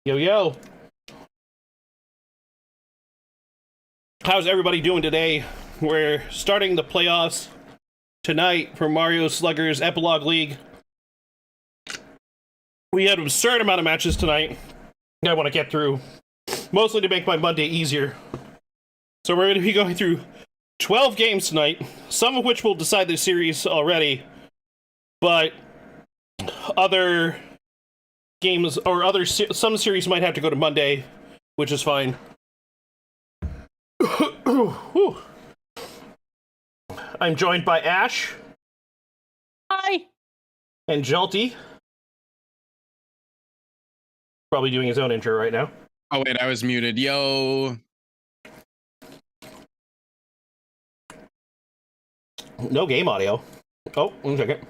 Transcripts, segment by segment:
Yo, yo. How's everybody doing today? We're starting the playoffs tonight for Mario Sluggers Epilogue League. We had an absurd amount of matches tonight that I want to get through, mostly to make my Monday easier. So we're going to be going through 12 games tonight, some of which will decide the series already, but other games or some series might have to go to Monday, which is fine. I'm joined by Ash. Hi. And Jalty. Probably doing his own intro right now. Oh wait, I was muted. Yo. No game audio. Oh, 1 second.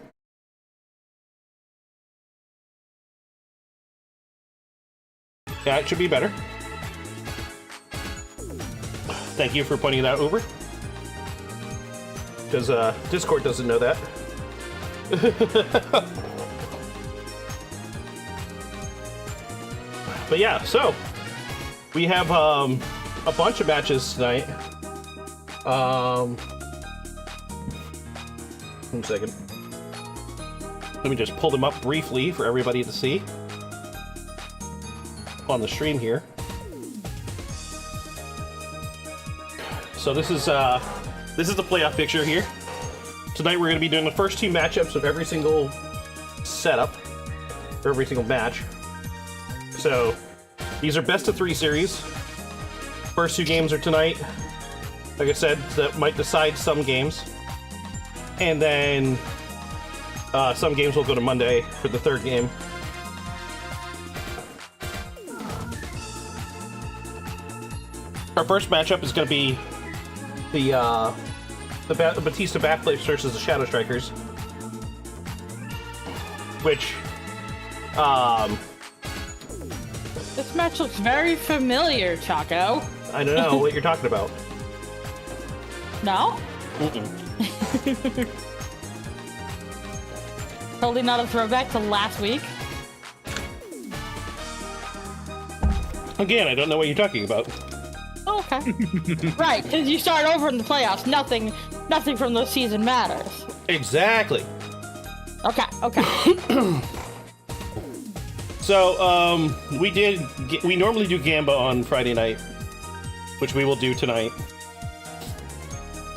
Yeah, it should be better. Thank you for pointing that over. Because Discord doesn't know that. But yeah, so we have a bunch of matches tonight. 1 second. Let me just pull them up briefly for everybody to see on the stream here. So this is the playoff picture here. Tonight we're going to be doing the first 2 matchups of every single setup, or every single match. So these are best of 3 series. First 2 games are tonight. Like I said, that might decide some games. And then some games will go to Monday for the 3rd game. Our first matchup is going to be the Bautista Backflips versus the Shadow Strikers, which This match looks very familiar, Chaco. I don't know what you're talking about. No? Totally not a throwback to last week. Again, I don't know what you're talking about. Oh, okay. Right, because you start over in the playoffs. Nothing from the season matters. Exactly. Okay. So, we normally do Gamba on Friday night, which we will do tonight.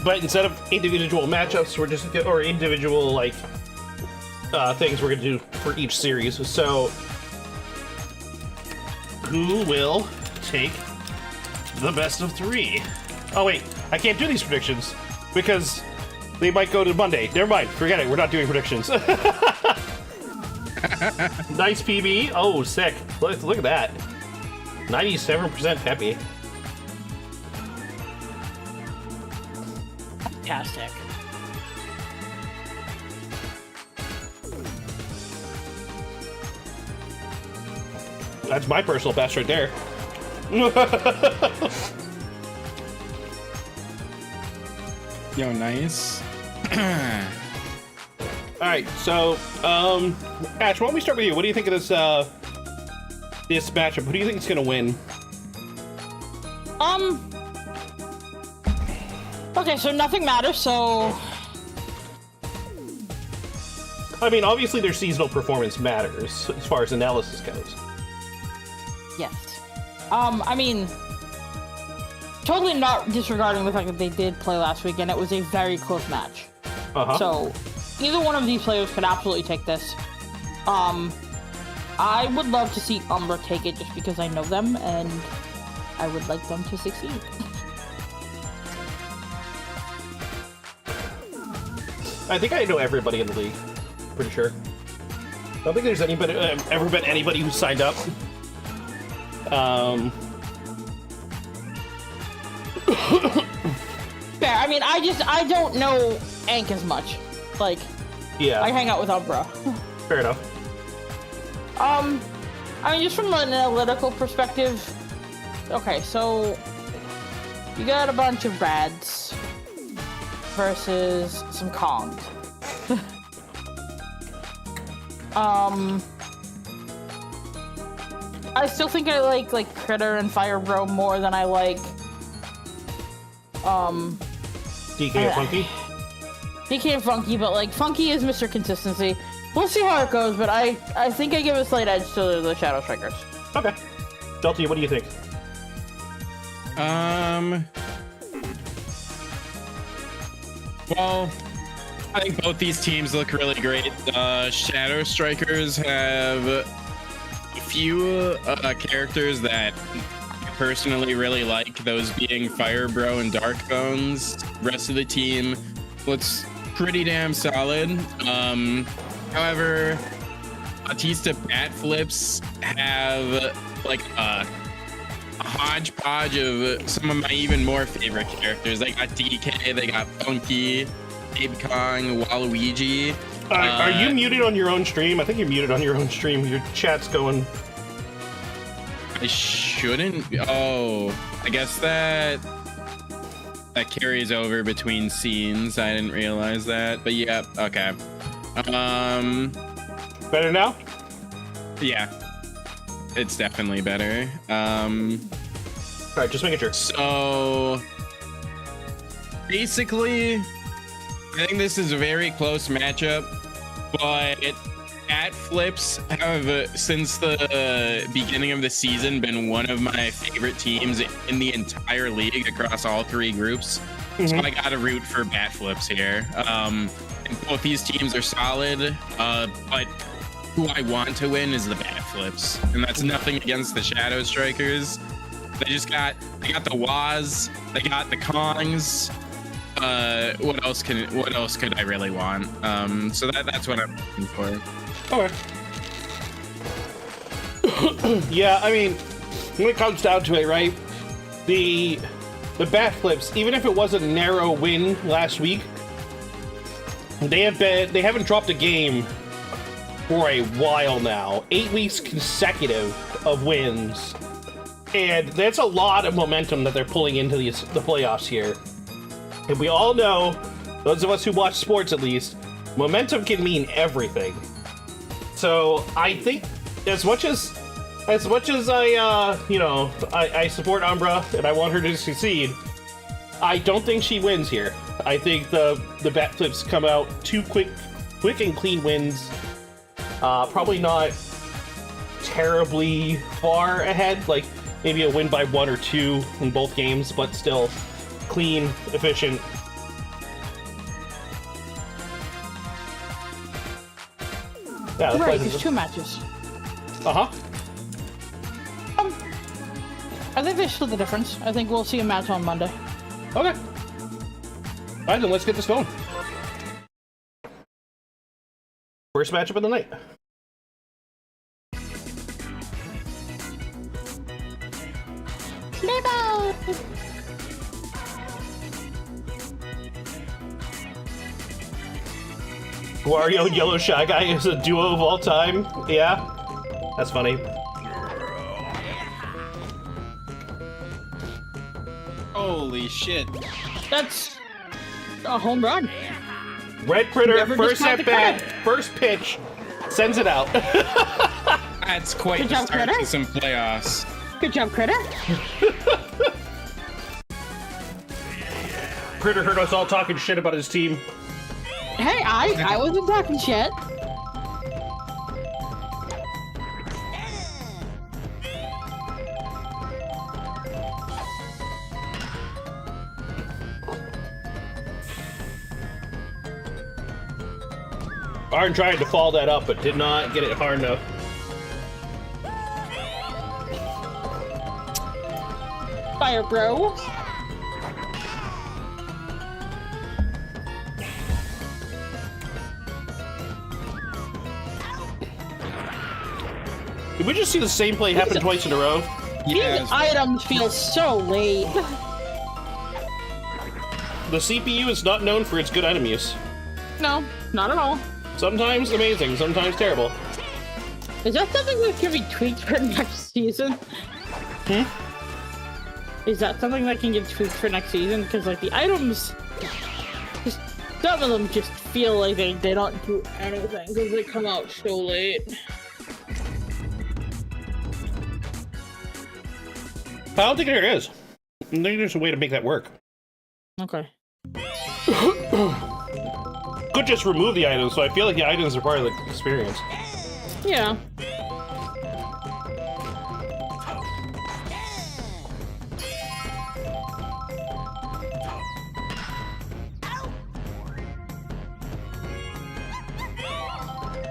But instead of individual matchups, we're just, or individual, like, things we're gonna do for each series. So, who will take the best of 3? Oh wait, I can't do these predictions because they might go to Monday. Never mind, forget it. We're not doing predictions. Nice PB. Oh, sick. Look at that. 97% peppy. Fantastic. That's my personal best right there. Yo, nice. Alright, so, Ash, why don't we start with you? What do you think of this matchup? Who do you think is gonna win? Okay, so nothing matters, so... I mean, obviously their seasonal performance matters, as far as analysis goes. Yes. I mean... Totally not disregarding the fact that they did play last week, and it was a very close match. So, either one of these players could absolutely take this. I would love to see Umbra take it just because I know them, and I would like them to succeed. I think I know everybody in the league. Pretty sure. I don't think there's anybody, ever been anybody who signed up. Fair. I mean, I don't know Ank as much. Like, Yeah. I hang out with Umbra. Fair enough. I mean, just from an analytical perspective, okay, so you got a bunch of Rads versus some Kongs. I still think I like Critter and Fire Bro more than I like DK and Funky? DK and Funky, but like Funky is Mr. Consistency. We'll see how it goes, but I think I give a slight edge to the Shadow Strikers. Okay. Delty, what do you think? Well, I think both these teams look really great. Shadow Strikers have a few characters that I personally really like, those being Fire Bro and Dark Bones. Rest of the team looks pretty damn solid. However, Bautista Bat Flips have like a hodgepodge of some of my even more favorite characters. They got DK, they got Funky, Abe Kong, Waluigi. Are you muted on your own stream? I think you're muted on your own stream. Your chat's going. I shouldn't. Oh, I guess that carries over between scenes. I didn't realize that, but yeah, okay. Better now? Yeah, it's definitely better. All right, just making sure. So basically, I think this is a very close matchup, but Bat Flips have, since the beginning of the season, been one of my favorite teams in the entire league across all three groups. So I gotta root for Bat Flips here. And both these teams are solid, but who I want to win is the Bat Flips, and that's nothing against the Shadow Strikers. They got the Waz, they got the Kongs. What else could I really want? So that's what I'm looking for. Okay. Yeah, I mean, when it comes down to it, right? The Bat Flips, even if it was a narrow win last week, they haven't dropped a game for a while now. 8 weeks consecutive of wins. And that's a lot of momentum that they're pulling into the playoffs here. And we all know, those of us who watch sports at least, momentum can mean everything. So I think as much as I support Umbra and I want her to succeed, I don't think she wins here. I think the Bat Flips come out two quick and clean wins. Probably not terribly far ahead, like maybe a win by 1 or 2 in both games, but still clean, efficient. Yeah, right, there's 2 matches. Uh-huh. I think they split the difference. I think we'll see a match on Monday. Okay. Alright, then let's get this going. First matchup of the night. Wario and Yellow Shy Guy is a duo of all time. Yeah, that's funny. Holy shit! That's a home run. Red Critter, first at bat, first pitch, sends it out. That's quite the start to some playoffs. Good job, Critter. Critter heard us all talking shit about his team. Hey, I wasn't talking shit. Arn tried to follow that up, but did not get it hard enough. Fire Bro. Did we just see the same play happen twice in a row? Yeah, these items feel so late. The CPU is not known for its good item use. No, not at all. Sometimes amazing, sometimes terrible. Is that something that can be tweaked for next season? Is that something that can get tweaked for next season? Because like the items, just some of them just feel like they don't do anything because they come out so late. I don't think there is. I think there's a way to make that work. Okay. Could just remove the items, so I feel like the items are part of the experience. Yeah.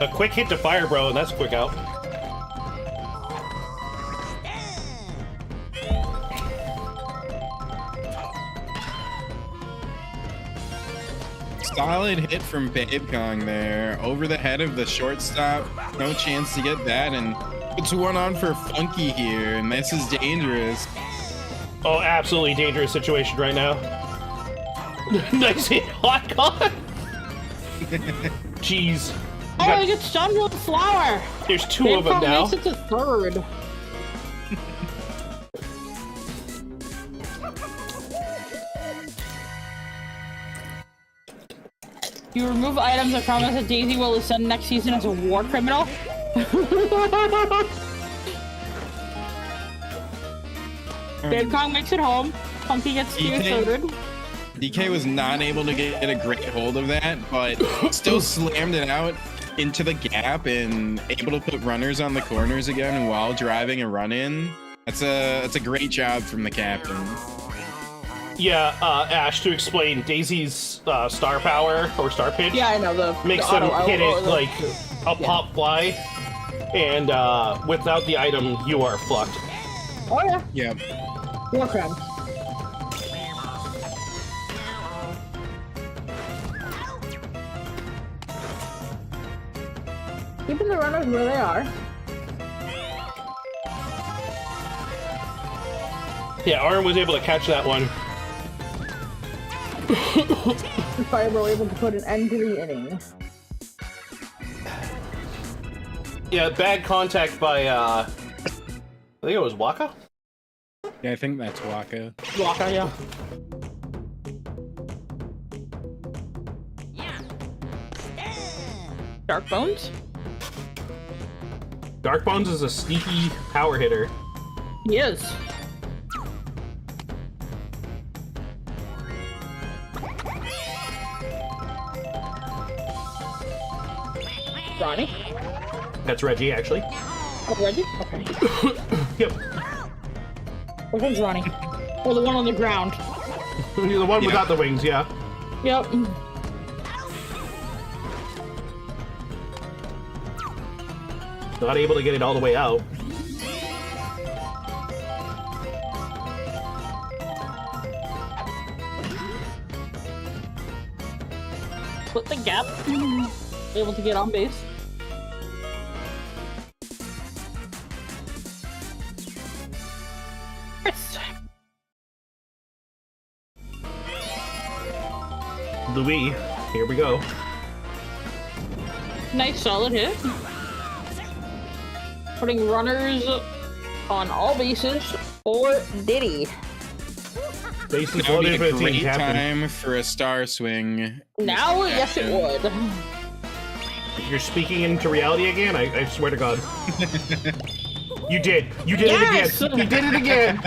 A quick hit to fire, bro, and that's quick out. Solid hit from Babe Kong there. Over the head of the shortstop. No chance to get that, and puts one on for Funky here, and this is dangerous. Oh, absolutely dangerous situation right now. Nice hit, hot con. Jeez. Oh, he gets stunned with the flower. There's two of them now. Makes it to third. You remove items, I promise that Daisy will ascend next season as a war criminal. Babe Kong makes it home. Funky gets third. DK was not able to get a great hold of that, but still slammed it out into the gap and able to put runners on the corners again while driving a run in. That's a great job from the captain. Yeah, Ash, to explain, Daisy's star power or star pitch. Yeah, I know makes them hit it like a pop fly, and without the item, you are fucked. Oh yeah. Yep. War crime. Keeping the runners where they are. Yeah, Arn was able to catch that one. Fireball able to put an end to the inning. Yeah, bad contact by, I think it was Waka? Yeah, I think that's Waka. Waka, yeah. Dark Bones? Dark Bones is a sneaky power hitter. He is. Ronnie? That's Reggie, actually. Oh, Reggie? Okay. Yep. Which one's Ronnie? Oh, the one on the ground. The one without the wings, yeah. Yep. Not able to get it all the way out. Split the gap. Able to get on base. Yes. Louis, here we go. Nice solid hit. Putting runners on all bases for Diddy. Bases That would be loaded a for the team great captain. time for a star swing. Now, yes, it would. You're speaking into reality again? I swear to God. You did. You did Yes! it again. You did it again.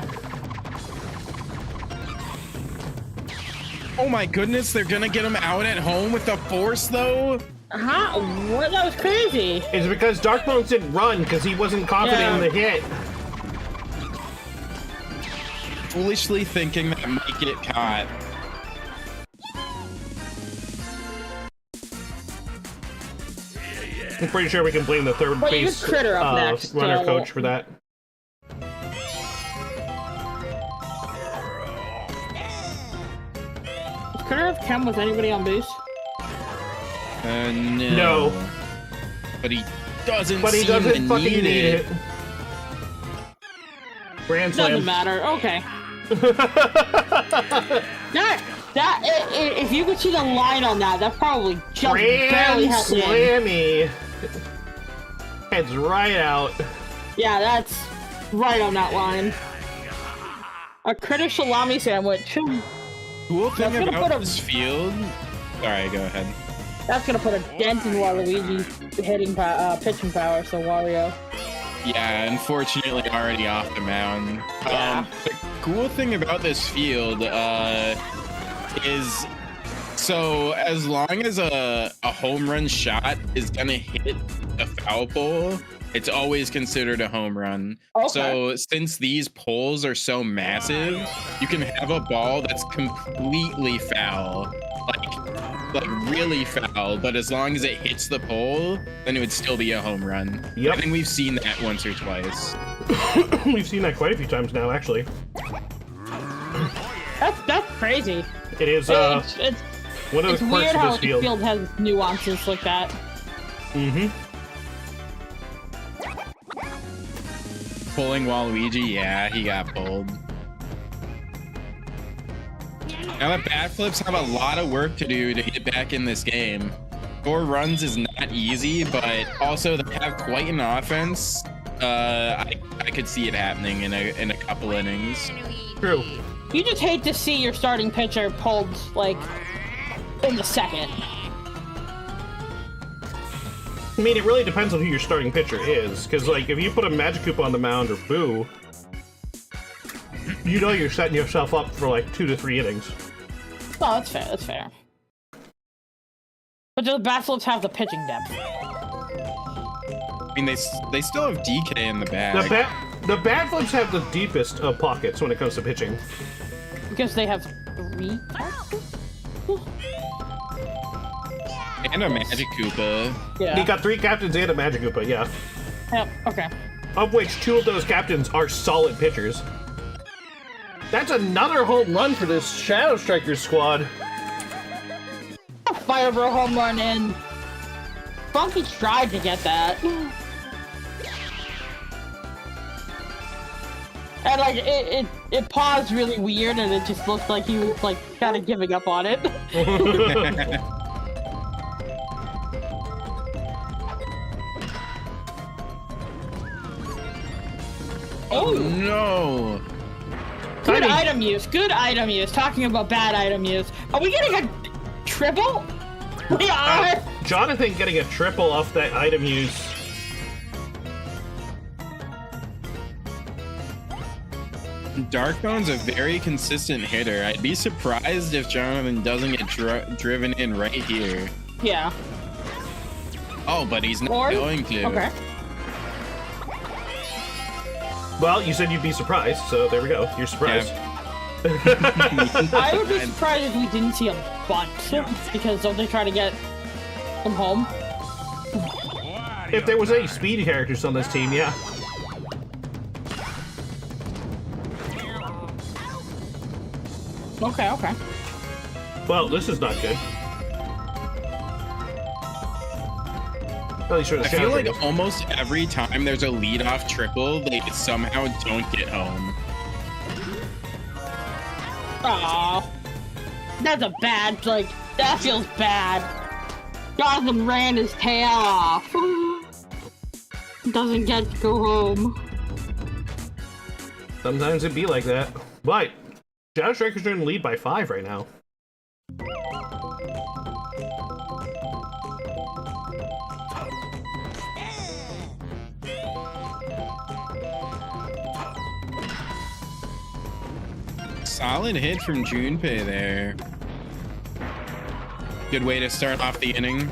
Oh my goodness, they're gonna get him out at home with the force though? Huh? What? That was crazy. It's because Dark Bones didn't run because he wasn't confident in the hit. Foolishly thinking that might get caught. I'm pretty sure we can blame the third Well, you base could Critter up next, runner so- coach for that. Could I have Chem with anybody on base? No. No. But he doesn't But he seem doesn't to fucking need need it. Grand Doesn't slam. matter. Okay. If you could see the line on that, that probably just barely Grand had it in. slammy. Heads right out. Yeah, that's right on that line. A critter salami sandwich. Cool thing That's gonna about put this field. Alright, go ahead. That's gonna put a dent in Waluigi's hitting pitching power. So Wario. Yeah, unfortunately already off the mound. Yeah. The cool thing about this field is, so as long as a home run shot is gonna hit a foul pole, it's always considered a home run. Okay. So since these poles are so massive, you can have a ball that's completely foul, like really foul, but as long as it hits the pole, then it would still be a home run. Yep. I think we've seen that once or twice. We've seen that quite a few times now, actually. That's crazy. It is It's one of the quirks weird of how this the field. field has nuances like that. Mm-hmm. Pulling Waluigi, yeah, he got pulled. Now the bat flips have a lot of work to do to get back in this game. 4 runs is not easy, but also they have quite an offense. I could see it happening in a couple innings. True. You just hate to see your starting pitcher pulled, like, in the second. I mean, it really depends on who your starting pitcher is, because, like, if you put a Magikarp on the mound or Boo, you know you're setting yourself up for, like, 2 to 3 innings. Oh, that's fair, that's fair. But do the bat flips have the pitching depth? I mean, they still have DK in the bag. The bat flips have the deepest of pockets when it comes to pitching. Because they have 3 characters? And a Magikarp. Yeah. He got 3 captains and a Magikarp, yeah. Yep, okay. Of which 2 of those captains are solid pitchers. That's another home run for this Shadow Strikers squad. Fire for a home run in. Funky tried to get that. And like it paused really weird and it just looked like he was like kind of giving up on it. Oh no! Good item use, good item use. Talking about bad item use. Are we getting a triple? We are! Jonathan getting a triple off that item use. Darkbone's a very consistent hitter. I'd be surprised if Jonathan doesn't get driven in right here. Yeah. Oh, but he's not going to. Okay. Well, you said you'd be surprised, so there we go. You're surprised. Yeah. I would be surprised if we didn't see a bunt, because don't they try to get him home? If there was any speed characters on this team, yeah. Okay, okay. Well, this is not good. At least for the I feel Shadow like Strikers. almost every time there's a leadoff triple, they somehow don't get home. Aw. That's a bad, like, that feels bad. Jonathan ran his tail off. Doesn't get to go home. Sometimes it'd be like that. But Shadow Strikers are in the lead by 5 right now. Solid hit from Junpei there. Good way to start off the inning.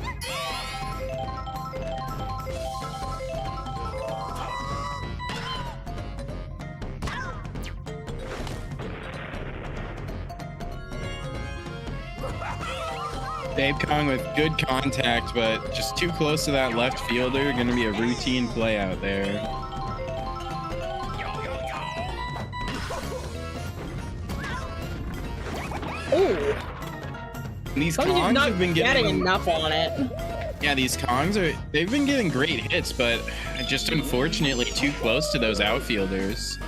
Dave Kong with good contact, but just too close to that left fielder. Gonna be a routine play out there. Ooh. These He's Kongs not have been getting getting enough on it. Yeah, these Kongs they've been getting great hits, but just unfortunately too close to those outfielders.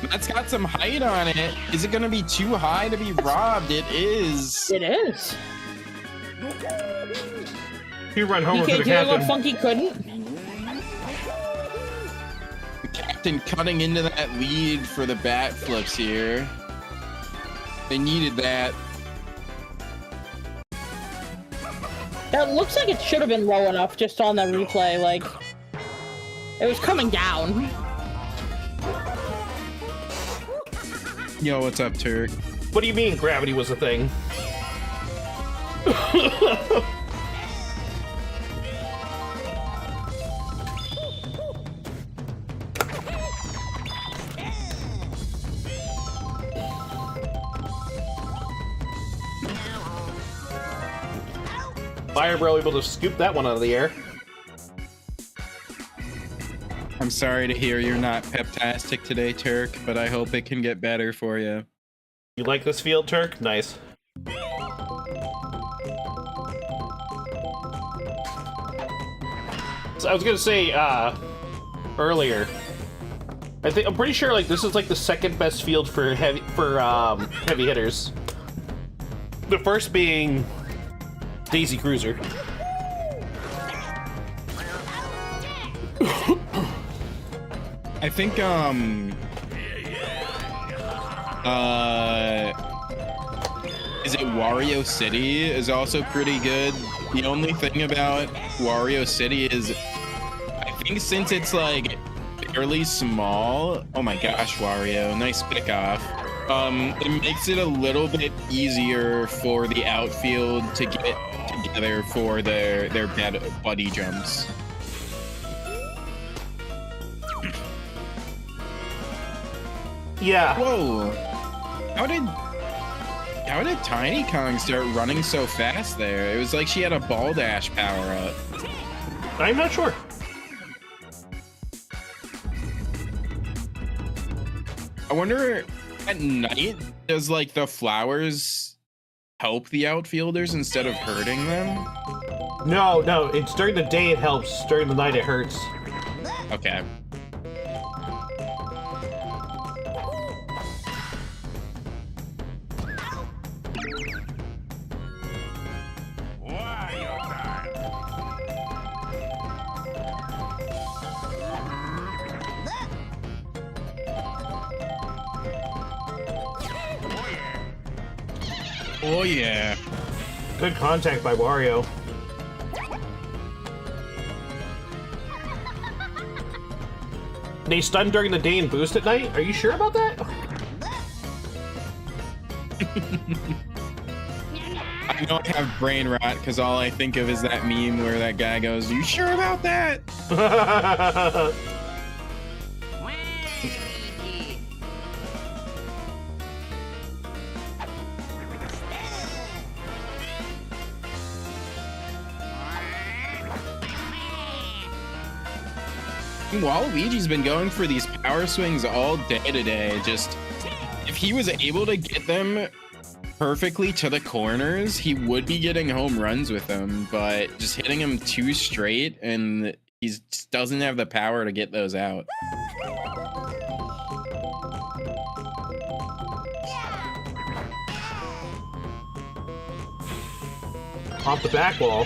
That's got some height on it. Is it gonna be too high to be robbed? It is. It is. You run homer for DK the doing what captain. Funky couldn't. The captain cutting into that lead for the bat flips here. They needed that. That looks like it should have been low enough just on that replay, like... It was coming down. Yo, what's up, Turk? What do you mean gravity was a thing? Fire Bro able to scoop that one out of the air. I'm sorry to hear you're not peptastic today, Turk, but I hope it can get better for you. You like this field, Turk? Nice. So I was gonna say earlier, I'm pretty sure like this is like the second best field for heavy hitters. The first being Daisy Cruiser. I think is it Wario City is also pretty good. The only thing about Wario City is I think since it's like fairly small, oh my gosh, Wario, nice pick off. It makes it a little bit easier for the outfield to get together for their buddy jumps. Yeah. Whoa! How did Tiny Kong start running so fast there? It was like she had a ball dash power up. I'm not sure. I wonder at night does like the flowers help the outfielders instead of hurting them? No, it's during the day it helps, during the night it hurts. Okay. Oh yeah. Good contact by Wario. They stun during the day and boost at night? Are you sure about that? I know I have brain rot because all I think of is that meme where that guy goes, "You sure about that?" Waluigi's been going for these power swings all day today. Just if he was able to get them perfectly to the corners, he would be getting home runs with them, but just hitting them too straight and he just doesn't have the power to get those out. Off the back wall.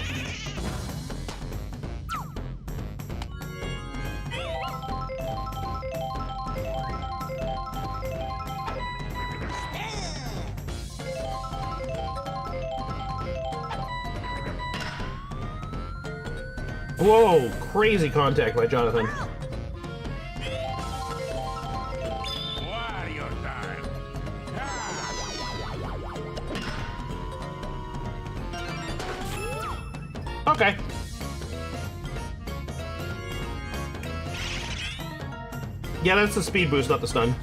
Whoa, crazy contact by Jonathan. Okay. Yeah, that's the speed boost, not the stun.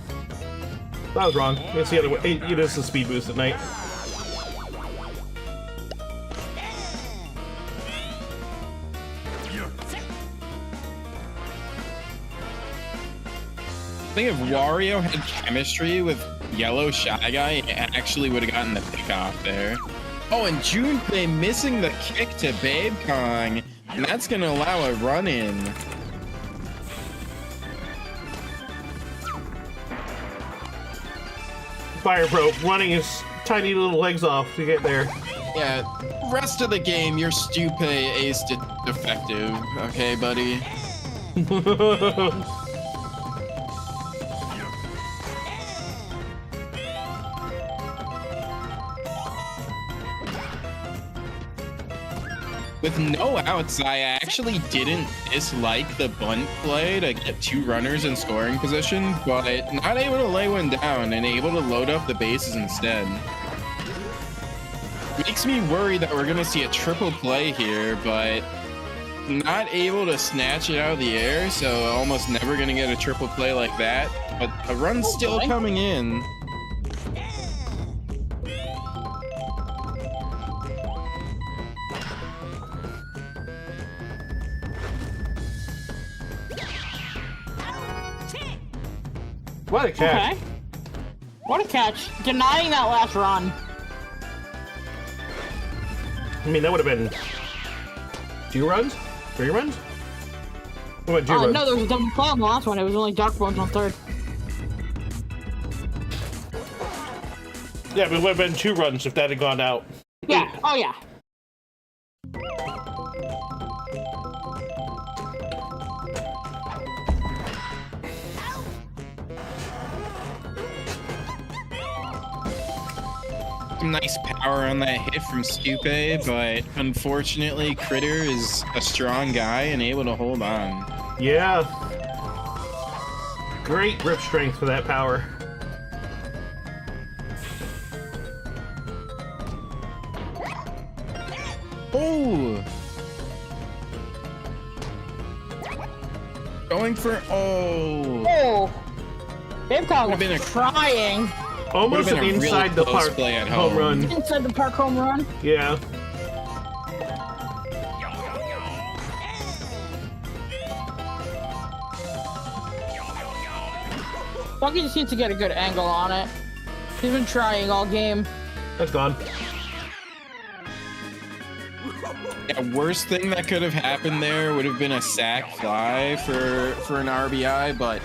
That was wrong. It's the other way. It is the speed boost at night. I think if Wario had chemistry with Yellow Shy Guy, it actually would have gotten the pick off there. Oh, and Junpei missing the kick to Babe Kong, and that's gonna allow a run in. Fire Bro running his tiny little legs off to get there. Yeah, rest of the game, your Stupay ace defective, okay, buddy? With no outs, I actually didn't dislike the bunt play to get 2 runners in scoring position, but not able to lay one down and able to load up the bases instead. Makes me worry that we're gonna see a triple play here, but not able to snatch it out of the air, so almost never gonna get a triple play like that. But a run's still coming in. What a catch. Okay. What a catch. Denying that last run. I mean, that would have been 2 runs? 3 runs? What about 2 runs? No, there was a double play on the last one. It was only Dark Bones on third. Yeah, but it would have been 2 runs if that had gone out. Yeah. Oh, yeah. Some nice power on that hit from Stupe, but unfortunately, Critter is a strong guy and able to hold on. Yeah. Great grip strength for that power. Oh! Going for Oh! They've got been a trying. Almost Would've been a inside really the close park play at home home. run. Inside the park home run. Yeah. Bucky just needs to get a good angle on it. He's been trying all game. That's gone. Yeah, worst thing that could have happened there would have been a sac fly for an RBI, but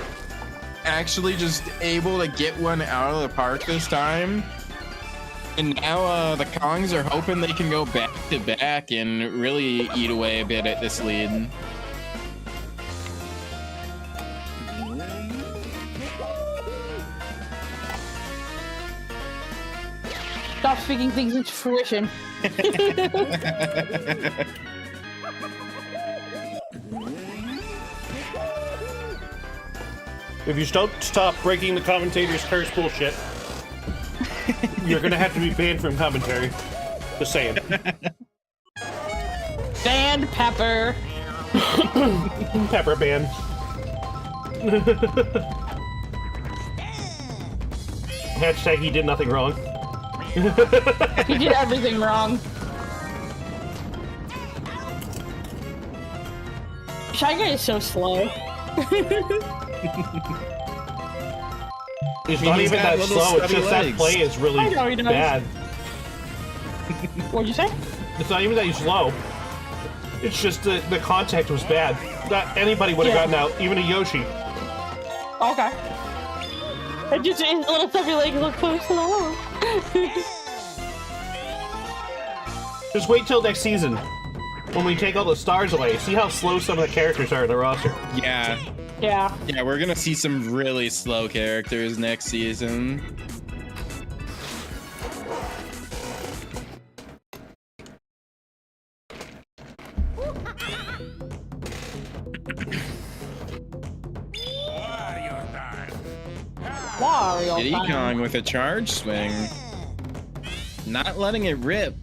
actually just able to get one out of the park this time. And now the Kongs are hoping they can go back to back and really eat away a bit at this lead. Stop speaking things into fruition. If you don't stop breaking the commentator's curse bullshit, you're gonna have to be banned from commentary. Just saying. Banned Pepper. Pepper ban. Hashtag he did nothing wrong. He did everything wrong. Shy Guy is so slow. It's not even that slow, it's just that play is really I know he does. bad. What'd you say? It's not even that he's slow. It's just that the contact was bad. Not anybody would have gotten out, even a Yoshi. Okay. It just his little stuffy legs look so slow. Just wait till next season when we take all the stars away. See how slow some of the characters are in the roster. Yeah. Yeah. Yeah, we're gonna see some really slow characters next season. Wario Diddy time. Kong with a charge swing. Not letting it rip.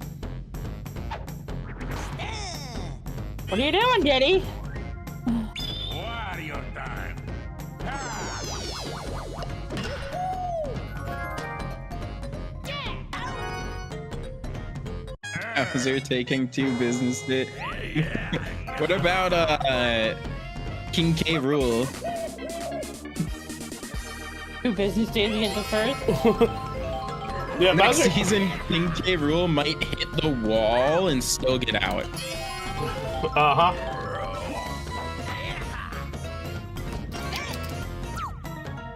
What are you doing, Diddy? Azure taking 2 business days. What about King K Rule? 2 business days to get the first. Yeah, Next Bowser. season, King K Rule might hit the wall and still get out. Uh-huh.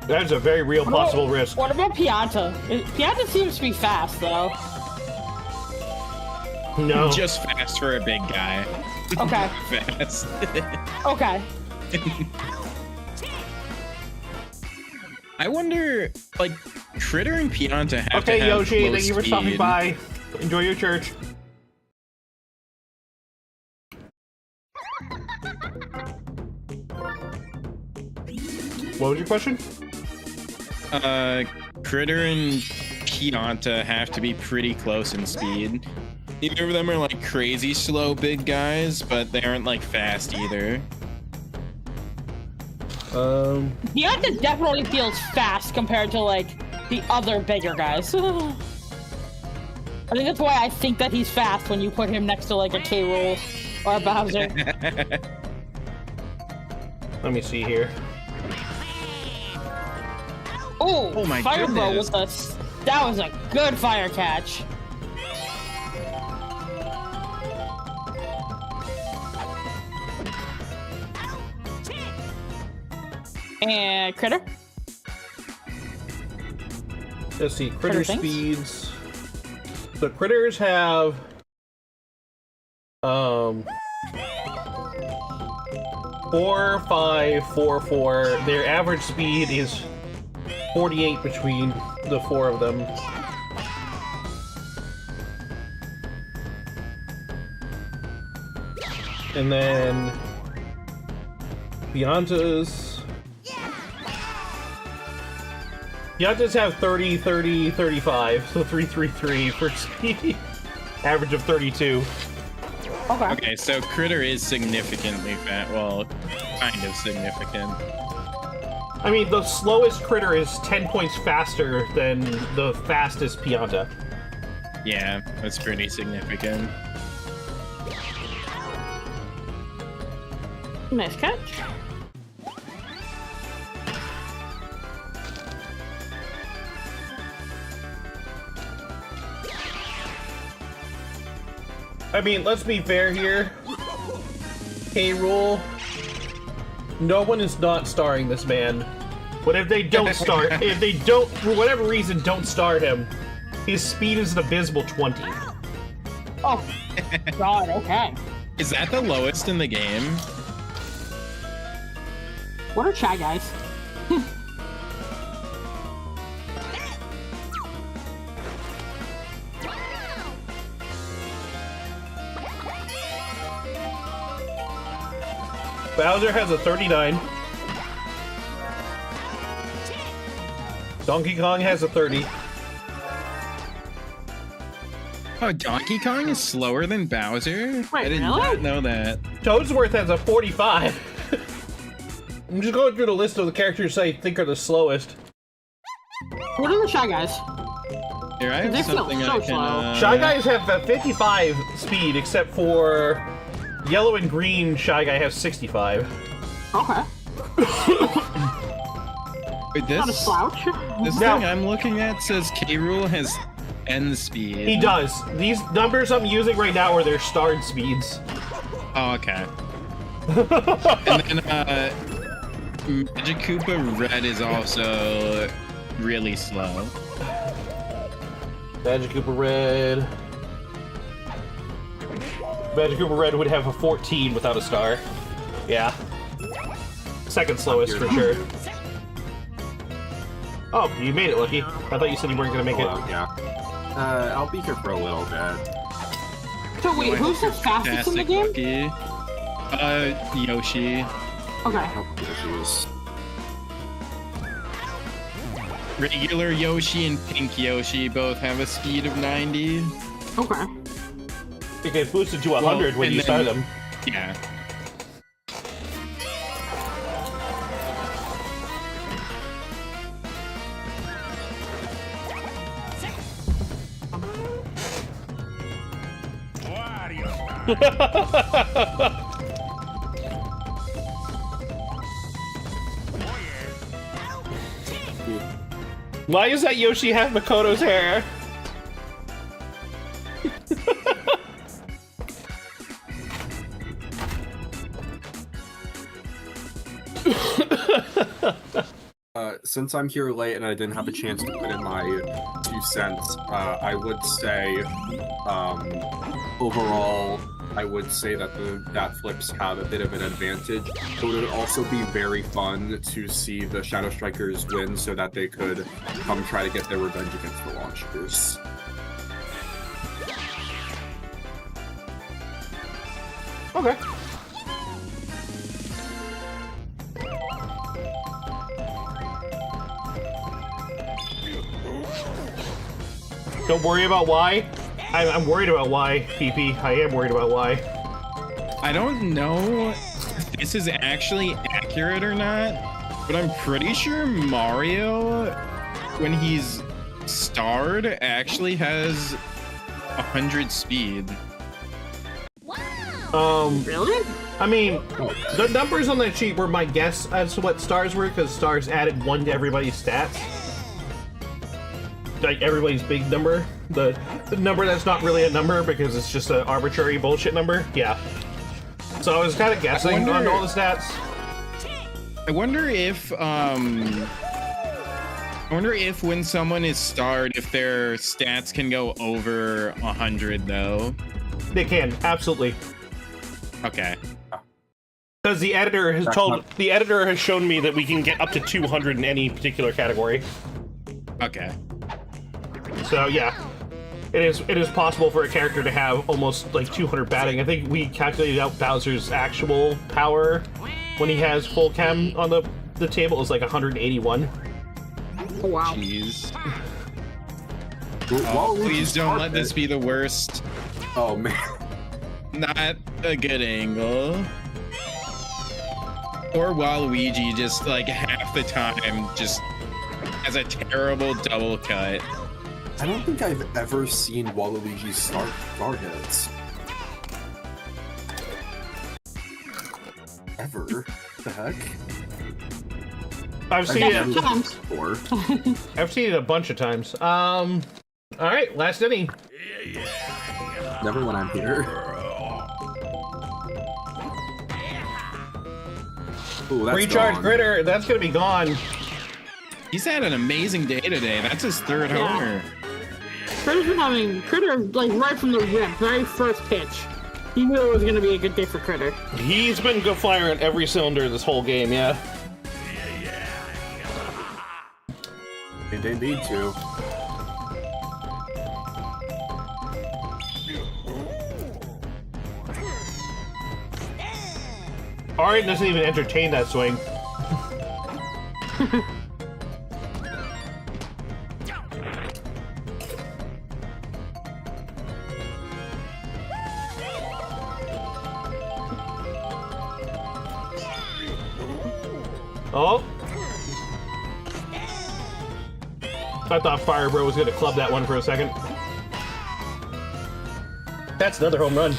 That is a very real possible risk. What about Pianta? Pianta seems to be fast, though. No. Just fast for a big guy. Okay. Fast. Okay. I wonder, like, Critter and Pianta have to Okay, have Yoshi, close thank you for stopping speed. by. Enjoy your church. What was your question? Critter and Pianta have to be pretty close in speed. Neither of them are like crazy slow big guys, but they aren't like fast either. Pianta definitely feels fast compared to like the other bigger guys. I think that's why I think that he's fast when you put him next to like a K. Rool or a Bowser. Let me see here. Oh my Fireball goodness. with us. That was a good fire catch. And Critter. Let's see, critter things? speeds. The critters have 4, 5, 4, 4. Their average speed is 48 between the 4 of them. And then Piantas. Piantas have 30, 30, 35, so 333 for speed. Average of 32. Okay. Okay, so Critter is significantly fat. Well, kind of significant. I mean, the slowest critter is 10 points faster than the fastest Pianta. Yeah, that's pretty significant. Nice catch. I mean, let's be fair here. K. Rool. No one is not starring this man. But if they don't start, if they don't, for whatever reason, don't start him, his speed is an abysmal 20. Oh, God, okay. Is that the lowest in the game? What are Shy Guys? Bowser has a 39. Donkey Kong has a 30. Oh, Donkey Kong is slower than Bowser? Wait, I did really? not know that. Toadsworth has a 45. I'm just going through the list of the characters I think are the slowest. What are the Shy Guys? Here, I They have feel something so I can. slow. Shy Guys have a 55 speed, except for yellow and green Shy Guy has 65. Okay. Wait, Not a this slouch. Now- thing I'm looking at says K. Rool has N speed. He does. These numbers I'm using right now are their starred speeds. Oh, okay. And then Magic Koopa Red is also really slow. Magic Koopa Red. Magic Koopa Red would have a 14 without a star. Yeah. Second slowest for sure. Oh, you made it, Lucky. I thought you said you weren't gonna make it. Yeah. I'll be here for a little bit. So wait, who's the fastest in the Fantastic game? Lucky. Yoshi. Okay. Issues. Regular Yoshi and Pink Yoshi both have a speed of 90. Okay. It gets boosted to 100 when and you then- start them. Yeah. Why does that Yoshi have Makoto's hair? Since I'm here late and I didn't have a chance to put in my 2 cents, I would say, overall, I would say that that flips have a bit of an advantage. It would also be very fun to see the Shadow Strikers win so that they could come try to get their revenge against the Launchers. Okay. Don't worry about why. I'm worried about why, PP. I am worried about why. I don't know if this is actually accurate or not, but I'm pretty sure Mario, when he's starred, actually has 100 speed. Really? I mean, the numbers on that sheet were my guess as to what stars were, because stars added 1 to everybody's stats. Like everybody's big number. The number that's not really a number because it's just an arbitrary bullshit number. Yeah. So I was kind of guessing on all the stats. I wonder if when someone is starred, if their stats can go over 100 though. They can, absolutely. Okay. Because the editor has shown me that we can get up to 200 in any particular category. Okay. So yeah, it is possible for a character to have almost like 200 batting. I think we calculated out Bowser's actual power when he has full chem on the table is like 181. Oh, wow. Jeez. Well, Please don't let this be the worst. Oh man. Not a good angle. Or Waluigi just like half the time just has a terrible double cut. I don't think I've ever seen Waluigi's star hits. Ever? The heck? I've seen it before. I've seen it a bunch of times. All right, last inning. Never when I'm here. Ooh, that's Recharge gone. Critter, that's gonna be gone. He's had an amazing day today. That's his 3rd homer. Critter's been having Critter like right from the rip, very first pitch. He knew it was gonna be a good day for Critter. He's been go firing every cylinder this whole game, yeah. They need to. Ari doesn't even entertain that swing. Oh. I thought Fire Bro was gonna club that one for a second. That's another home run.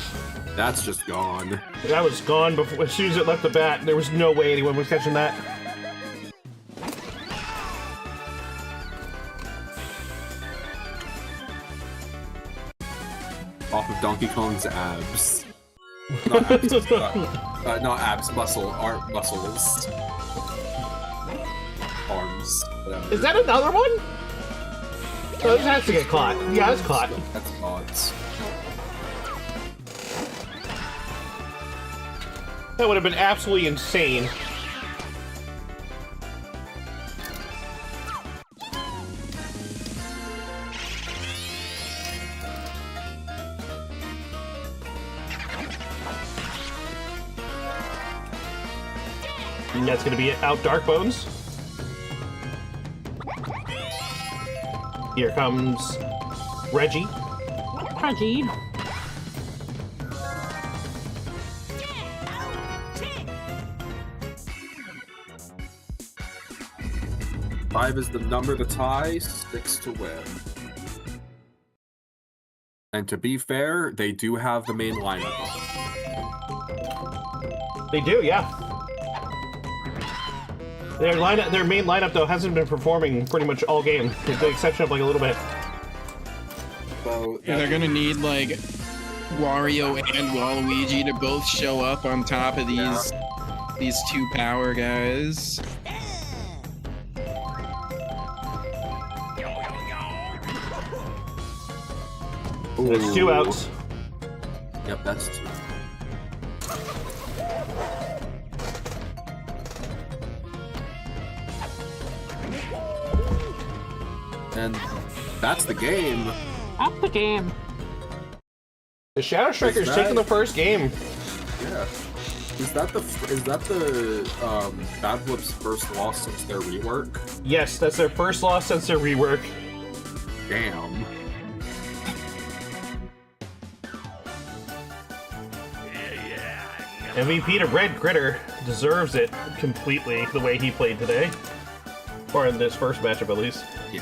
That's just gone. That was gone before, as soon as it left the bat. There was no way anyone was catching that. Off of Donkey Kong's abs. Not abs, not abs, muscles. Arms. Whatever. Is that another one? Oh, this has to get caught. Yeah, it's caught. That's odds. That would have been absolutely insane. And that's going to be it. Out Dark Bones. Here comes Reggie. Reggie. Five is the number to tie, 6 to win. And to be fair, they do have the main lineup. They do, yeah. Their main lineup though hasn't been performing pretty much all game, with the exception of like a little bit. So Yeah, they're gonna need like Wario and Waluigi to both show up on top of these 2 power guys. There's 2 outs. Yep, that's 2. And that's the game. That's the game. The Shadow Strikers taking the first game. Yeah. Is that the Bad Flip's first loss since their rework? Yes, that's their first loss since their rework. Damn. MVP to Red Critter. Deserves it completely the way he played today. Or in this first matchup, at least. Yeah.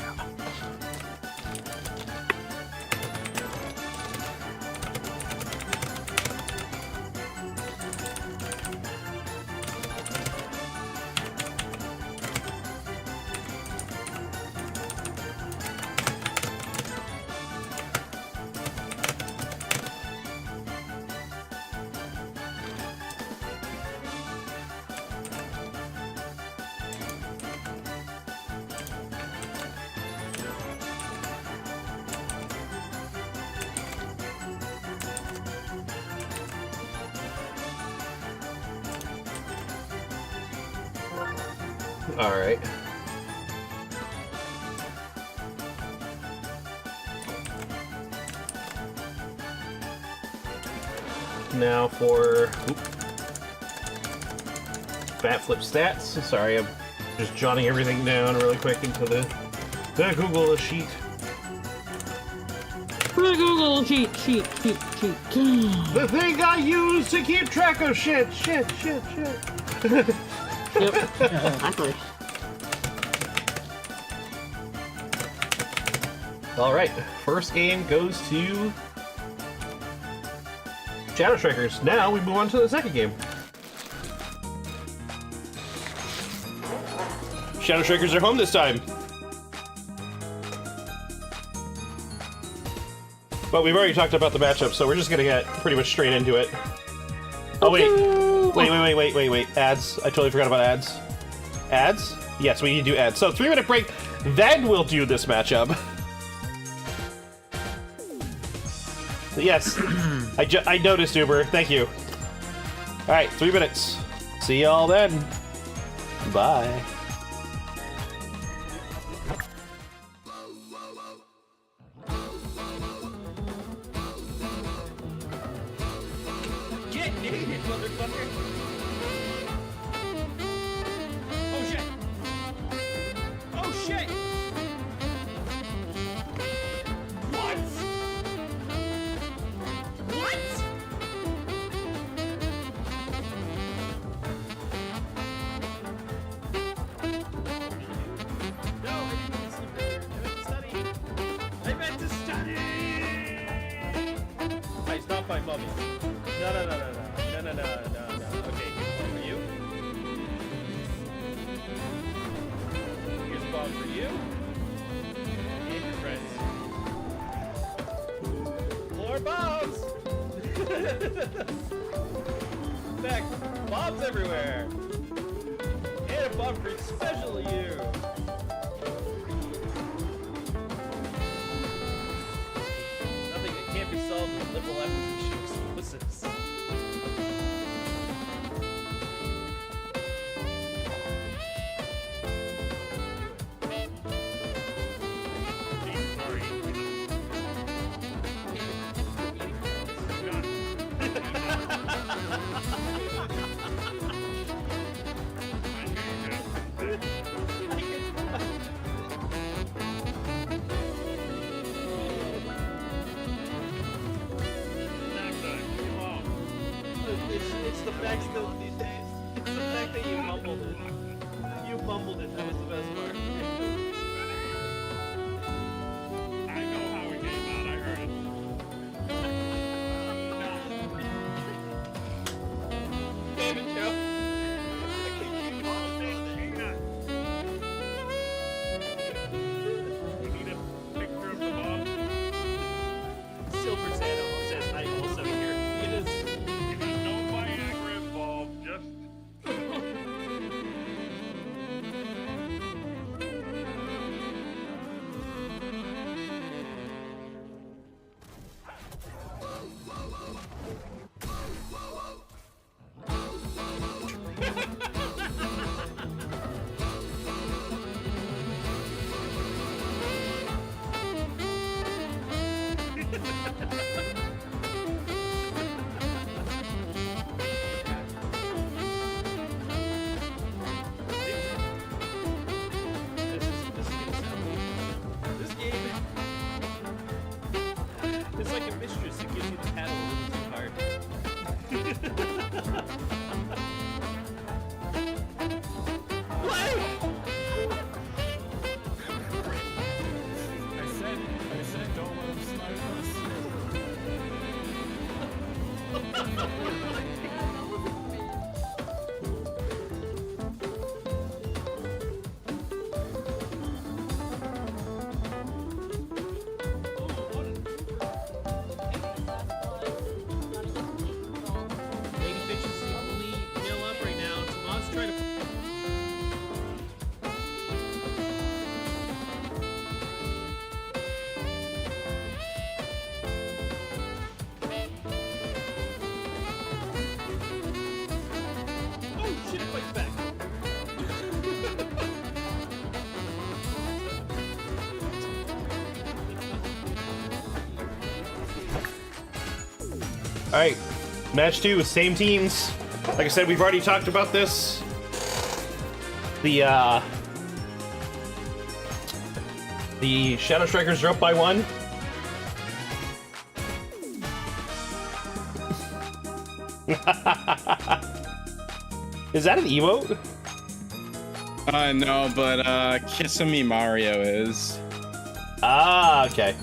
All right. Now for bat flip stats. Sorry, I'm just jotting everything down really quick into the Google sheet. Google sheet. The thing I use to keep track of shit. Yep. Yeah, exactly. All right, first game goes to Shadow Strikers. Now we move on to the second game. Shadow Strikers are home this time. But we've already talked about the matchup, so we're just gonna get pretty much straight into it. Oh wait. Wait. Ads. I totally forgot about ads. Ads? Yes, we need to do ads. So 3-minute break, then we'll do this matchup. Yes, I noticed, Uber. Thank you. All right, 3 minutes. See y'all then. Bye. Get naked, motherfucker! Oh shit! Oh shit! What? What? No, I didn't sleep there. I meant to study! Hey, stop my mummy. No. Okay, here's one for you. Here's a bomb for you. And your friends. More bombs! Back, bombs everywhere! And a bomb for especially you! Nothing that can't be solved with liberal acquisition of explosives. It's the fact still these days. It's the fact that you mumbled it. You mumbled it. That was the best part. I know how it came out. I heard it. Damn it, Joe. You need a picture of the bomb. Silver Santa says I also hear. It is. There's no Viagra involved. Just This game is like a mistress that gives you the paddle a little too hard. Alright, match 2, same teams. Like I said, we've already talked about this. The Shadow Strikers are up by 1. Is that an emote? No, but Kissing Me Mario is. Ah, okay.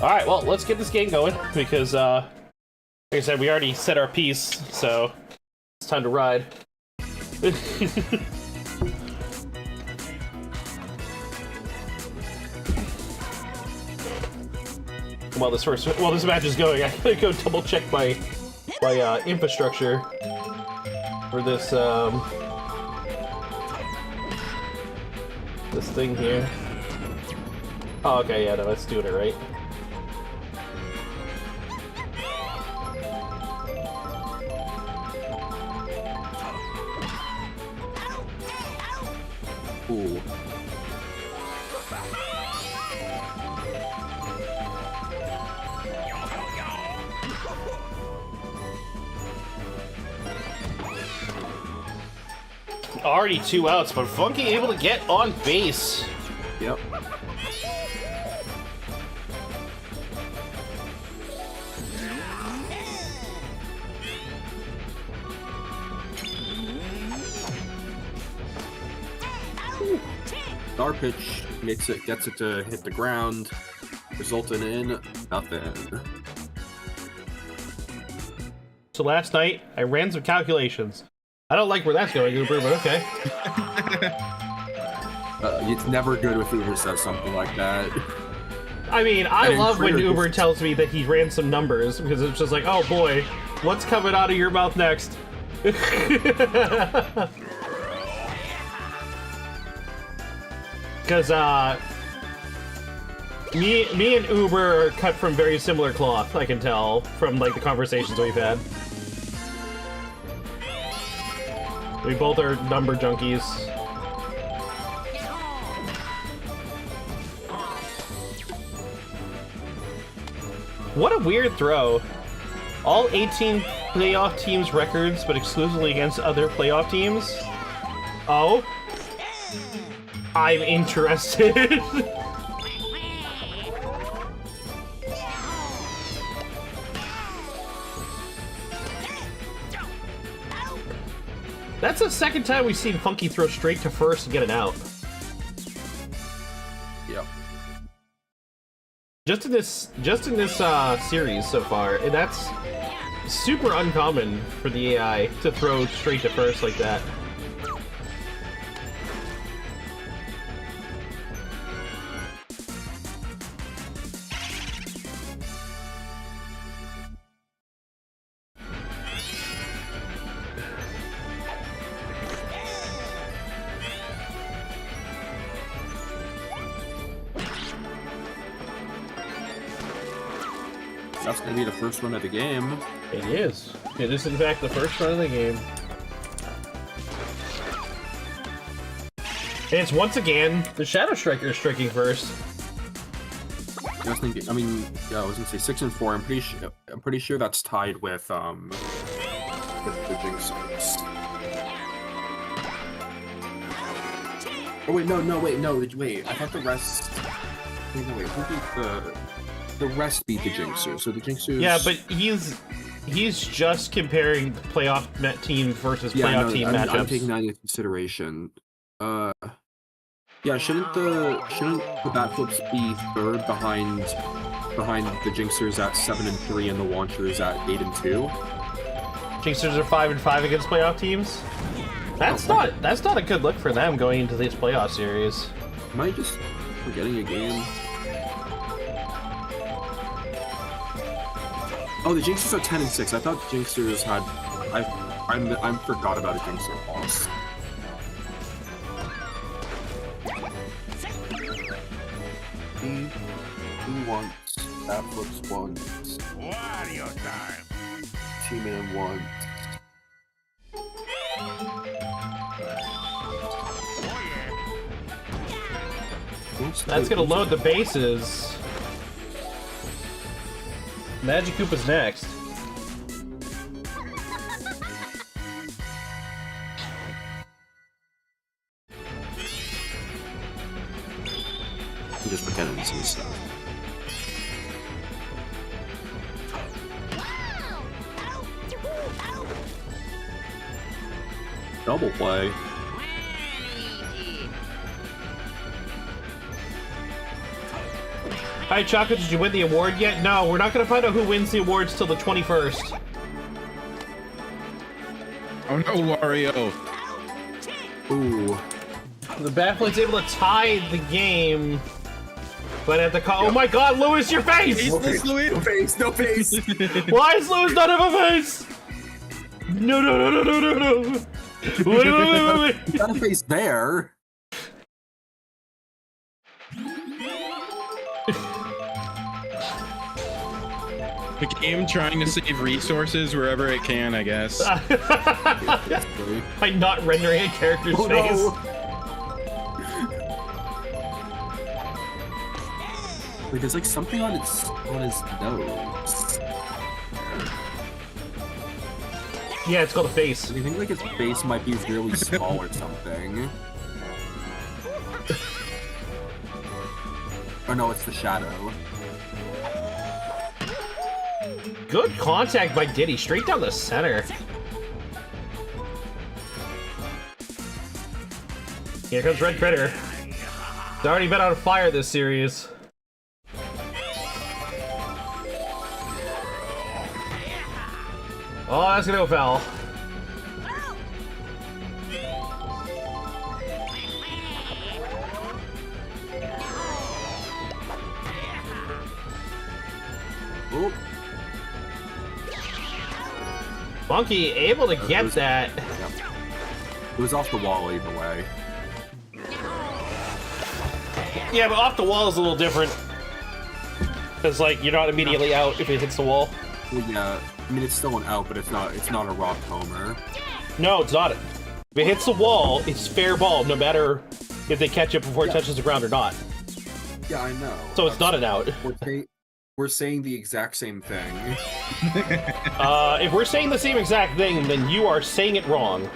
Alright, well, let's get this game going, because, like I said, we already set our piece, so it's time to ride. While this match is going, I gotta go double check my infrastructure for this this thing here. Oh, okay, yeah, no, it's doing it right. Ooh. Already 2 outs, but Funky able to get on base. Yep. Star pitch gets it to hit the ground, resulting in nothing. So last night, I ran some calculations. I don't like where that's going, Uber, but okay. It's never good if Uber says something like that. I mean, I love when Uber Uber tells me that he ran some numbers, because it's just like, oh boy, what's coming out of your mouth next? Because, me and Uber are cut from very similar cloth, I can tell, from, like, the conversations we've had. We both are number junkies. What a weird throw. All 18 playoff teams' records, but exclusively against other playoff teams? Oh? I'm interested. That's the second time we've seen Funky throw straight to first and get an out. Yep. Just in this series so far, and that's super uncommon for the AI to throw straight to first like that. That's gonna be the first run of the game. It is. It is in fact the first run of the game. And it's once again the Shadow Strikers striking first. I was thinking. I mean, yeah, I was gonna say 6 and 4. I'm pretty sure that's tied with the Jingsers. Oh wait, wait. I thought the rest. Wait, no, wait. Who beat the rest beat the Jingsers? So the Jingsers. Yeah, but he's just comparing playoff team versus playoff team matchups. I'm taking that into consideration. Yeah, shouldn't the Bat Flips be third behind the Jingsers at 7 and 3 and the Launchers at 8 and 2? Jingsers are 5 and 5 against playoff teams. That's not a good look for them going into this playoff series. Am I just forgetting a game? Oh, the Jingsers are 10 and 6. I thought the Jingsers had. I forgot about a Jingser loss. Who wants? That looks once. Wario time. T-Man once. That's gonna load the bases. Magic Koopa's next. I'm just pretending to see stuff. Double play. Hi, Chocolate, did you win the award yet? No, we're not gonna find out who wins the awards till the 21st. Oh no, Wario. Ooh. The Bafflin's able to tie the game, but at the call. Oh my god, Lewis, your face! No face, no face, no face. Why is Lewis not have a face? No, no, no, no, no, no, no. Wait. You got a face there. The game trying to save resources wherever it can, I guess. By not rendering a character's face. No. Wait, there's like something on his nose. Yeah, it's called a face. I think like his face might be really small or something. Or no, it's the shadow. Good contact by Diddy, straight down the center. Here comes Red Critter. It's already been on fire this series. Oh, that's gonna go foul. Oop. Monkey able to get that. Yep. It was off the wall either way. Yeah, but off the wall is a little different. Because, like, you're not immediately out if it hits the wall. Well, yeah, I mean it's still an out, but it's not a robbed homer. No, it's not. If it hits the wall, it's fair ball, no matter if they catch it before it touches the ground or not. Yeah, I know. So it's not an out. We're saying the exact same thing. If we're saying the same exact thing, then you are saying it wrong.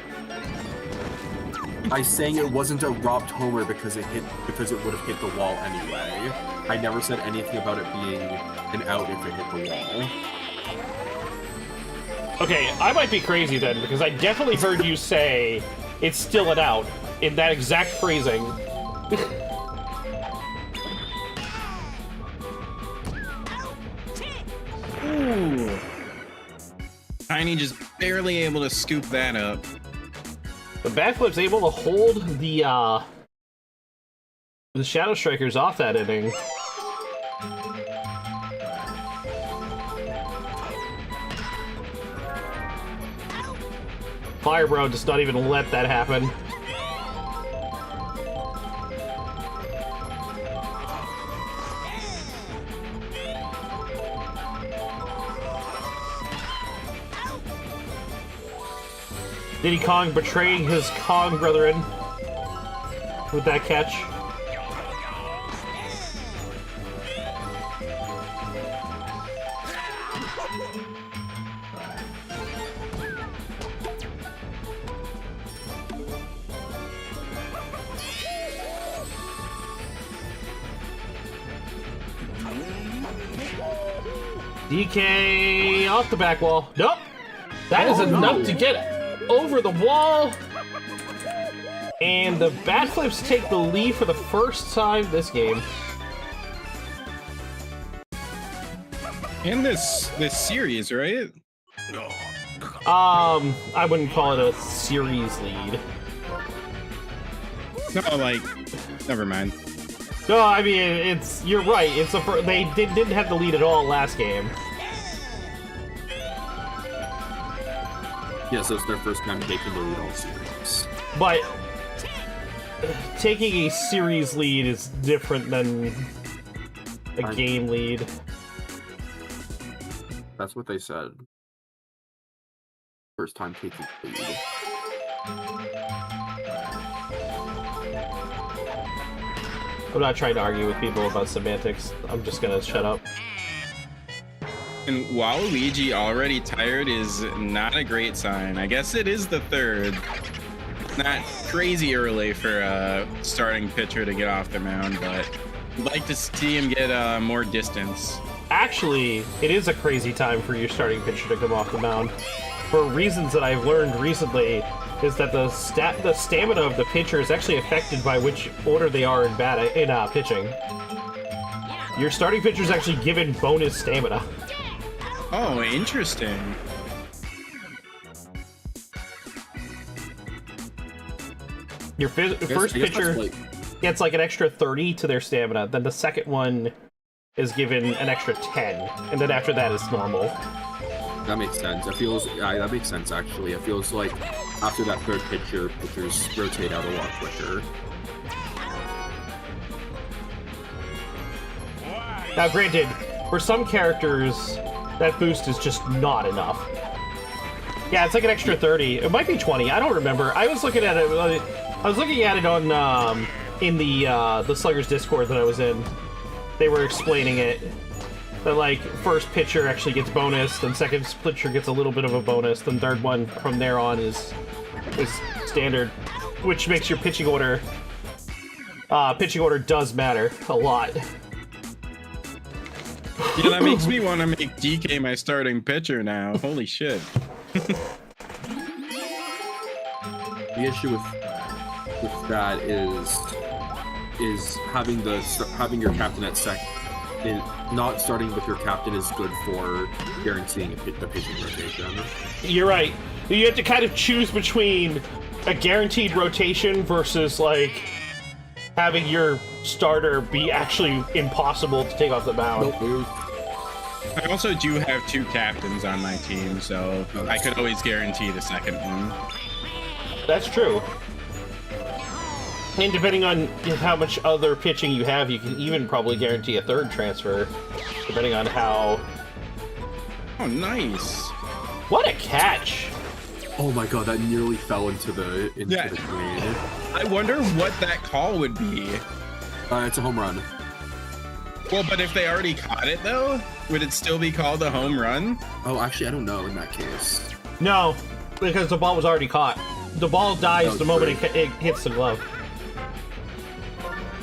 I'm saying it wasn't a robbed homer because it would have hit the wall anyway. I never said anything about it being an out if it hit the wall. Okay, I might be crazy then, because I definitely heard you say it's still an out in that exact phrasing. Ooh. Tiny just barely able to scoop that up. The backflip's able to hold the Shadow Strikers off that inning. Fire Bro just not even let that happen. Diddy Kong betraying his Kong brethren with that catch. DK off the back wall. Nope. That is enough to get over the wall. And the backflips take the lead for the first time this game. In this series, right? I wouldn't call it a series lead. No, like, never mind. No, I mean, you're right. They didn't have the lead at all last game. Yes, it's their first time taking the lead all series. But taking a series lead is different than a game lead. That's what they said. First time taking the lead. I'm not trying to argue with people about semantics. I'm just gonna shut up. And Waluigi already tired is not a great sign. I guess it is the third. Not crazy early for a starting pitcher to get off the mound, but I'd like to see him get more distance. Actually, it is a crazy time for your starting pitcher to come off the mound. For reasons that I've learned recently, is that the stamina of the pitcher is actually affected by which order they are in pitching. Your starting pitcher is actually given bonus stamina. Oh, interesting. Your first pitcher gets like an extra 30 to their stamina, then the second one is given an extra 10, and then after that it's normal. That makes sense. That makes sense actually. It feels like after that third pitcher, pitchers rotate out a lot quicker. Now granted, for some characters, that boost is just not enough. Yeah, it's like an extra 30. It might be 20. I don't remember. I was looking at it. I was looking at it on in the Sluggers Discord that I was in. They were explaining it. That like first pitcher actually gets bonus, then second pitcher gets a little bit of a bonus, then third one from there on is standard, which makes your pitching order does matter a lot. Yeah, that makes me want to make DK my starting pitcher now. Holy shit. The issue with that is having your captain at second. Not starting with your captain is good for guaranteeing the pitching rotation. You're right. You have to kind of choose between a guaranteed rotation versus like having your starter be actually impossible to take off the mound. I also do have 2 captains on my team, so I could always guarantee the second one. That's true. And depending on how much other pitching you have, you can even probably guarantee a third transfer, depending on how... Oh, nice. What a catch! Oh my god, that nearly fell into the green. I wonder what that call would be. It's a home run. Well, but if they already caught it, though, would it still be called a home run? Oh, actually, I don't know in that case. No, because the ball was already caught. The ball dies the moment it hits the glove.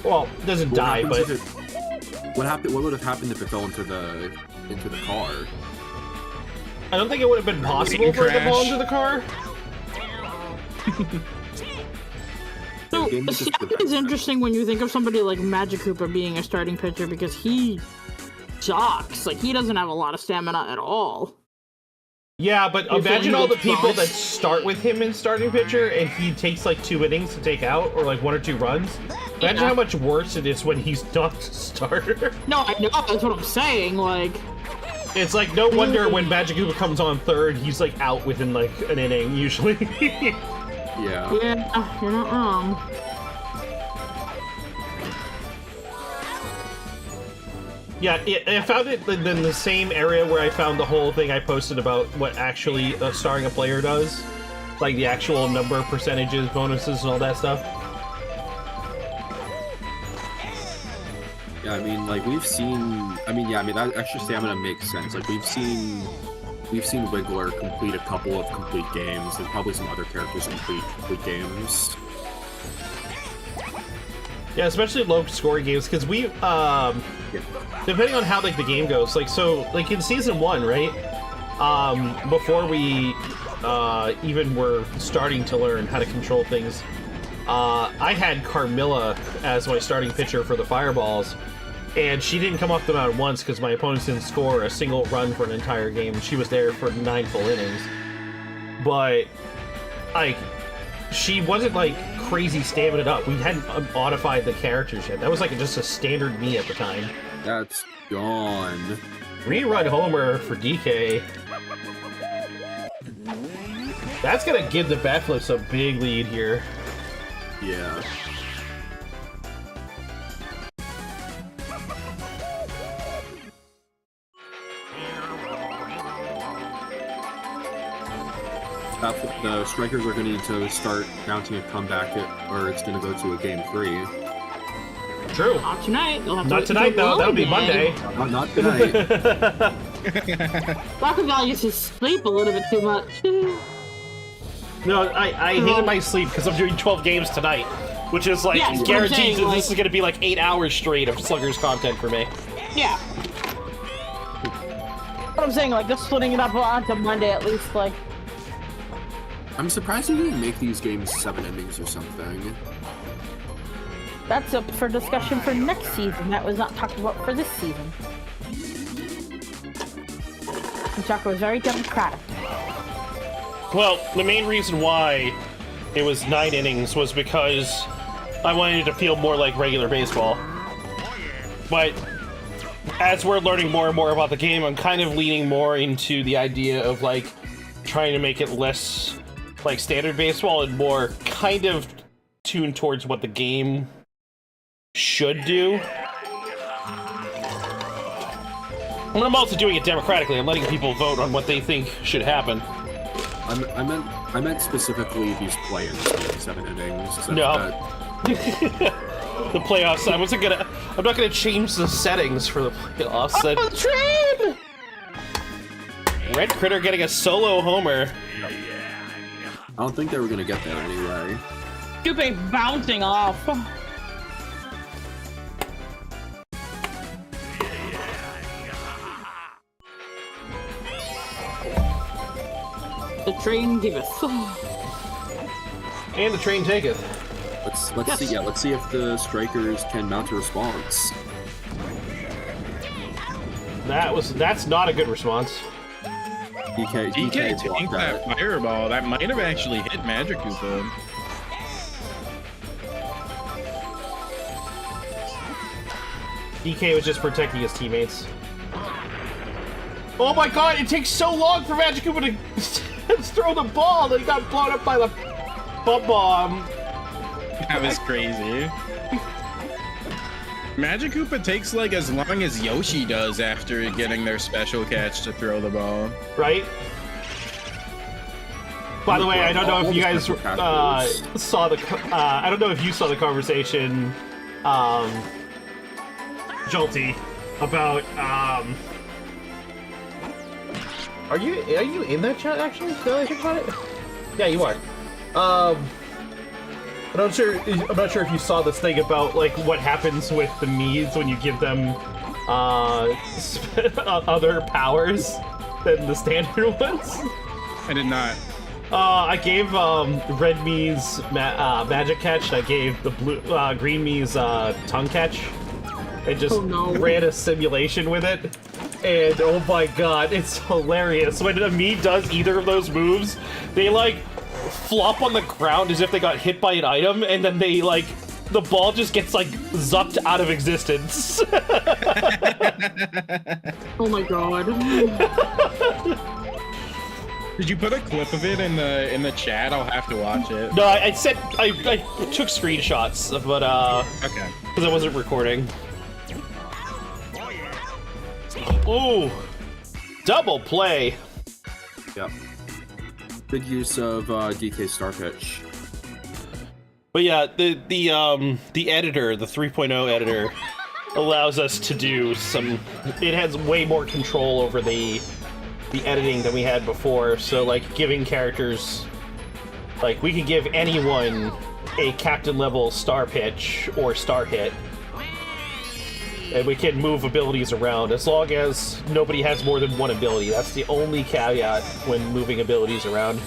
Well, it doesn't die, but... What would have happened if it fell into the car? I don't think it would have been possible for it to fall into the car. So, it's interesting when you think of somebody like Magic Koopa being a starting pitcher because he sucks. Like, he doesn't have a lot of stamina at all. Yeah, but imagine all the people that start with him in starting pitcher and he takes like 2 innings to take out, or like 1 or 2 runs. Imagine how much worse it is when he's not the starter. No, I know, that's what I'm saying, like... It's like, no wonder when Magic Koopa comes on third, he's like out within like an inning, usually. Yeah. Yeah, you're not wrong. Yeah, I found it in the same area where I found the whole thing I posted about what actually starring a player does. Like the actual number, percentages, bonuses, and all that stuff. Yeah, I mean, like, we've seen... that extra stamina makes sense. Like, we've seen Wiggler complete a couple of complete games, and probably some other characters complete games. Yeah, especially low-scoring games, because we, depending on how, like, the game goes, like, so, like, in Season 1, right, before we, even were starting to learn how to control things, I had Carmilla as my starting pitcher for the Fireballs, and she didn't come off the mound once because my opponents didn't score a single run for an entire game. She was there for 9 full innings. But, like, she wasn't, like, crazy stamina up. We hadn't modified the characters yet. That was, like, just a standard me at the time. That's gone. Rerun Homer for DK. That's gonna give the Batflips a big lead here. Yeah. The strikers are going to need to start mounting a comeback, or it's going to go to a game 3. True. Not tonight. You'll have to Not wait tonight, until though. That'll be Monday. Monday. Not tonight. Rockaval used to sleep a little bit too much. No, I hate my sleep because I'm doing 12 games tonight, which is like Yeah, guaranteed I'm saying, that like- this is going to be like 8 hours straight of Sluggers content for me. Yeah. What I'm saying, like, just splitting it up onto Monday at least, like... I'm surprised you didn't make these games 7 endings or something. That's up for discussion for next season. That was not talked about for this season. Chaka was very democratic. Well, the main reason why it was 9 innings was because I wanted it to feel more like regular baseball. But as we're learning more and more about the game, I'm kind of leaning more into the idea of like trying to make it less like standard baseball and more kind of tuned towards what the game should do. And I'm also doing it democratically. I'm letting people vote on what they think should happen. I meant specifically these play-ins being 7 innings. So No. The playoffs. I'm not gonna change the settings for the playoffs. Oh, trade! Red Critter getting a solo homer. I don't think they were gonna get there anyway. Stupid bouncing off. The train giveth. And the train taketh. Let's see. Yeah, let's see if the strikers can mount a response. That's not a good response. DK DK blocked tanked that fireball. That might have actually hit Magic Koopa. DK was just protecting his teammates. Oh my god, it takes so long for Magic Koopa to throw the ball that he got blown up by the bomb. That was crazy. Magic Koopa takes like as long as Yoshi does after getting their special catch to throw the ball. Right? By the way, I don't know if you guys saw the. I don't know if you saw the conversation, Jolty, about. Are you in that chat actually? Now that I think about it. Yeah, you are. I'm not sure if you saw this thing about like what happens with the Miis when you give them other powers than the standard ones. I did not. I gave red Mii's magic catch. I gave the green Mii's tongue catch. I just ran a simulation with it, and oh my god, it's hilarious. When a Mii does either of those moves, they like flop on the ground as if they got hit by an item, and then they like the ball just gets like zucked out of existence. Oh my god. Did you put a clip of it in the chat? I'll have to watch it. No, I took screenshots, but Okay. because I wasn't recording. Ooh, double play. Yep. Good use of DK Star Pitch. But yeah, the editor, the 3.0 editor, allows us to do some. It has way more control over the editing than we had before. So like giving characters, like we can give anyone a captain level star pitch or star hit, and we can move abilities around as long as nobody has more than one ability. That's the only caveat when moving abilities around.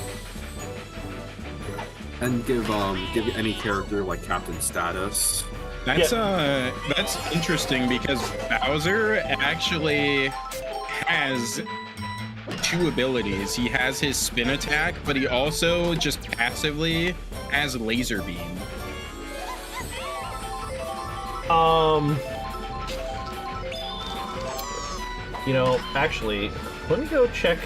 And give any character like captain status. That's interesting because Bowser actually has 2 abilities. He has his spin attack, but he also just passively has laser beam. You know, actually, let me go check.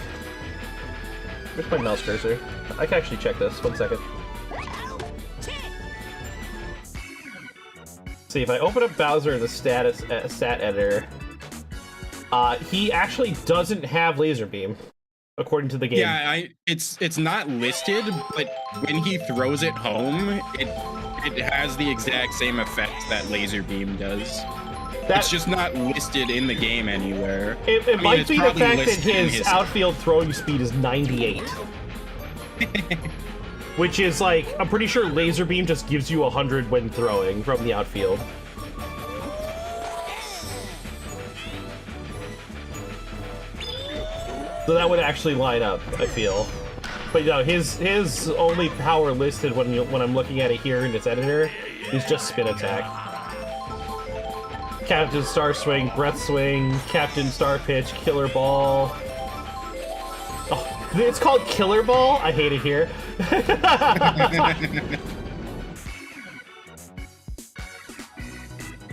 Where's my mouse cursor? I can actually check this. 1 second. See, if I open up Bowser in the stat editor, he actually doesn't have laser beam. according to the game. Yeah, it's not listed, but when he throws it home, it has the exact same effect that laser beam does. It's just not listed in the game anywhere. It might be the fact that his outfield throwing speed is 98. Which is like, I'm pretty sure laser beam just gives you 100 when throwing from the outfield. So that would actually line up, I feel. But no, his only power listed when I'm looking at it here in its editor is just spin attack. Captain Star Swing, Breath Swing, Captain Star Pitch, Killer Ball. Oh, it's called Killer Ball? I hate it here.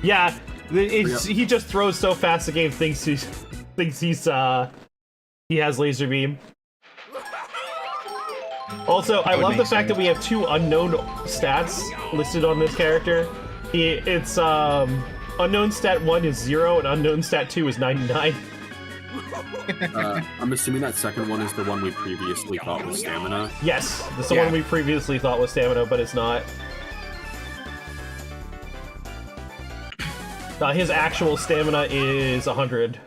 Yeah, he just throws so fast the game thinks he has laser beam. Also, I love the fact that we have 2 unknown stats listed on this character. It's unknown stat 1 is 0 and unknown stat 2 is 99. I'm assuming that second one is the one we previously thought was stamina. Yes, that's the one we previously thought was stamina, but it's not. His actual stamina is 100.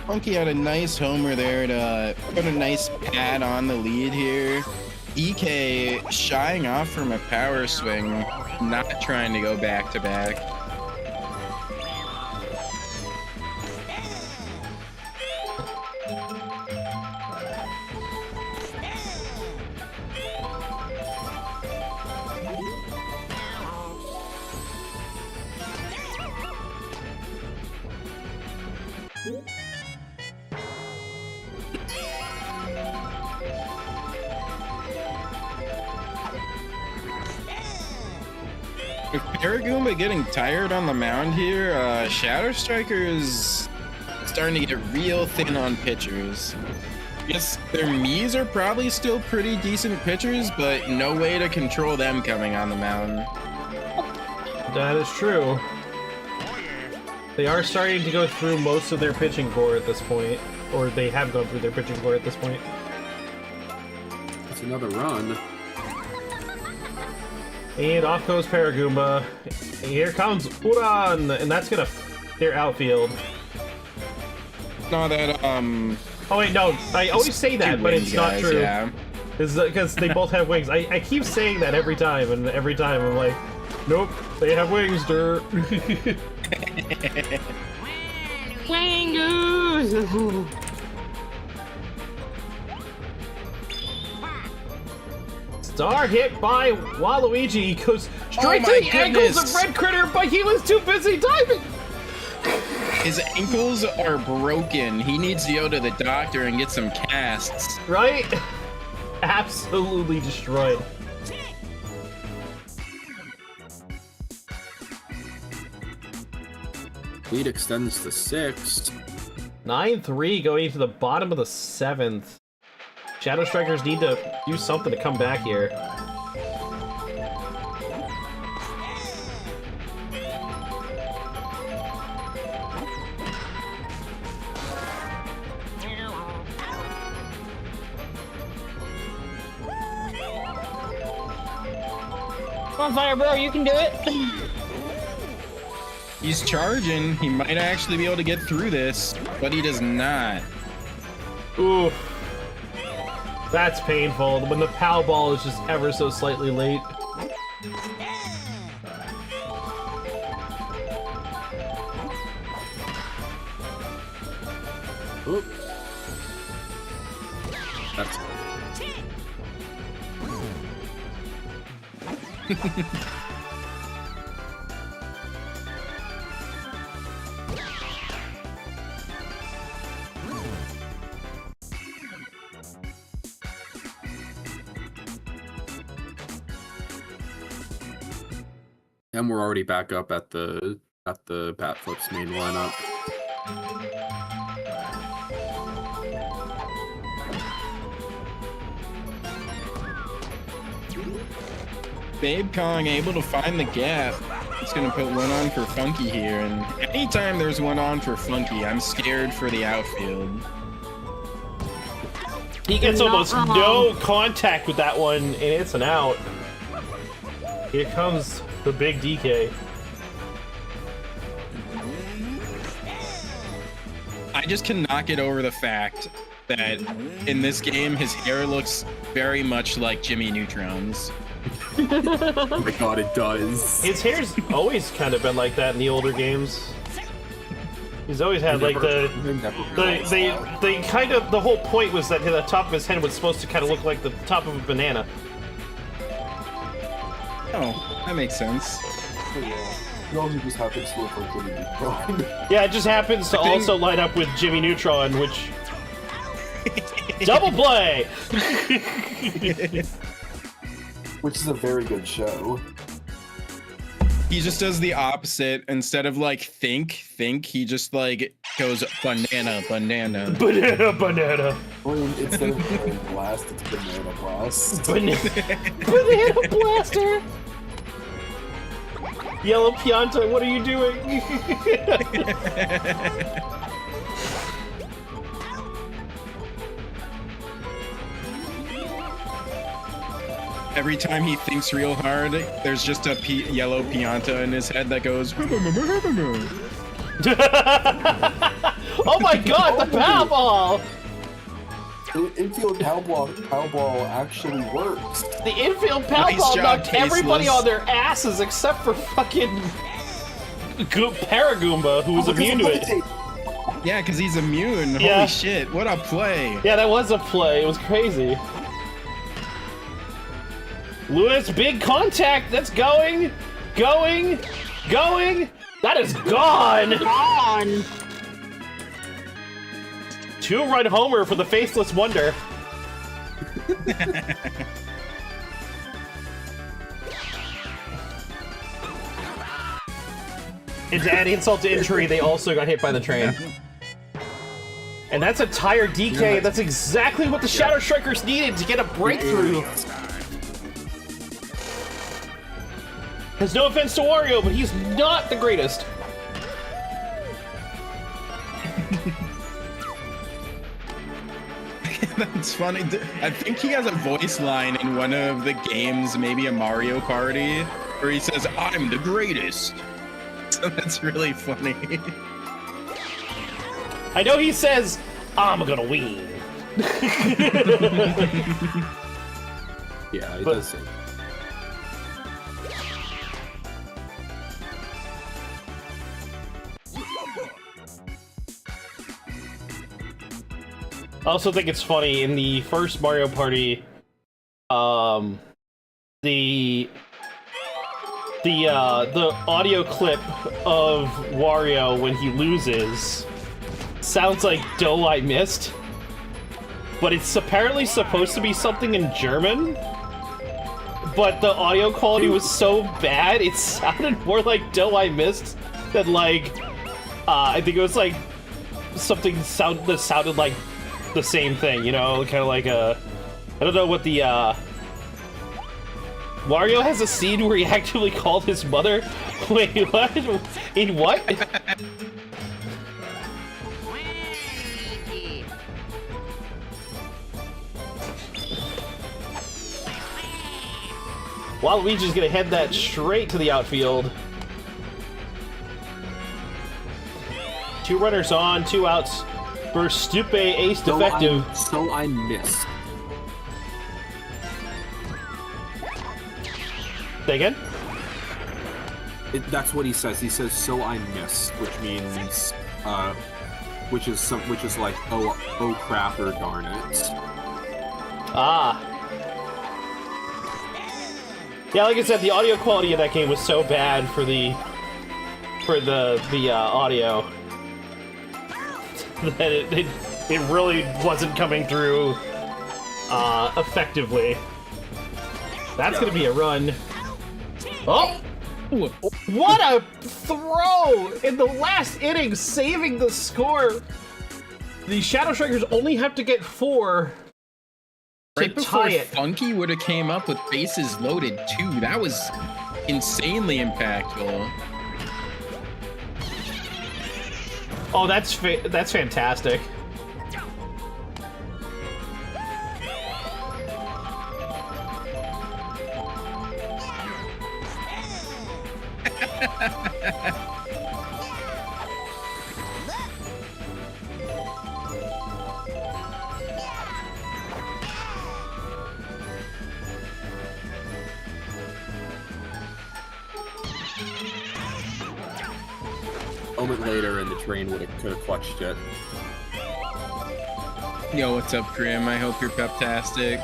Funky had a nice homer there to put a nice pad on the lead here. EK shying off from a power swing, not trying to go back to back. With Paragoomba getting tired on the mound here, Shadow Striker is starting to get real thin on pitchers. Yes, their Miis are probably still pretty decent pitchers, but no way to control them coming on the mound. That is true. They are starting to go through most of their pitching core at this point, or they have gone through their pitching core at this point. That's another run. And off goes Paragoomba. Here comes Uran, and that's gonna their outfield. No, that Oh wait, no, I always say that, but it's not true. Yeah. It's because they both have wings. I keep saying that every time, and every time I'm like, nope, they have wings, dirt. Wangoos! Star hit by Waluigi. He goes straight to the ankles of Red Critter, but he was too busy diving. His ankles are broken. He needs to go to the doctor and get some casts. Right? Absolutely destroyed. Lead extends to 6. 9-3 going into the bottom of the 7th. Shadow Strikers need to do something to come back here. Come on, Fire Bro, you can do it. He's charging. He might actually be able to get through this, but he does not. Ooh. That's painful when the POW ball is just ever so slightly late. Oop. That's and we're already back up at the Bat Flips main lineup. Babe Kong able to find the gap. He's gonna put one on for Funky here, and anytime there's one on for Funky, I'm scared for the outfield. He gets almost no contact with that one, and it's an out. Here comes the big DK. I just cannot get over the fact that in this game, his hair looks very much like Jimmy Neutron's. Oh my god, it does. His hair's always kind of been like that in the older games. He's always had like the kind of, the whole point was that the top of his head was supposed to kind of look like the top of a banana. Oh, that makes sense. It also just happens to look like Jimmy Neutron. Yeah, it just happens to also line up with Jimmy Neutron, which... Double play! Which is a very good show. He just does the opposite. Instead of like think, he just like goes banana. Banana. I mean, instead of Banana Blast, it's Banana Blast. Banana Blaster! Yellow Pianta, what are you doing? Every time he thinks real hard, there's just a yellow Pianta in his head that goes. Oh my god, the Powerball! The infield Powerball actually works. The infield Powerball knocked everybody on their asses except for fucking Paragoomba, who was immune to it. Yeah, because he's immune. Yeah. Holy shit, what a play. Yeah, that was a play. It was crazy. Lewis, big contact. That's going. That is gone. On. 2-run homer for the Faithless Wonder. And to add insult to injury, they also got hit by the train. And that's a tire DK. That's exactly what the Shadow Strikers needed to get a breakthrough. Has no offense to Wario, but he's not the greatest. That's funny. I think he has a voice line in one of the games, maybe a Mario Party, where he says, "I'm the greatest." So that's really funny. I know he says, "I'm gonna win." Yeah, it does say. I also think it's funny in the first Mario Party, the audio clip of Wario when he loses sounds like "Dough I missed," but it's apparently supposed to be something in German. But the audio quality was so bad, it sounded more like "Dough I missed" than like I think it was like something that sounded like the same thing, you know, kind of like I don't know what the Wario has a scene where he actively called his mother. Wait, what? In what? Waluigi's gonna head that straight to the outfield. 2 runners on, 2 outs for Stupe Ace Defective. So I missed. Say again? That's what he says. He says, "So I missed," which means, which is like, oh crap or darn it. Ah. Yeah, like I said, the audio quality of that game was so bad for the audio that it really wasn't coming through effectively. That's gonna be a run. Oh! What a throw in the last inning, saving the score. The Shadow Strikers only have to get 4 Right before tie it. Funky would have came up with bases loaded too. That was insanely impactful. Oh, that's fantastic. A moment later, and the train could have clutched it. Yo, what's up, Grim? I hope you're peptastic.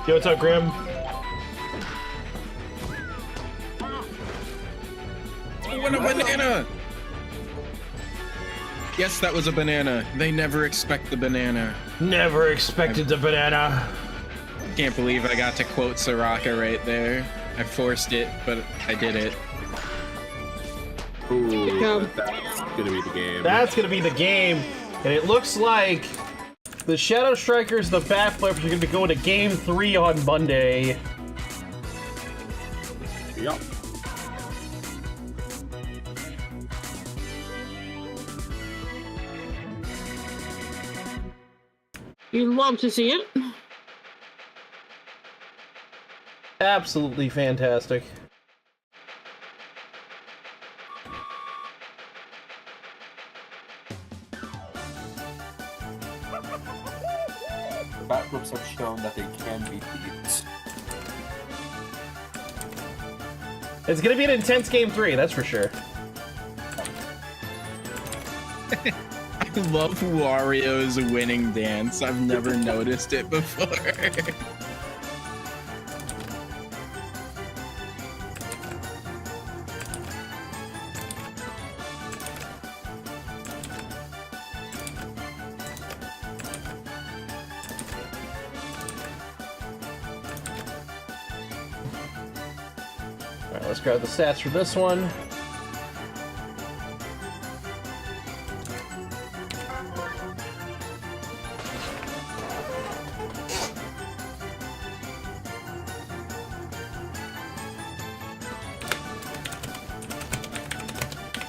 Yo, what's up, Grim? Oh, what a banana! Yes, that was a banana. They never expect the banana. Never expected the banana. Can't believe I got to quote Soraka right there. I forced it, but I did it. Ooh, that's gonna be the game. That's gonna be the game, and it looks like the Shadow Strikers, the Bat Flippers, are gonna be going to Game 3 on Monday. Yep. You'd love to see it. Absolutely fantastic. The bat flips have shown that they can be beat. It's gonna be an intense Game 3, that's for sure. I love Wario's winning dance. I've never noticed it before. Alright, let's grab the stats for this one.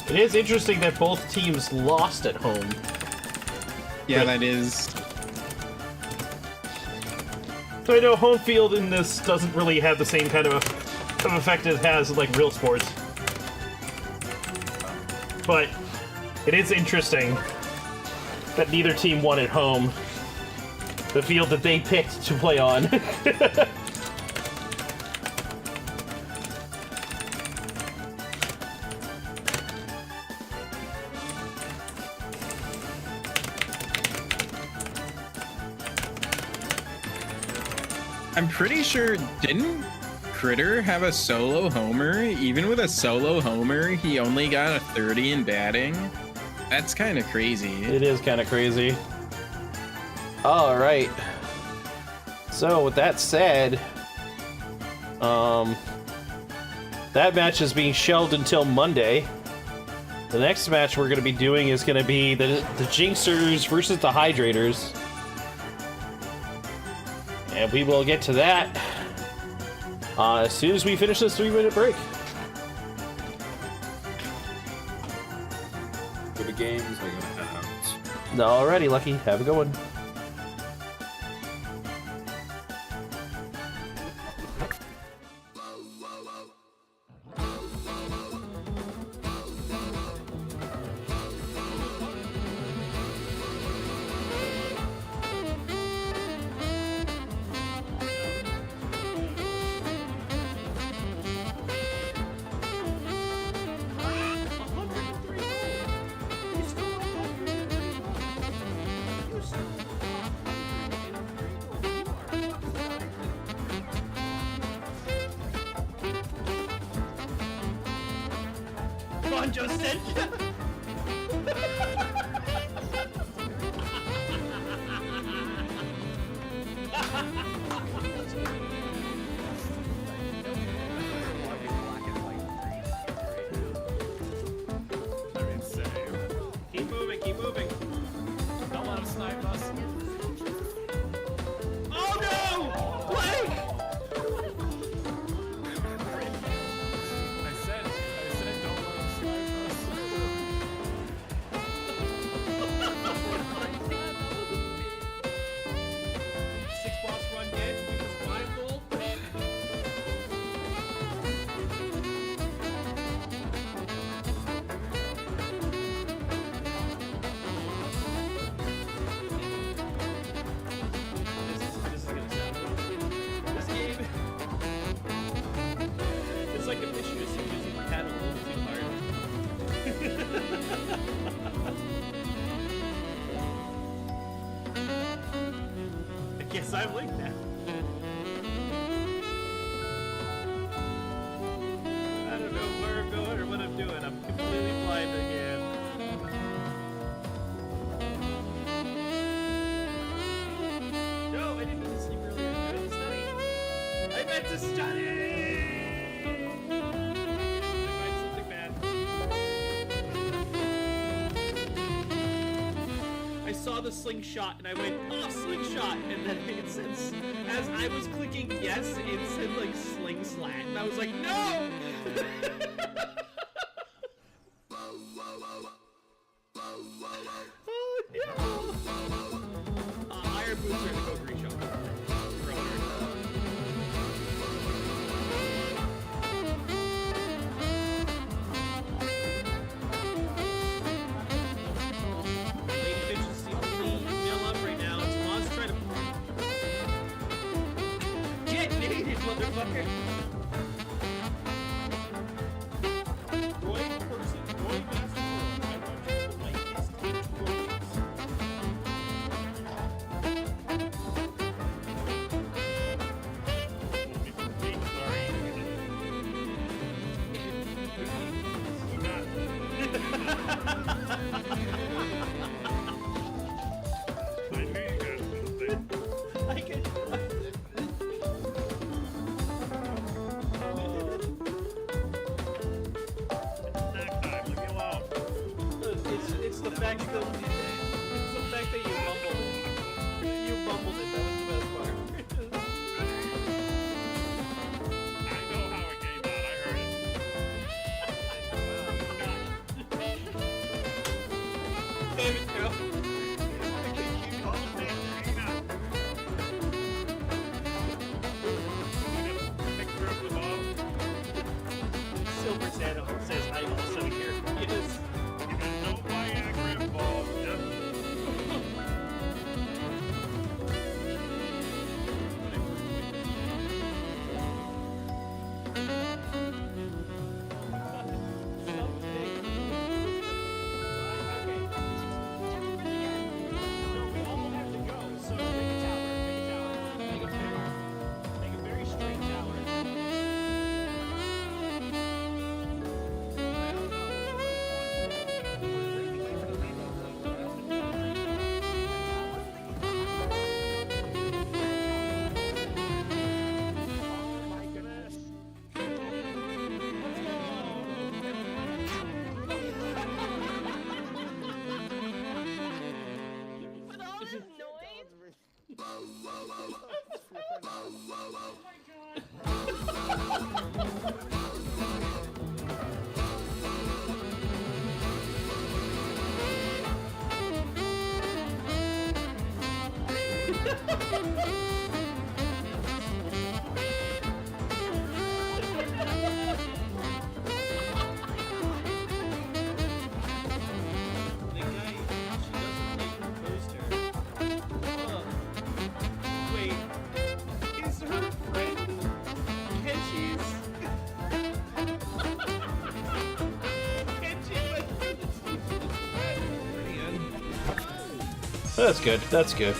It is interesting that both teams lost at home. Yeah, that is. So I know home field in this doesn't really have the same kind of effect it has like real sports. But it is interesting that neither team won at home. The field that they picked to play on. I'm pretty sure, didn't Critter have a solo homer? Even with a solo homer, he only got a 30 in batting. That's kind of crazy. It is kind of crazy. All right. So with that said, that match is being shelved until Monday. The next match we're going to be doing is going to be the Jingsers versus the Hydrators. And we will get to that as soon as we finish this 3-minute break. For the games, I gotta head out. Alrighty, Lucky. Have a good one. Come on, Justin! Keep moving, keep moving. Don't let him I'm Link now. I don't know where I'm going or what I'm doing. I'm completely blind again. No, I didn't mean to sleep earlier. I meant to study. I meant to study! I find something bad. I saw the slingshot and I went, oh, slingshot! And then it said, as I was clicking yes, it said like sling slat. And I was like, no! Oh no! Iron boots are in the Kokiri shop. Lady Bitch is the only email up right now. It's Moss trying to get naked, motherfucker! Roy person, Roy Master World. I want you to like his take Roy's. I knew you guys would say. I can. Snack time, leave me alone. It's the fact that you mumbled it. You mumbled it. That was the best part. I know how it came out, I heard it. Damn it, Joe. Silver Santa says I also here. Yes. No Viagra involved, just With all this noise? The guy, she doesn't like her poster. Wait, is her friend Kenshi's? That's good. That's good.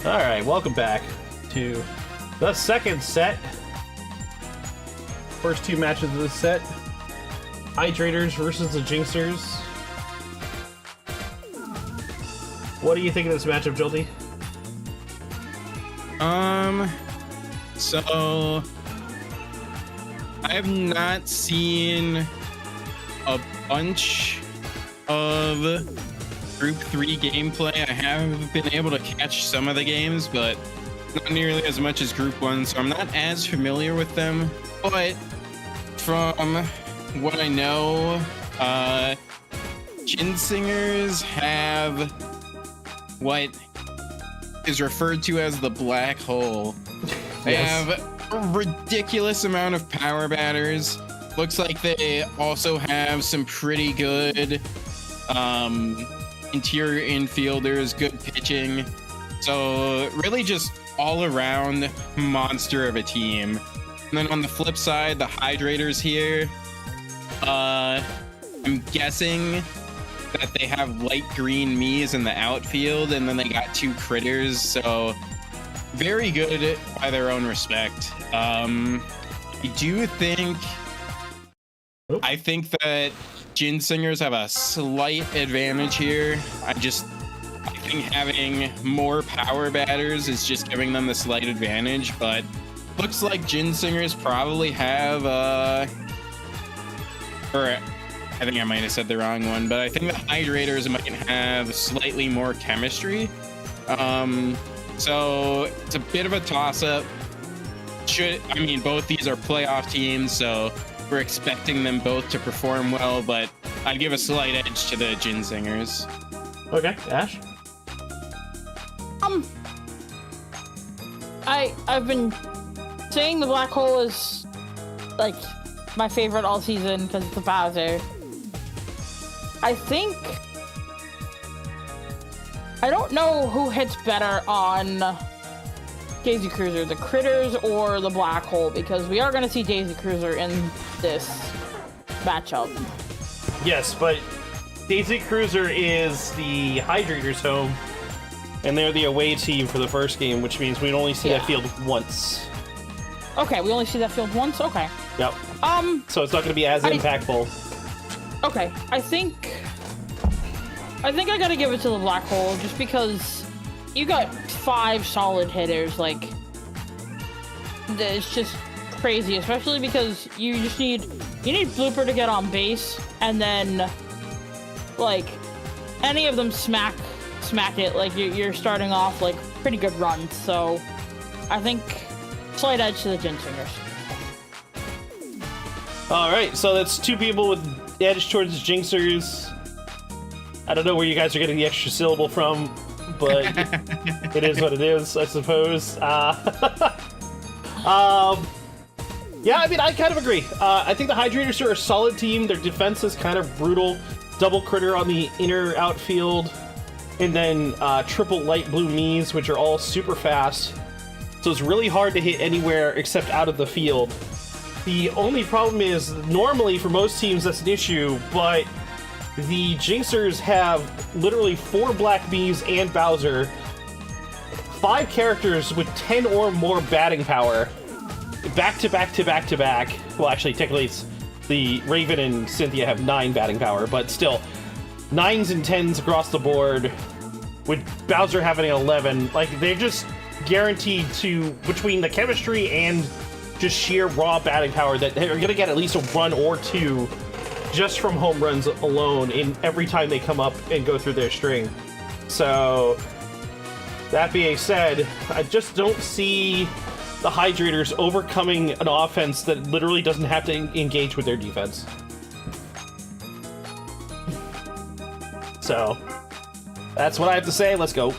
All right, welcome back to the second set. First two matches of this set: Hydrators versus the Jingsers. What do you think of this matchup, Jolty? So I have not seen a bunch of Group 3 gameplay. I have been able to catch some of the games, but not nearly as much as Group 1, so I'm not as familiar with them. But from what I know, Jingsers have what is referred to as the black hole. They have a ridiculous amount of power batters. Looks like they also have some pretty good interior infielders, good pitching. So really just all around monster of a team. And then on the flip side, the Hydrators here, I'm guessing that they have light green Miis in the outfield, and then they got two critters, so very good by their own respect. I do think I think that Jingsers have a slight advantage here. I think having more power batters is just giving them the slight advantage, but looks like Jingsers probably have or I think I might have said the wrong one, but I think the Hydrators might have slightly more chemistry. So it's a bit of a toss-up. Both these are playoff teams, so we're expecting them both to perform well, but I'd give a slight edge to the Jingsers. Okay, Ash? I've been saying the black hole is like my favorite all season because it's a Bowser. I don't know who hits better on Daisy Cruiser, the Critters or the black hole, because we are going to see Daisy Cruiser in this matchup. Yes, but Daisy Cruiser is the Hydrators' home, and they're the away team for the first game, which means we'd only see that field once. Okay, we only see that field once? Okay. Yep. So it's not going to be as impactful. Okay, I think I gotta give it to the black hole, just because you got 5 solid hitters. Like, it's just crazy, especially because you need Blooper to get on base, and then like any of them smack it. Like you're starting off like pretty good runs. So I think slight edge to the Jingsers. All right, so that's 2 people with edge towards the Jingsers. I don't know where you guys are getting the extra syllable from, but it is what it is, I suppose. Yeah, I mean, I kind of agree. I think the Hydrators are a solid team. Their defense is kind of brutal. Double Critter on the inner outfield, and then triple light blue Miis, which are all super fast. So it's really hard to hit anywhere except out of the field. The only problem is, normally for most teams that's an issue, but the Jingsers have literally 4 black Miis and Bowser, 5 characters with 10 or more batting power, back to back to back to back. Well, actually, technically, it's the Raven and Cynthia have 9 batting power, but still, 9s and 10s across the board, with Bowser having 11. Like, they're just guaranteed to, between the chemistry and just sheer raw batting power, that they're going to get at least a run or 2 just from home runs alone in every time they come up and go through their string. So, that being said, I just don't see the Hydrators overcoming an offense that literally doesn't have to engage with their defense. So, that's what I have to say. Let's go.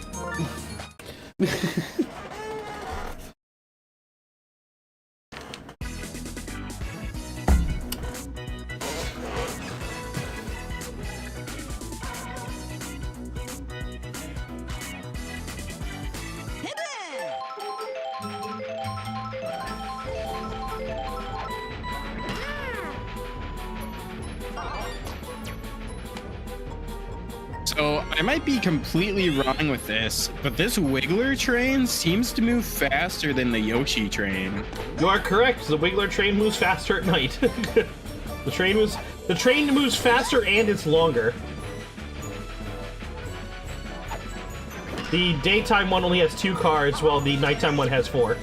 So I might be completely wrong with this, but this Wiggler train seems to move faster than the Yoshi train. You are correct. The Wiggler train moves faster at night. The train moves faster and it's longer. The daytime one only has 2 cards, while the nighttime one has 4.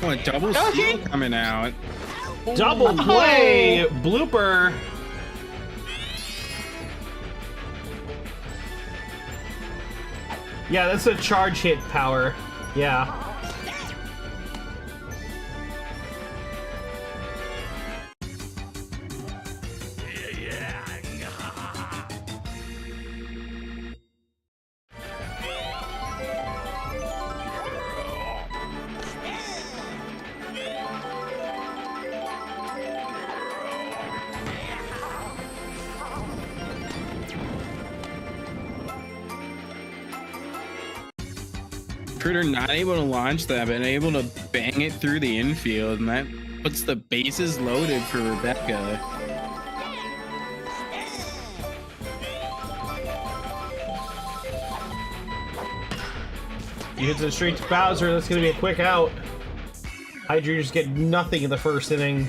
Oh, a double steal coming out. Double play! Blooper! Yeah, that's a charge hit power. Yeah. Critter not able to launch that, but able to bang it through the infield, and that puts the bases loaded for Rebecca. He hits it straight to Bowser. That's going to be a quick out. Hydrators get nothing in the first inning.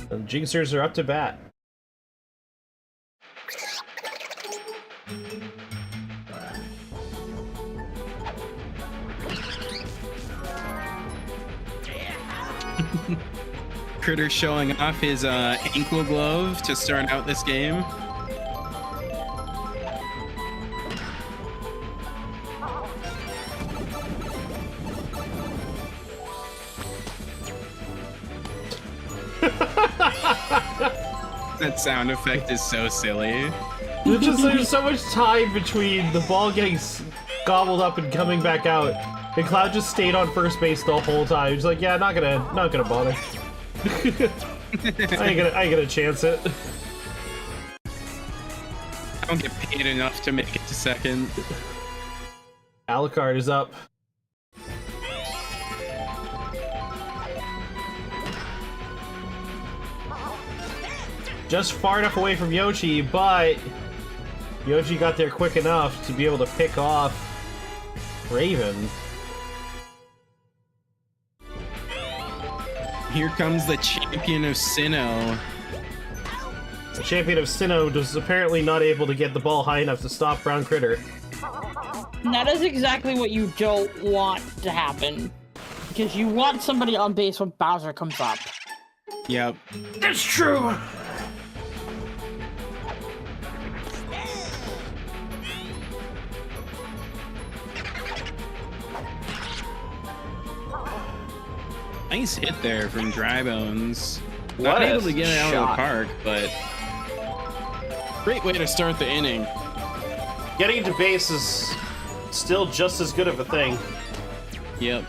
The Jingsers are up to bat. Critter showing off his ankle glove to start out this game. That sound effect is so silly. There's so much time between the ball getting gobbled up and coming back out. And Cloud just stayed on first base the whole time. He's like, yeah, not gonna bother. I ain't gonna chance it. I don't get paid enough to make it to second. Alucard is up. Just far enough away from Yoshi, but Yoshi got there quick enough to be able to pick off Raven. Here comes the champion of Sinnoh. The champion of Sinnoh was apparently not able to get the ball high enough to stop Brown Critter. That is exactly what you don't want to happen. Because you want somebody on base when Bowser comes up. Yep. That's true! Nice hit there from Drybones. What Not a able to get it out of the shot. park, but great way to start the inning. Getting to base is still just as good of a thing. Yep.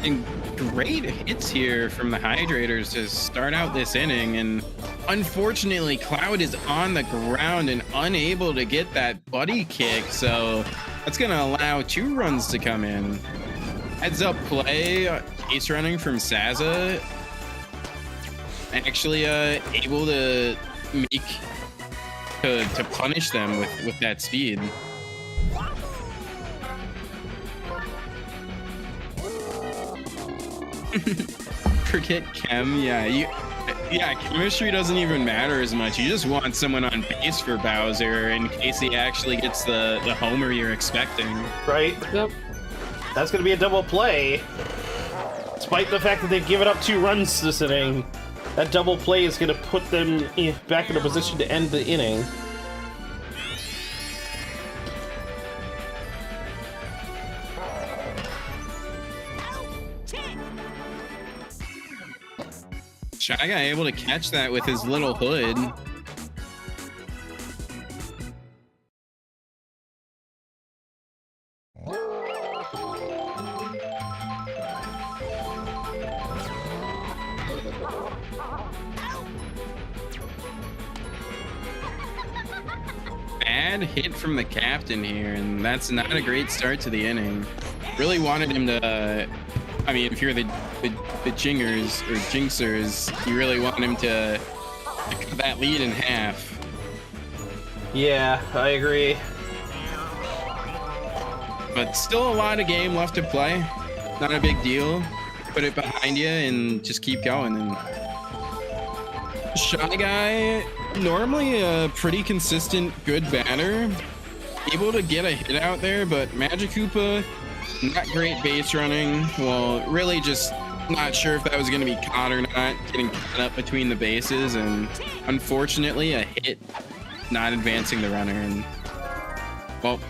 And great hits here from the Hydrators to start out this inning, and unfortunately Cloud is on the ground and unable to get that buddy kick, so that's going to allow 2 runs to come in. Heads up play, base running from Saza, actually able to make to punish them with that speed. Forget chem, yeah, chemistry doesn't even matter as much. You just want someone on base for Bowser in case he actually gets the homer you're expecting. Right? Yep. That's going to be a double play. Despite the fact that they've given up 2 runs this inning, that double play is going to put them back in a position to end the inning. Shy Guy able to catch that with his little hood. Bad hit from the captain here, and that's not a great start to the inning. Really wanted him to, I mean, if you're the Jingers or Jingsers, you really want him to cut that lead in half. Yeah, I agree. But still a lot of game left to play. Not a big deal. Put it behind you and just keep going. And Shy Guy, normally a pretty consistent good batter, able to get a hit out there, but Magic Koopa, not great base running. Well, really just not sure if that was going to be caught or not, getting caught up between the bases, and unfortunately a hit not advancing the runner. And well,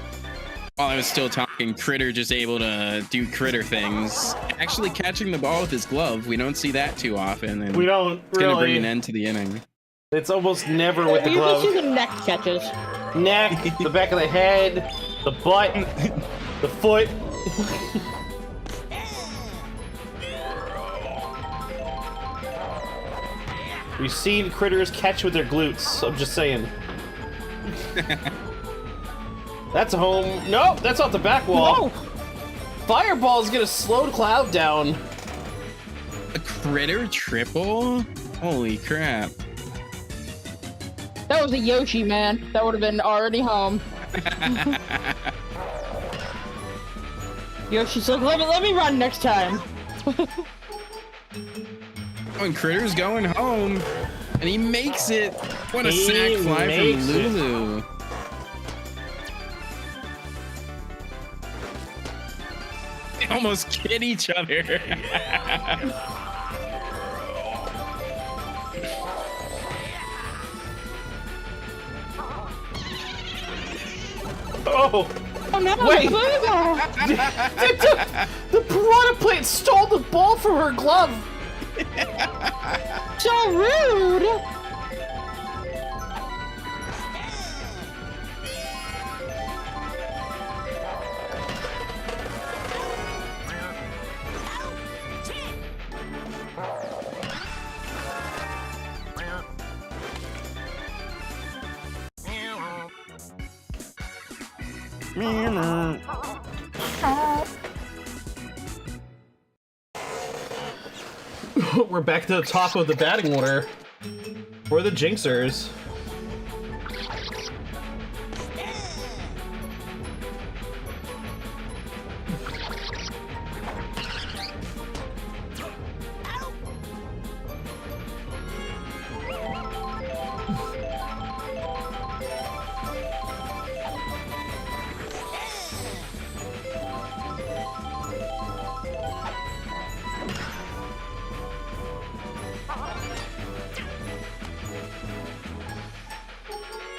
while I was still talking, Critter just able to do Critter things, actually catching the ball with his glove. We don't see that too often, and We don't it's going to really. bring an end to the inning. It's almost never with the You glove. just see the neck catches. neck, the back of the head, the butt, the foot. We've seen critters catch with their glutes, I'm just saying. That's a home. Nope, that's off the back wall. No. Fireball's gonna slow the cloud down. A critter triple? Holy crap. That was a Yoshi, man. That would have been already home. Yoshi's like, let me run next time. And Critter's going home, and he makes it. What a He sack fly makes from it. Lulu. They almost kid each other. Oh! Oh no! Wait. Booga! The piranha plant stole the ball from her glove! So rude! We're back to the top of the batting order. We're the Jingsers.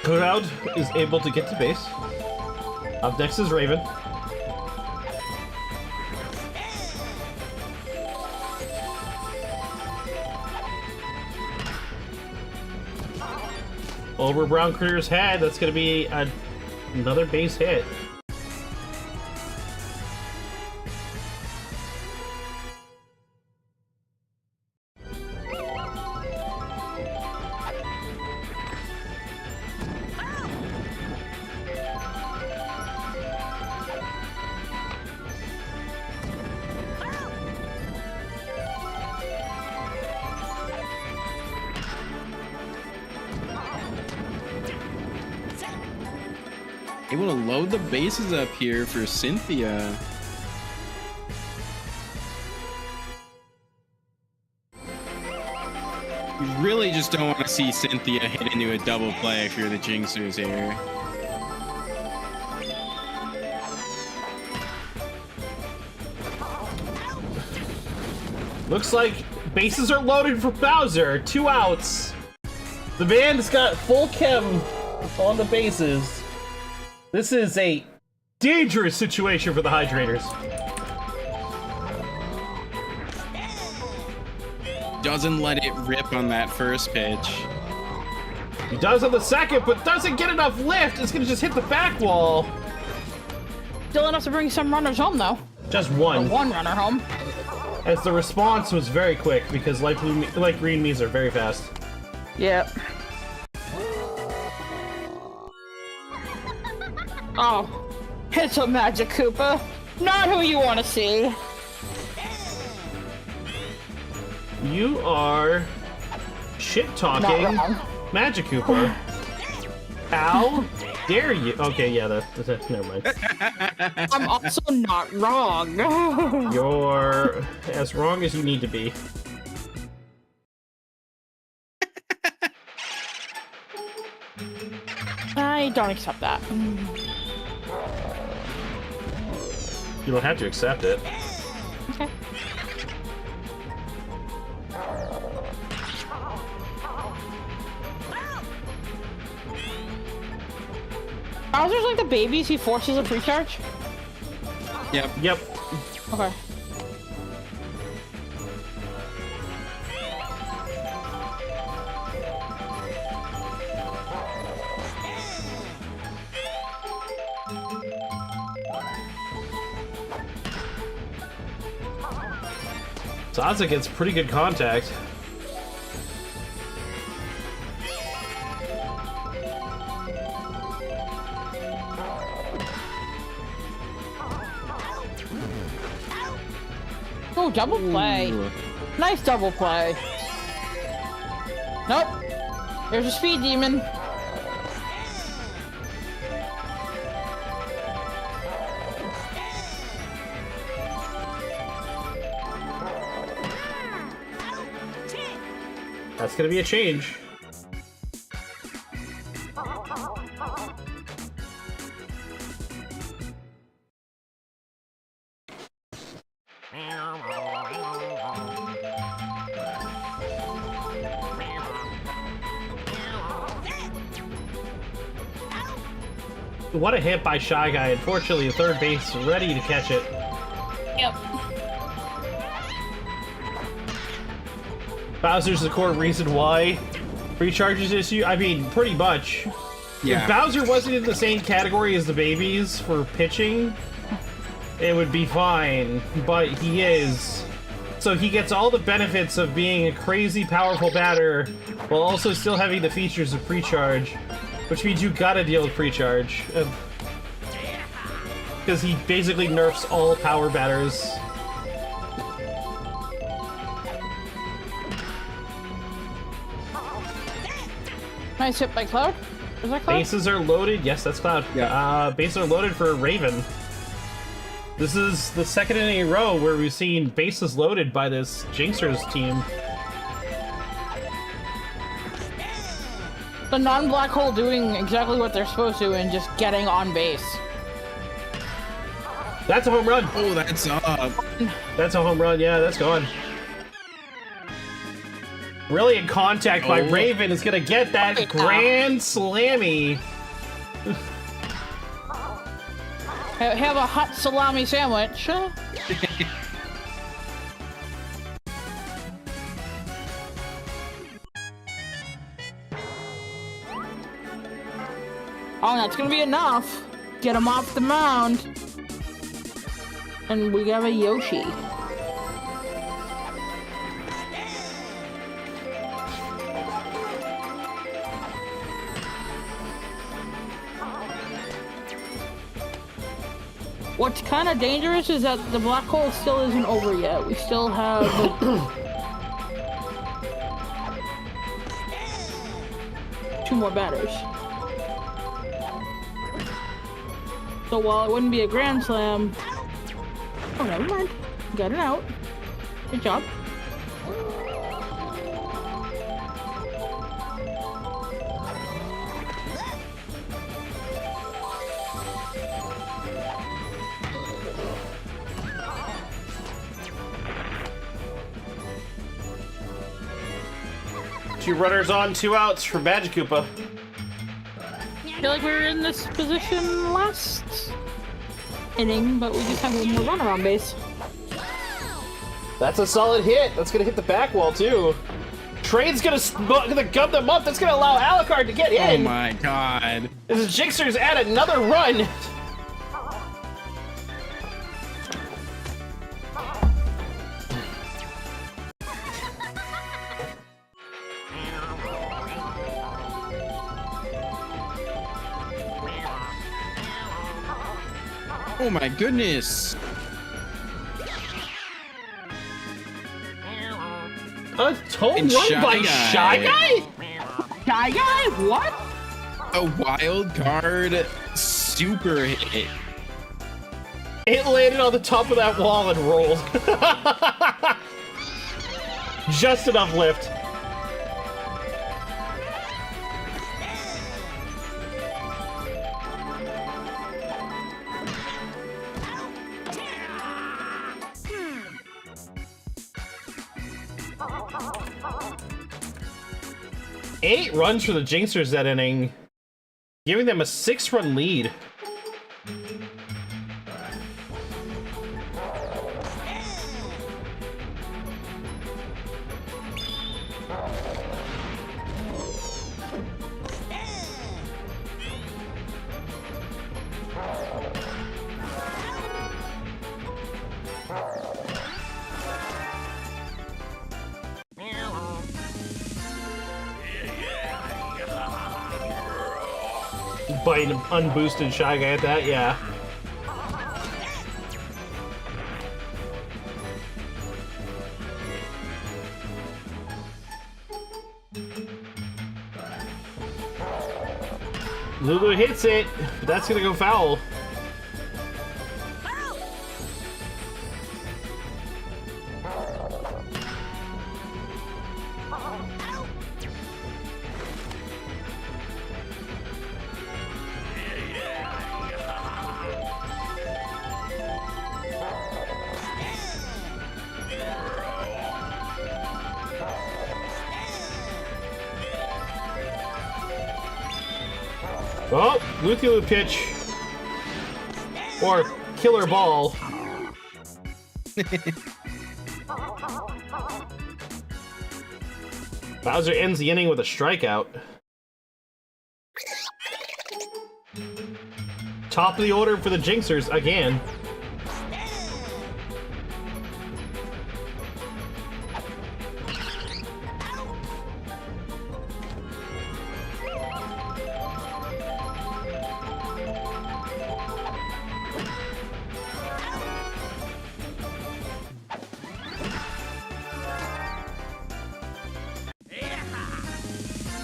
Cloud is able to get to base. Up next is Raven. Over Brown Critter's head, that's gonna be another base hit. Able to load the bases up here for Cynthia. You really just don't want to see Cynthia hit into a double play if you're the Jingsers here. Looks like bases are loaded for Bowser. 2 outs. The band's got full chem on the bases. This is a dangerous situation for the Hydrators. Doesn't let it rip on that first pitch. He does on the second, but doesn't get enough lift. It's gonna just hit the back wall. Still enough to bring some runners home, though. Just Or one. one runner home. As the response was very quick because light green me's are very fast. Yep. Oh, it's a Magic Koopa. Not who you want to see. You are shit-talking Not wrong. Magic Cooper. How dare you? Okay, yeah, that's never mind. I'm also not wrong. You're as wrong as you need to be. I don't accept that. You don't have to accept it. Okay. Bowser's like the babies, he forces a pre-charge? Yep. Yep. Okay. Zaza gets pretty good contact. Oh, double play. Ooh. Nice double play. Nope. There's a speed demon. That's gonna be a change. What a hit by Shy Guy. Unfortunately, the third base ready to catch it. Yep. Bowser's the core reason why recharges issue. I mean, pretty much. Yeah. If Bowser wasn't in the same category as the babies for pitching, it would be fine. But he is. So he gets all the benefits of being a crazy powerful batter while also still having the features of pre-charge. Which means you gotta deal with pre-charge. Because he basically nerfs all power batters. Nice hit by Cloud. Is that Cloud? Bases are loaded. Yes, that's Cloud. Yeah. Bases are loaded for Raven. This is the second inning in a row where we've seen bases loaded by this Jingsers team. The non-black hole doing exactly what they're supposed to and just getting on base. That's a home run. Oh, that's up. That's a home run. Yeah, that's gone. Brilliant contact by Raven is gonna get that grand slammy. Have a hot salami sandwich. Oh, that's gonna be enough. Get him off the mound. And we have a Yoshi. What's kind of dangerous is that the black hole still isn't over yet. We still have... two more batters. So while it wouldn't be a grand slam... Oh, never mind. Got it out. Good job. Two runners on, 2 outs for Magic Koopa. I feel like we were in this position last inning, but we just have one more runner on base. That's a solid hit. That's gonna hit the back wall too. Trade's gonna gum them up. That's gonna allow Alucard to get in. Oh my god. This is Jingsers add another run. Oh my goodness. A home And run Shy by Guy. Shy Guy? Shy Guy? What? A wild card super hit. It landed on the top of that wall and rolled. Just enough lift. Eight runs for the Jingsers that inning, giving them a 6-run lead. by an unboosted Shy Guy at that, yeah. Lulu hits it, but that's gonna go foul. Oh, Lulu pitch. Or killer ball. Bowser ends the inning with a strikeout. Top of the order for the Jingsers again.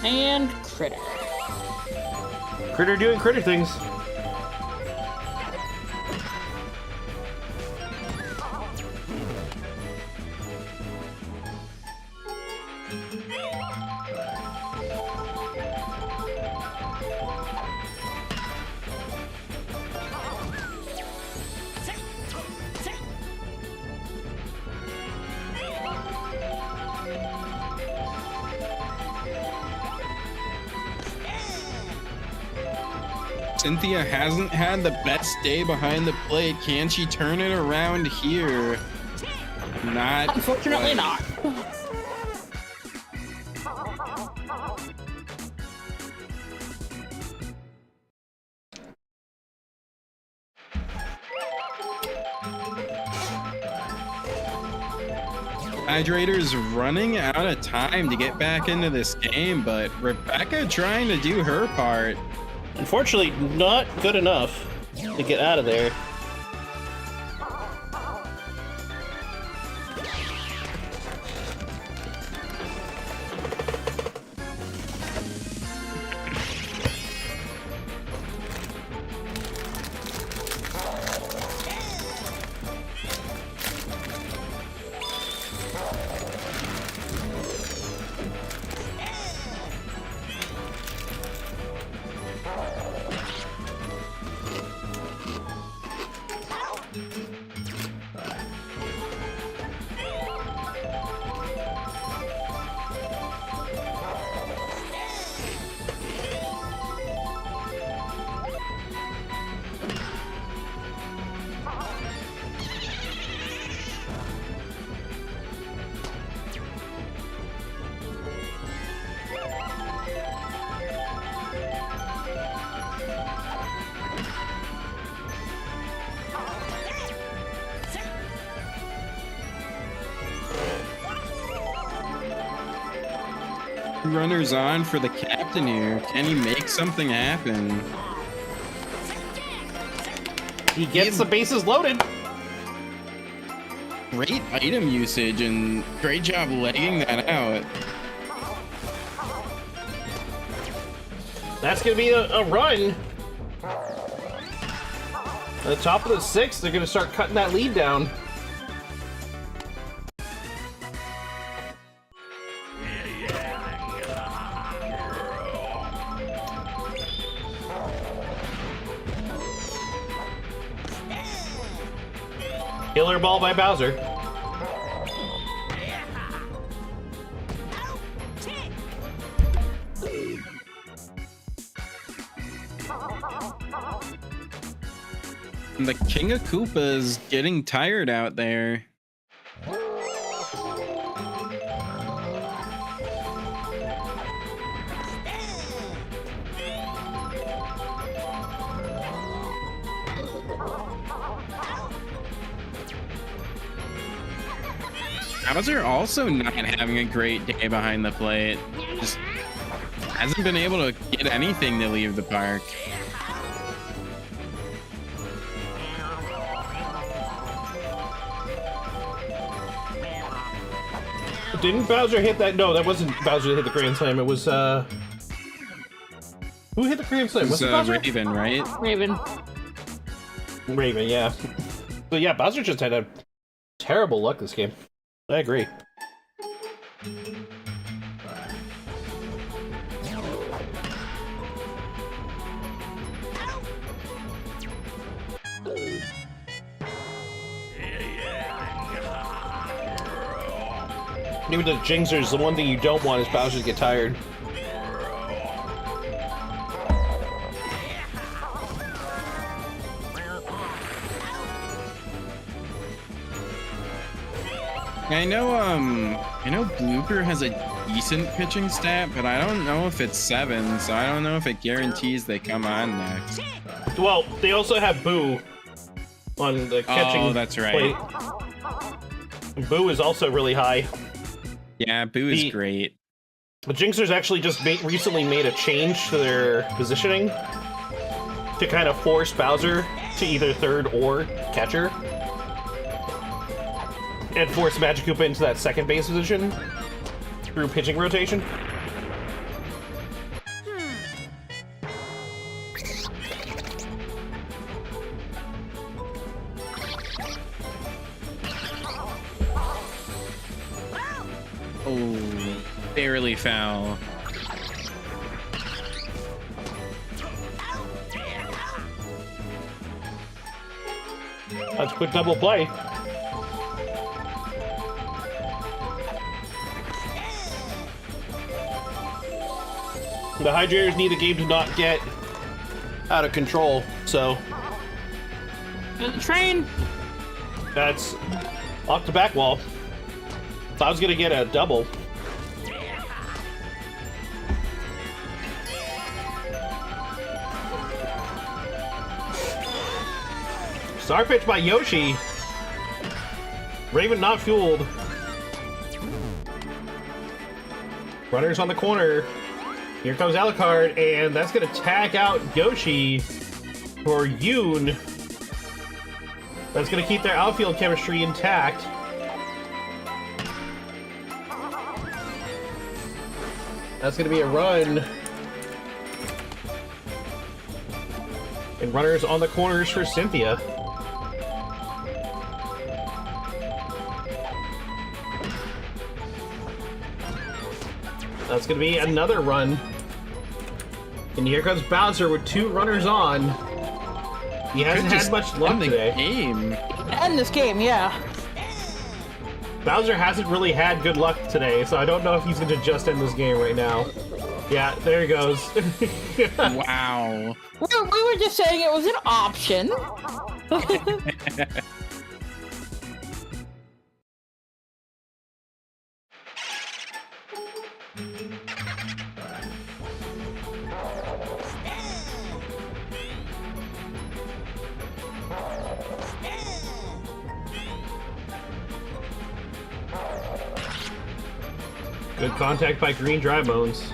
And Critter. Critter doing critter things. Cynthia hasn't had the best day behind the plate. Can she turn it around here? Not. Unfortunately not. Hydrators running out of time to get back into this game, but Rebecca trying to do her part. Unfortunately, not good enough to get out of there. Runners on for the captain here. Can he make something happen? He gets the bases loaded. Great item usage and great job legging that out. That's going to be a run. At the top of the sixth, they're going to start cutting that lead down. Killer ball by Bowser. And the King of Koopas getting tired out there. Bowser also not having a great day behind the plate. Just hasn't been able to get anything to leave the park. Didn't Bowser hit that? No, that wasn't Bowser that hit the Grand Slam. It was, who hit the Grand Slam? Was it Bowser? Raven, right? Raven. Raven, yeah. But yeah, Bowser just had a terrible luck this game. I agree. Even the Jingsers, the one thing you don't want is Bowser to get tired. I know Blooper has a decent pitching stat, but I don't know if it's 7, so I don't know if it guarantees they come on next. Well, they also have Boo on the catching. Oh, that's right. Plate. Boo is also really high. Yeah, Boo is great. The Jingsers actually just recently made a change to their positioning to kind of force Bowser to either third or catcher. And force Magic Koopa into that second base position through pitching rotation. Oh, barely foul. That's a quick double play. The Hydrators need the game to not get out of control, so... The train! That's off the back wall. Cloud's gonna get a double. Star pitch by Yoshi. Raven not fueled. Runners on the corner. Here comes Alucard, and that's gonna tag out Yoshi for Yoon. That's gonna keep their outfield chemistry intact. That's gonna be a run. And runners on the corners for Cynthia. That's gonna be another run. And here comes Bowser with 2 runners on. He hasn't had much luck today. End this game, yeah. Bowser hasn't really had good luck today, so I don't know if he's gonna just end this game right now. Yeah, there he goes. Wow. We were just saying it was an option. Good contact by Green Dry Bones.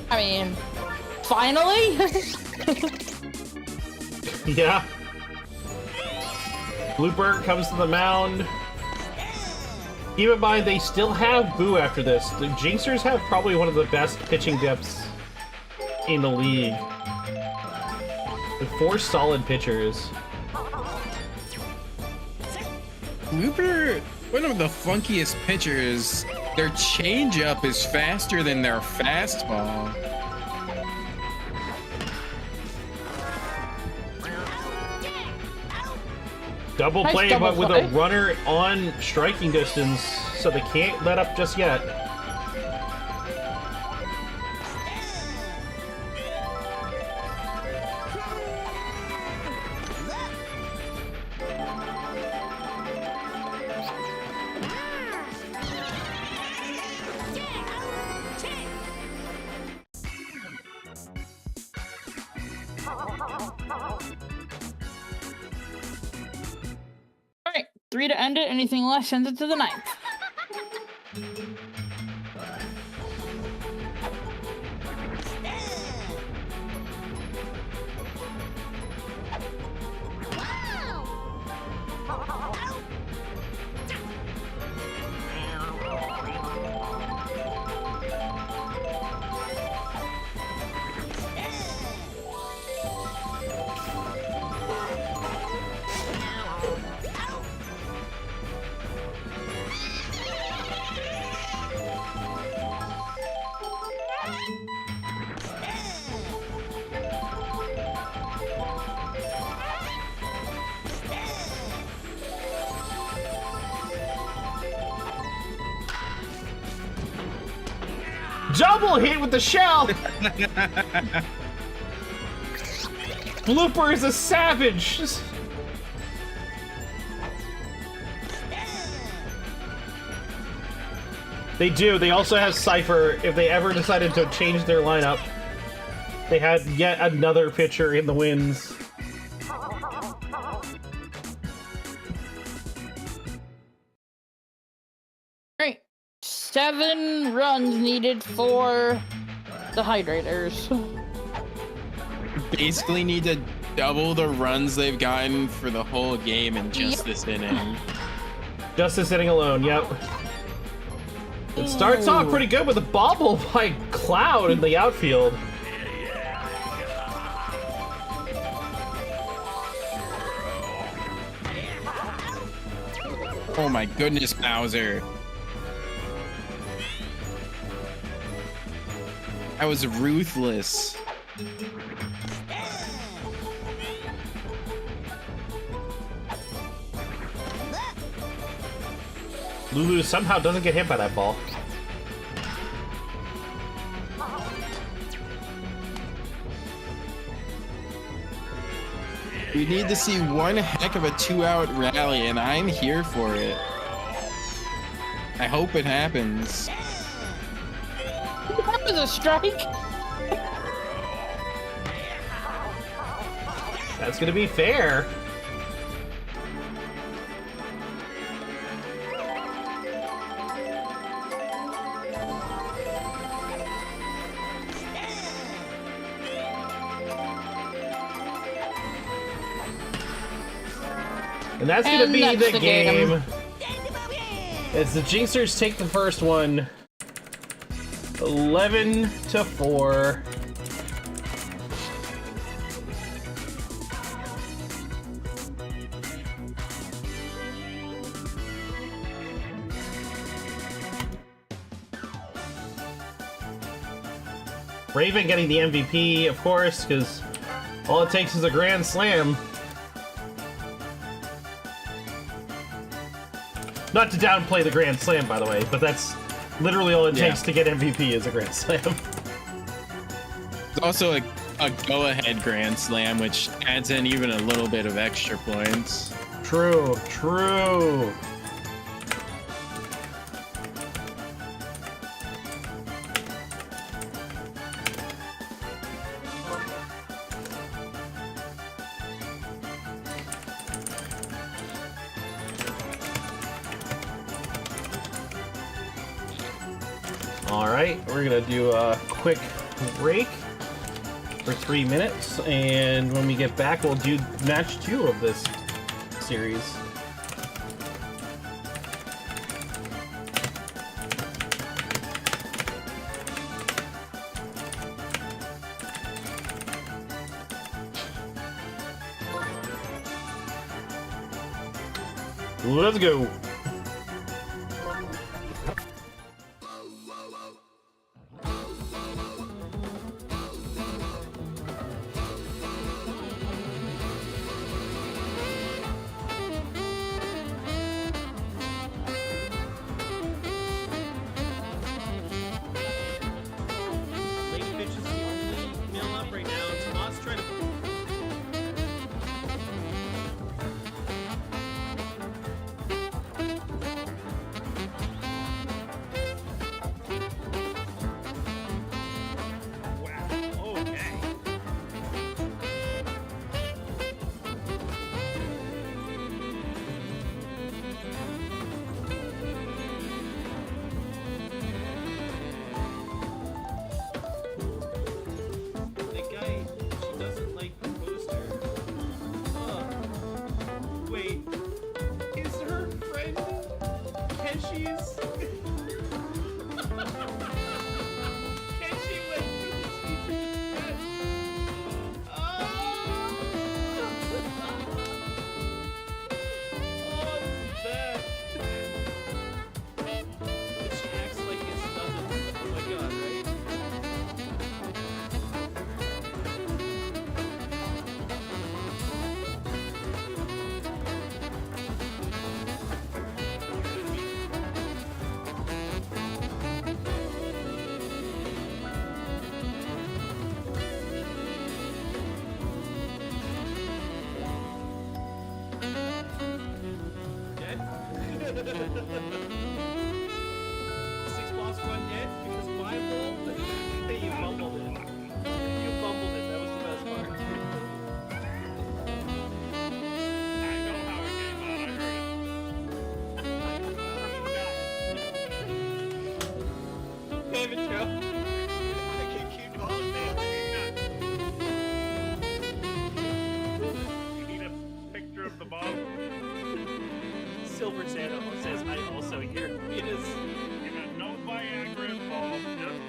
I mean, finally? Yeah. Blooper comes to the mound. Keep in mind, they still have Boo after this. The Jingsers have probably one of the best pitching depths in the league. With 4 solid pitchers. Blooper, one of the funkiest pitchers. Their changeup is faster than their fastball. Double Nice play, double but with play. a runner on striking distance, so they can't let up just yet. Alright, 3 to end it. Anything less, sends it to the 9th. Double hit with the shell! Blooper is a savage! They do. They also have Cypher. If they ever decided to change their lineup, they had yet another pitcher in the wins. Great. 7 runs needed for the Hydrators. Basically need to double the runs they've gotten for the whole game in just this inning. Just this inning alone, yep. It starts off pretty good with a bobble by Cloud in the outfield. Oh my goodness, Bowser. That was ruthless. Lulu somehow doesn't get hit by that ball. We need to see one heck of a 2-out rally, and I'm here for it. I hope it happens. That was a strike. That's gonna be fair. And that's gonna be that's the game. As the Jingsers take the first one, 11-4. Raven getting the MVP, of course, because all it takes is a grand slam. Not to downplay the Grand Slam, by the way, but that's literally all it takes to get MVP is a Grand Slam. It's also a go-ahead Grand Slam, which adds in even a little bit of extra points. True, true. Alright, we're gonna do a quick break for 3 minutes, and when we get back, we'll do match 2 of this series. Let's go. Six boss run dead because my wall. You fumbled it. You fumbled it. That was the best part. I know how it came out. I heard it. David Joe. I can keep going, man. You need a picture of the ball? Silver Santa says I also hear. It is. You got no Viagra involved. Just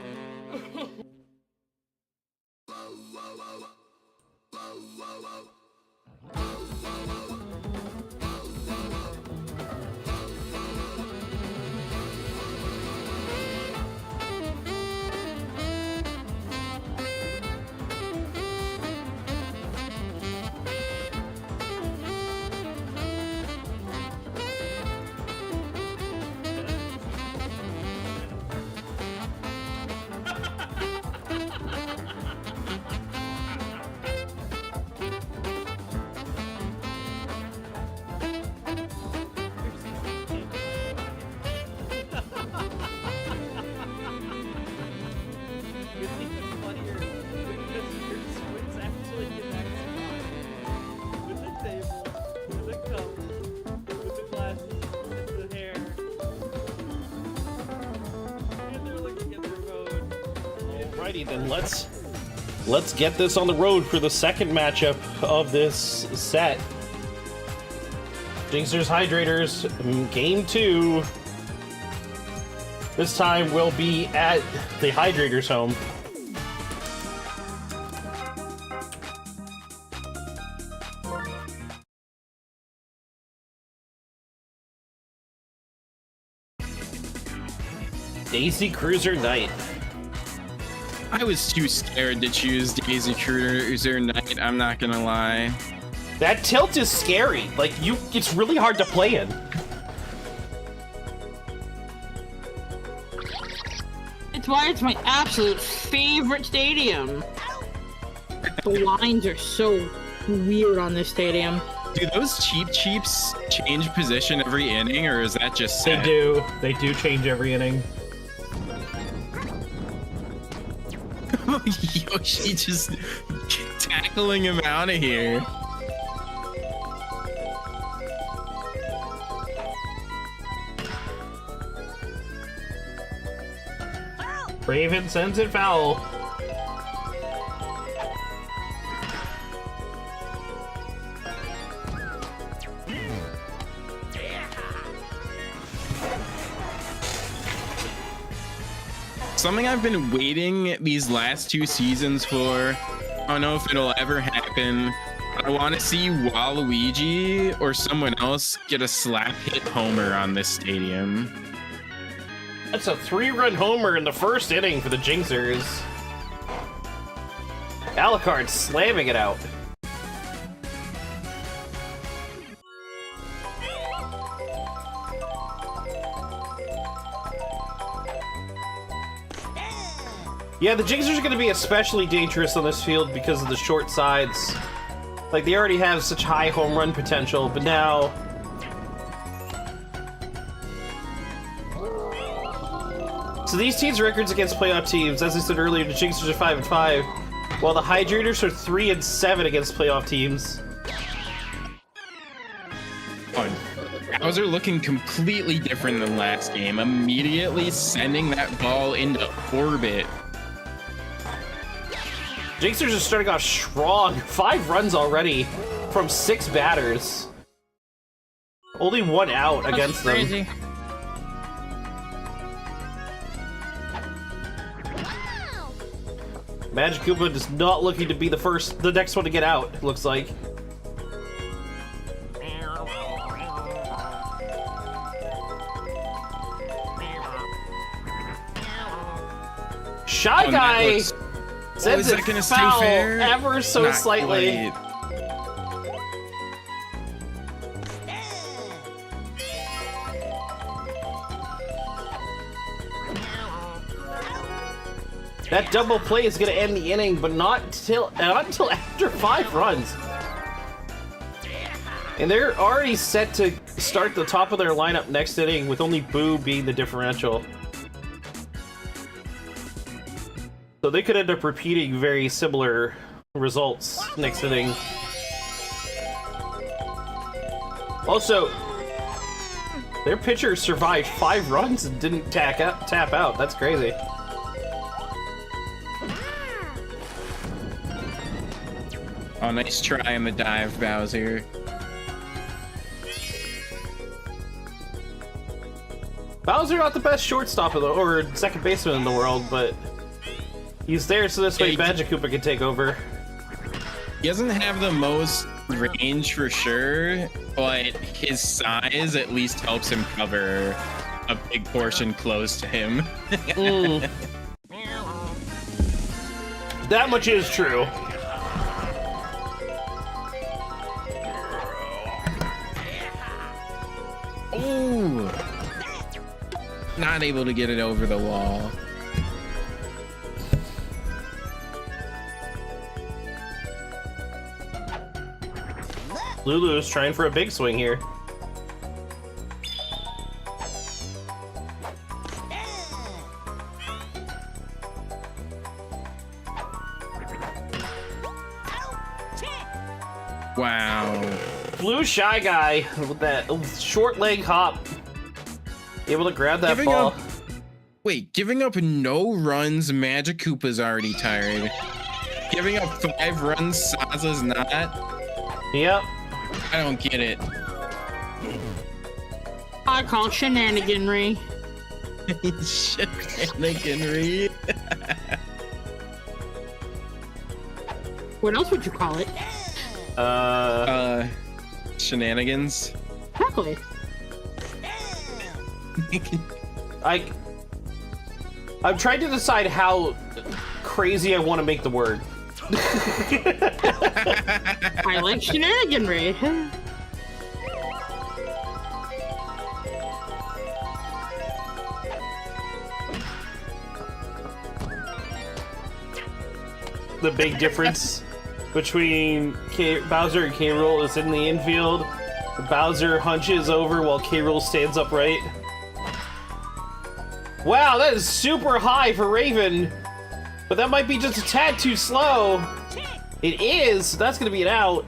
It's even funnier because your squints actually get that spot with the table, with the cup, with the glasses, with the hair. And they're looking at their phone. Alrighty then, let's get this on the road for the second matchup of this set. Jingsers Hydrators, game 2. This time we'll be at the Hydrators' home. Daisy Cruiser Knight. I was too scared to choose Daisy Cruiser Knight, I'm not gonna lie. That tilt is scary. Like, it's really hard to play in. It's why it's my absolute favorite stadium. The lines are so weird on this stadium. Do those cheeps change position every inning, or is that just They set? do. They do change every inning. Yoshi just tackling him out of here. Raven sends it foul. Something I've been waiting these last 2 seasons for. I don't know if it'll ever happen. I want to see Waluigi or someone else get a slap hit homer on this stadium. That's a 3-run homer in the first inning for the Jingsers. Alucard slamming it out. Yeah, the Jingsers are going to be especially dangerous on this field because of the short sides. Like, they already have such high home run potential, but now... So these teams' records against playoff teams, as I said earlier, the Jingsers are 5-5, while the Hydrators are 3-7 against playoff teams. Bowser looking completely different than last game, immediately sending that ball into orbit. Jingsers are starting off strong. 5 runs already from 6 batters. Only 1 out against them. Crazy. Magic Koopa is not looking to be the next one to get out, it looks like. Shy Guy sends is it that gonna stay foul fair? ever so Not slightly. quite. That double play is going to end the inning, but not until after 5 runs. And they're already set to start the top of their lineup next inning with only Boo being the differential. So they could end up repeating very similar results next inning. Also, their pitcher survived 5 runs and didn't tap out. That's crazy. Oh, nice try on the dive, Bowser. Bowser not the best shortstop or second baseman in the world, but he's there so this way Magic Koopa can take over. He doesn't have the most range for sure, but his size at least helps him cover a big portion close to him. That much is true. Ooh. Not able to get it over the wall. Lulu's trying for a big swing here. Wow. Blue Shy Guy with that short leg hop. Able to grab that Giving ball. Giving up no runs, Magic Koopa's already tired. Giving up 5 runs, Saza's not. Yep. I don't get it. I call shenaniganry. Shenaniganry. What else would you call it? Shenanigans. Exactly. I'm trying to decide how crazy I want to make the word. I like shenaniganry. The big difference between Bowser and K. Rool is in the infield. Bowser hunches over while K. Rool stands upright. Wow, that is super high for Raven, but that might be just a tad too slow. It is. That's gonna be an out.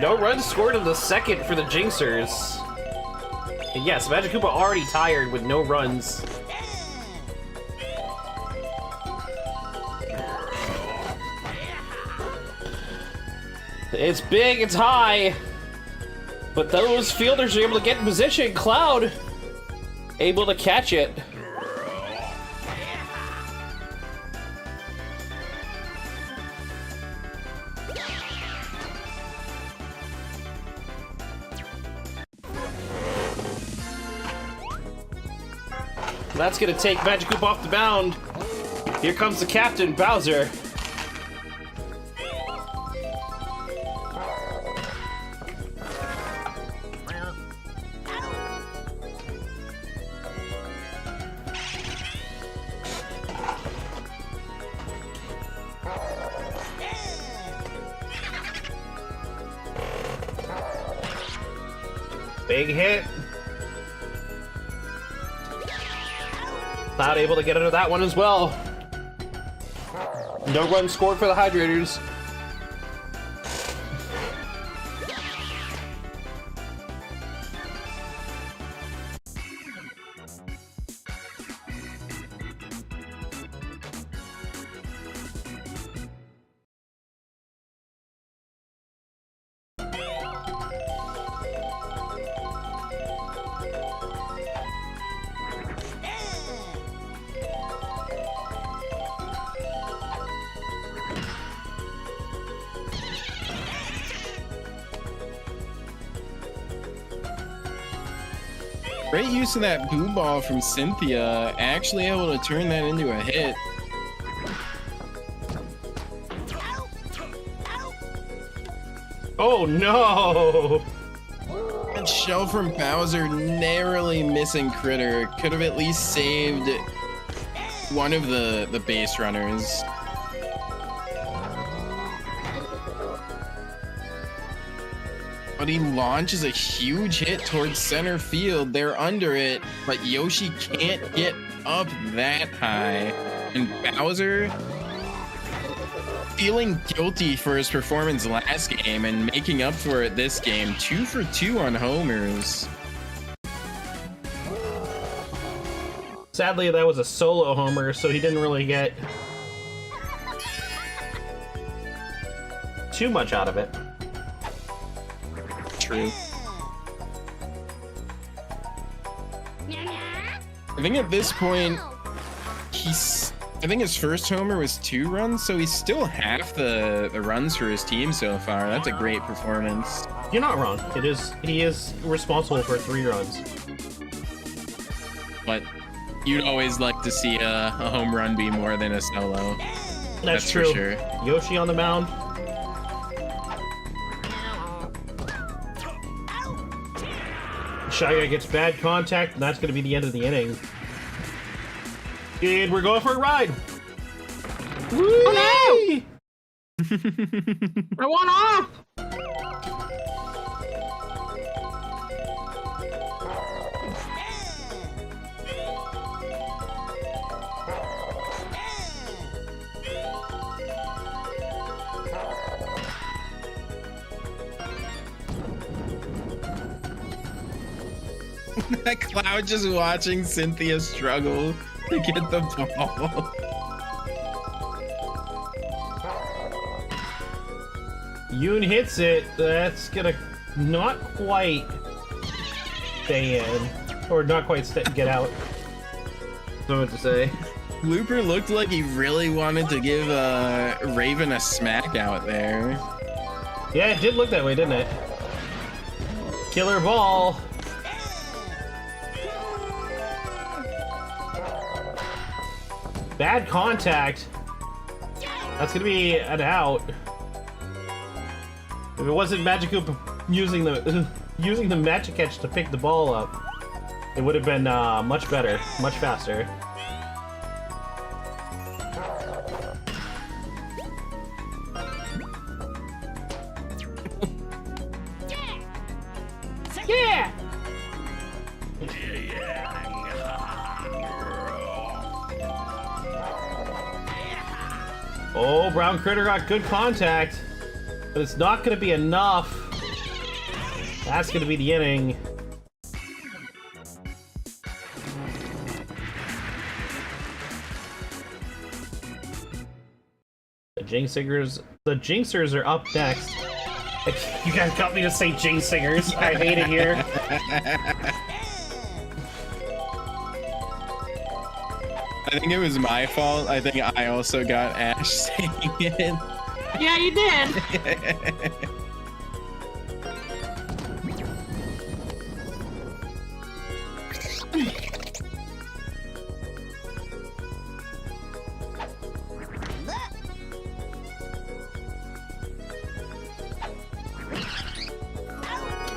No runs scored in the second for the Jingsers. And yes, Magic Koopa already tired with no runs. It's big, it's high. But those fielders are able to get in position. Cloud able to catch it. That's gonna take Magic Koopa off the mound. Here comes the captain, Bowser. Big hit. Not able to get into that one as well. No run scored for the Hydrators. Great use of that boo ball from Cynthia. Actually able to turn that into a hit. Oh no! That shell from Bowser narrowly missing Critter could have at least saved one of the base runners. But he launches a huge hit towards center field. They're under it, but Yoshi can't get up that high. And Bowser, feeling guilty for his performance last game and making up for it this game, 2 for 2 on homers. Sadly, that was a solo homer, so he didn't really get too much out of it. True. I think at this point, I think his first homer was 2 runs, so he's still half the runs for his team so far. That's a great performance. You're not wrong. He is responsible for 3 runs. But you'd always like to see a home run be more than a solo. That's for true. sure. Yoshi on the mound. Shy Guy gets bad contact, and that's going to be the end of the inning. And we're going for a ride. Woo! Oh no! I want off! That Cloud just watching Cynthia struggle to get the ball. Yoon hits it. That's gonna not quite stay in, or not quite get out. So what to say? Looper looked like he really wanted to give Raven a smack out there. Yeah, it did look that way, didn't it? Killer ball. Bad contact. That's gonna be an out. If it wasn't Magicoop using the Magic Catch to pick the ball up, it would have been much better, much faster. Yeah! Oh, Brown Critter got good contact, but it's not going to be enough. That's going to be the inning. The Jingsers are up next. You guys got me to say Jingsers. I hate it here. I think it was my fault. I think I also got Ash saying it. Yeah, you did.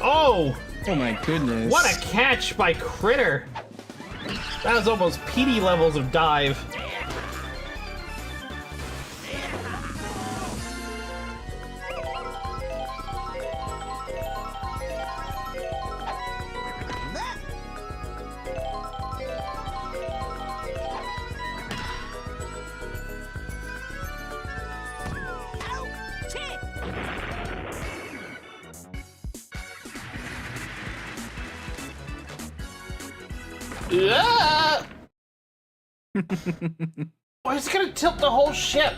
Oh! Oh my goodness. What a catch by Critter! That was almost PD levels of dive. Yeah! Oh, it's gonna tilt the whole ship.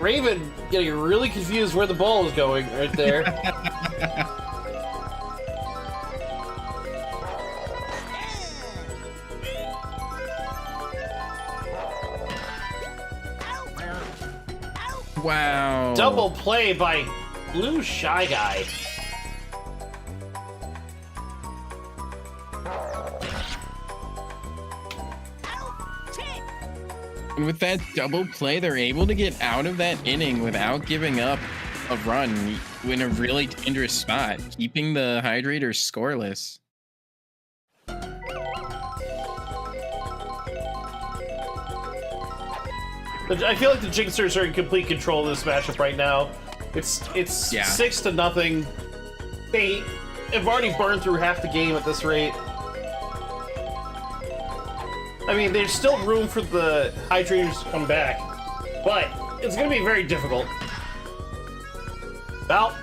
Raven getting really confused where the ball is going right there. Wow. Double play by Blue Shy Guy. And with that double play, they're able to get out of that inning without giving up a run in a really dangerous spot, keeping the Hydrators scoreless. I feel like the Jingsers are in complete control of this matchup right now. It's 6-0. They have already burned through half the game at this rate. I mean, there's still room for the Hydrators to come back, but it's going to be very difficult. Bout.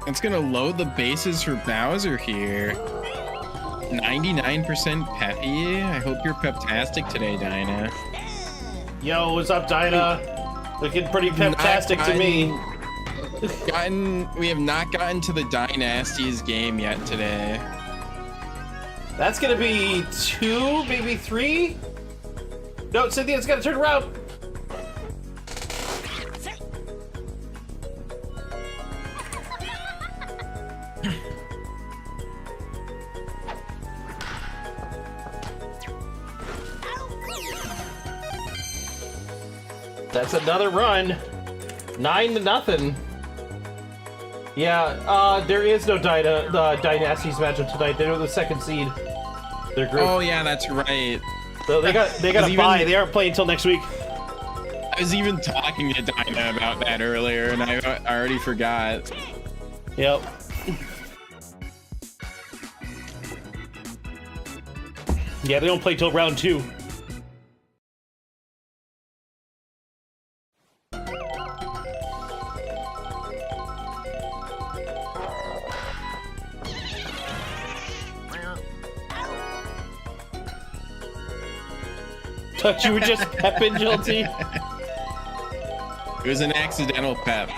It's gonna load the bases for Bowser here. 99% peppy. I hope you're peptastic today, Dinah. Yo, what's up, Dinah? Looking pretty peptastic to me. We have not gotten to the Dynasties game yet today. That's gonna be 2, maybe 3? No, Cynthia's gotta turn around. That's another run. 9-0. Yeah, there is no Dynasties matchup tonight. They're the second seed. Their group. Oh yeah, that's right. So they got a bye. They aren't playing until next week. I was even talking to Dinah about that earlier, and I already forgot. Yep. Yeah, they don't play till round 2. Thought you were just pepping, Jilty. It was an accidental pep.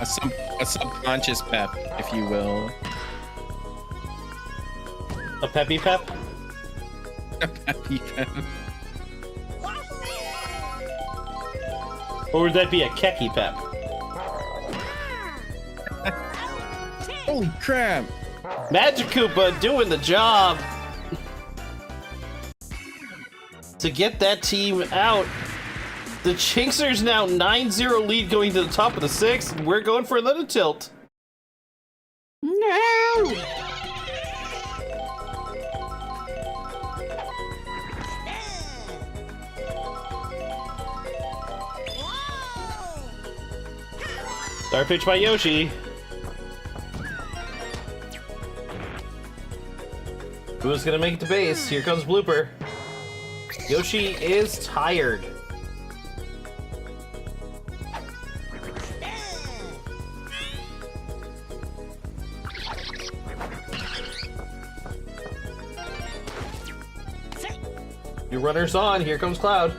A subconscious pep, if you will. A peppy pep? A peppy pep. Or would that be a kecky pep? Holy crap! Magic Koopa doing the job to get that team out. The Jingsers now 9-0 lead going to the top of the 6th, and we're going for another tilt. No! Start pitch by Yoshi. Who's gonna make it to base? Here comes Blooper. Yoshi is tired. New runners on. Here comes Cloud.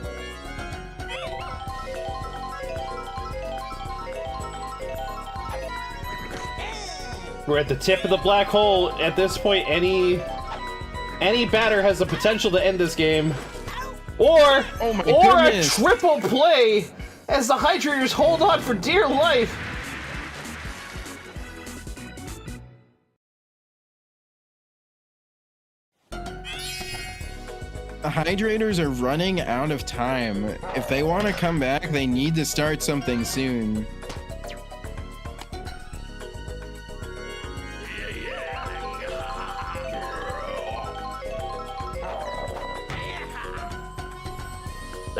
We're at the tip of the black hole. At this point, any batter has the potential to end this game. Or a triple play as the Hydrators hold on for dear life. The Hydrators are running out of time. If they want to come back, they need to start something soon.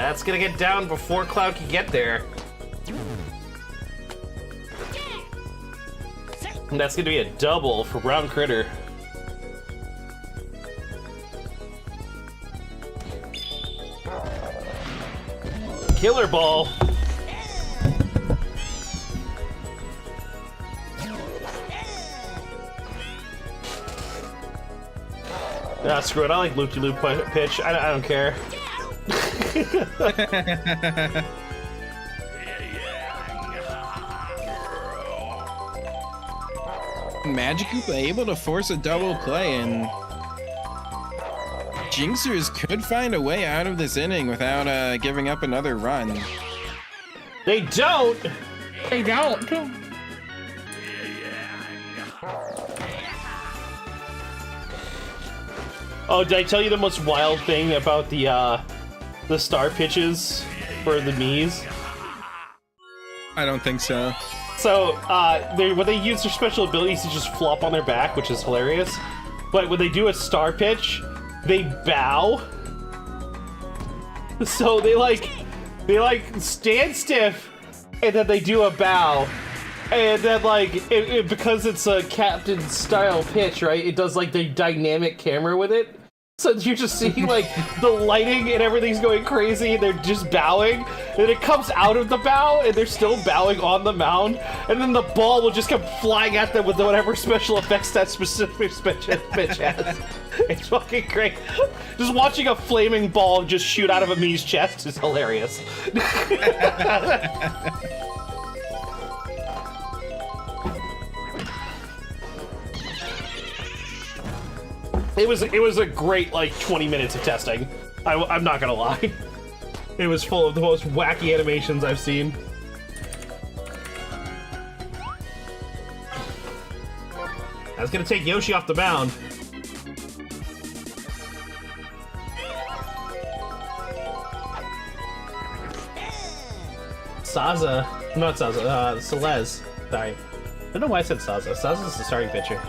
That's gonna get down before Cloud can get there. And that's gonna be a double for Brown Critter. Killer Ball. Ah, screw it. I like loop-de-loop pitch. I don't care. Magikarp able to force a double play, and Jingsers could find a way out of this inning without giving up another run. They don't! They don't. Oh, did I tell you the most wild thing about the star pitches for the Miis? I don't think so. So, when they use their special abilities to just flop on their back, which is hilarious. But when they do a star pitch, they bow. So they stand stiff, and then they do a bow. And then, because it's a captain style pitch, right? It does, the dynamic camera with it. So you're just seeing, the lighting and everything's going crazy, and they're just bowing. And it comes out of the bow, and they're still bowing on the mound. And then the ball will just come flying at them with whatever special effects that specific pitch has. It's fucking great. Just watching a flaming ball just shoot out of a Mii's chest is hilarious. It was a great 20 minutes of testing. I'm not gonna lie. It was full of the most wacky animations I've seen. That's gonna take Yoshi off the mound. Not Saza, Celeste. Sorry. I don't know why I said Saza. Saza's the starting pitcher.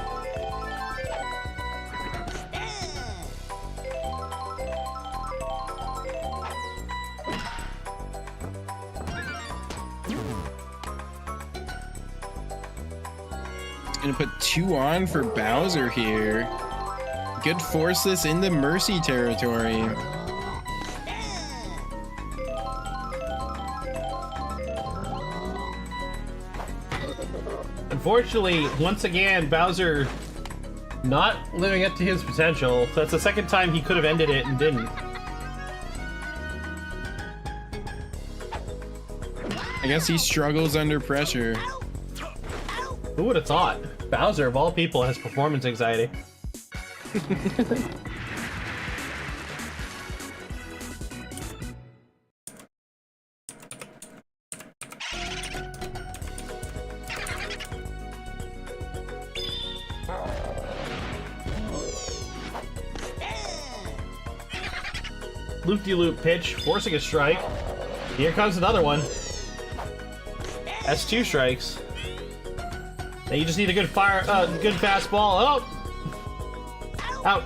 Gonna put 2 on for Bowser here. Could force this into Mercy territory. Unfortunately, once again, Bowser not living up to his potential. That's the second time he could have ended it and didn't. I guess he struggles under pressure. Who would have thought? Bowser, of all people, has performance anxiety. Loop-de-loop pitch, forcing a strike. Here comes another one. That's 2 strikes. Now you just need a good good fastball. Oh! Out.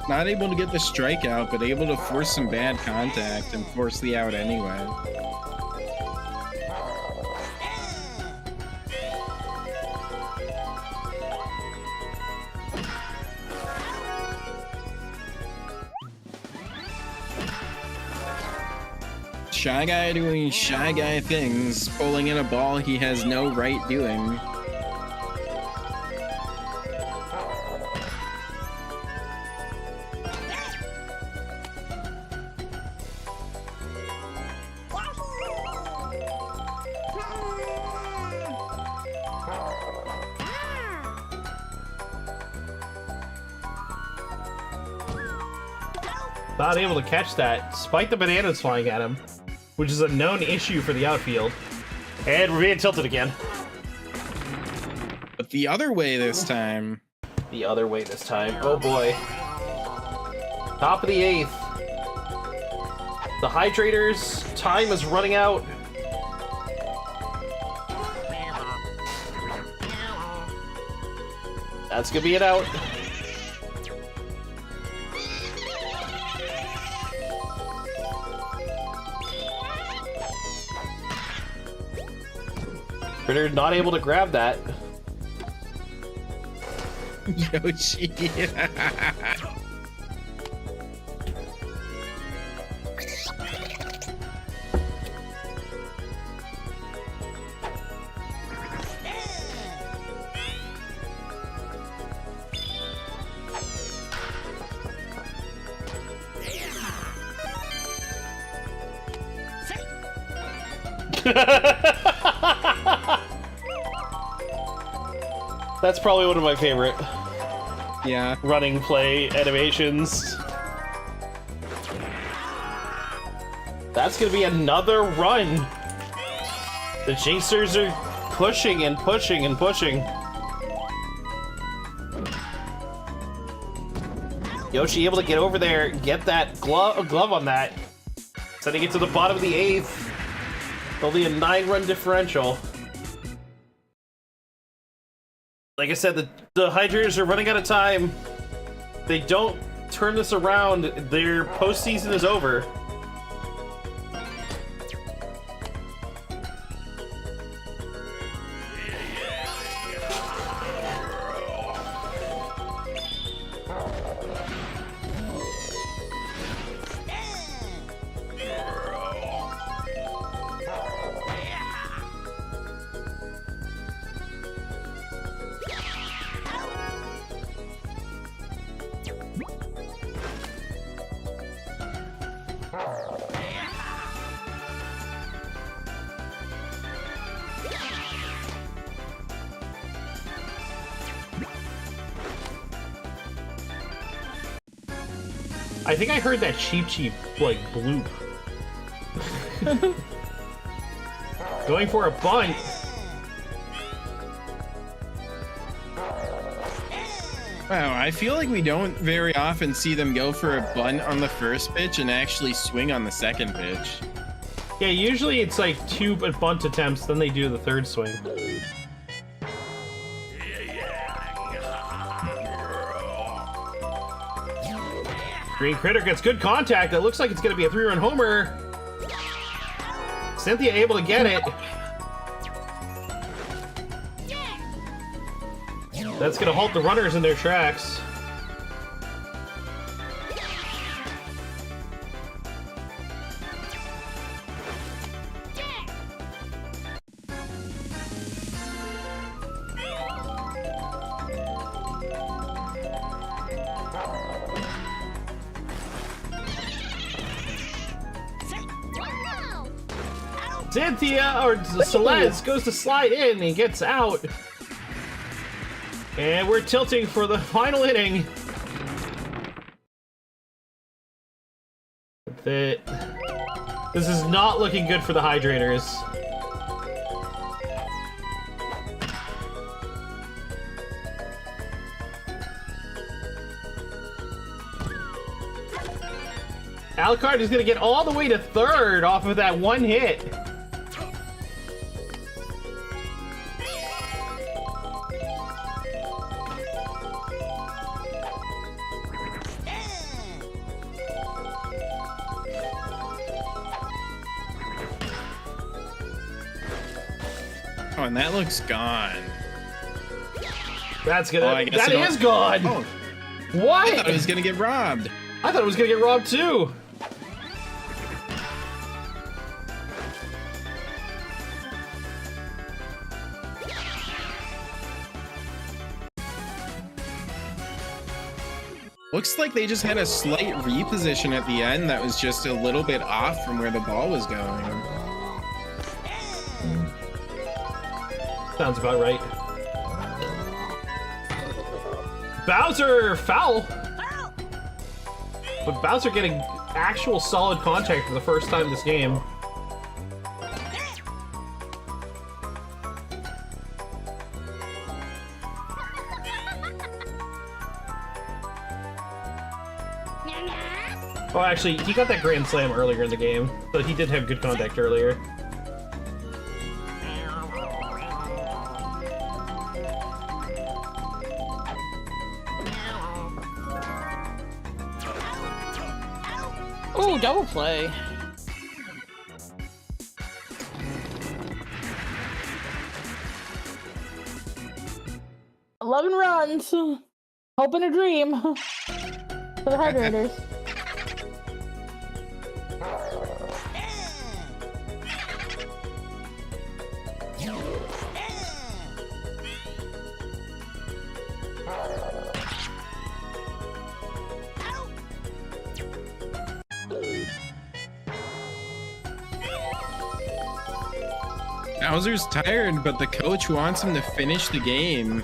Not able to get the strikeout, but able to force some bad contact and force the out anyway. Shy Guy doing Shy Guy things, pulling in a ball he has no right doing. Not able to catch that, despite the bananas flying at him, which is a known issue for the outfield. And we're being tilted again. But the other way this time. The other way this time. Oh boy. Top of the 8th. The Hydrators' time is running out. That's gonna be it out. Critter not able to grab that. Yoshi. That's probably one of my favorite running play animations. That's gonna be another run. The Jingsers are pushing and pushing and pushing. Yoshi able to get over there, get that glove on that. Sending it to the bottom of the 8th. Only a 9-run differential. Like I said, the Hydrators are running out of time. They don't turn this around, their postseason is over. I think I heard that cheap, like, bloop. Going for a bunt. Wow, I feel like we don't very often see them go for a bunt on the first pitch and actually swing on the second pitch. Yeah, usually it's like 2 bunt attempts, then they do the 3rd swing. Green Critter gets good contact. It looks like it's going to be a 3-run homer. Cynthia able to get it. That's going to halt the runners in their tracks. Cynthia, or Celeste, goes to slide in and gets out. And we're tilting for the final inning. This is not looking good for the Hydrators. Alucard is going to get all the way to 3rd off of that 1 hit. Oh, and that looks gone. That's gonna. Oh, that is gone. Oh. What? I thought it was gonna get robbed. I thought it was gonna get robbed too. Looks like they just had a slight reposition at the end that was just a little bit off from where the ball was going. Sounds about right. Bowser foul. But Bowser getting actual solid contact for the first time this game. Oh, actually, he got that grand slam earlier in the game, so he did have good contact earlier. Ooh, double play. 11 runs. Hope and a dream. For the Hydrators. Bowser's tired, but the coach wants him to finish the game.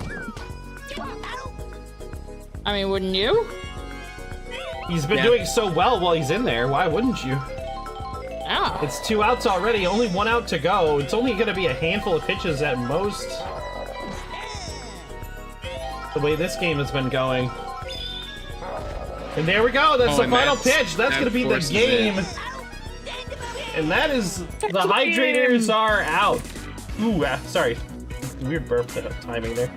I mean, wouldn't you? He's been doing so well while he's in there. Why wouldn't you? Yeah. It's 2 outs already. Only 1 out to go. It's only going to be a handful of pitches at most. The way this game has been going. And there we go. That's the final pitch. That's going to be the game. And that is the Hydrators are out. Ooh, sorry. Weird burp timing there.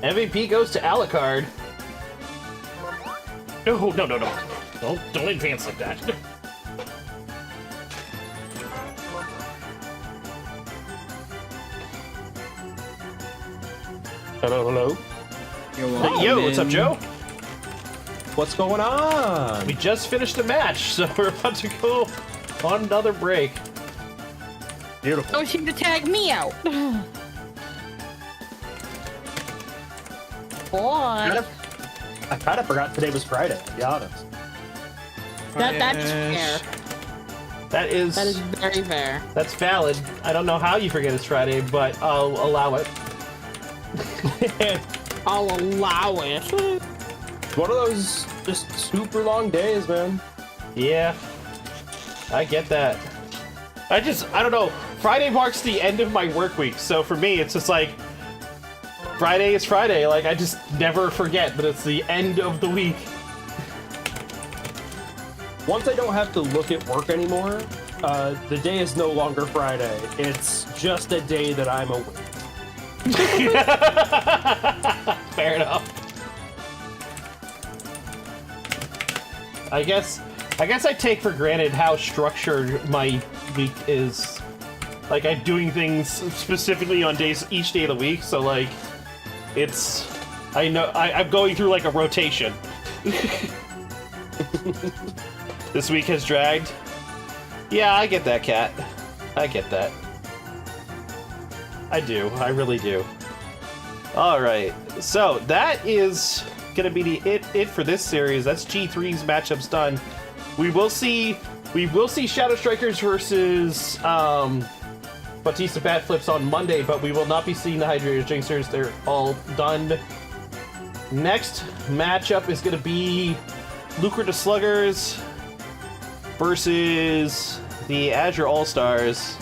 MVP goes to Alucard. No, no, no, no. Don't advance like that. Hello, hello. Yo, what's up, Joe? What's going on? We just finished the match, so we're about to go on another break. Beautiful. Don't seem to tag me out. Boy. I kind of forgot today was Friday, to be honest. That's fair. That is very fair. That's valid. I don't know how you forget it's Friday, but I'll allow it. I'll allow it. One of those just super long days, man. Yeah, I get that. I don't know. Friday marks the end of my work week, so for me, it's just like, Friday is Friday. Like, I just never forget that it's the end of the week. Once I don't have to look at work anymore, the day is no longer Friday. It's just a day that I'm awake. Fair enough. I guess I take for granted how structured my week is. Like, I'm doing things specifically on each day of the week, so like, I'm going through like a rotation. This week has dragged. Yeah, I get that, Cat. I get that. I do. I really do. Alright, so that is gonna be it for this series. That's G3's matchups done. We will see Shadow Strikers versus Bautista Bat Flips on Monday, but we will not be seeing the Hydrators Jingsers. They're all done. Next matchup is gonna be LukorDaSluggers versus the Azure All-Stars.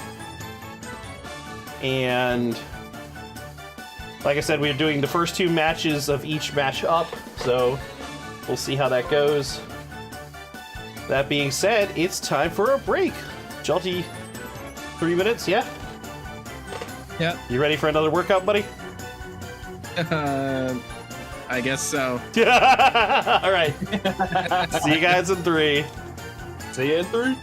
And like I said, we're doing the first 2 matches of each match up, so we'll see how that goes. That being said, it's time for a break. Jalty, 3 minutes, yeah? Yep. You ready for another workout, buddy? I guess so. All right. See you guys in 3. See you in 3.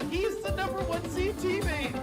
He's the number 1 seed teammate.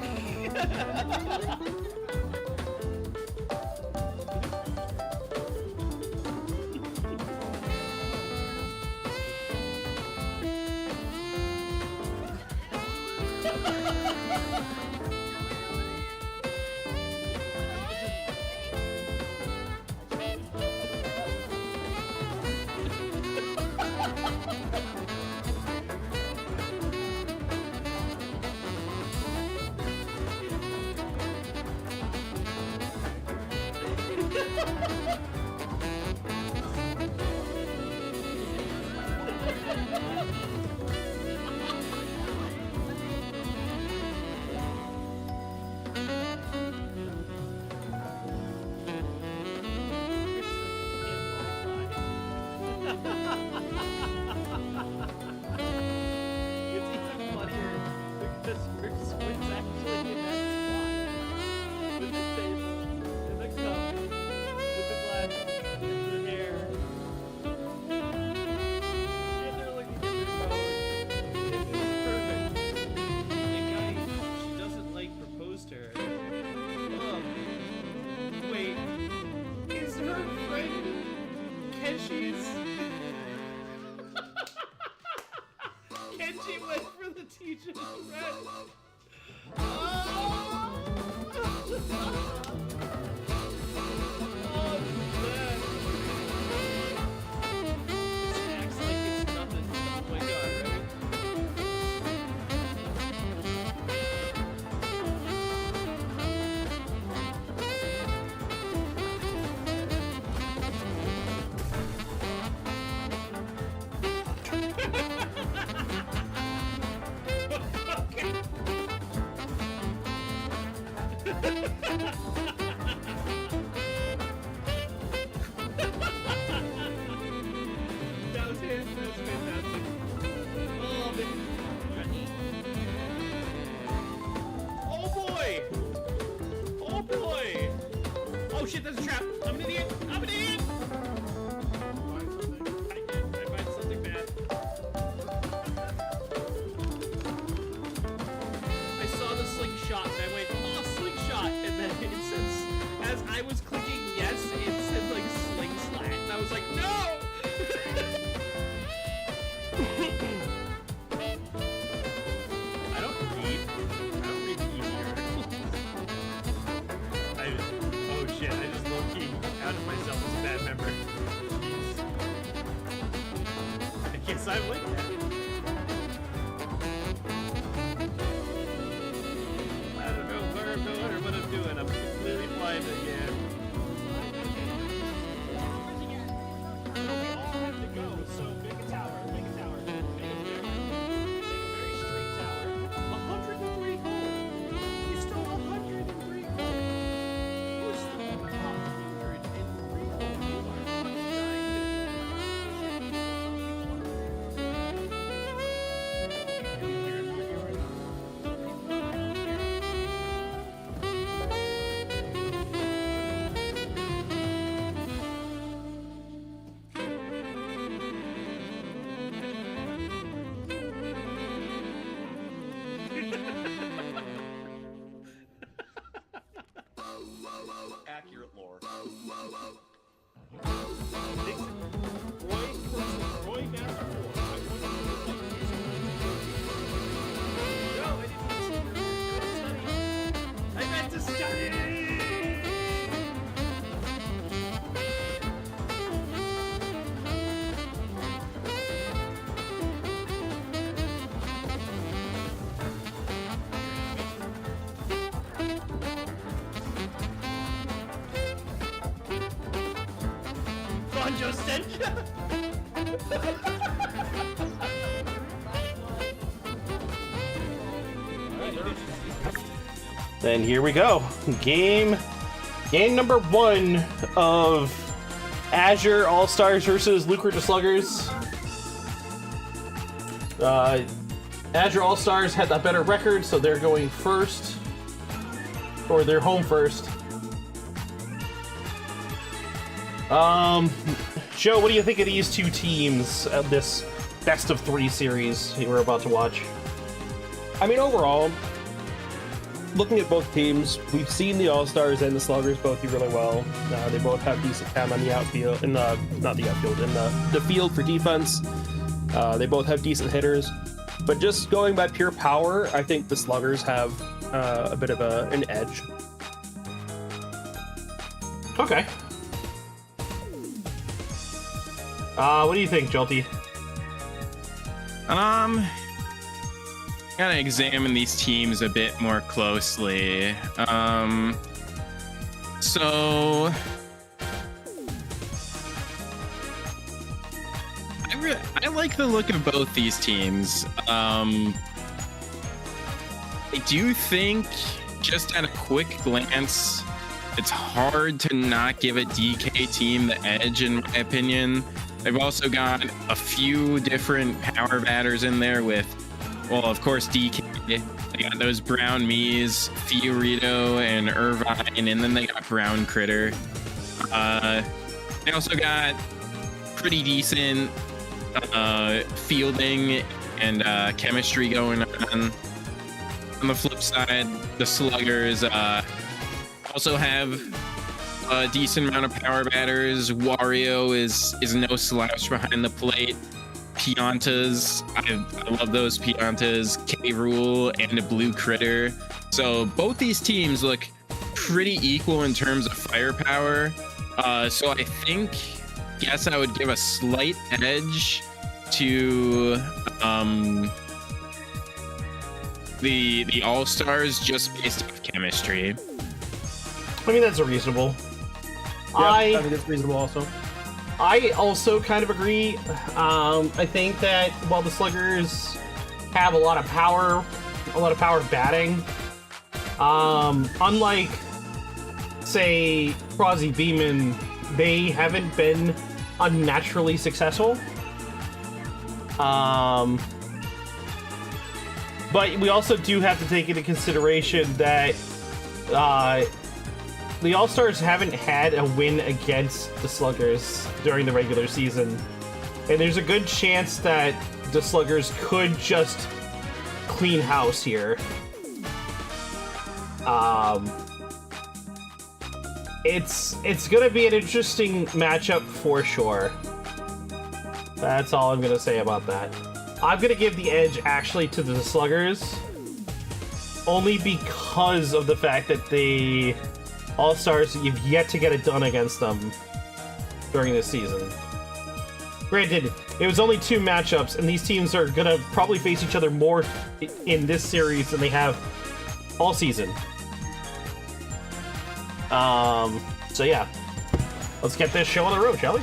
Acts like it's nothing. Oh my god, ready? That was fantastic. Oh, man. Oh boy! Oh boy! Oh shit, that's a trap! I'm an idiot! I'm an idiot! I find something bad. I saw the slingshot and I went, oh, slingshot! And then it says, as I was clicking yes, it said like sling slat. And I was like, no! I don't read the easy articles. Oh shit, I just low-key outed myself as a bad member. Jeez. I guess I'm like that. I don't know where I'm going or what I'm doing. I'm completely blind again. So we all have to go, so make a tower, make a tower. Make a very straight tower. 103 gold. You stole 103 gold. You stole 103 gold. You are Accurate lore. Roy Master 4. No, I didn't study. I meant to study. Justin. Then here we go. Game number 1 of Azure All-Stars versus LukorDaSluggers. Azure All-Stars had a better record, so they're going first. Or they're home first. Joe, what do you think of these two teams of this best of 3 series we're about to watch? I mean, overall, looking at both teams, we've seen the All-Stars and the Sluggers both do really well. They both have decent talent on the outfield, not the outfield, in the field for defense. They both have decent hitters. But just going by pure power, I think the Sluggers have a bit of an edge. Okay. What do you think, Jolty? Gotta examine these teams a bit more closely. So I like the look of both these teams. I do think, just at a quick glance, it's hard to not give a DK team the edge, in my opinion. They've also got a few different power batters in there with, well, of course, DK. They got those Brown Mees, Fiorito, and Irvine, and then they got Brown Critter. They also got pretty decent fielding and chemistry going on. On the flip side, the Sluggers also have a decent amount of power batters. Wario is no slouch behind the plate. Piantas. I love those Piantas. K Rule and a blue critter. So both these teams look pretty equal in terms of firepower. So I guess I would give a slight edge to the All-Stars just based off chemistry. I mean, that's reasonable. Yeah, I think it's reasonable also. I also kind of agree. I think that while the Sluggers have a lot of power batting, unlike, say, Frozzy Beeman, they haven't been unnaturally successful. But we also do have to take into consideration that the All-Stars haven't had a win against the Sluggers during the regular season. And there's a good chance that the Sluggers could just clean house here. It's gonna be an interesting matchup for sure. That's all I'm gonna say about that. I'm gonna give the edge actually to the Sluggers, only because of the fact that the All-Stars, you've yet to get it done against them during this season. Granted, it was only 2 matchups, and these teams are gonna probably face each other more in this series than they have all season. So yeah, let's get this show on the road, shall we?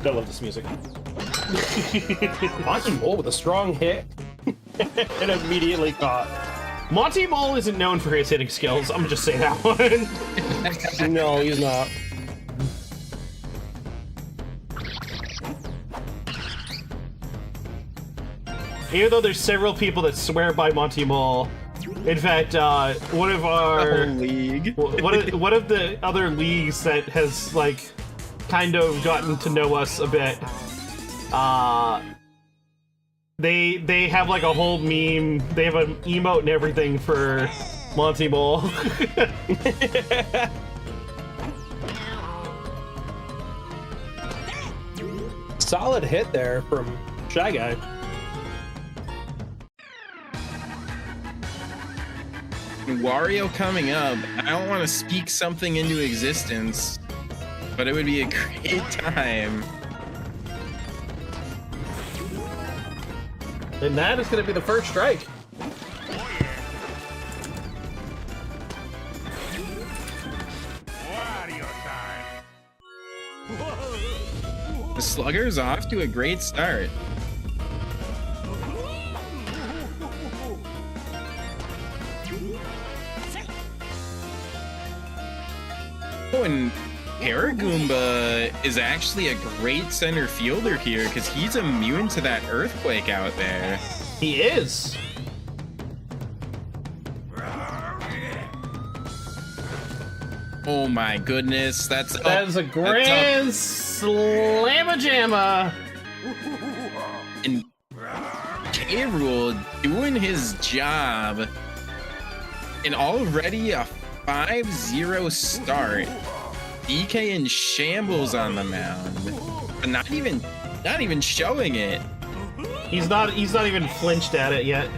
I love this music. Monty Mole with a strong hit and immediately caught. Monty Mole isn't known for his hitting skills. I'm just saying that one. No, he's not. Even though there's several people that swear by Monty Mole. In fact, one of our league, one of the other leagues that has like kind of gotten to know us a bit, they have like a whole meme. They have an emote and everything for Monty Mole. Solid hit there from Shy Guy. Wario coming up. I don't want to speak something into existence, but it would be a great time. And that is going to be the first strike. The Sluggers off to a great start. And Paragoomba is actually a great center fielder here because he's immune to that earthquake out there. He is. Oh my goodness, that is a grand slamma-jamma. And K-Rule doing his job. And already a 5-0 start. DK in shambles on the mound, but not even showing it. He's not even flinched at it yet.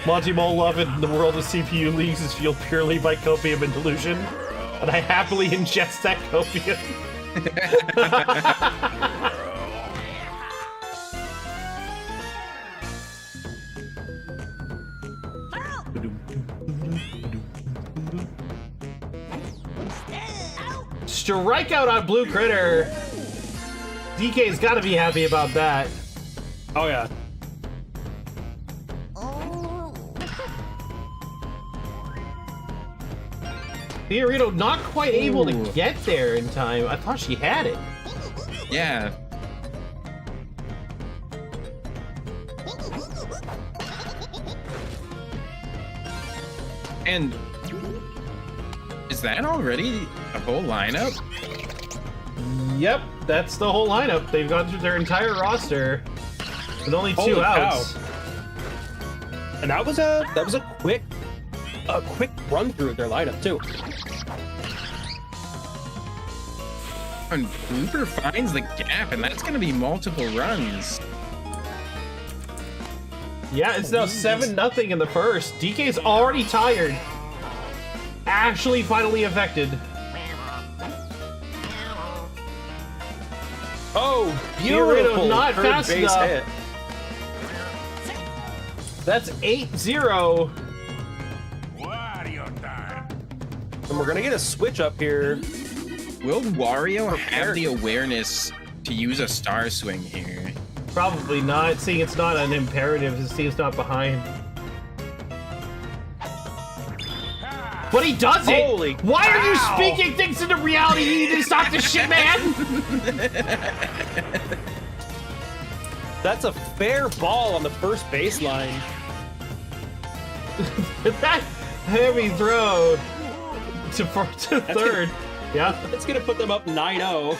Monty Mole love in the world of CPU leagues is fueled purely by copium and delusion, and I happily ingest that copium. Strikeout on Blue Critter. DK's got to be happy about that. Oh yeah. Fiorito not quite able to get there in time. I thought she had it. Yeah. And is that already a whole lineup? Yep, that's the whole lineup. They've gone through their entire roster with only 2 Holy outs. cow. And that was a quick run through their lineup too. And Blooper finds the gap, and that's going to be multiple runs. Yeah, it's now 7-0 in the first. DK's already tired. Ashley finally affected. Oh, beautiful! Not third fast base enough. hit. That's 8-0. Wario time. And we're gonna get a switch up here. Will Wario have the awareness to use a star swing here? Probably not, seeing it's not an imperative. His team's not behind. But he does it! Holy Why are you cow. speaking things into reality? You need to stop this shit, man! That's a fair ball on the first baseline. That heavy throw to third. Yeah. It's gonna put them up 9-0.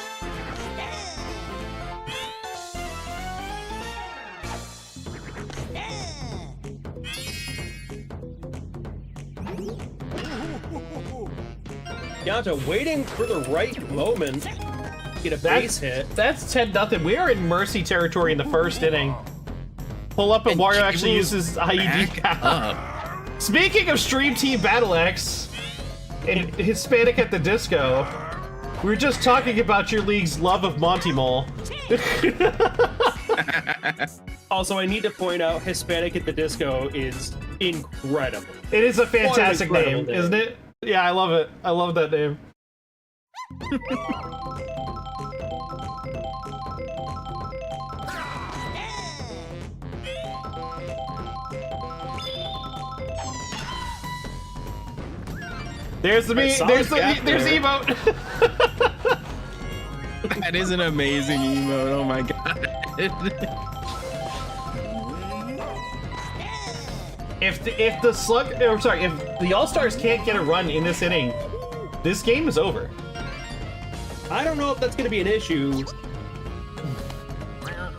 Yanta waiting for the right moment to get a base hit. That's 10-0. We are in mercy territory in the first inning. Pull up and Wario actually uses IED. Speaking of Stream Team Battle X and Hispanic at the Disco, we were just talking about your league's love of Monty Mole. Also, I need to point out Hispanic at the Disco is incredible. It is a fantastic What an incredible name, isn't it? Yeah, I love it. I love that name. There's the there's the emote. That is an amazing emote. Oh my god. If the All-Stars can't get a run in this inning, this game is over. I don't know if that's going to be an issue.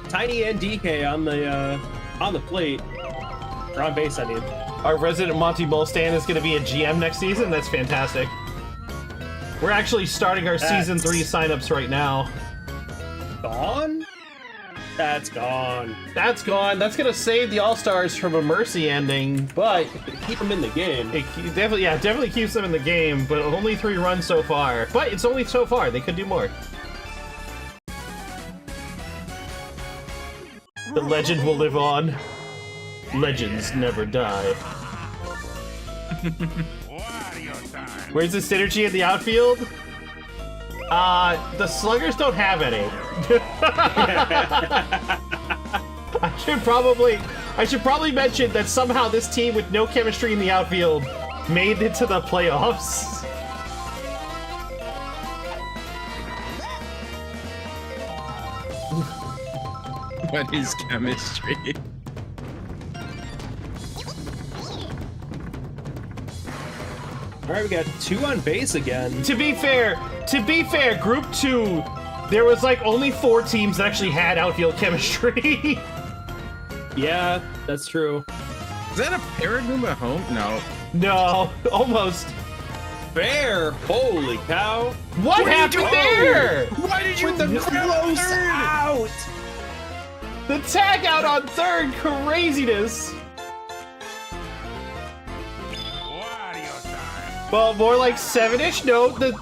Tiny and DK on the plate, or on base, I mean. Our resident Monty Mole stan is going to be a GM next season. That's fantastic. We're actually starting our Season 3 signups right now. Gone? That's gone. That's gone. That's going to save the All-Stars from a mercy ending, but keep them in the game. It definitely keeps them in the game, but only 3 runs so far. But it's only so far. They could do more. The legend will live on. Legends never die. Where's the synergy in the outfield? The Sluggers don't have any. I should probably mention that somehow this team with no chemistry in the outfield made it to the playoffs. What is chemistry? All right, we got 2 on base again. To be fair, Group 2, there was like only 4 teams that actually had outfield chemistry. Yeah, that's true. Is that a Paraguma home? No. No, almost. Fair. Holy cow. What happened there? Why did you close out? The tag out on third, craziness. Well, more like 7-ish. No, the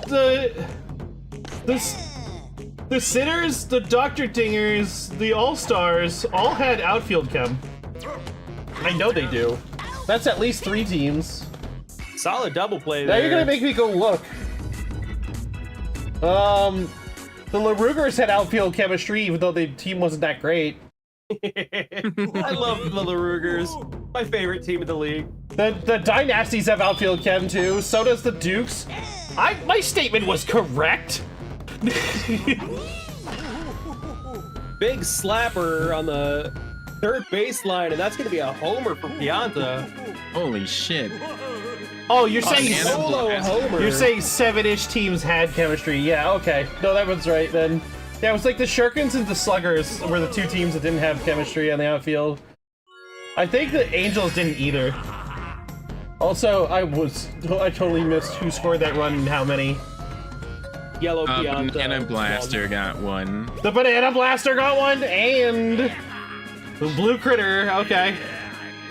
Sinners, the Dr. Dingers, the All-Stars all had outfield chem. I know they do. That's at least 3 teams. Solid double play Now there. you're gonna make me go look. The LaRugers had outfield chemistry, even though the team wasn't that great. I love the LaRugers. My favorite team in the league. The Dynasties have outfield chem too. So does the Dukes. My statement was correct. Big slapper on the third baseline, and that's going to be a homer for Pianta. Holy shit. Oh, you're saying Solo homer. You're saying 7-ish teams had chemistry. Yeah, okay. No, that one's right then. Yeah, it was like the Shurikens and the Sluggers were the two teams that didn't have chemistry on the outfield. I think the Angels didn't either. Also, I totally missed who scored that run and how many. Yellow Pianta. Banana Blaster got one. The Banana Blaster got one, and the Blue Critter, okay.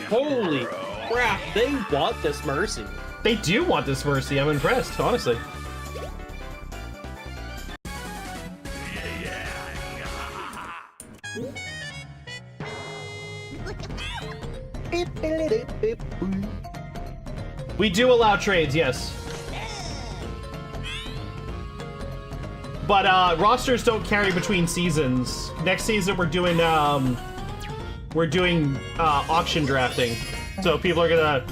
Holy crap, they want this Mercy. They do want this Mercy, I'm impressed, honestly. We do allow trades, yes. But rosters don't carry between seasons. Next season we're doing auction drafting. So people are gonna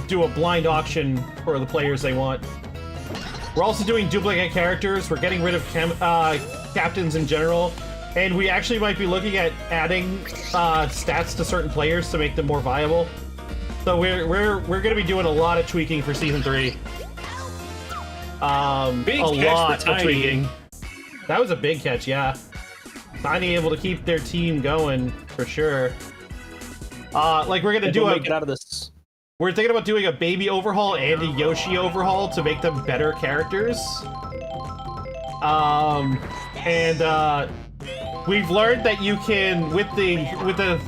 do a blind auction for the players they want. We're also doing duplicate characters. We're getting rid of captains in general. And we actually might be looking at adding stats to certain players to make them more viable. So we're gonna be doing a lot of tweaking for season 3. Big a lot of tweaking. That was a big catch, yeah. Tiny able to keep their team going for sure. Like we're gonna do make it out of this. We're thinking about doing a baby overhaul and a Yoshi overhaul to make them better characters. We've learned that you can with the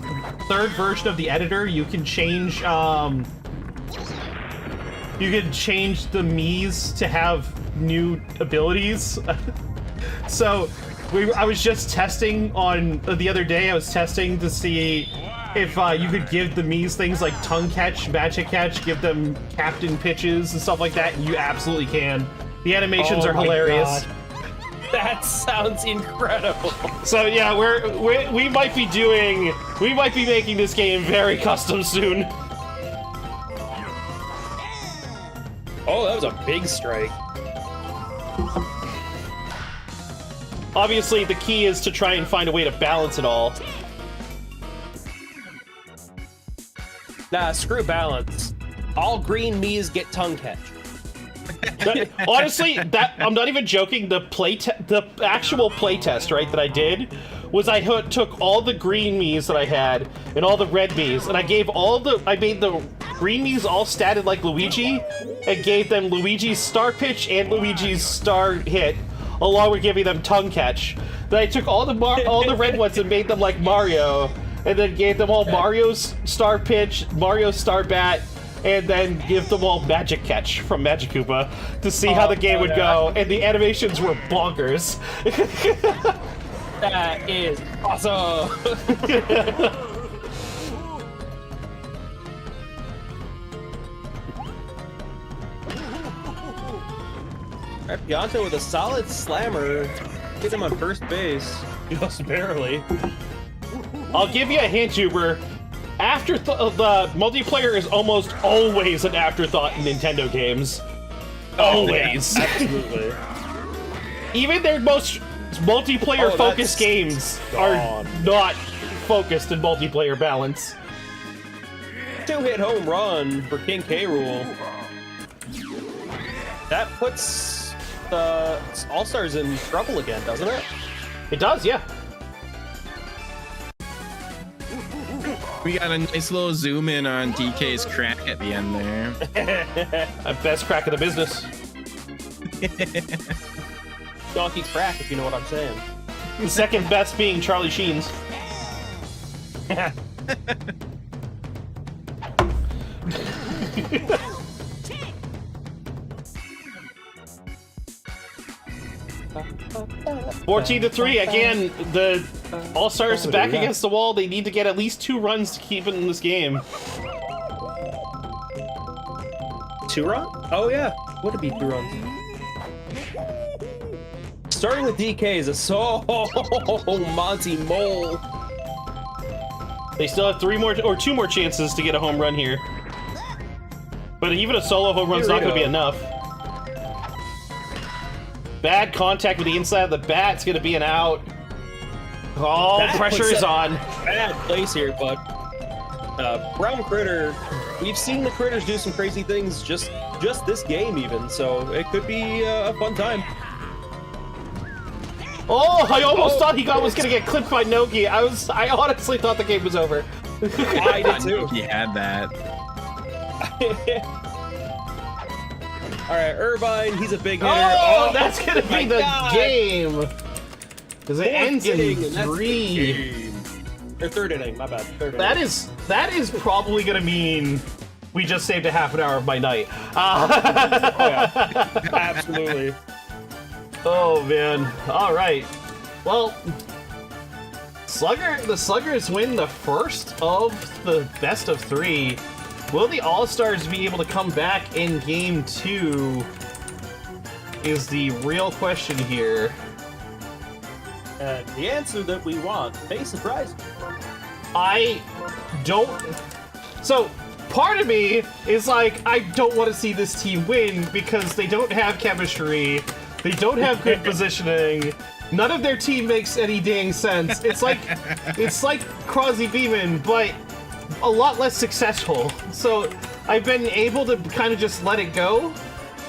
third version of the editor, you can change the Miis to have new abilities. So I was just testing on the other day. I was testing to see if you could give the Miis things like tongue catch, magic catch, give them captain pitches and stuff like that, and you absolutely can. The animations are hilarious. God. That sounds incredible. So yeah, we might be making this game very custom soon. Oh, that was a big strike. Obviously, the key is to try and find a way to balance it all. Nah, screw balance. All green Miis get tongue catch. Honestly, I'm not even joking. The actual playtest, right, that I did was I took all the green Miis that I had and all the red Miis, and I made the green Miis all statted like Luigi, and gave them Luigi's star pitch and Luigi's star hit, along with giving them tongue catch. Then I took all the red ones and made them like Mario, and then gave them all Mario's star pitch, Mario's star bat, and then give them all magic catch from Magic Koopa to see how the game would go, and the animations were bonkers. That is awesome. Pianta with a solid slammer. Get him on first base. Just barely. I'll give you a hint, Huber. The multiplayer is almost always an afterthought in Nintendo games. Always. Yeah, absolutely. Even their most multiplayer-focused games are not focused in multiplayer balance. 2-hit home run for King K. Rool. That puts the All-Stars in trouble again, doesn't it? It does, yeah. We got a nice little zoom in on DK's crack at the end there. Best crack of the business. Donkey's crack, if you know what I'm saying. The second best being Charlie Sheen's. 14-3 again. The All-Stars back against the wall. They need to get at least 2 runs to keep it in this game. 2 runs? Oh yeah, would it be 2 runs? Starting with DK is a Monty Mole. They still have 2 more chances to get a home run here. But even a solo home run's not going to be enough. Bad contact with the inside of the bat's going to be an out. Oh, That pressure puts is a on. Bad place here, but Brown Critter, we've seen the Critters do some crazy things just this game even, so it could be a fun time. Oh, I almost thought he was going to get clipped by Nogi. I honestly thought the game was over. I did too. He had that. All right, Irvine, he's a big hitter. Oh, that's going to my be the God. game. Because it ends in Inning, and that's the 3. game. Or third inning, my bad. Third inning. That is probably going to mean we just saved a half an hour of my night. Oh, yeah. Absolutely. Oh, man. All right. Well, the Sluggers win the first of the best of 3. Will the All-Stars be able to come back in Game 2 is the real question here. The answer that we want may surprise you. I don't... So, part of me is like, I don't want to see this team win because they don't have chemistry, they don't have good positioning, none of their team makes any dang sense. It's like Crosby Beeman, but a lot less successful. So, I've been able to kind of just let it go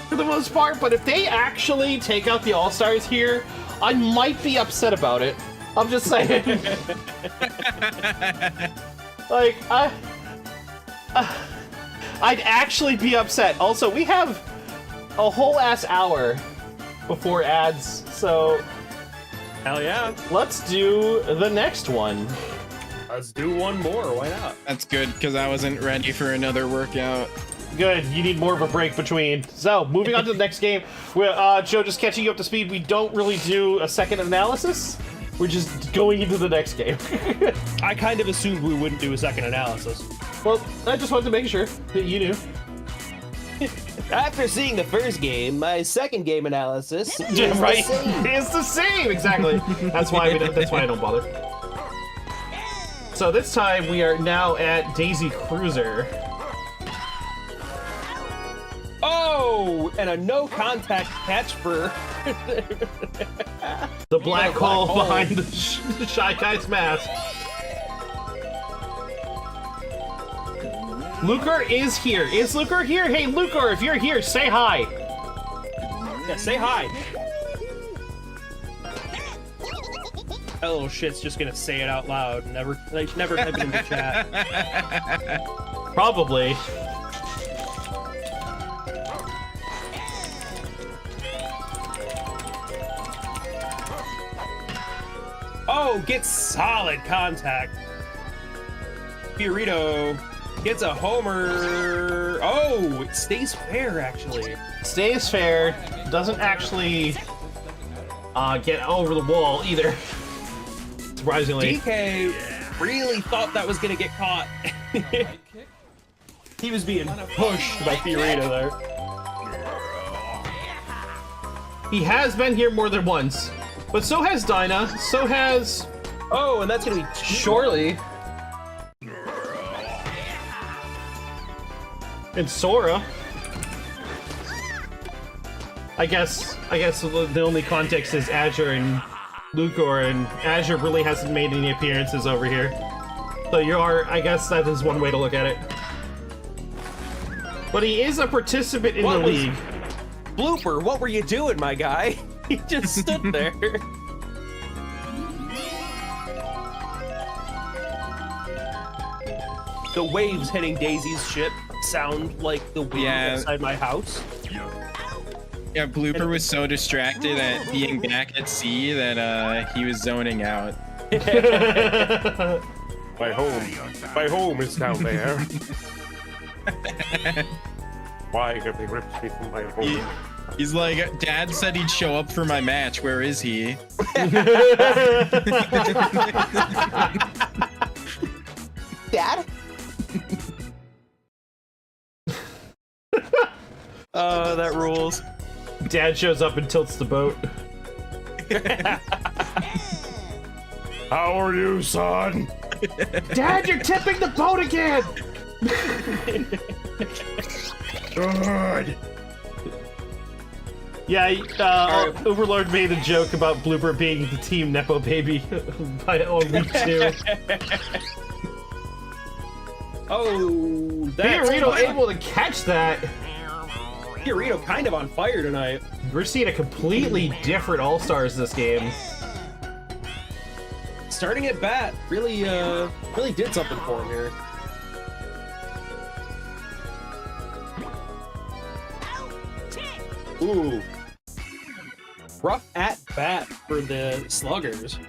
for the most part, but if they actually take out the All-Stars here, I might be upset about it. I'm just saying. Like, I'd actually be upset. Also, we have a whole ass hour before ads, so Hell yeah. let's do the next one. Let's do one more. Why not? That's good, because I wasn't ready for another workout. Good, you need more of a break between. So, moving on to the next game. Joe, just catching you up to speed, we don't really do a second analysis. We're just going into the next game. I kind of assumed we wouldn't do a second analysis. Well, I just wanted to make sure that you knew. After seeing the first game, my second game analysis is Yeah, right. the same. It's the same, exactly. That's why I don't bother. So this time we are now at Daisy Cruiser. Oh, and a no contact catch for The black hole behind the Shy Guy's mask. Lukor is here. Is Lukor here? Hey, Lukor, if you're here, say hi. Yeah, say hi. That little shit's just gonna say it out loud. Never type it in the chat. Probably. Oh, gets solid contact. Fiorito gets a homer. Oh, it stays fair, actually. Stays fair. Doesn't actually get over the wall either. Surprisingly. DK really thought that was going to get caught. He was being pushed by Fiorito there. He has been here more than once. But so has Dinah. So has... Oh, and that's going to be... Surely. And Sora. I guess the only context is Azure and Lukor, and Azure really hasn't made any appearances over here. So I guess that is one way to look at it. But he is a participant in the league. Blooper, what were you doing, my guy? He just stood there. The waves hitting Daisy's ship sound like the wind outside my house. Yeah, Blooper was so distracted at being back at sea that he was zoning out. My home is down there. Why have they ripped me from my home? He's like, Dad said he'd show up for my match. Where is he? Dad? Oh, that rules. Dad shows up and tilts the boat. How are you, son? Dad, you're tipping the boat again! Good. Yeah, Overlord made a joke about Blooper being the team Nepo Baby on week 2. Oh, that's Fiorito able to catch that. Fiorito kind of on fire tonight. We're seeing a completely different All-Stars this game. Starting at bat really did something for him here. Ooh. Rough at bat for the Sluggers.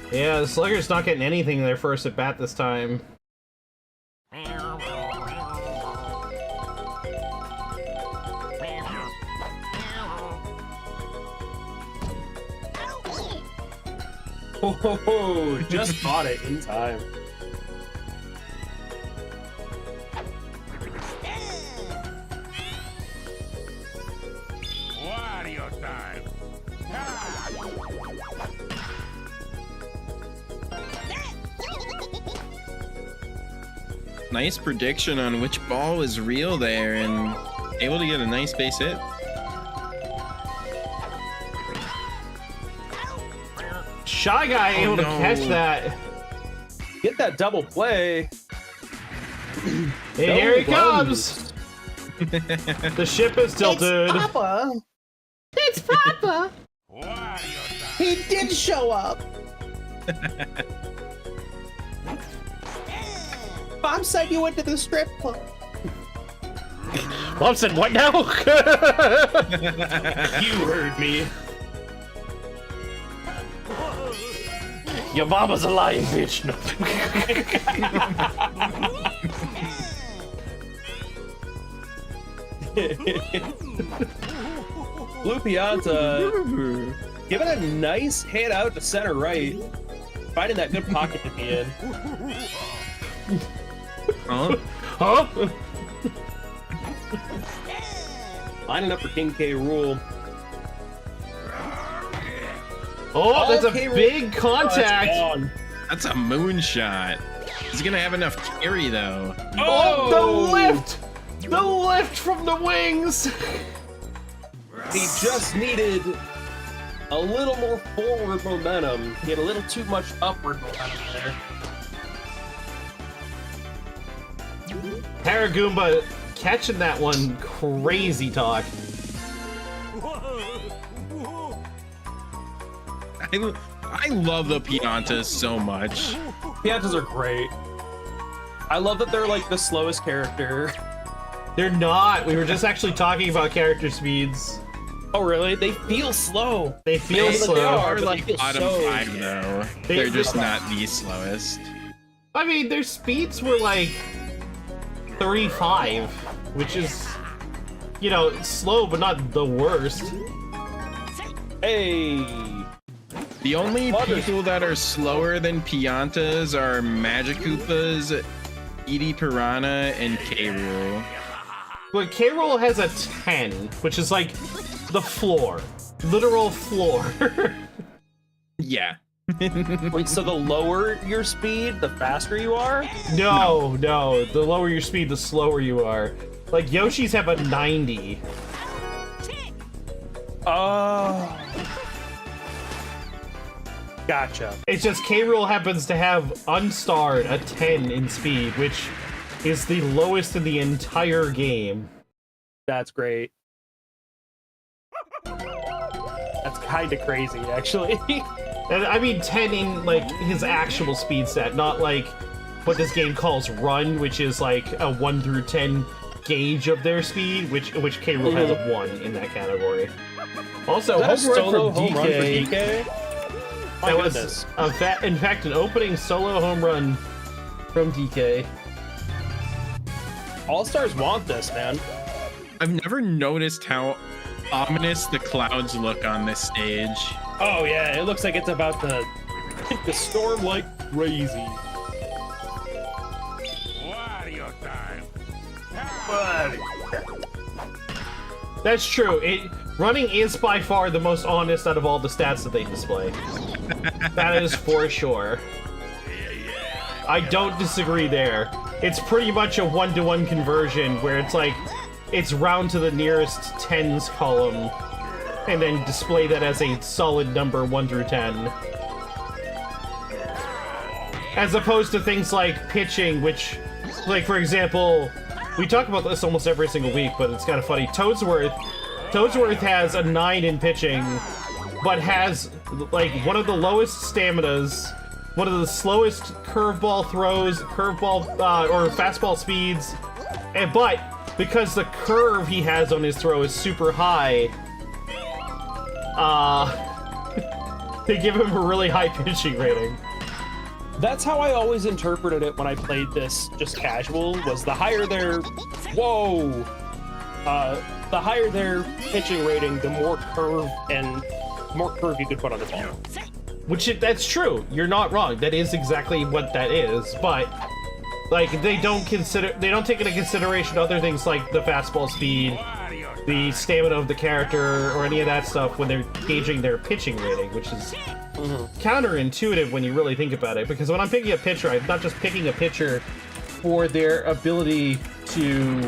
Yeah, the Sluggers not getting anything in their first at bat this time. Oh, just caught it in time. Wario time. Nice prediction on which ball is real there, and able to get a nice base hit. Shy Guy able to catch that. Get that double play. And here he comes. The ship is tilted. It's Papa. It's Papa. Wario time. He did show up. Mom said you went to the strip club. Mom said, what now? You heard me. Your mama's a lying bitch. No. Blue Pianta giving a nice hit out to center right. Finding that good pocket to be in. Huh? Huh? Lining up for King K. Rool. Oh, that's a K. Rool. big Oh, it's contact. gone. That's a moonshot. He's gonna have enough carry though. Oh, the lift! The lift from the wings! He just needed a little more forward momentum. He had a little too much upward momentum there. Paragoomba catching that one. Crazy talk. I love the Piantas so much. Piantas are great. I love that they're like the slowest character. They're not. We were just actually talking about character speeds. Oh really? They feel slow. They feel They slow. are, They're but like they feel bottom so 5 though. They- They're just not the slowest. I mean, their speeds were like 35, which is, you know, slow, but not the worst. Hey. The only Sluggers. people that are slower than Piantas are Magikoopas, Edie Piranha, and K. Rool. But K-Roll has a 10, which is like the floor. Literal floor. Yeah. Wait, so the lower your speed, the faster you are? No, no. The lower your speed, the slower you are. Like, Yoshi's have a 90. Oh. Gotcha. It's just K-Rool happens to have unstarred a 10 in speed, which is the lowest in the entire game. That's great. That's kind of crazy, actually. And I mean 10 in, like, his actual speed set, not like what this game calls run, which is like a 1 through 10 gauge of their speed, which K-Rool has a 1 in that category. Also, Is that a home run solo from home run for DK. DK? My That was, goodness. in fact, an opening solo home run from DK. All-Stars want this, man. I've never noticed how ominous the clouds look on this stage. Oh yeah, it looks like it's about to hit the storm like crazy. Wario time. That's true. Running is by far the most honest out of all the stats that they display. That is for sure. I don't disagree there. it's pretty much a 1-to-1 conversion where it's like, it's round to the nearest tens column, and then display that as a solid number 1 through 10. As opposed to things like pitching, which, like, for example, we talk about this almost every single week, but it's kind of funny. Toadsworth has a 9 in pitching, but has, like, one of the lowest staminas, one of the slowest curveball throws, or fastball speeds, but because the curve he has on his throw is super high, they give him a really high pitching rating. That's how I always interpreted it when I played this just casual, was the higher their... Whoa! The higher their pitching rating, the more curve you could put on the ball. That's true. You're not wrong. That is exactly what that is, but... Like, they don't take into consideration other things like the fastball speed, the stamina of the character, or any of that stuff when they're gauging their pitching rating, which is counterintuitive when you really think about it. Because when I'm picking a pitcher, I'm not just picking a pitcher for their ability to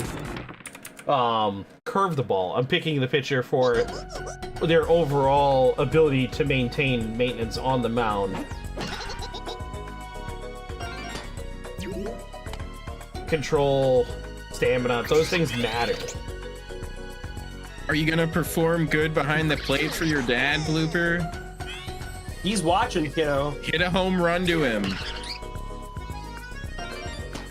curve the ball. I'm picking the pitcher for their overall ability to maintain maintenance on the mound. Control, stamina, those things matter. Are you gonna perform good behind the plate for your dad, Blooper? He's watching, kiddo. Hit a home run to him.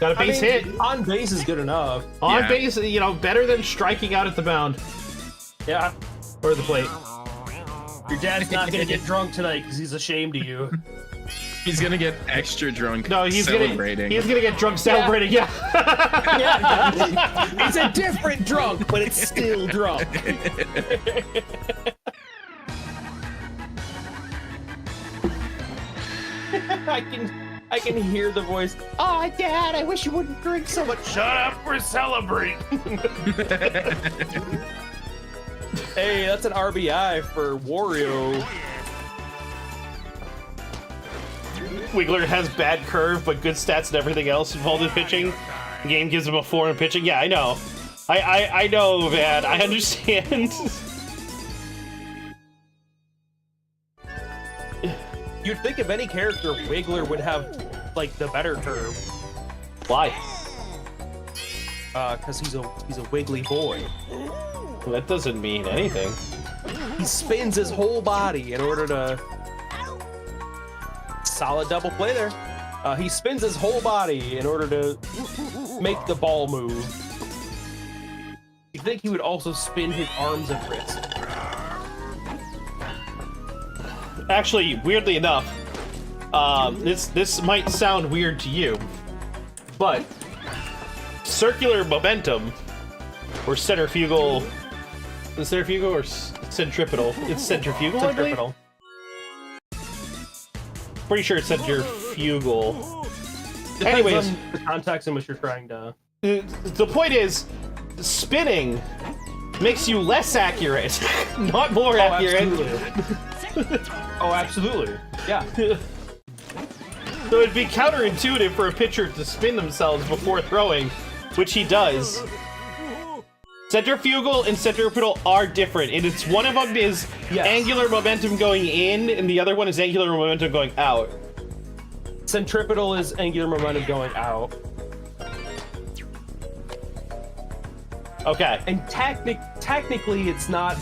Got a base hit. On base is good enough. On base, you know, better than striking out at the mound. Yeah. Or the plate. Your dad's not gonna get drunk tonight because he's ashamed of you. He's gonna get extra drunk. No, he's celebrating. He's gonna get drunk celebrating. Yeah. It's a different drunk, but it's still drunk. I can hear the voice. Oh, Dad, I wish you wouldn't drink so much. Shut up, we're celebrating. Hey, that's an RBI for Wario. Wiggler has bad curve, but good stats and everything else involved in pitching. The game gives him a 4 in pitching. Yeah, I know. I know, man. I understand. You'd think of any character, Wiggler would have, like, the better curve. Why? Because he's a wiggly boy. Well, that doesn't mean anything. He spins his whole body in order to... Solid double play there. He spins his whole body in order to make the ball move. You'd think he would also spin his arms and wrists. Actually, weirdly enough, this might sound weird to you, but circular momentum, or centrifugal, is centrifugal or centripetal? It's centrifugal, Centripetal. Pretty sure it's centrifugal. Depends Anyways, on the context in which you're trying to... The point is, spinning makes you less accurate, not more accurate. Absolutely. Oh, absolutely. Yeah. So it'd be counterintuitive for a pitcher to spin themselves before throwing, which he does. Centrifugal and centripetal are different, and it's one of them is angular momentum going in, and the other one is angular momentum going out. Centripetal is angular momentum going out. Okay. And technically, it's not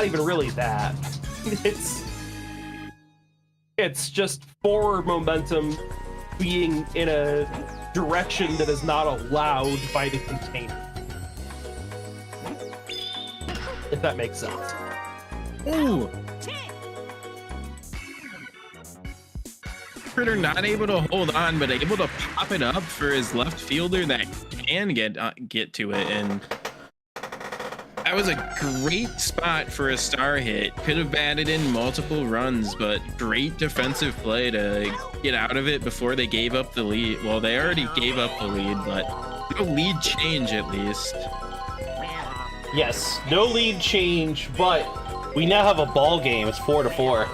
even really that. It's just forward momentum being in a direction that is not allowed by the container. If that makes sense. Ooh. Critter not able to hold on, but able to pop it up for his left fielder that can get to it, and that was a great spot for a star hit. Could have batted in multiple runs, but great defensive play to get out of it before they gave up the lead. Well, they already gave up the lead, but no lead change at least. Yes, no lead change, but we now have a ball game. It's 4-4.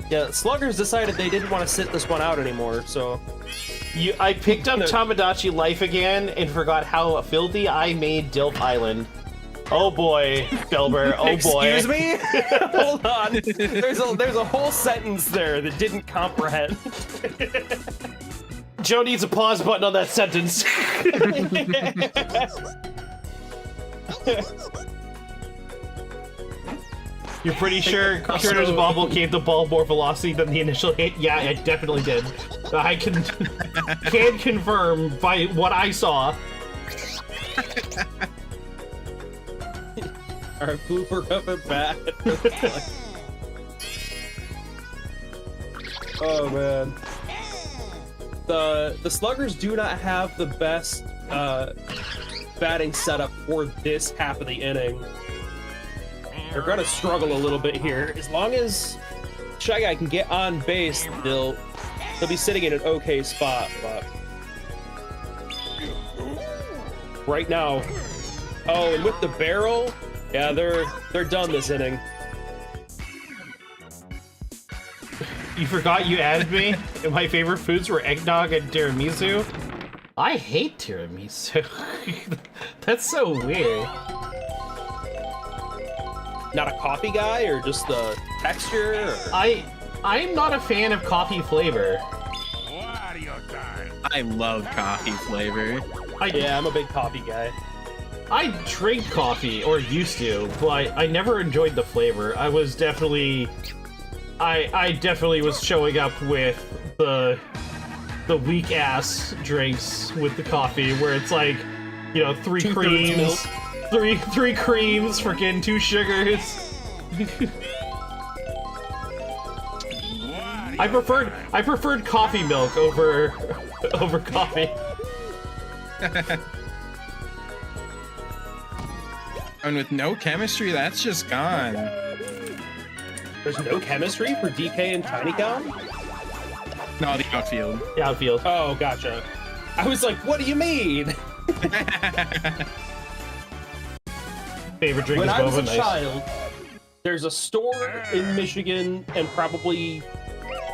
Yeah, Sluggers decided they didn't want to sit this one out anymore, so... I picked up Tamagotchi Life again and forgot how filthy I made Dilf Island. Oh boy, Belber, oh boy. Excuse me? Hold on. There's a whole sentence there that didn't comprehend. Joe needs a pause button on that sentence. You're pretty sure Turner's Bobble gave the ball more velocity than the initial hit? Yeah, it definitely did. I can confirm by what I saw. Alright, blooper up and back. Oh man. The Sluggers do not have the best batting setup for this half of the inning. They're gonna struggle a little bit here. As long as Shy Guy can get on base, they'll be sitting in an okay spot, but right now, oh, and with the barrel, yeah, they're done this inning. You forgot you added me, and my favorite foods were eggnog and tiramisu. I hate tiramisu. That's so weird. Not a coffee guy, or just the texture? Or... I'm not a fan of coffee flavor. I love coffee flavor. Yeah, I'm a big coffee guy. I drink coffee, or used to, but I never enjoyed the flavor. I was definitely... I definitely was showing up with the weak-ass drinks with the coffee, where it's like, you know, 3 creams... Three creams, freaking 2 sugars. I preferred coffee milk over coffee. And with no chemistry, that's just gone. There's no chemistry for DK and Tiny Town? No, the outfield. The outfield. Oh, gotcha. I was like, what do you mean? Favorite drink when is I was a nice. child, there's a store in Michigan and probably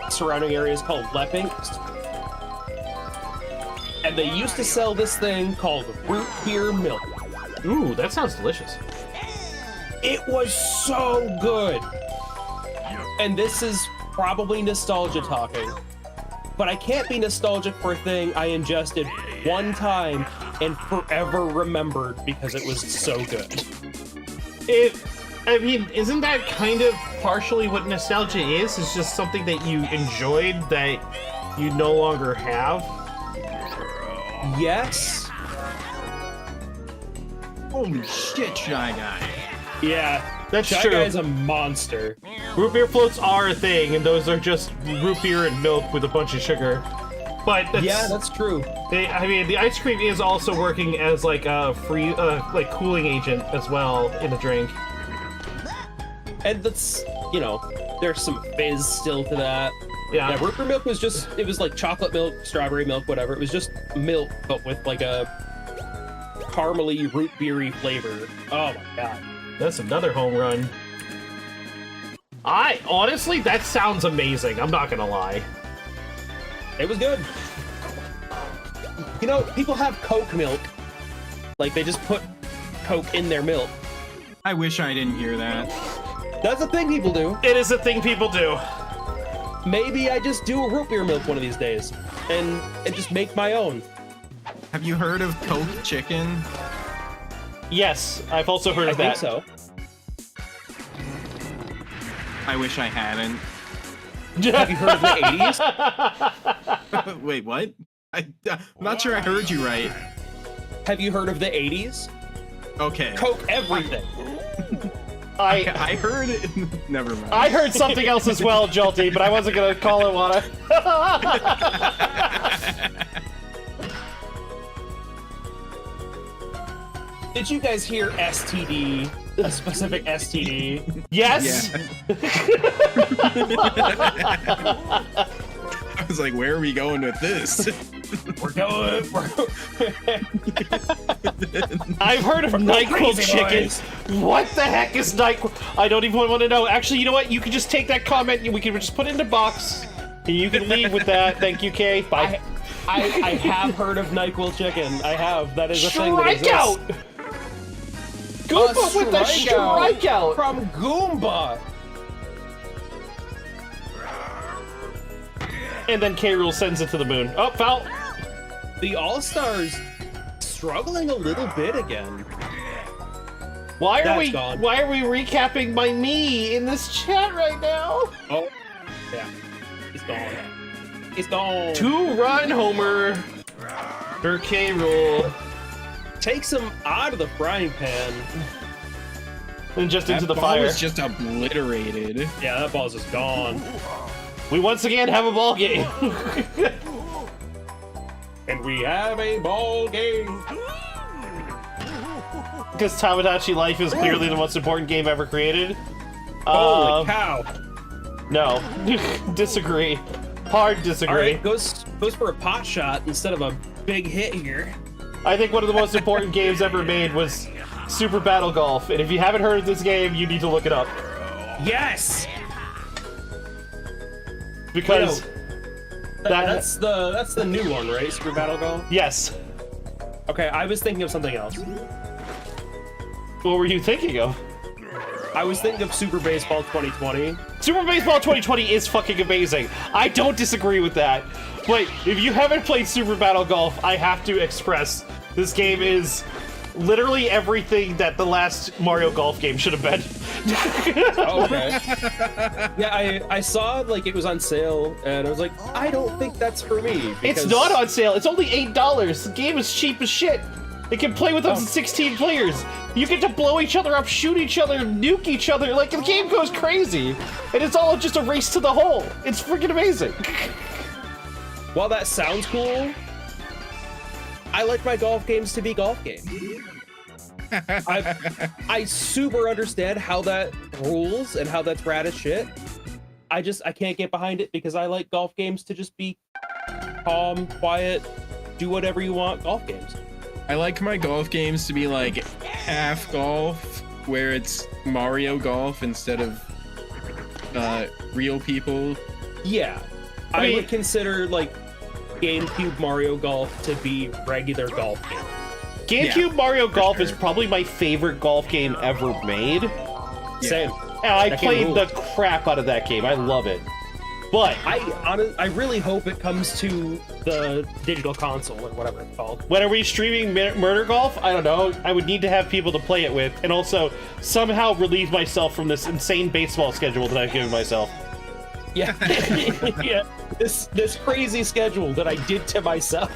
surrounding areas called Lepping's. And they used to sell this thing called root beer milk. Ooh, that sounds delicious. It was so good. And this is probably nostalgia talking. But I can't be nostalgic for a thing I ingested one time and forever remembered because it was so good. I mean, isn't that kind of partially what nostalgia is? It's just something that you enjoyed that you no longer have? Yes. Holy shit, Shy Guy. Yeah, that's Shy true. Guy's a monster. Root beer floats are a thing, and those are just root beer and milk with a bunch of sugar. But yeah, that's true. I mean, the ice cream is also working as like a free, like cooling agent as well in the drink. And that's, you know, there's some fizz still to that. Yeah, root beer milk was just, it was like chocolate milk, strawberry milk, whatever. It was just milk, but with like a caramely root beery flavor. Oh my god. That's another home run. Honestly, that sounds amazing. I'm not gonna lie. It was good. You know, people have Coke milk. Like, they just put Coke in their milk. I wish I didn't hear that. That's a thing people do. It is a thing people do. Maybe I just do a root beer milk one of these days and just make my own. Have you heard of Coke chicken? Yes, I've also heard of that. I think so. I wish I hadn't. Have you heard of the 80s? Wait, what? I'm not sure I heard you right. Have you heard of the 80s? Okay. Coke everything. I heard it. Never mind. I heard something else as well, Jolty, but I wasn't gonna call it one. Did you guys hear STD? A specific STD? Yes. Yeah. I was like, where are we going with this? We're going. I've heard of NyQuil crazy, chicken. boys. What the heck is NyQuil? I don't even want to know. Actually, you know what? You can just take that comment and we can just put it in the box. And you can leave with that. Thank you, Kay. Bye. I have heard of NyQuil chicken. I have. That is a thing that Strikeout! exists. Goomba with the strikeout! From Goomba! And then K-Rool sends it to the moon. Oh, foul! The All-Stars struggling a little bit again. Why are That's we gone. recapping my me in this chat right now? Oh, yeah. He's gone. He's gone. 2-run homer for K-Rool. Takes him out of the frying pan. And just That into the ball fire. was just obliterated. Yeah, that ball's just gone. We once again have a ball game. And we have a ball game. Because Tamagotchi Life is clearly the most important game ever created. Holy cow. No. Disagree. Hard disagree. Alright, goes for a pot shot instead of a big hit here. I think one of the most important games ever made was Super Battle Golf. And if you haven't heard of this game, you need to look it up. Yes! Because that's the new one, right? Super Battle Golf? yes. Okay, I was thinking of something else. What were you thinking of? I was thinking of Super Baseball 2020. Super Baseball 2020 is fucking amazing. I don't disagree with that. But if you haven't played Super Battle Golf, I have to express this game is literally everything that the last Mario Golf game should have been. Okay. Yeah, I saw like it was on sale, and I was like, I don't think that's for me. It's not on sale. It's only $8. The game is cheap as shit. It can play with up to 16 players. You get to blow each other up, shoot each other, nuke each other. Like, the game goes crazy. And it's all just a race to the hole. It's freaking amazing. While that sounds cool, I like my golf games to be golf games. I super understand how that rules and how that's rad as shit. I can't get behind it because I like golf games to just be calm, quiet, do whatever you want golf games. I like my golf games to be like half golf, where it's Mario Golf instead of real people. Yeah, I would consider like GameCube Mario Golf to be regular golf game. GameCube Mario Golf is probably my favorite golf game ever made. Same. And I That game played the rules. crap out of that game. I love it. But I really hope it comes to the digital console or whatever it's called. when are we streaming Murder Golf? I don't know. I would need to have people to play it with, and also somehow relieve myself from this insane baseball schedule that I've given myself. Yeah, yeah. This crazy schedule that I did to myself.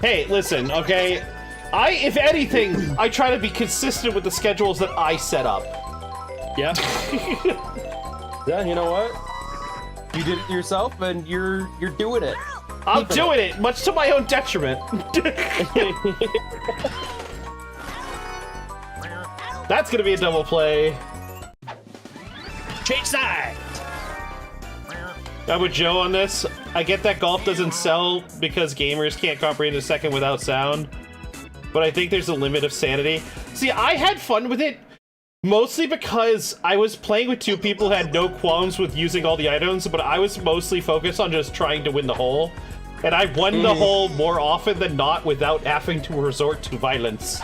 Hey, listen, okay? If anything, I try to be consistent with the schedules that I set up. Yeah. Yeah, you know what? You did it yourself, and you're doing it. I'm doing it, much to my own detriment. That's gonna be a double play. Change sides. I'm with Joe on this. I get that golf doesn't sell because gamers can't comprehend a second without sound, but I think there's a limit of sanity. See, I had fun with it mostly because I was playing with two people who had no qualms with using all the items, but I was mostly focused on just trying to win the hole. And I won the hole more often than not without having to resort to violence.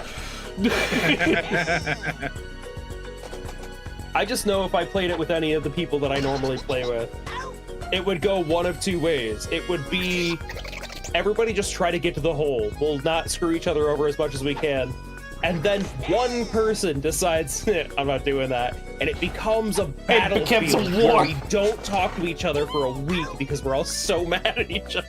I just know if I played it with any of the people that I normally play with, it would go one of two ways. It would be everybody just try to get to the hole. We'll not screw each other over as much as we can. And then one person decides, I'm not doing that. And it becomes a battlefield becomes a war. where we don't talk to each other for a week because we're all so mad at each other.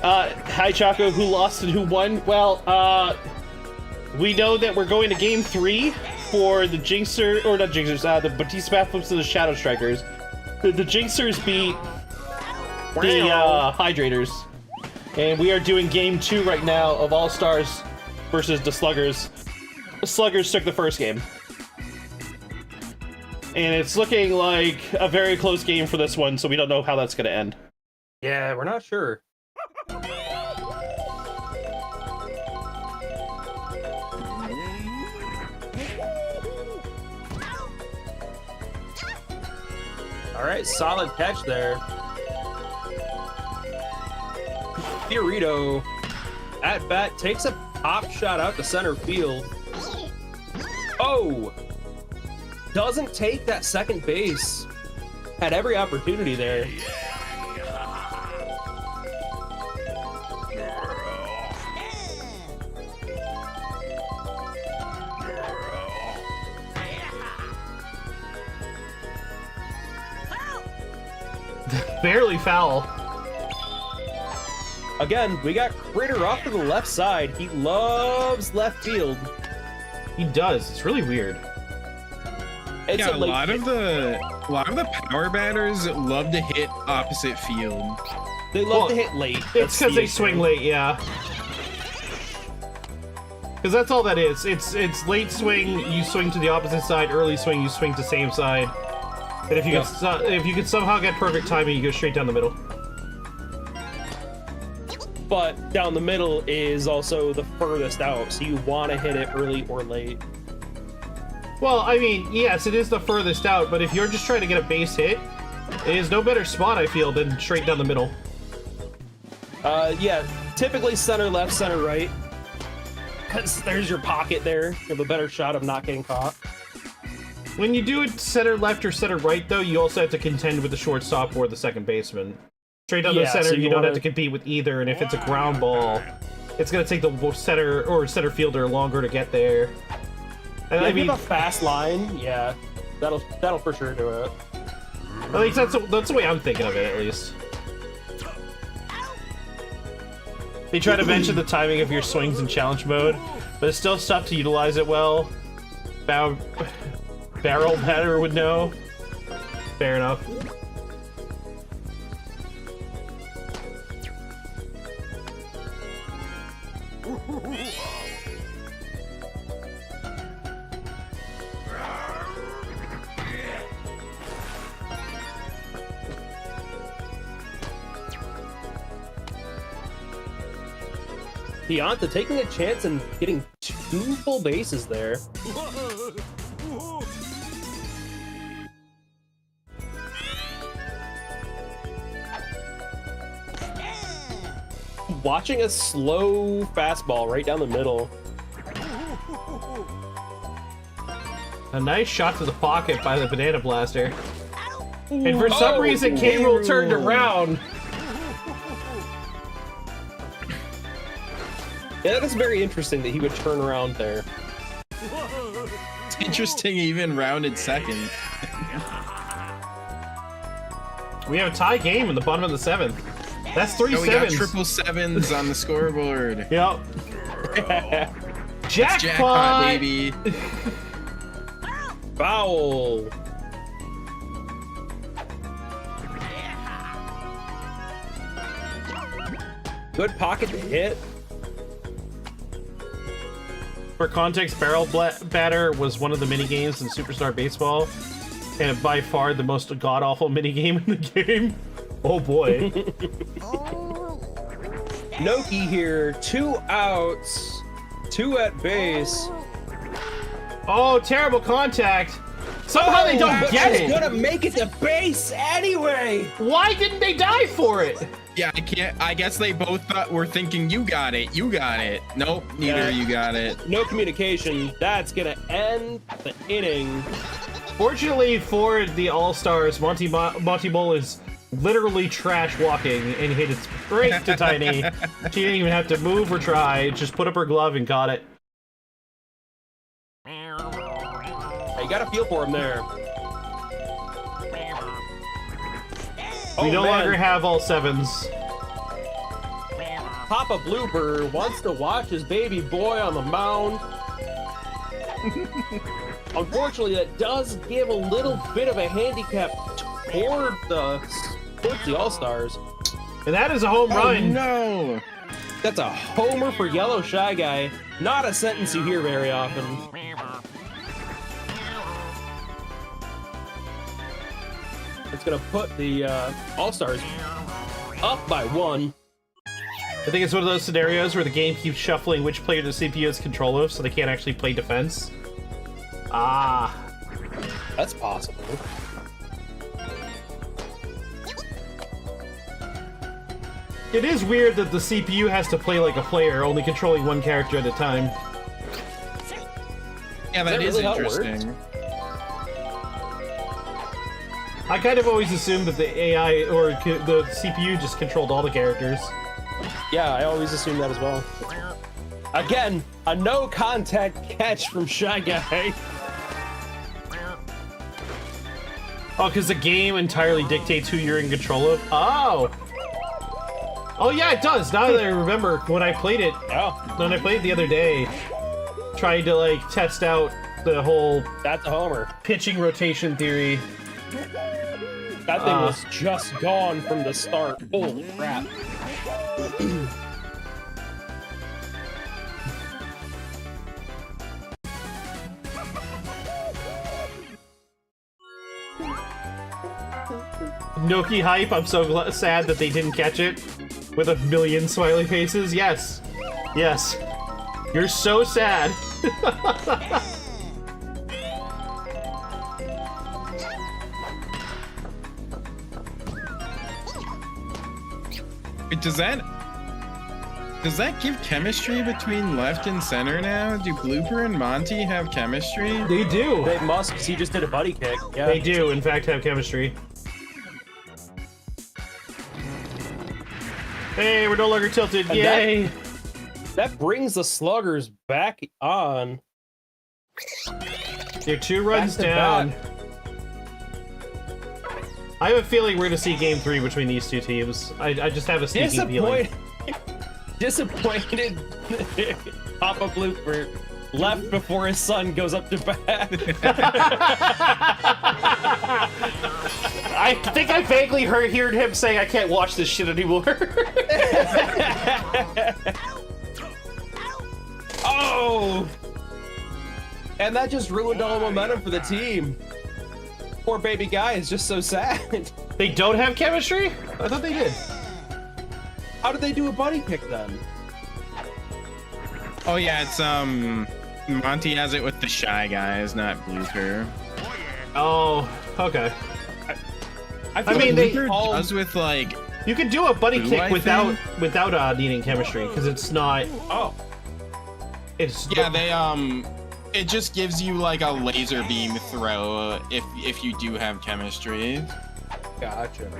Hi, Chaco. Who lost and who won? Well, we know that we're going to Game 3 for the Jingsers, or not Jingsers, the Bautista backflips to the Shadow Strikers. The Jingsers beat the Hydrators. And we are doing Game 2 right now of All-Stars versus the Sluggers. The Sluggers took the first game. And it's looking like a very close game for this one, so we don't know how that's going to end. Yeah, we're not sure. All right, solid catch there. Fiorito at bat takes a pop shot out to center field. Oh! Doesn't take that second base. Had every opportunity there. Barely foul. Again, we got Critter off to the left side. He loves left field. He does. It's really weird. It's Yeah, a lot of the power batters love to hit opposite field. They love to hit late. It's because they swing late, yeah. Because that's all that is. It's late swing, you swing to the opposite side. Early swing, you swing to same side. And if you can somehow get perfect timing, you go straight down the middle. But down the middle is also the furthest out, so you want to hit it early or late. Well, I mean, yes, it is the furthest out, but if you're just trying to get a base hit, it is no better spot, I feel, than straight down the middle. Yeah, typically center left, center right. Because there's your pocket there. You have a better shot of not getting caught. When you do it center left or center right, though, you also have to contend with the shortstop or the second baseman. Straight down the center, so you don't have to compete with either, and if it's a ground ball, it's going to take the center or center fielder longer to get there. And Yeah, if you have a fast line, yeah, that'll for sure do it. At least that's the way I'm thinking of it, at least. They try to mention the timing of your swings in challenge mode, but it's still tough to utilize it well. Barrel batter would know. Fair enough. Pianta taking a chance and getting 2 full bases there. Watching a slow fastball right down the middle. A nice shot to the pocket by the Banana Blaster. And for some reason, K-Rool turned around. Yeah, that is very interesting that he would turn around there. It's interesting he even rounded second. We have a tie game in the bottom of the 7th. That's 3 Oh, we got sevens. triple sevens on the scoreboard. Yep. Jackpot, Jackpot, baby. Foul. Good pocket to hit. For context, Barrel Batter was one of the mini-games in Superstar Baseball, and by far the most god-awful mini-game in the game. Oh boy. Noki here, 2 outs, 2 at base. Oh, terrible contact. Somehow they don't get it. Gonna make it to base anyway. Why didn't they die for it? Yeah, I guess they both were thinking, you got it. Nope, neither of you got it. No communication. That's gonna end the inning. Fortunately for the All-Stars, Monty Bull is literally trash walking and hit it straight to Tiny. She didn't even have to move or try. Just put up her glove and got it. You got a feel for him there. We no longer have all 7s. Papa Bluebird wants to watch his baby boy on the mound. Unfortunately, that does give a little bit of a handicap towards the All-Stars. And that is a home run. No. That's a homer for Yellow Shy Guy. Not a sentence you hear very often. gonna put the All-Stars up by 1. I think it's one of those scenarios where the game keeps shuffling which player the CPU has control of, so they can't actually play defense. Ah. That's possible. It is weird that the CPU has to play like a player, only controlling one character at a time. Yeah, that is really how it interesting. I kind of always assumed that the AI or the CPU just controlled all the characters. Yeah, I always assume that as well. Again, a no contact catch from Shy Guy. Oh, because the game entirely dictates who you're in control of? Oh! Oh yeah, it does! Now that I remember when I played it, when I played it the other day, trying to like test out the whole That's a homer. pitching rotation theory. That thing was just gone from the start. Holy crap. Noki hype, I'm so sad that they didn't catch it. With a million smiley faces. Yes. Yes. You're so sad. Wait, does that give chemistry between left and center now? Do Blooper and Monty have chemistry? They do. They must, because he just did a buddy kick. Yeah. They do, in fact, have chemistry. Hey, we're no longer tilted. And Yay! That brings the Sluggers back on. They're 2 runs Back to down. back. I have a feeling we're going to see Game 3 between these two teams. I just have a sneaking feeling. Disappointed Papa Blooper left before his son goes up to bat. I think I vaguely heard him saying, I can't watch this shit anymore. Oh! And that just ruined all momentum for the team. Poor baby guy is just so sad. They don't have chemistry? I thought they did. How did they do a buddy kick then? Oh yeah, it's Monty has it with the Shy Guys, not Blooper. Oh, okay. I mean, they Blooper does with like you can do a buddy Blue, kick I without needing chemistry because it's not. Oh, it's yeah, they it just gives you like a laser beam throw if you do have chemistry. gotcha.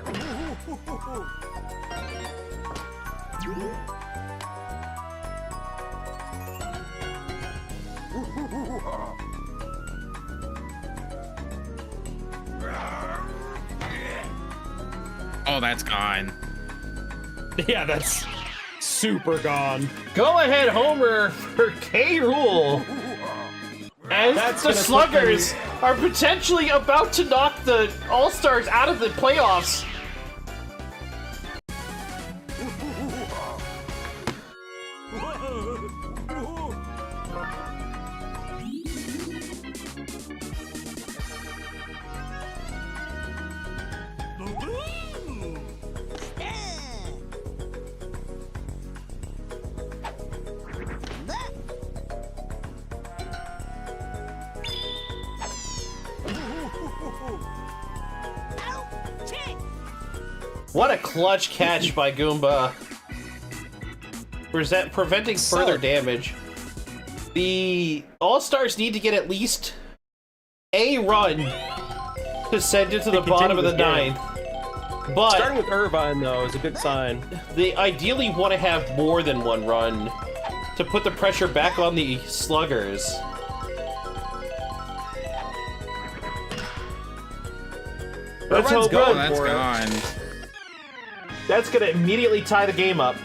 Oh, that's gone. Yeah, that's super gone. Go ahead, Homer, for K. Rool. As That's the gonna Sluggers are potentially about to knock the All-Stars out of the playoffs. What a clutch catch by Goomba. Preventing further damage. The All-Stars need to get at least a run to send it to the bottom of the ninth. But Starting with Irvine, though, is a good sign. they ideally want to have more than one run to put the pressure back on the Sluggers. Let's hope Oh, good that's for it. gone. That's gonna immediately tie the game up.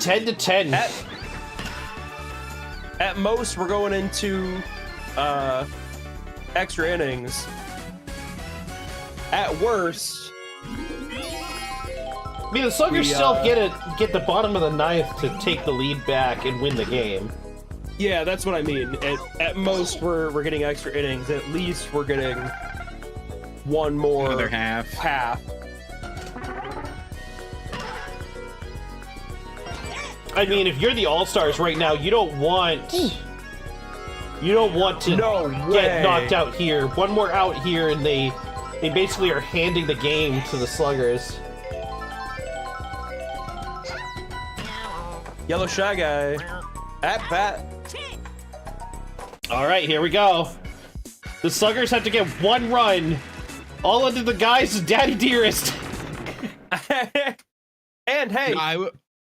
10-10. At most, we're going into extra innings. At worst, I mean, the Sluggers still get the bottom of the ninth to take the lead back and win the game. yeah, that's what I mean. At most, we're getting extra innings. At least we're getting one more Another half. I mean, if you're the All-Stars right now, you don't want to get knocked out here. One more out here, and they basically are handing the game to the Sluggers. Yellow Shy Guy at bat. All right, here we go. The Sluggers have to get one run, all under the guise of Daddy Dearest. And hey,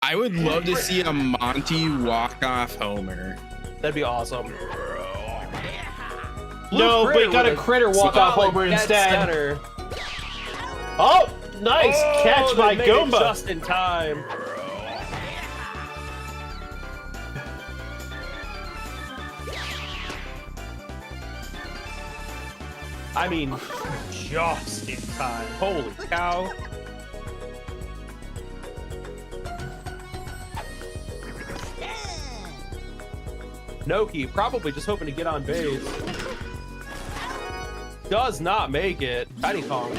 I would love to see a Monty walk-off homer. that'd be awesome. No, but you got a Critter walk-off homer instead. Oh, nice catch by they made it Goomba. just in time. I mean, just in time. Holy cow. Noki probably just hoping to get on base. Does not make it. Tiny Kong.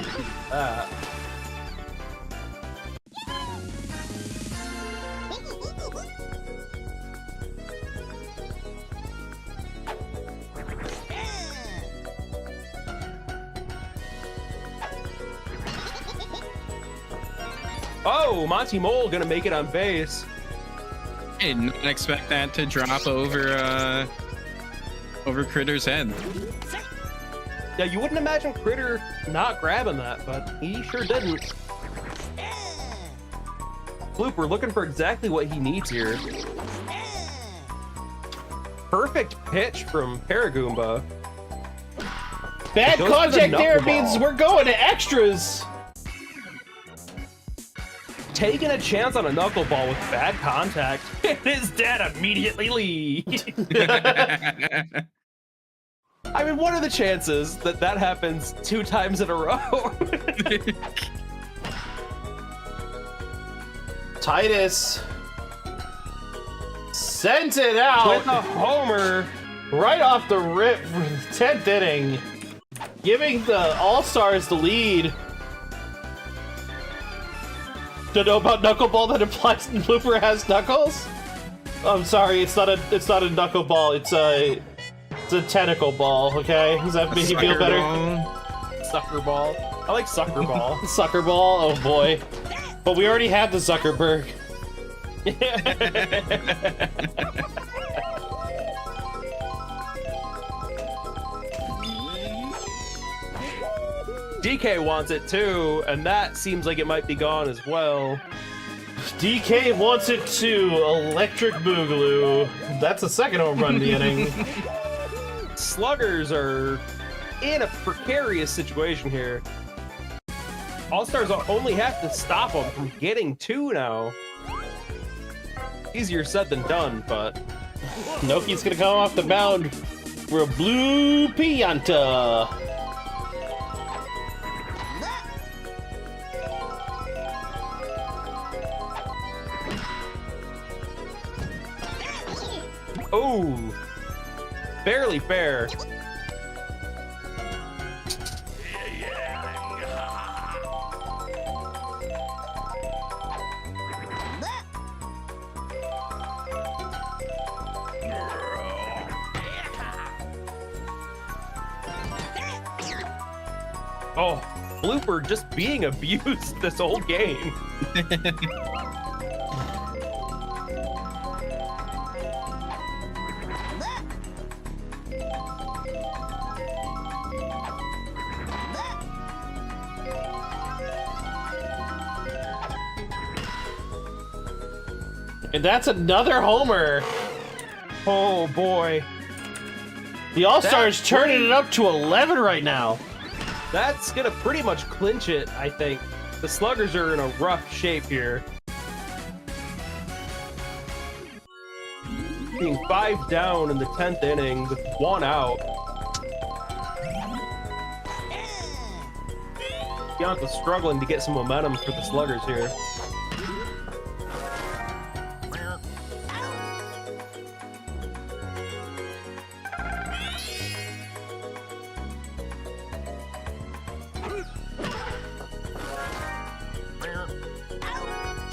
Oh, Monty Mole gonna make it on base. I did not expect that to drop over Critter's head. Yeah, you wouldn't imagine Critter not grabbing that, but he sure didn't. Blooper looking for exactly what he needs here. Perfect pitch from Paragoomba. Bad Goes for the contact there knuckleball. means we're going to extras. Taking a chance on a knuckleball with bad contact. His dad immediately leaves. I mean, what are the chances that that happens 2 times in a row? Titus sent it out With a homer. right off the rip for the 10th inning, giving the All-Stars the lead. Don't know about knuckleball that implies Blooper has knuckles? I'm sorry, it's not a knuckleball. It's a tentacle ball. Okay, does that make you feel better? Sucker ball. I like sucker ball. Sucker ball. Oh boy, but we already had the Zuckerberg. DK wants it too, and that seems like it might be gone as well. DK wants it too. Electric Boogaloo. That's a second home run in the inning. Sluggers are in a precarious situation here. All-Stars only have to stop them from getting 2 now. Easier said than done, but Noki's gonna come off the mound for a blue Pianta. oh, barely fair. Oh, Blooper just being abused this whole game. And that's another homer. Oh boy. The All-Stars That's turning pretty- it up to 11 right now. That's gonna pretty much clinch it, I think. The Sluggers are in a rough shape here. Being 5 down in the 10th inning with 1 out. Bianca's struggling to get some momentum for the Sluggers here.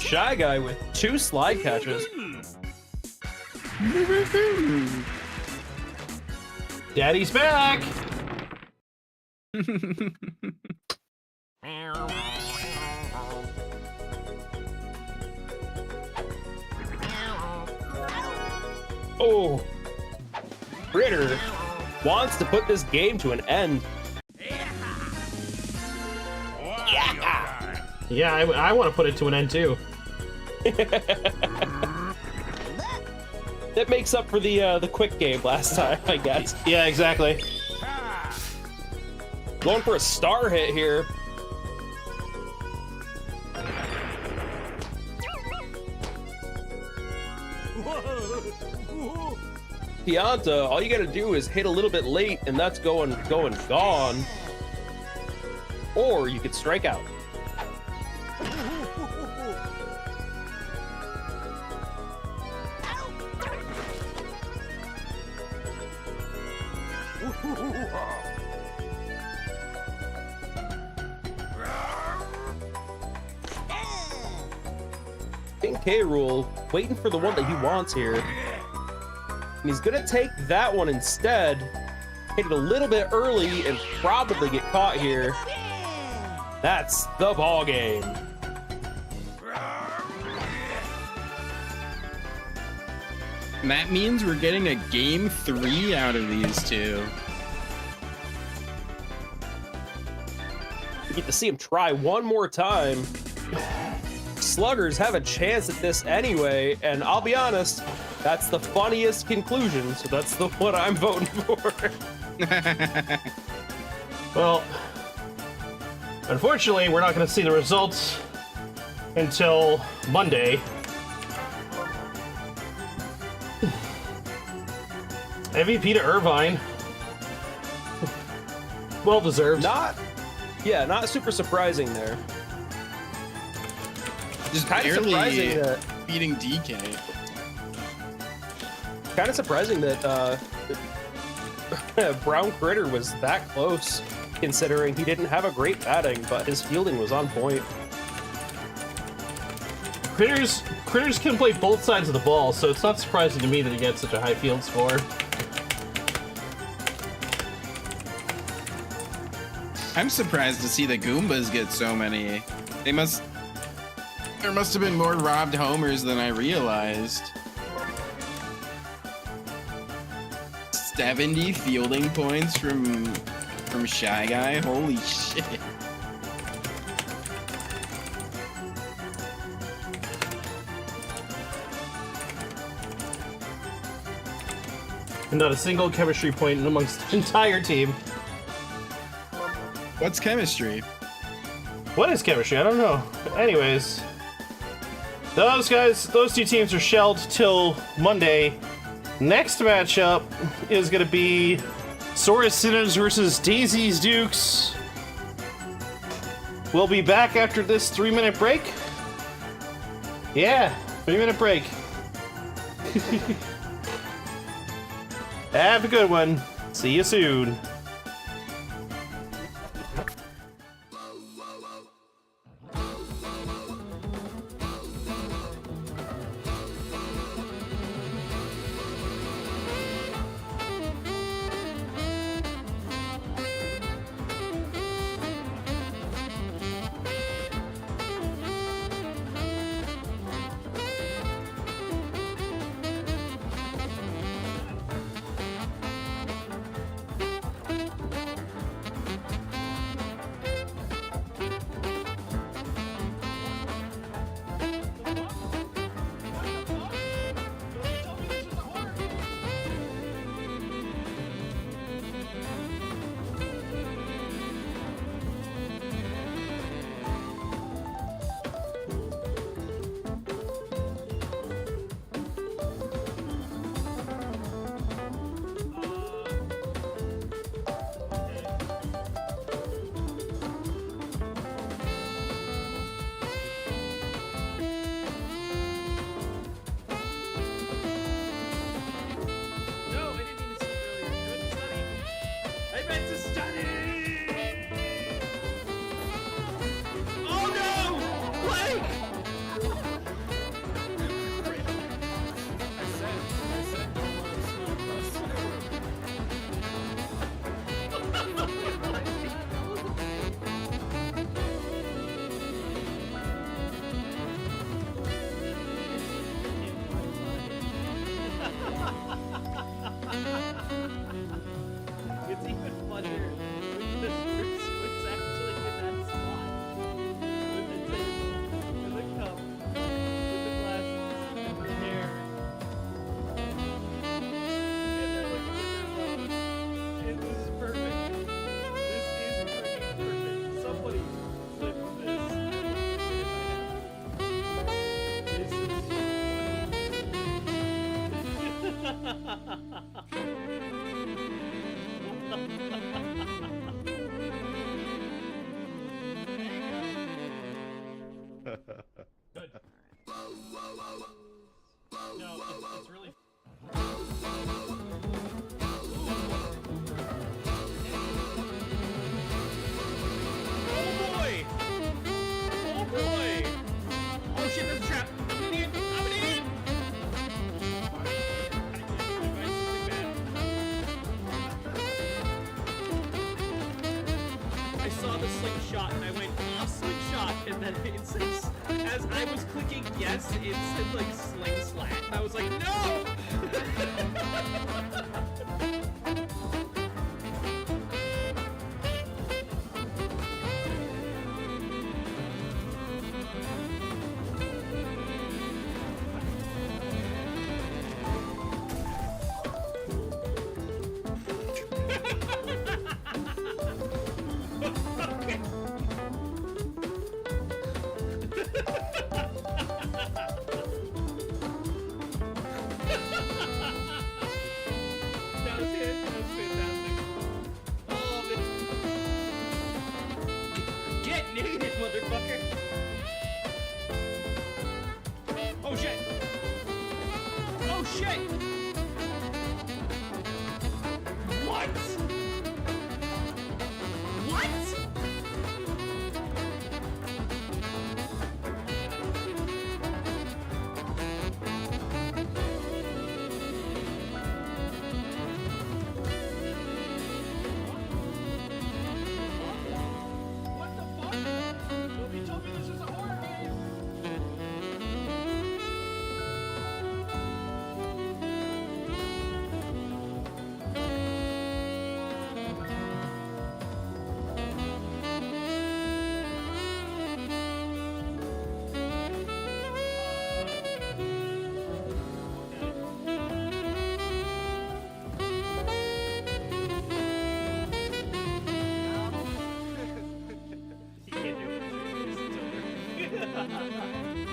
Shy Guy with 2 slide catches. Daddy's back! Oh, Critter wants to put this game to an end. Yeah, I want to put it to an end too. That makes up for the quick game last time, I guess. Yeah, exactly. Going for a star hit here. Pianta, all you gotta do is hit a little bit late, and that's going gone. Or you could strike out. King K. Rool waiting for the one that he wants here. And he's gonna take that one instead. Hit it a little bit early and probably get caught here. That's the ball game. And that means we're getting a game 3 out of these two. We get to see him try one more time. Sluggers have a chance at this anyway, and I'll be honest, that's the funniest conclusion, so that's the one I'm voting for. Well, unfortunately, we're not going to see the results until Monday. MVP to Irvine. Well deserved. Not super surprising there. Just Kind of barely surprising that. beating DK. Kind of surprising that Brown Critter was that close, considering he didn't have a great batting, but his fielding was on point. Critters can play both sides of the ball, so it's not surprising to me that he gets such a high field score. I'm surprised to see the Goombas get so many. There must have been more robbed homers than I realized. 70 fielding points from Shy Guy. Holy shit. And not a single chemistry point amongst the entire team. What's chemistry? What is chemistry? I don't know. Anyways, those two teams are shelled till Monday. Next matchup is going to be Sora Sinners versus Daisy's Dukes. We'll be back after this 3-minute break. Yeah, 3-minute break. Have a good one. See you soon. Good. No, it's really. Oh boy! Oh boy! Oh shit, there's a trap! I'm an idiot! I'm an idiot! I saw the slingshot and I went, oh, slingshot! And then it says, as I was clicking yes, it said like sling slat. And I was like, no!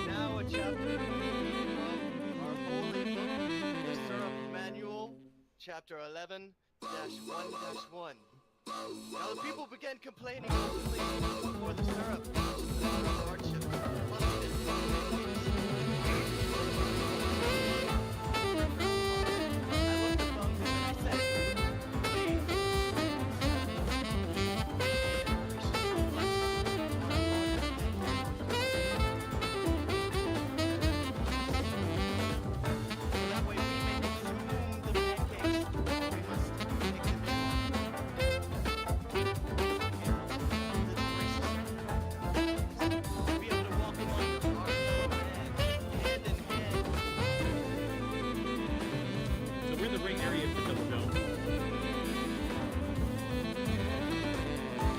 Now a chapter of our holy book, the Syrup Manual, chapter 11-1-1. Now the people began complaining openly before the syrup. Hardships, lustiness, I looked among them and I said, please, that way we may consume the pancakes. We must take them be able to walk among our fellow man, hand in hand. So we're in the ring area for Double Dome.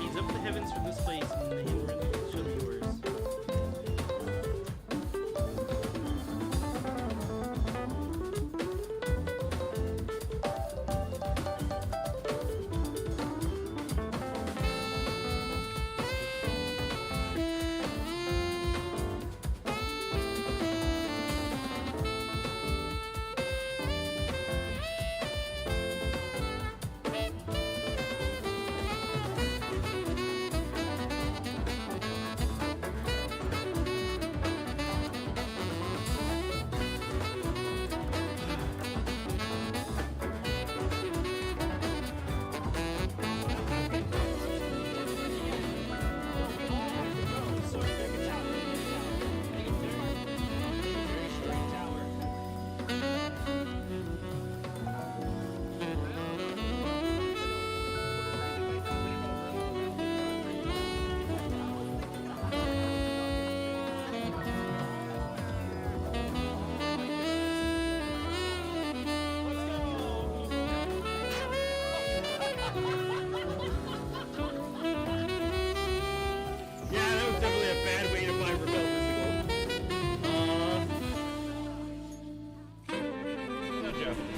He's up the heavens from this place, and the we're in the show yours.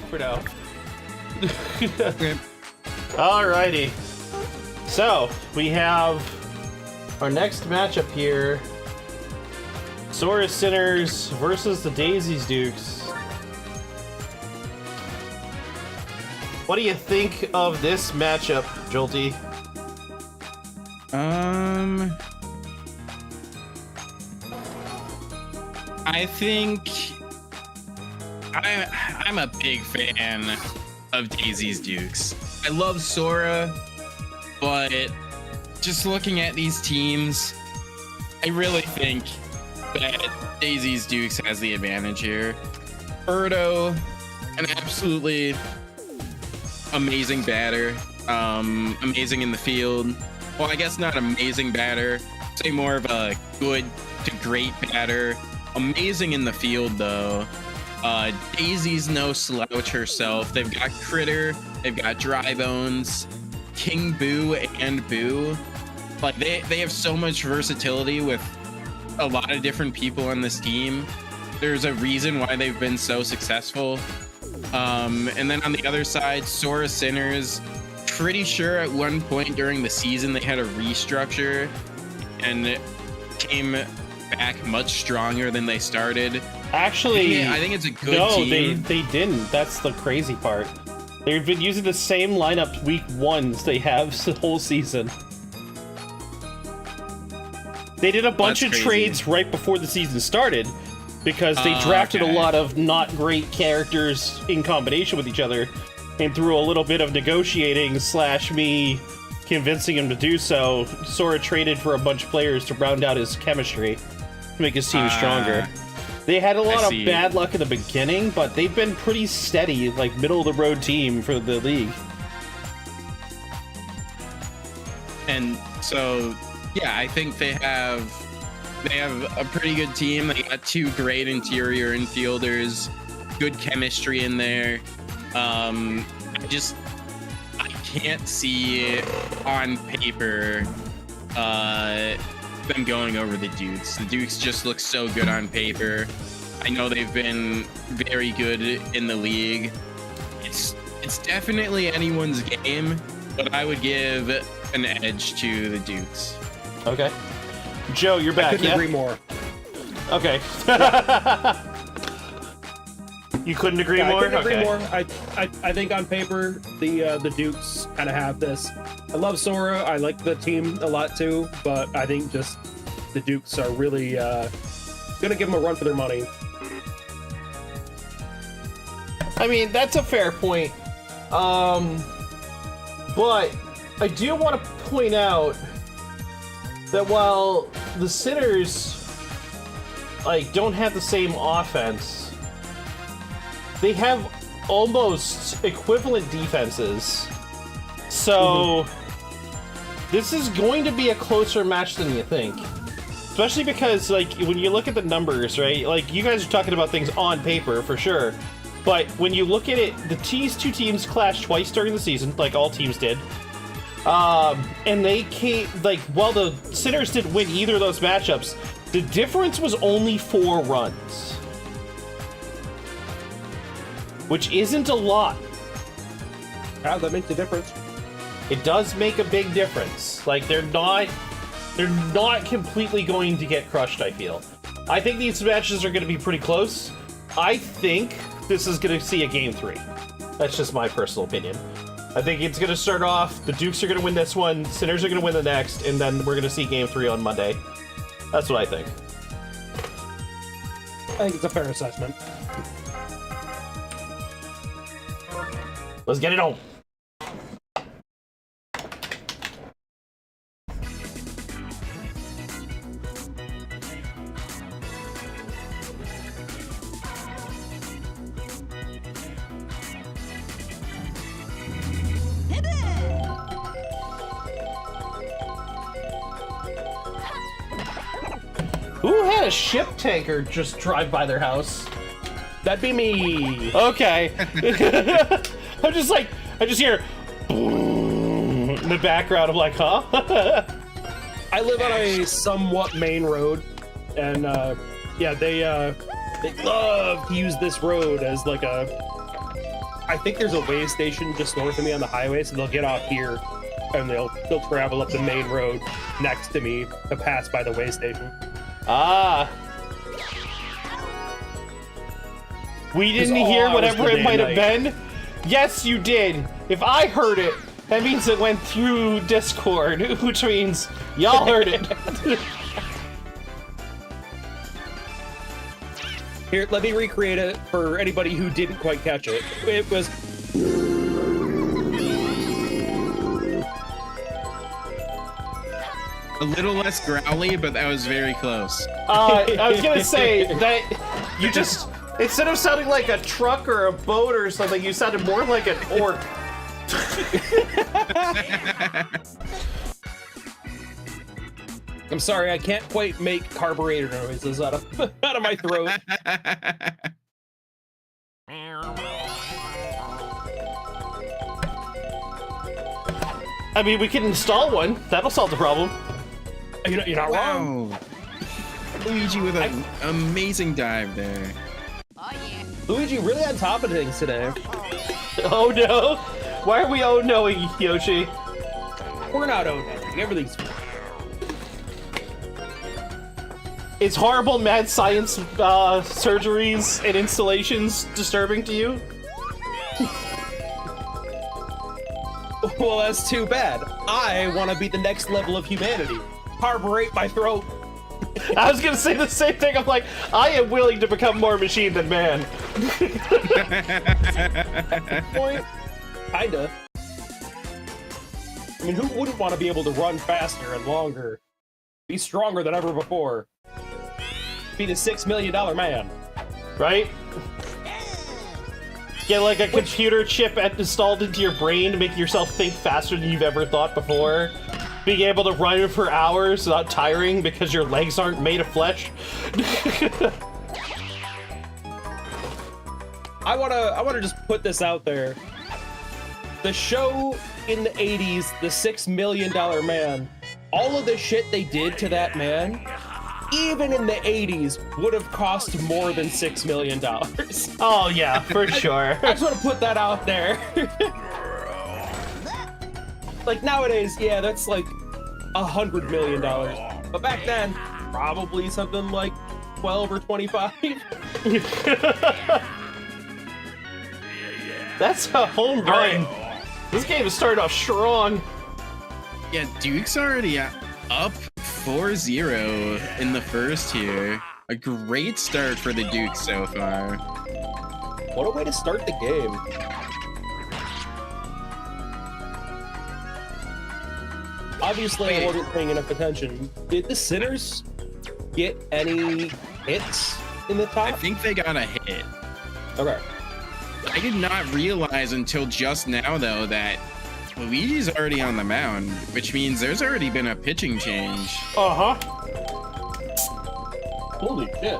For now. Alrighty. So, we have our next matchup here. Sora Sinners versus the Daisies Dukes. What do you think of this matchup, Jolty? I think I'm a big fan of Daisy's Dukes. I love Sora, but just looking at these teams, I really think that Daisy's Dukes has the advantage here. Birdo, an absolutely amazing batter, amazing in the field. Well, I guess not amazing batter, say more of a good to great batter. Amazing in the field though. Daisy's no slouch herself. They've got Critter, they've got Dry Bones, King Boo and Boo. Like they have so much versatility with a lot of different people on this team. There's a reason why they've been so successful. And then on the other side, Sora Sinners, pretty sure at one point during the season they had a restructure and came back much stronger than they started. Actually, I think it's a good team. No, they didn't. That's the crazy part. They've been using the same lineup week 1s they have the whole season. They did a bunch of trades right before the season started because they drafted a lot of not great characters in combination with each other, and through a little bit of negotiating / me convincing him to do so, Sora traded for a bunch of players to round out his chemistry to make his team stronger. They had a lot of bad luck in the beginning, but they've been pretty steady, like middle-of-the-road team for the league. And so, yeah, I think they have a pretty good team. They got 2 great interior infielders, good chemistry in there. I can't see on paper them going over the Dukes. The Dukes just look so good on paper. I know they've been very good in the league. It's definitely anyone's game, but I would give an edge to the Dukes. Okay. Joe, you're back. I couldn't agree more. Okay. You couldn't agree more? I couldn't agree more. I think on paper, the Dukes kind of have this. I love Sora. I like the team a lot too, but I think just the Dukes are really gonna give them a run for their money. I mean, that's a fair point. But I do want to point out that while the Sinners don't have the same offense, they have almost equivalent defenses. So this is going to be a closer match than you think. Especially because, when you look at the numbers, right? You guys are talking about things on paper, for sure. But when you look at it, these 2 teams clashed twice during the season, like all teams did. And they came, while the Sinners didn't win either of those matchups, the difference was only 4 runs. Which isn't a lot. Yeah, that makes a difference. It does make a big difference. They're not completely going to get crushed, I feel. I think these matches are going to be pretty close. I think this is going to see a game 3. That's just my personal opinion. I think it's going to start off, the Dukes are going to win this one, Sinners are going to win the next, and then we're going to see game 3 on Monday. That's what I think. I think it's a fair assessment. Let's get it on. Who had a ship tanker just drive by their house? That'd be me. Okay. I just hear in the background. I'm like, huh? I live on a somewhat main road, and yeah, they love to use this road as I think there's a way station just north of me on the highway, so they'll get off here and they'll travel up the main road next to me to pass by the way station. Ah. We didn't hear whatever it might have been. Yes, you did. If I heard it, that means it went through Discord, which means y'all heard it. Here, let me recreate it for anybody who didn't quite catch it. It was... A little less growly, but that was very close. I was gonna say that you just, instead of sounding like a truck or a boat or something, you sounded more like an orc. I'm sorry, I can't quite make carburetor noises out of my throat. I mean, we can install one. That'll solve the problem. You're not wrong. Wow. Luigi with an amazing dive there. Luigi really on top of things today. Oh no! Why are we oh knowing, Yoshi? We're not oh knowing. Everything's fine. Is horrible mad science surgeries and installations disturbing to you? Well, that's too bad. I want to be the next level of humanity. Carburate my throat. I was gonna say the same thing. I'm like, I am willing to become more machine than man. Point. Kinda. I mean, who wouldn't want to be able to run faster and longer? Be stronger than ever before. Be the $6 million man. Right? Get like a computer chip installed into your brain to make yourself think faster than you've ever thought before. Being able to run for hours without tiring because your legs aren't made of flesh. I wanna just put this out there. The show in the 80s, The $6 Million Man, all of the shit they did to that man, even in the 80s, would have cost more than $6 million. Oh yeah, for sure. I just want to put that out there. Like nowadays, yeah, that's like $100 million. But back then, probably something like 12 or 25. That's a home run. This game has started off strong. Yeah, Duke's already up 4-0 in the first here. A great start for the Dukes so far. What a way to start the game. Obviously, I wasn't paying enough attention. Did the Sinners get any hits in the top? I think they got a hit. Okay. I did not realize until just now, though, that Luigi's already on the mound, which means there's already been a pitching change. Uh-huh. Holy shit.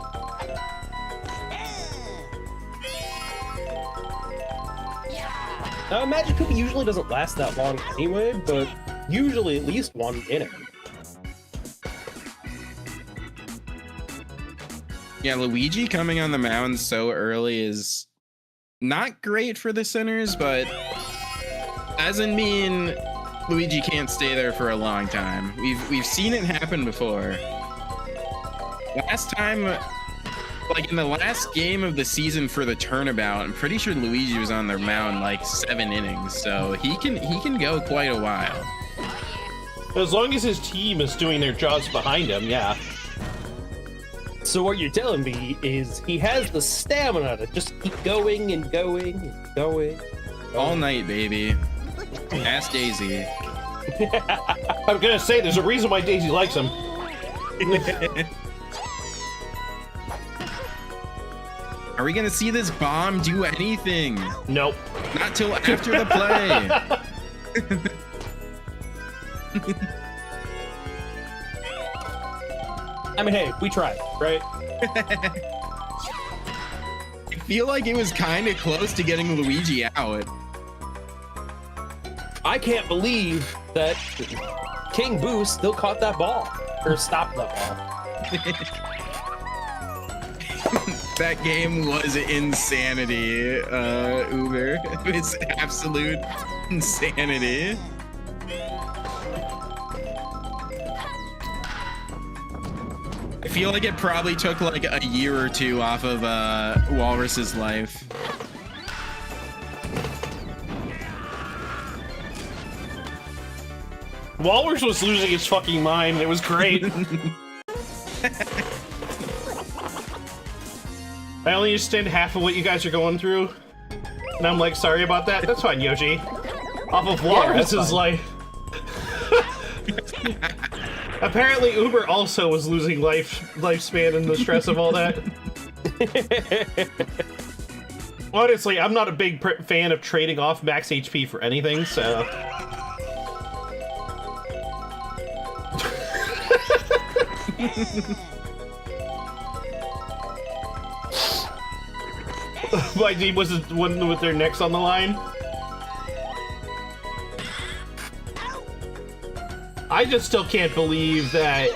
Now, Magic Cookie usually doesn't last that long anyway, but usually at least one inning. Yeah, Luigi coming on the mound so early is not great for the Sinners, but doesn't mean Luigi can't stay there for a long time. We've seen it happen before. Last time, like in the last game of the season for the Turnabout, I'm pretty sure Luigi was on their mound like 7 innings, so he can go quite a while. As long as his team is doing their jobs behind him, yeah. So what you're telling me is he has the stamina to just keep going and going and going. All night, baby. Ask Daisy. I'm gonna say there's a reason why Daisy likes him. Are we gonna see this bomb do anything? Nope. Not till after the play. I mean, hey, we tried, right? I feel like it was kind of close to getting Luigi out. I can't believe that King Boo still caught that ball. Or stopped that ball. That game was insanity, Uber. It was absolute insanity. I feel like it probably took like a year or two off of Walrus's life. Walrus was losing his fucking mind. It was great. I only understand half of what you guys are going through. And I'm like, sorry about that. That's fine, Yoshi. Off of Walrus's life. Apparently, Uber also was losing lifespan in the stress of all that. Honestly, I'm not a big fan of trading off max HP for anything, so... My team was the one with their necks on the line. I just still can't believe that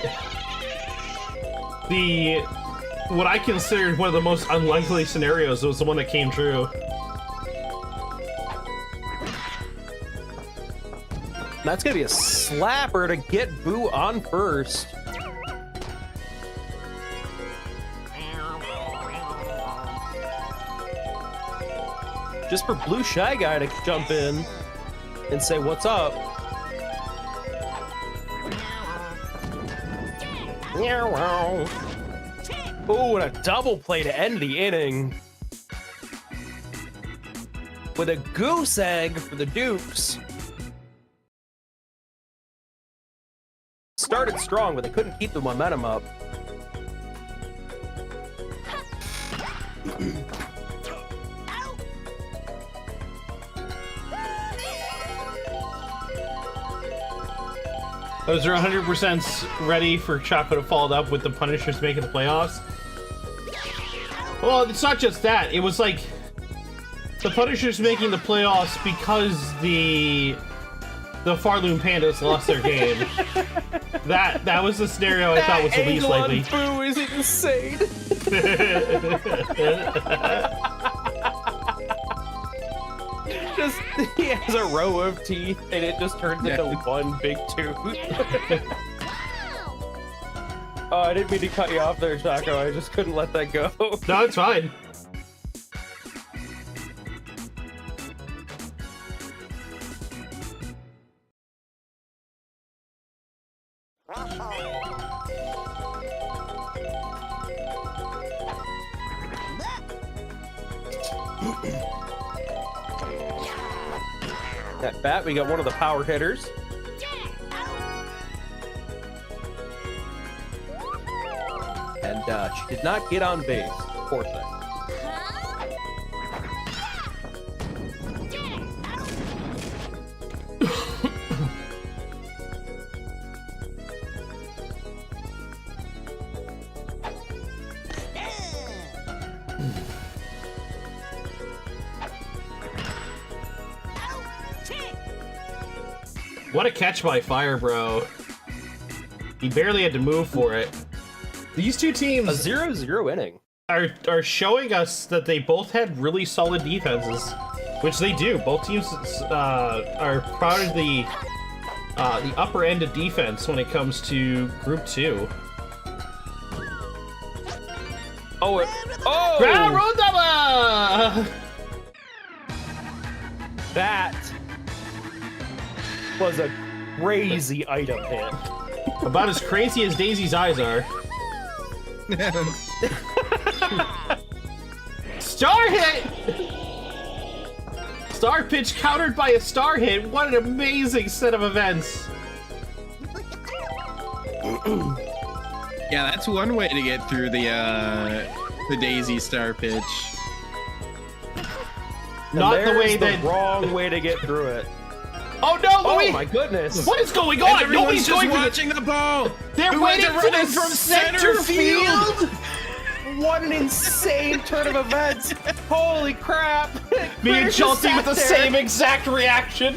what I considered one of the most unlikely scenarios was the one that came true. That's gonna be a slapper to get Boo on first. Just for Blue Shy Guy to jump in and say, what's up? Ooh, and a double play to end the inning. With a goose egg for the Dukes. Started strong, but they couldn't keep the momentum up. Those are 100% ready for Choco to follow up with the Punishers making the playoffs. Well, it's not just that. It was like the Punishers making the playoffs because the Farloon Pandas lost their game. That was the scenario I thought was the least likely. Boo is insane. Just he has a row of teeth and it just turns into one big tooth. Oh, I didn't mean to cut you off there, Choco. I just couldn't let that go. No, it's fine. At bat, we got one of the power hitters. And she did not get on base. Poor thing. What a catch by Fire Bro. He barely had to move for it. These two teams... A 0-0 inning. Are showing us that they both had really solid defenses. Which they do. Both teams are proud of the upper end of defense when it comes to Group 2. Oh! Ground Rondaba! That was a crazy item hit. About as crazy as Daisy's eyes are. Star hit! Star pitch countered by a star hit. What an amazing set of events. Yeah, that's one way to get through the Daisy star pitch. Not the way the wrong way to get through it. Oh no, Louis! Oh my goodness! What is going on? Everyone's just watching the ball. They're waiting for the from center field. What an insane turn of events! Holy crap! Me and Chelsea with the same exact reaction.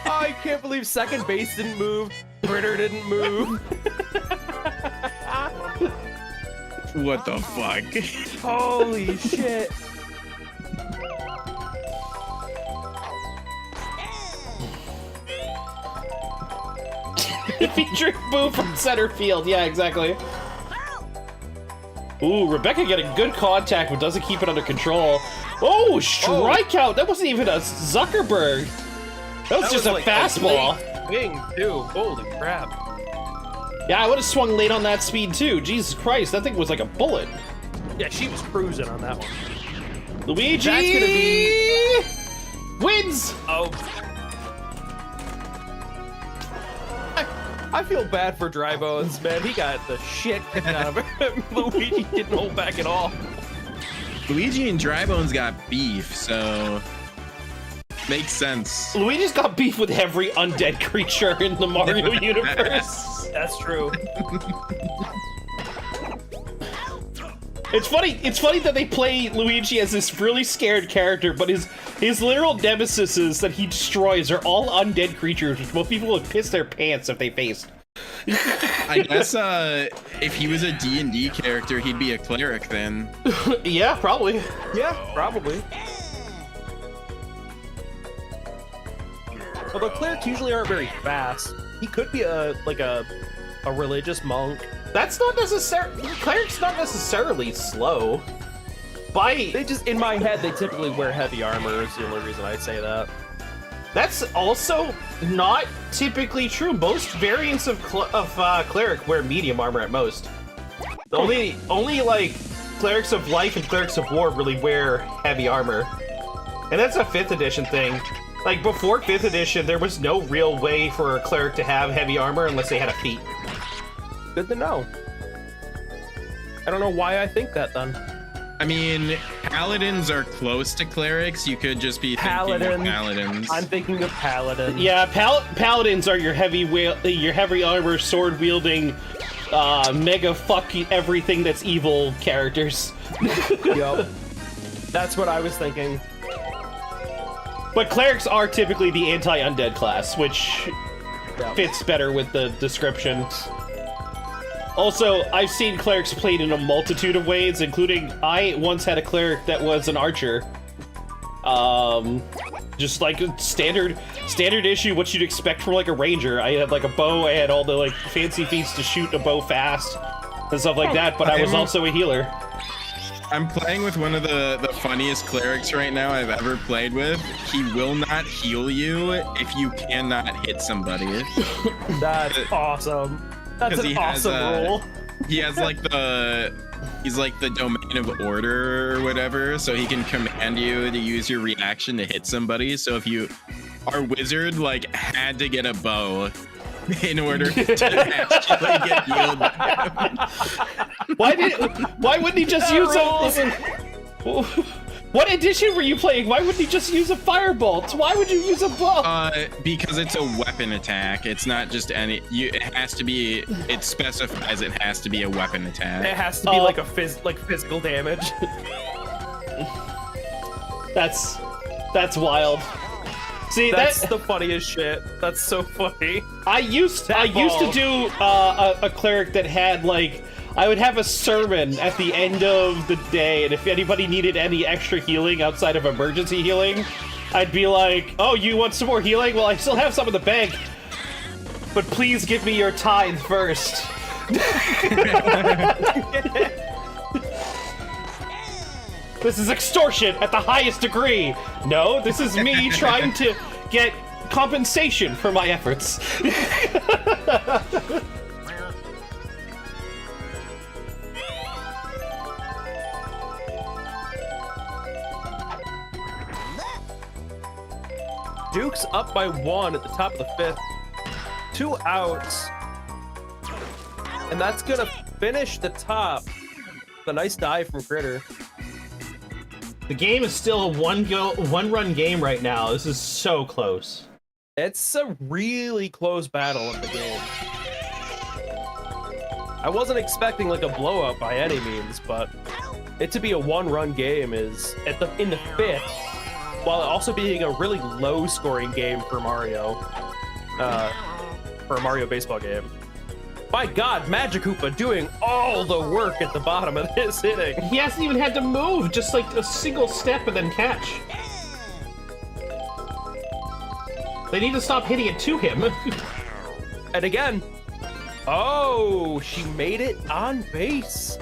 Oh, I can't believe second base didn't move. Critter didn't move. What the fuck? Holy shit! Featuring Boo from center field. Yeah, exactly. Ooh, Rebecca getting good contact, but doesn't keep it under control. Oh, strikeout! That wasn't even a Zuckerberg. That was just a fastball. Wing too. Holy crap! Yeah, I would have swung late on that speed too. Jesus Christ, that thing was like a bullet. Yeah, she was cruising on that one. Luigi That's gonna be wins. oh. I feel bad for Dry Bones, man. He got the shit kicked out of him. Luigi didn't hold back at all. Luigi and Drybones got beef, so makes sense. Luigi's got beef with every undead creature in the Mario universe. That's true. It's funny that they play Luigi as this really scared character, but his literal nemesises that he destroys are all undead creatures, which most people would piss their pants if they faced. I guess if he was a D&D character, he'd be a cleric then. Yeah, probably. Yeah, probably. Although clerics usually aren't very fast. He could be a religious monk. That's not necessarily... Cleric's not necessarily slow. They just, in my head, they typically wear heavy armor is the only reason I say that. That's also not typically true. Most variants of cleric wear medium armor at most. Only like clerics of life and clerics of war really wear heavy armor. And that's a 5th edition thing. Like before 5th edition, there was no real way for a cleric to have heavy armor unless they had a feat. Good to know. I don't know why I think that then. I mean, paladins are close to clerics. You could just be thinking of paladins. I'm thinking of paladins. Yeah, paladins are your heavy armor, sword wielding, mega fuck everything that's evil characters. Yup. That's what I was thinking. But clerics are typically the anti-undead class, which fits better with the description. Also, I've seen clerics played in a multitude of ways, including I once had a cleric that was an archer. Just like a standard issue, what you'd expect from like a ranger. I had like a bow, I had all the like fancy feats to shoot a bow fast and stuff like that, but I was also a healer. I'm playing with one of the funniest clerics right now I've ever played with. He will not heal you if you cannot hit somebody. That's awesome. That's an awesome rule. He has like he's like the domain of order or whatever, so he can command you to use your reaction to hit somebody. So if you our wizard like had to get a bow in order to actually get healed. Why wouldn't he just use a... What edition were you playing? Why wouldn't he just use a firebolt? Why would you use a bow? Because it's a weapon attack. It's not just any... it has to be... It specifies it has to be a weapon attack. It has to be like physical damage. That's wild. See, that's the funniest shit. That's so funny. I used to do a cleric that had like... I would have a sermon at the end of the day, and if anybody needed any extra healing outside of emergency healing, I'd be like, oh, you want some more healing? Well, I still have some in the bank, but please give me your tithe first. This is extortion at the highest degree. No, this is me trying to get compensation for my efforts. Duke's up by 1 at the top of the 5th. 2 outs. And that's gonna finish the top. A nice dive from Critter. The game is still a one-run game right now. This is so close. It's a really close battle of the game. I wasn't expecting like a blowout by any means, but it to be a one-run game is in the 5th, while also being a really low-scoring game for Mario, for a Mario baseball game. My God, Magic Koopa doing all the work at the bottom of this inning. He hasn't even had to move, just like a single step and then catch. They need to stop hitting it to him. And again, oh, she made it on base.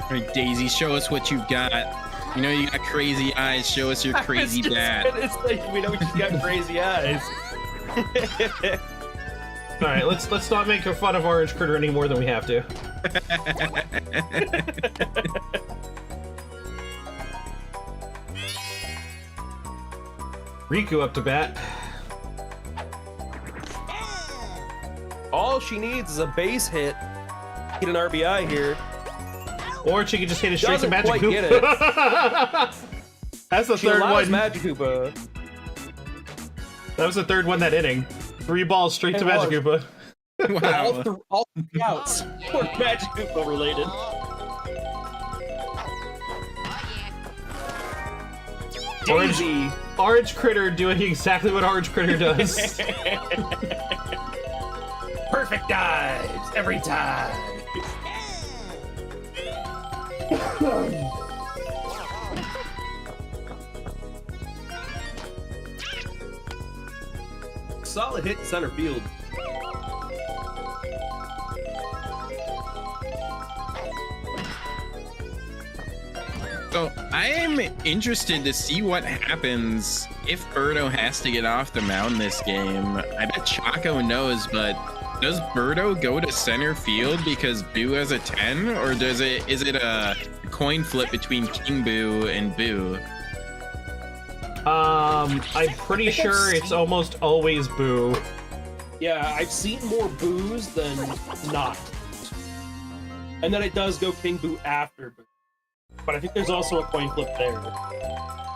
All right, Daisy, show us what you got. You know you got crazy eyes. Show us your crazy bat. It's like we know she's got crazy eyes. All right, let's not make fun of Orange Critter any more than we have to. Riku up to bat. All she needs is a base hit. Get an RBI here. Or she could just hit it straight to Doesn't Magic quite Hoop. get it. That's the She third allows one. Magic Koopa. That was the third one that inning. 3 balls straight to It Magic was. Koopa. Wow. All three outs were Magic Koopa related. Daisy. Orange Critter doing exactly what Orange Critter does. Perfect dives every time. Solid hit in center field. So I am interested to see what happens if Birdo has to get off the mound this game. I bet Chaco knows, but does Birdo go to center field because Boo has a 10, or is it a coin flip between King Boo and Boo? I'm pretty sure it's almost always Boo. Yeah, I've seen more Boos than not. And then it does go King Boo after Boo. But I think there's also a coin flip there.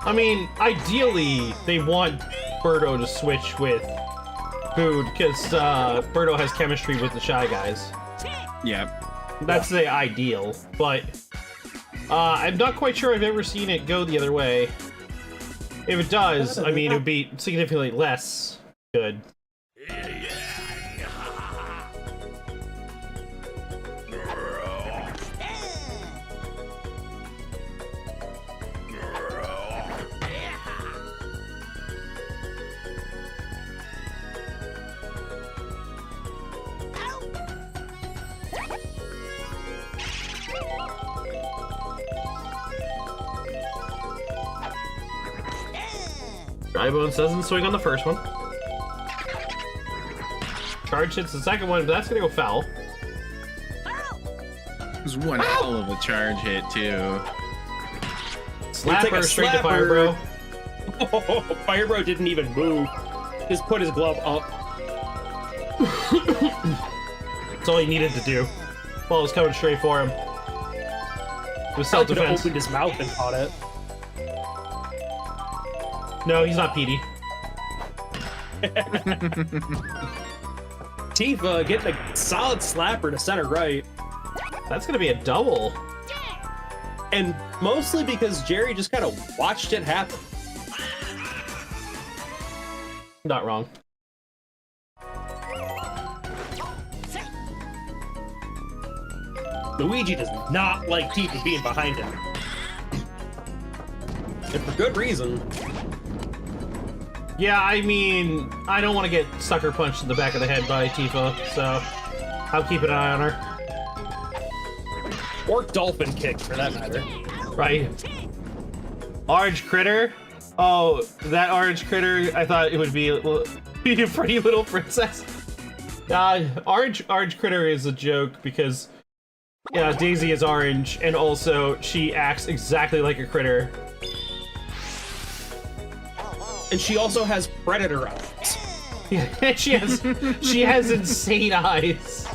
I mean, ideally, they want Birdo to switch with Boo because Birdo has chemistry with the Shy Guys. Yeah. That's the ideal, but I'm not quite sure I've ever seen it go the other way. If it does, I mean, it would be significantly less good. Drybones doesn't swing on the first one. Charge hits the second one, but that's gonna go foul. It was one hell of a charge hit, too. Slapper straight to Fire Bro. Oh, Fire Bro didn't even move. Just put his glove up. That's all he needed to do. Ball was coming straight for him. It was Could have self-defense. opened his mouth and caught it. No, he's not Petey. Tifa getting a solid slapper to center right. That's gonna be a double. And mostly because Jerry just kind of watched it happen. Not wrong. Luigi does not like Tifa being behind him. And for good reason. Yeah, I mean, I don't want to get sucker punched in the back of the head by Tifa, so I'll keep an eye on her. Or dolphin kick, for that matter. Right. Orange Critter? Oh, that Orange Critter, I thought it would be a pretty little princess. Orange Critter is a joke because Daisy is orange, and also she acts exactly like a critter. And she also has predator eyes. Yeah, she has insane eyes.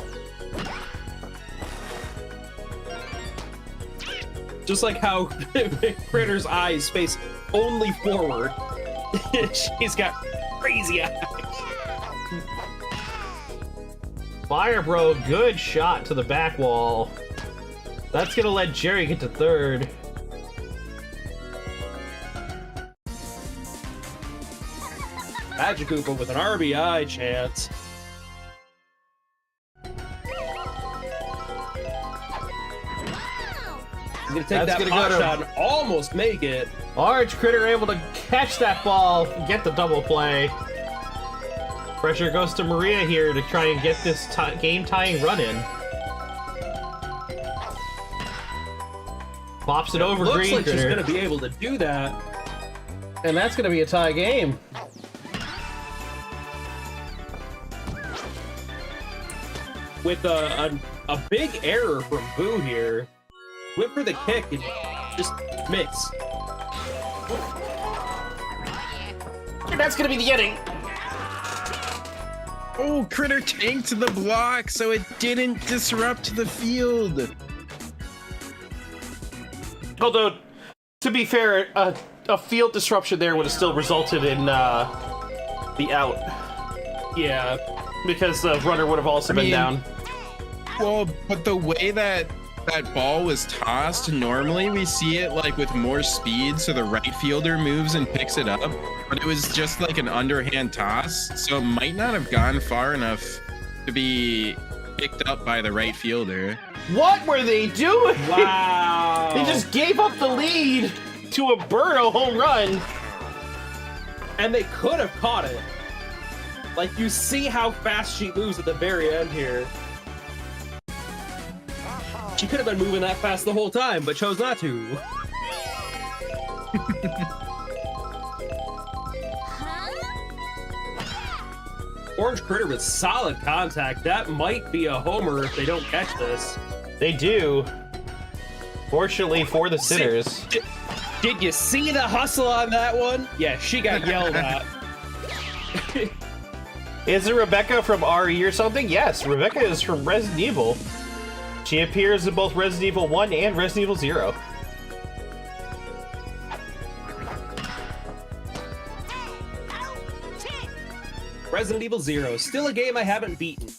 Just like how Critter's eyes face only forward. She's got crazy eyes. Fire Bro, good shot to the back wall. That's gonna let Jerry get to third. Magic Koopa with an RBI chance. He's gonna take that pot shot and almost make it. Orange Critter able to catch that ball, get the double play. Pressure goes to Maria here to try and get this game-tying run in. Pops it over Looks Green like she's Critter. gonna be able to do that. And that's gonna be a tie game. with a big error from Boo here. Went for the kick and just missed. And that's gonna be the ending. Oh, Critter tanked the block so it didn't disrupt the field. Although, to be fair, a field disruption there would have still resulted in the out. Yeah, because the runner would have also been down. Well, but the way that ball was tossed, normally we see it like with more speed, so the right fielder moves and picks it up, but it was just like an underhand toss, so it might not have gone far enough to be picked up by the right fielder. What were they doing? Wow. They just gave up the lead to a Birdo home run. And they could have caught it. Like, you see how fast she moves at the very end here. She could have been moving that fast the whole time, but chose not to. Orange Critter with solid contact. That might be a homer if they don't catch this. They do. Fortunately for the sitters. Did you see the hustle on that one? Yeah, she got yelled at. Is it Rebecca from RE or something? Yes, Rebecca is from Resident Evil. She appears in both Resident Evil 1 and Resident Evil 0. Resident Evil 0, still a game I haven't beaten.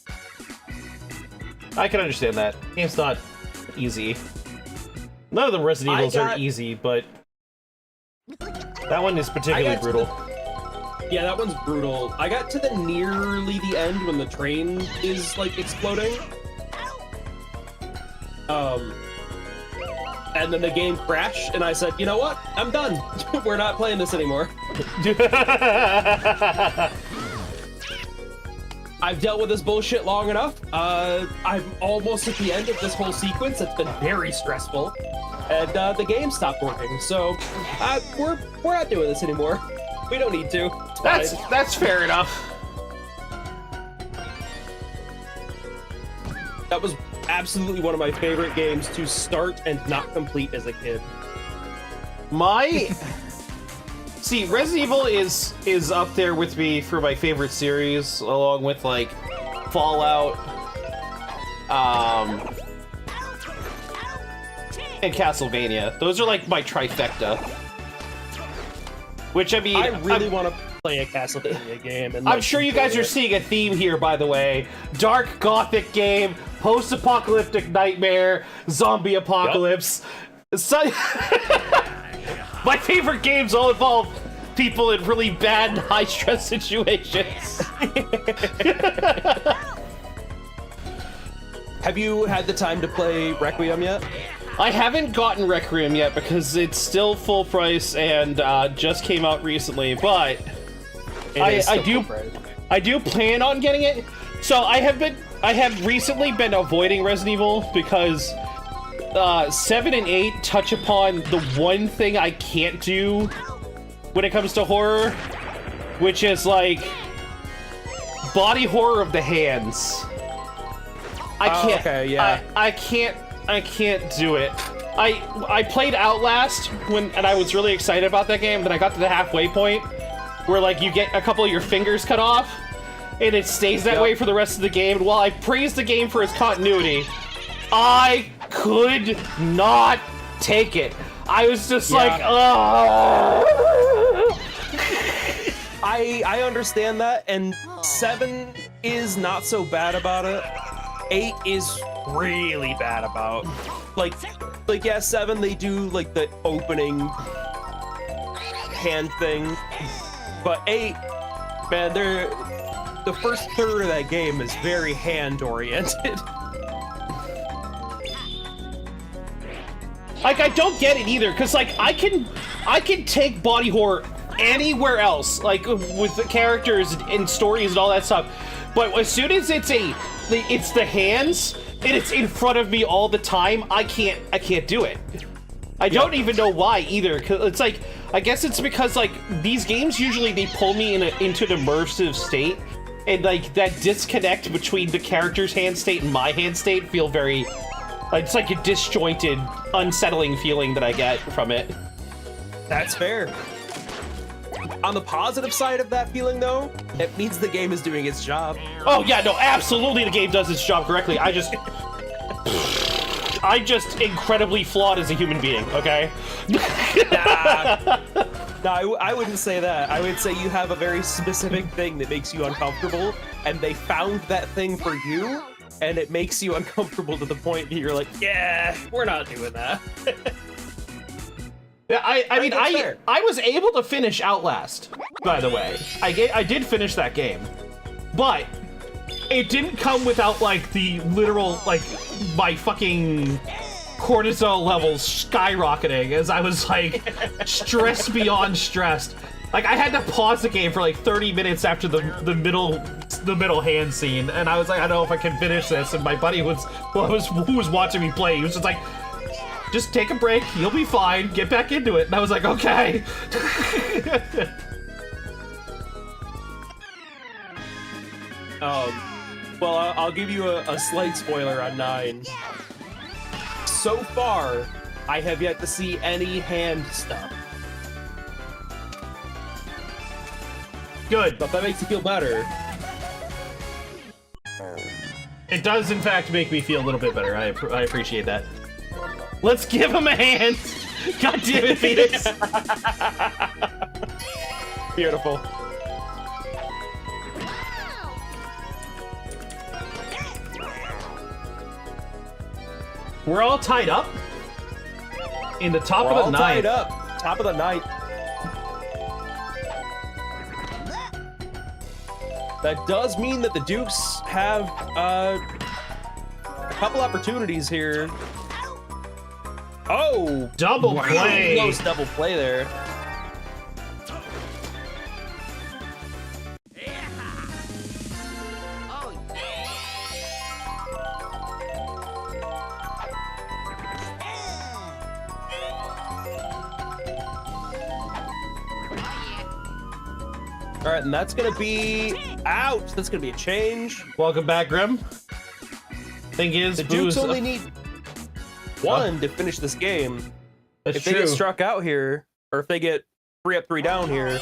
I can understand that. Game's not easy. None of the Resident Evils are easy, but that one is particularly brutal. Yeah, that one's brutal. I got to the nearly the end when the train is like exploding. And then the game crashed, and I said, you know what? I'm done. We're not playing this anymore. I've dealt with this bullshit long enough. I'm almost at the end of this whole sequence. It's been very stressful. And the game stopped working, so we're not doing this anymore. We don't need to. That's fair enough. That was absolutely one of my favorite games to start and not complete as a kid. See, Resident Evil is up there with me for my favorite series, along with like Fallout, and Castlevania. Those are like my trifecta. Which, I mean, I really want to play a Castlevania game. And I'm sure you guys are seeing a theme here, by the way. Dark Gothic game, post-apocalyptic nightmare, zombie apocalypse. Yep. My favorite games all involve people in really bad, high-stress situations. Have you had the time to play Requiem yet? I haven't gotten Requiem yet because it's still full price and just came out recently, but I do plan on getting it. So I have recently been avoiding Resident Evil because 7 and 8 touch upon the one thing I can't do when it comes to horror, which is like body horror of the hands. I can't. Okay, yeah. I can't do it. I played Outlast and I was really excited about that game, but I got to the halfway point where like you get a couple of your fingers cut off and it stays that way for the rest of the game. And while I praised the game for its continuity, I could not take it. I was just like, oh. I understand that, and 7 is not so bad about it. 8 is really bad about. Like yeah, 7 they do like the opening hand thing, but 8, man, the first third of that game is very hand oriented. Like, I don't get it either, because like I can take body horror anywhere else, like with the characters and stories and all that stuff, but as soon as it's the hands and it's in front of me all the time, I can't do it. I don't even know why either, because it's like, I guess it's because like these games usually they pull me into an immersive state and like that disconnect between the character's hand state and my hand state feel very. It's like a disjointed, unsettling feeling that I get from it. That's fair. On the positive side of that feeling, though, it means the game is doing its job. Oh yeah, no, absolutely, the game does its job correctly. I'm just incredibly flawed as a human being. Okay. No, I wouldn't say that. I would say you have a very specific thing that makes you uncomfortable, and they found that thing for you, and it makes you uncomfortable to the point that you're like, yeah, we're not doing that. Yeah, I was able to finish Outlast, by the way. I did finish that game, but it didn't come without like the literal like my fucking cortisol levels skyrocketing as I was like stressed beyond stressed. Like I had to pause the game for like 30 minutes after the middle hand scene, and I was like, I don't know if I can finish this. And my buddy who was watching me play, he was just like, just take a break, you'll be fine, get back into it. And I was like, okay. Well, I'll give you a slight spoiler on 9. So far, I have yet to see any hand stuff. Good. But that makes you feel better. It does, in fact, make me feel a little bit better. I appreciate that. Let's give him a hand! God damn it, Phoenix! Beautiful. We're all tied up in the top of the ninth. Tied up. Top of the ninth. That does mean that the Dukes have a couple opportunities here. Oh! Double play! Close double play there. All right, and that's gonna be ouch. That's gonna be a change. Welcome back, Grim. Thing is, the Dukes only need one to finish this game. That's if they get struck out here, or if they get 3 up, 3 down here,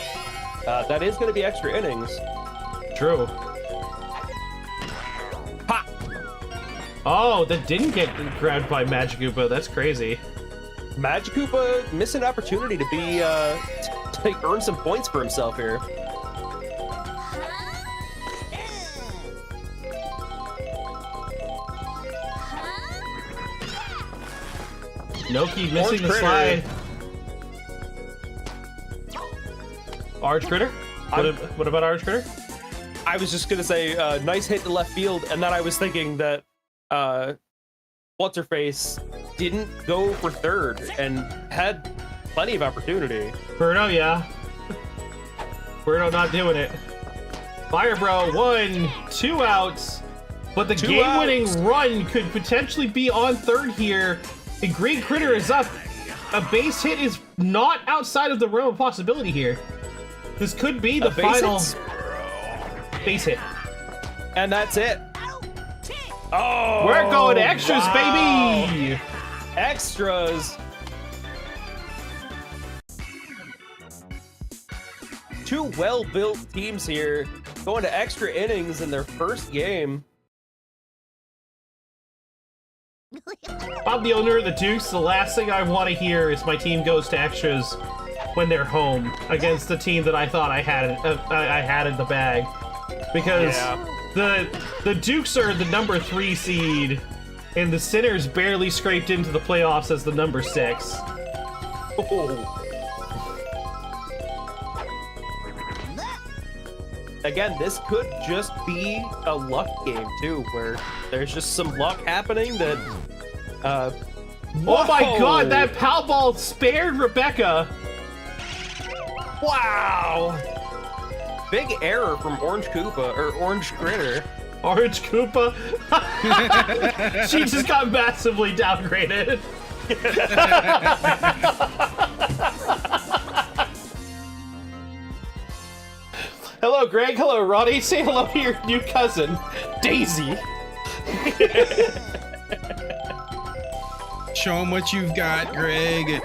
that is gonna be extra innings. True. Ha! Oh, that didn't get grabbed by Magikoopa. That's crazy. Magikoopa missed an opportunity to be to earn some points for himself here. Noki missing the slide. Arch Critter? What about Arch Critter? I was just gonna say, nice hit to left field, and then I was thinking that what's-her-face didn't go for third and had plenty of opportunity. Birdo, yeah. Birdo not doing it. Fire Bro, 1, 2 outs, but the game-winning run could potentially be on third here. The Green Critter is up. A base hit is not outside of the realm of possibility here. This could be the final base hit. And that's it. Oh, we're going extras, baby! Extras. 2 well-built teams here going to extra innings in their first game. I'm the owner of the Dukes. The last thing I want to hear is my team goes to extras when they're home against the team that I thought I had in the bag, because the Dukes are the number 3 seed, and the Sinners barely scraped into the playoffs as the number 6. Oh. Again, this could just be a luck game too, where there's just some luck happening that. Oh my God! That pow ball spared Rebecca. Wow! Big error from Orange Koopa or Orange Critter. Orange Koopa. She just got massively downgraded. Hello, Hello, Greg. Hello, Ronnie. Say hello to your new cousin, Daisy. Show him what you've got, Greg.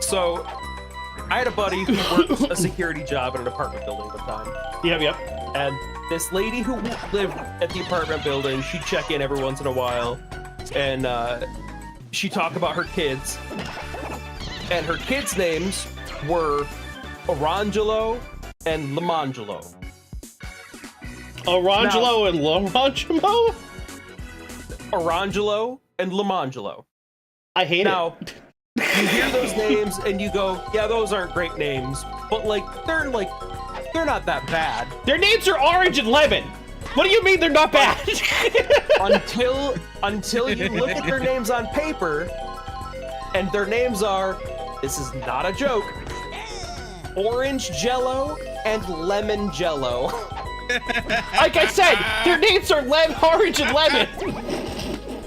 So, I had a buddy who worked a security job in an apartment building one time. Yep. And this lady who lived at the apartment building, she'd check in every once in a while, and she'd talk about her kids. And her kids' names were Orangelo and Lamangelo. Orangelo and Lamangelo? Orangelo and Lamangelo. I hate it. You hear those names and you go, yeah, those aren't great names, but they're not that bad. Their names are Orange and Lemon. What do you mean they're not bad? until you look at their names on paper, and their names are, this is not a joke, Orange Jello and Lemon Jello. Like I said, their names are Orange and Lemon.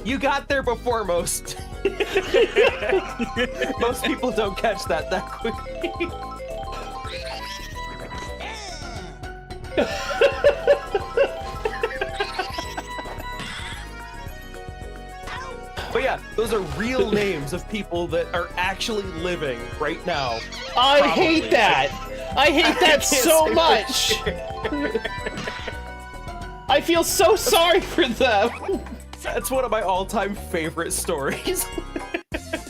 You got there before most. Most people don't catch that quickly. But yeah, those are real names of people that are actually living right now. I hate that. I hate that so much. I feel so sorry for them. That's one of my all-time favorite stories.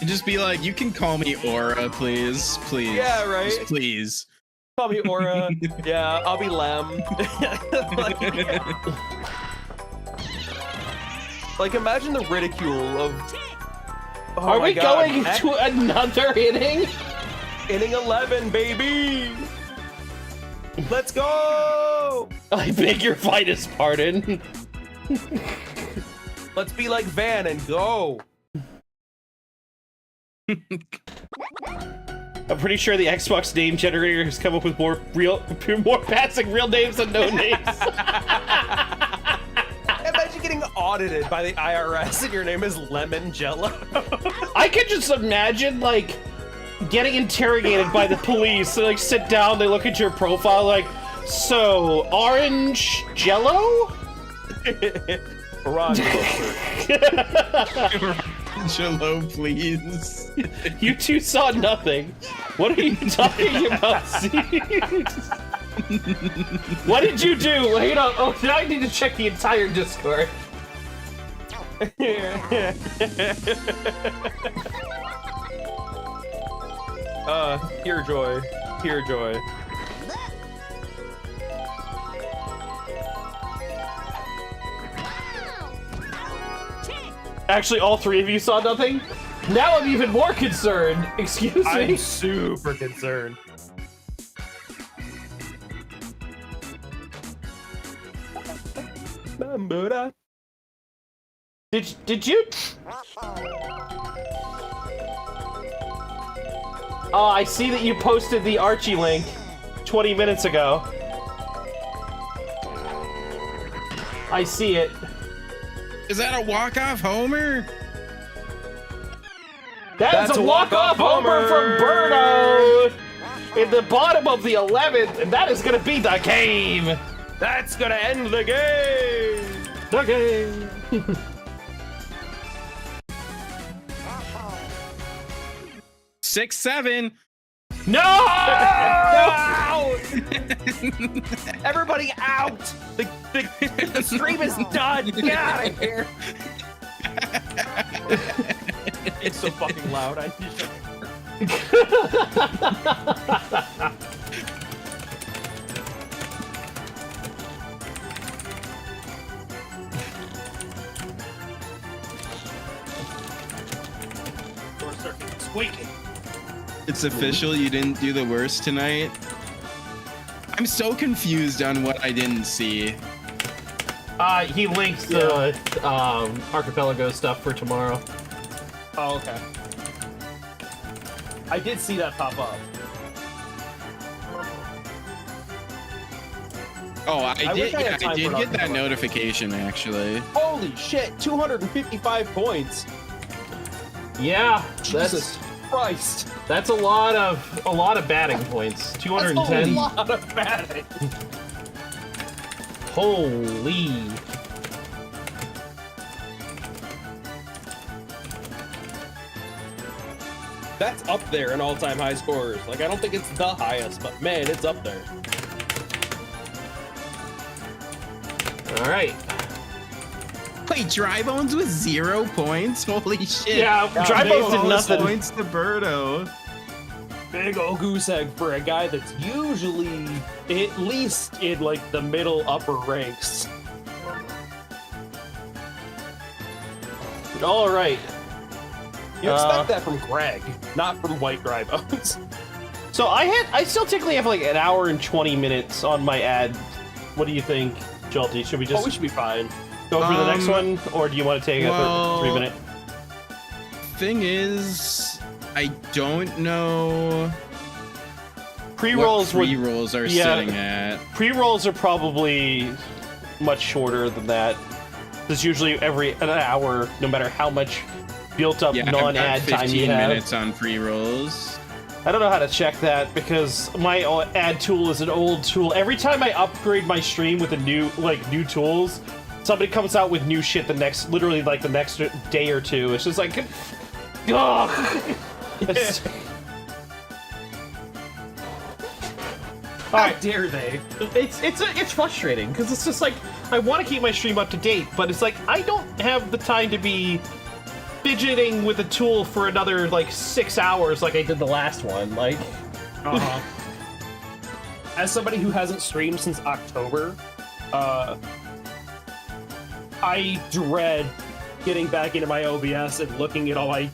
Just be like, you can call me Aura, please. Please. Yeah, right? Just please. Call me Aura. Yeah, I'll be Lem. Like, imagine the ridicule of... Oh Are we God, going to another inning? Inning 11, baby! Let's go! I beg your finest pardon. Let's be like Van and go. I'm pretty sure the Xbox name generator has come up with more passing real names than no names. Imagine getting audited by the IRS and your name is Lemon Jello. I could just imagine, like, getting interrogated by the police. They, like, sit down, they look at your profile, like, so, Orange Jello? Jello, please. You two saw nothing. What are you talking about? What did you do? Wait up. Oh, now I need to check the entire Discord. Pure joy. Pure joy. Actually, all three of you saw nothing? Now I'm even more concerned. Excuse me? I'm super concerned. Did you? Oh, I see that you posted the Archie link 20 minutes ago. I see it. Is that a walk-off homer? That's a walk-off homer from Birdo in the bottom of the 11th, and that is going to be the game. That's going to end the game. The game. 6-7. No! No! Everybody out! The stream is done! Get out of here! It's so fucking loud. I need to... Door circuit squeaking. It's official, you didn't do the worst tonight. I'm so confused on what I didn't see. He linked the Archipelago stuff for tomorrow. Oh, okay. I did see that pop up. Oh, I did wish I had time get for that Archipelago. notification, actually. Holy shit, 255 points. Yeah, Jesus Christ. That's a lot of batting points. 210. That's a lot of batting. Holy. That's up there in all-time high scores. Like, I don't think it's the highest, but man, it's up there. All right. Wait, Dry Bones with 0 points? Holy shit. Yeah, Dry Bones did nothing. Points to Birdo. Big ol' goose egg for a guy that's usually at least in like the middle upper ranks. All right. You expect that from Greg, not from White Dry Bones. So I still technically have like an hour and 20 minutes on my ad. What do you think, Jolty? Should we just We should be fine. go for the next one, or do you want to take a 3-minute? Thing is, I don't know. Pre-rolls pre-rolls are sitting at. Pre-rolls are probably much shorter than that. There's usually an hour, no matter how much built-up non-ad time you 15 have. minutes on pre-rolls. I don't know how to check that because my ad tool is an old tool. Every time I upgrade my stream with a new tools, somebody comes out with new shit the next day or two. It's just like, ugh. How dare they? It's frustrating because it's just like I want to keep my stream up to date, but it's like I don't have the time to be fidgeting with a tool for another like 6 hours like I did the last one. Like, as somebody who hasn't streamed since October, I dread getting back into my OBS and looking at all my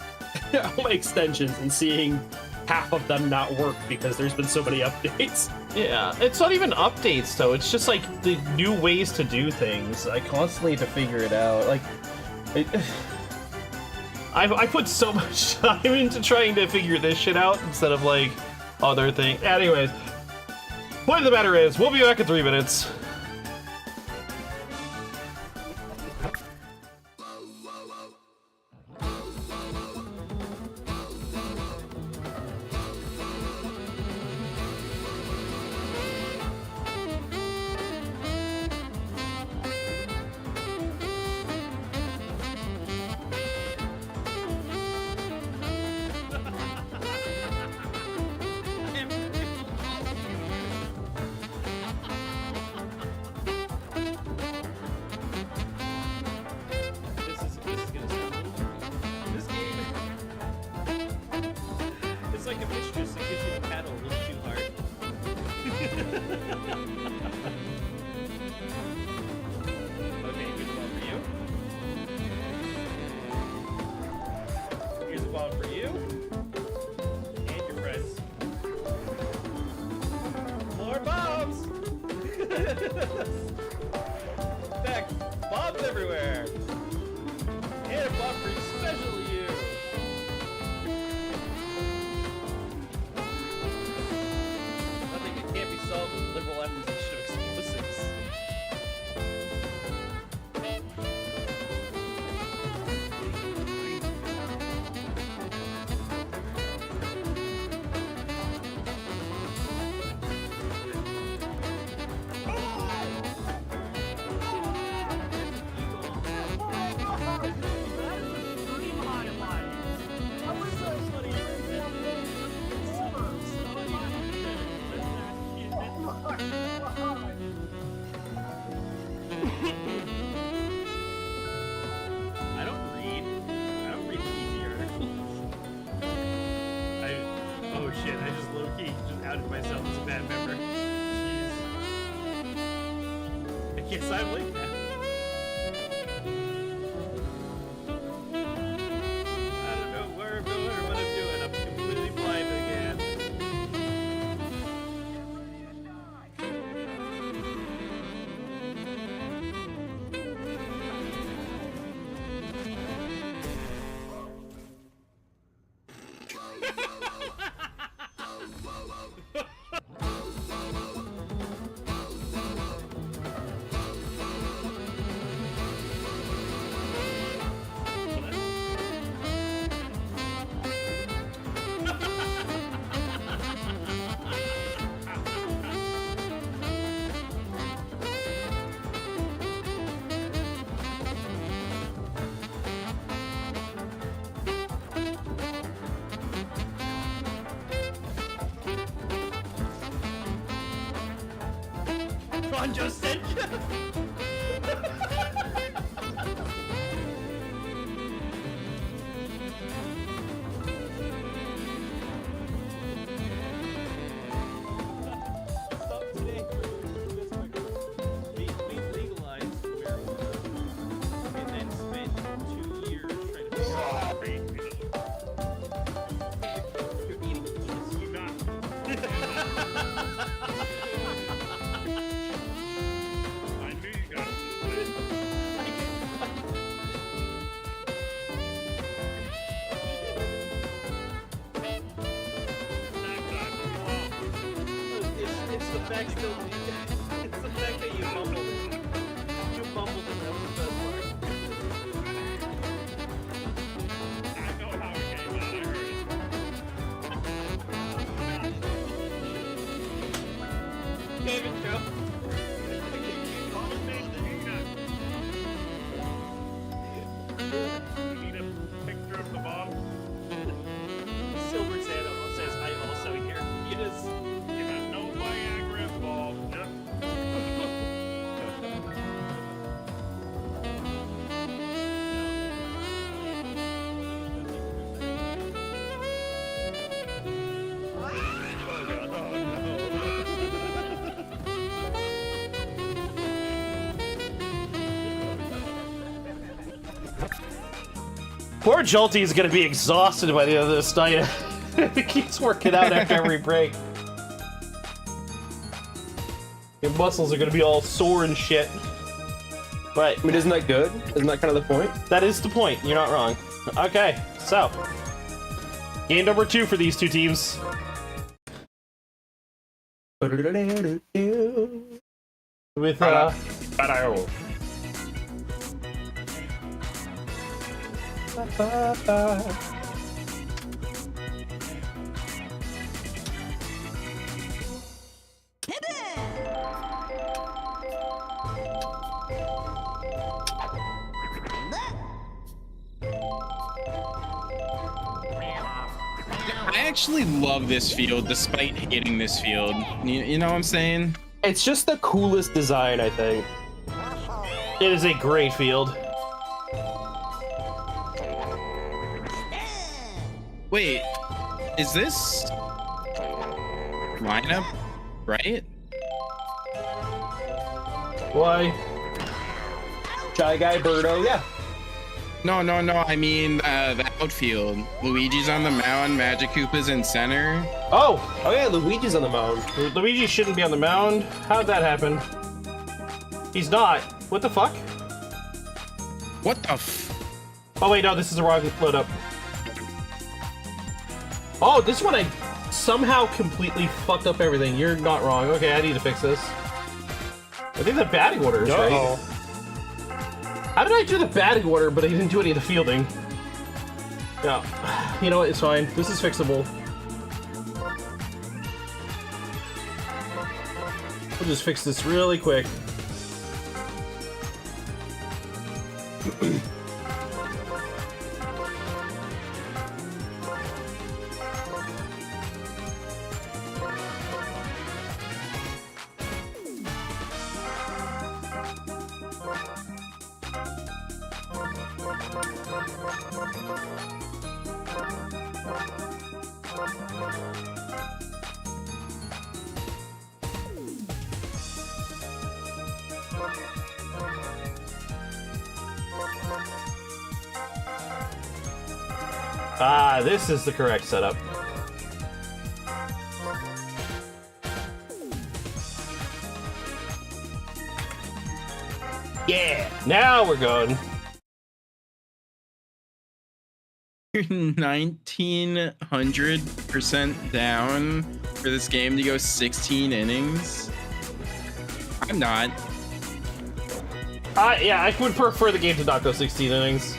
extensions and seeing half of them not work because there's been so many updates. yeah, it's not even updates though. It's just like the new ways to do things. I constantly have to figure it out. Like, I put so much time into trying to figure this shit out instead of like other things. Anyways, point of the matter is, we'll be back in 3 minutes. Ron just said. Stop today. We legalized marijuana and then spent 2 years trying to figure out how to You're eating penis. You're not. I knew you got it. It's the fact that you mumbled it. You mumbled it. That was the best part. I know how it came out. I heard it. David Joe. Call me the peanut. You need a picture of the bomb? Silver Santa says, I also hear penis. You got no Viagra involved. Yep. Poor Jolty is gonna be exhausted by the end of this night. He keeps working out after every break. Your muscles are gonna be all sore and shit. But I mean, isn't that good? Isn't that kind of the point? that is the point. You're not wrong. Okay, so game number 2 for these two teams. With I actually love this field despite hating this field. You know what I'm saying? It's just the coolest design, I think. it is a great field. Wait, is this lineup right? Why? Shy Guy, Birdo, yeah. No, I mean the outfield. Luigi's on the mound, Magic Koopa's in center. Oh, Oh yeah, Luigi's on the mound. Luigi shouldn't be on the mound. How'd that happen? He's not. What the fuck? What the f? Oh wait, no, this is the wrong load up. Oh, this one I somehow completely fucked up everything. You're not wrong. Okay, I need to fix this. I think the batting order is right. Uh-oh. How did I do the batting order, but I didn't do any of the fielding? Yeah, you know what? It's fine. This is fixable. We'll just fix this really quick. Ah, this is the correct setup. Yeah, now we're going. 1900% down for this game to go 16 innings. I'm not. Yeah, I would prefer the game to not go 16 innings.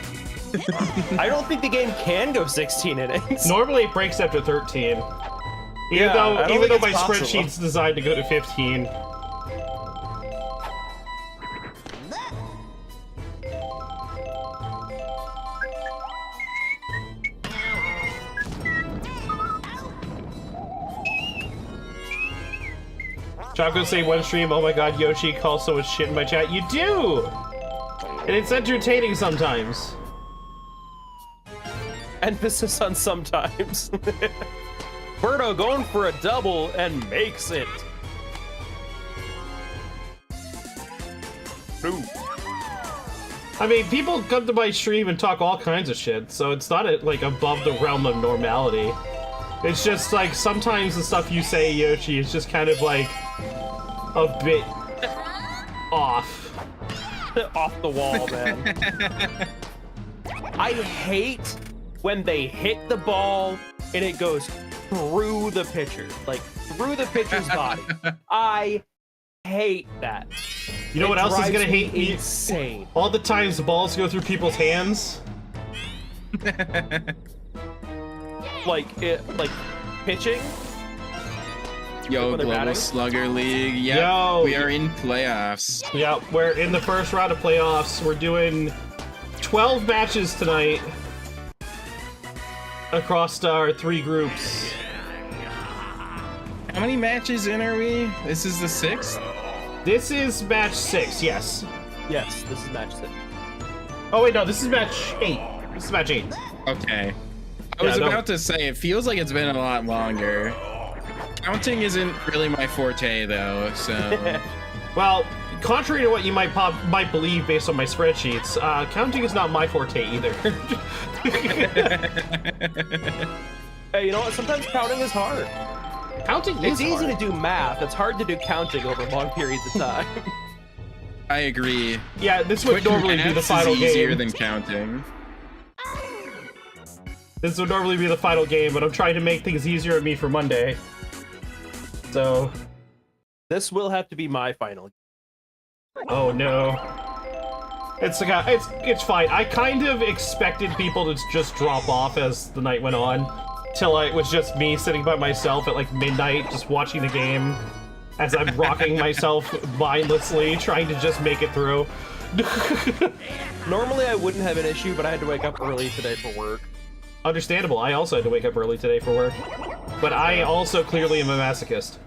I don't think the game can go 16 innings. Normally it breaks after 13. Even Yeah, I though don't even think though it's my possible. spreadsheet's designed to go to 15. Choco say one stream, oh my god, Yoshi calls so much shit in my chat. You do! And it's entertaining sometimes. Emphasis on sometimes. Birdo going for a double and makes it. Boom. I mean, people come to my stream and talk all kinds of shit, so it's not like above the realm of normality. It's just like sometimes the stuff you say, Yoshi, is just kind of like a bit off. Off the wall, man. I hate when they hit the ball and it goes through the pitcher, like through the pitcher's body. I hate that. You know what else is gonna hate me? Insane. All the times the balls go through people's hands. like pitching. Yo, When they're Global batting? Slugger League. Yep, Yo. we are in playoffs. Yeah, we're in the first round of playoffs. We're doing 12 matches tonight across our 3 groups. How many matches in are we? This is the 6th? This is match 6, yes. Yes, this is match 6. Oh wait, no, this is match 8. This is match 8. Okay. I was about to say, it feels like it's been a lot longer. Counting isn't really my forte, though, so... Well, contrary to what you might believe based on my spreadsheets, counting is not my forte either. Hey, you know what? Sometimes counting is hard. Counting is It's easy hard. to do math. It's hard to do counting over long periods of time. I agree. Yeah, this would Quick normally be the maths final is easier game. than counting. This would normally be the final game, but I'm trying to make things easier on me for Monday. So... This will have to be my final. Oh no. It's fine. I kind of expected people to just drop off as the night went on. Till it was just me sitting by myself at like midnight, just watching the game as I'm rocking myself mindlessly, trying to just make it through. Normally I wouldn't have an issue, but I had to wake up early today for work. Understandable. I also had to wake up early today for work. But I also clearly am a masochist.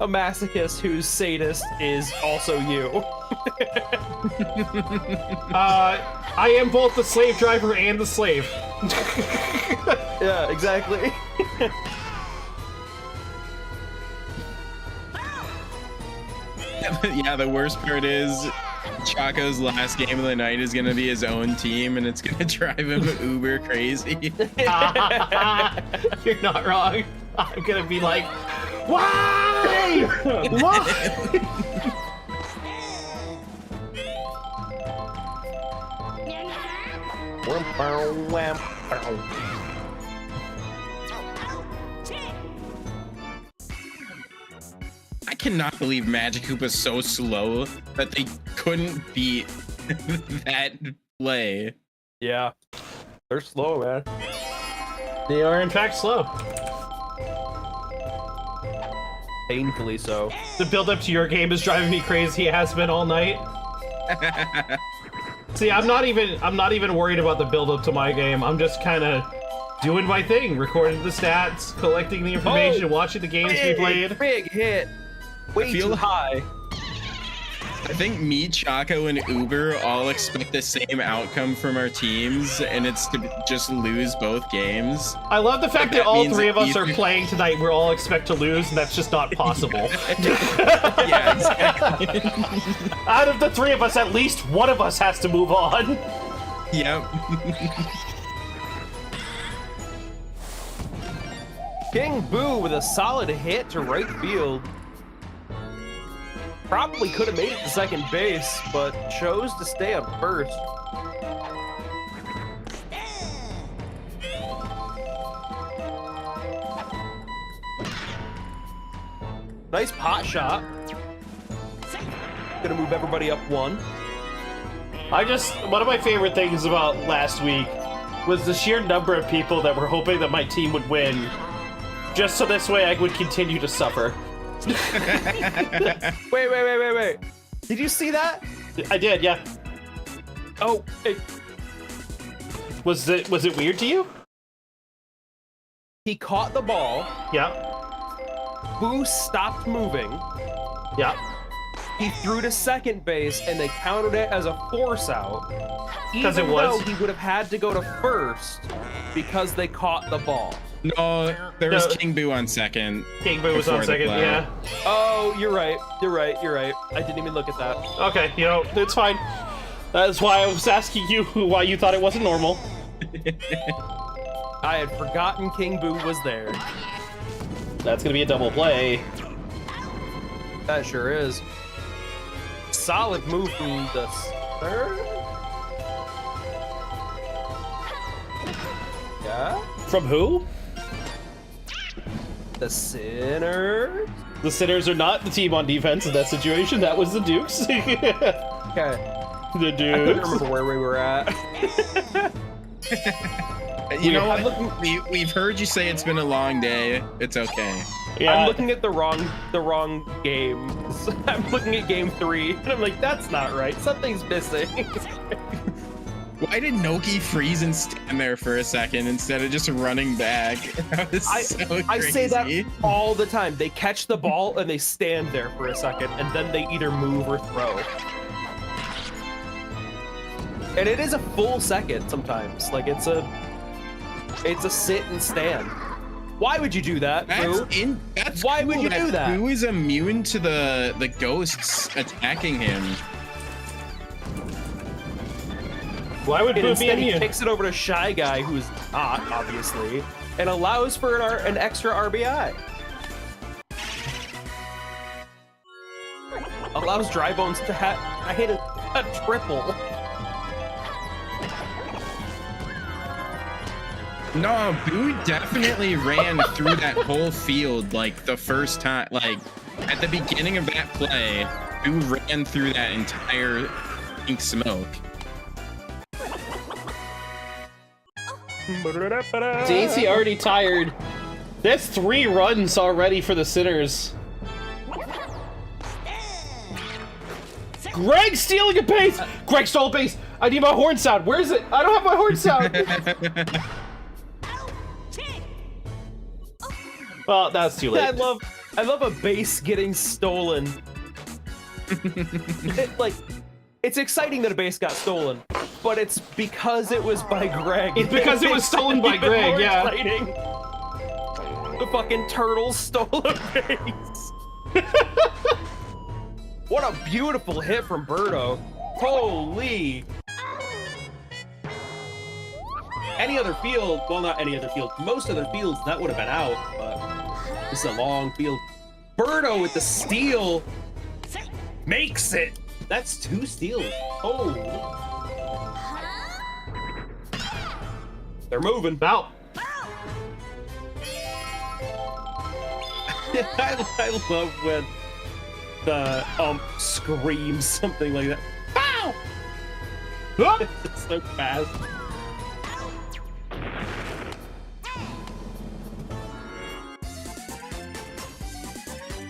A masochist whose sadist is also you. I am both the slave driver and the slave. Yeah, exactly. Yeah, the worst part is Chaco's last game of the night is gonna be his own team, and it's gonna drive him uber crazy. You're not wrong. I'm gonna be like, why? Why? I cannot believe Magikarp was so slow that they couldn't beat that play. Yeah. They're slow, man. They are in fact slow. Painfully so. The build up to your game is driving me crazy. It has been all night. See, I'm not even worried about the build up to my game. I'm just kind of doing my thing, recording the stats, collecting the information, watching the games be played. Big hit. Way too high. I think me, Chaco, and Uber all expect the same outcome from our teams, and it's to just lose both games. I love the fact that all means three of us either- are playing tonight. We all expect to lose, and that's just not possible. Yeah, exactly. Out of the three of us, at least one of us has to move on. Yep. King Boo with a solid hit to right field. Probably could have made it to second base, but chose to stay on first. Nice pot shot. Gonna move everybody up one. One of my favorite things about last week was the sheer number of people that were hoping that my team would win, just so this way I would continue to suffer. Wait. Did you see that? I did, yeah. Oh, Was it weird to you? He caught the ball. Yeah. Boo stopped moving. Yeah. He threw to second base, and they counted it as a force out. Because Even it was. though he would have had to go to first because they caught the ball. No, there was No. King Boo on second. King Boo was on before the second, play. yeah. Oh, you're right. You're right. You're right. I didn't even look at that. Okay, you know, it's fine. That's why I was asking you why you thought it wasn't normal. I had forgotten King Boo was there. That's gonna be a double play. That sure is. Solid move from the third. Yeah. From who? The Sinners. The Sinners are not the team on defense in that situation. That was the Dukes. Okay. The I couldn't Dukes. remember where we were at. You know what? We've heard you say it's been a long day. It's okay. Yeah. I'm looking at the wrong game. I'm looking at game 3, and I'm like, that's not right. Something's missing. Why did Noki freeze and stand there for a second instead of just running back? That was so crazy. I say that all the time. They catch the ball and they stand there for a second, and then they either move or throw. And it is a full second sometimes. Like it's a sit and stand. Why would you do that, Boo? That's Why cool would you do that? Boo is immune to the ghosts attacking him. Why would And Boo be instead he immune? kicks it over to Shy Guy, who's not, obviously, and allows for an extra RBI. Allows Dry Bones to hit a triple. No, Boo definitely ran through that whole field like the first time. Like at the beginning of that play, Boo ran through that entire pink smoke. Daisy already tired. That's 3 runs already for the Sinners. Greg stealing a base! Greg stole a base! I need my horn sound. Where is it? I don't have my horn sound. Well, that's too late. I love a base getting stolen. It's exciting that a base got stolen, but it's because it was by Greg. It's because it was stolen by Even Greg, more yeah. exciting. The fucking turtle stole a base. What a beautiful hit from Birdo. Holy. Any other field, well, not any other field, most other fields, that would have been out, but this is a long field. Birdo with the steal makes it. That's 2 steals. Oh. They're moving. Out. I love when the screams something like that. Pow! It's so fast.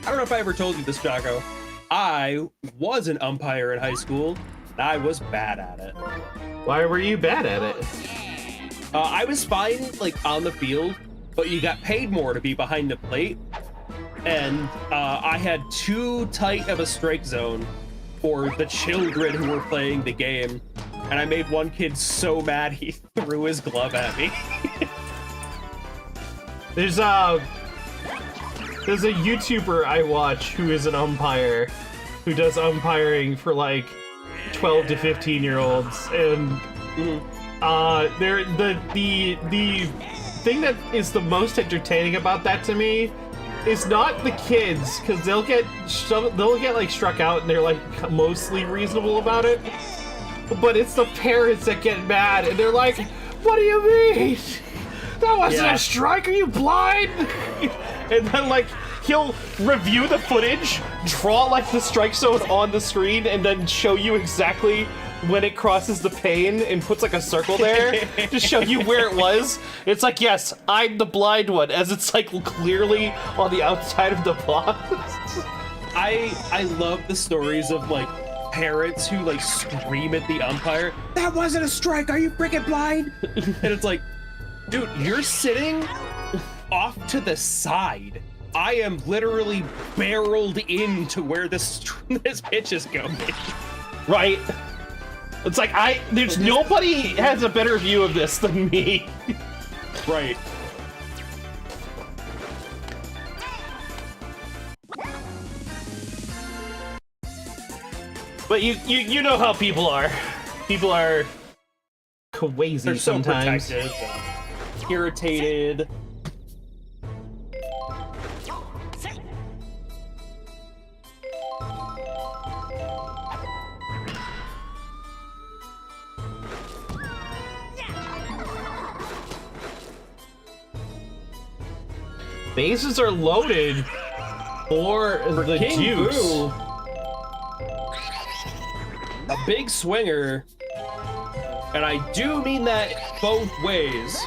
I don't know if I ever told you this, Jocko. I was an umpire in high school, and I was bad at it. Why were you bad at it? I was fine, like, on the field, but you got paid more to be behind the plate. And I had too tight of a strike zone for the children who were playing the game. And I made one kid so mad he threw his glove at me. There's a YouTuber I watch who is an umpire, who does umpiring for like 12 to 15-year-olds, and they're the thing that is the most entertaining about that to me is not the kids, because they'll get like struck out and they're like mostly reasonable about it, but it's the parents that get mad and they're like, "What do you mean? That wasn't a strike, are you blind?" And then like he'll review the footage, draw like the strike zone on the screen, and then show you exactly when it crosses the pane and puts like a circle there to show you where it was. It's like, yes, I'm the blind one, as it's like clearly on the outside of the box. I love the stories of like parents who like scream at the umpire, "That wasn't a strike, are you freaking blind?" And it's like, dude, you're sitting off to the side. I am literally barreled into where this pitch is going. Right. It's like there's nobody has a better view of this than me. Right. But you know how people are. People are crazy They're so sometimes. protective and irritated. Bases are loaded for the King Dukes. Boo. A big swinger. And I do mean that both ways.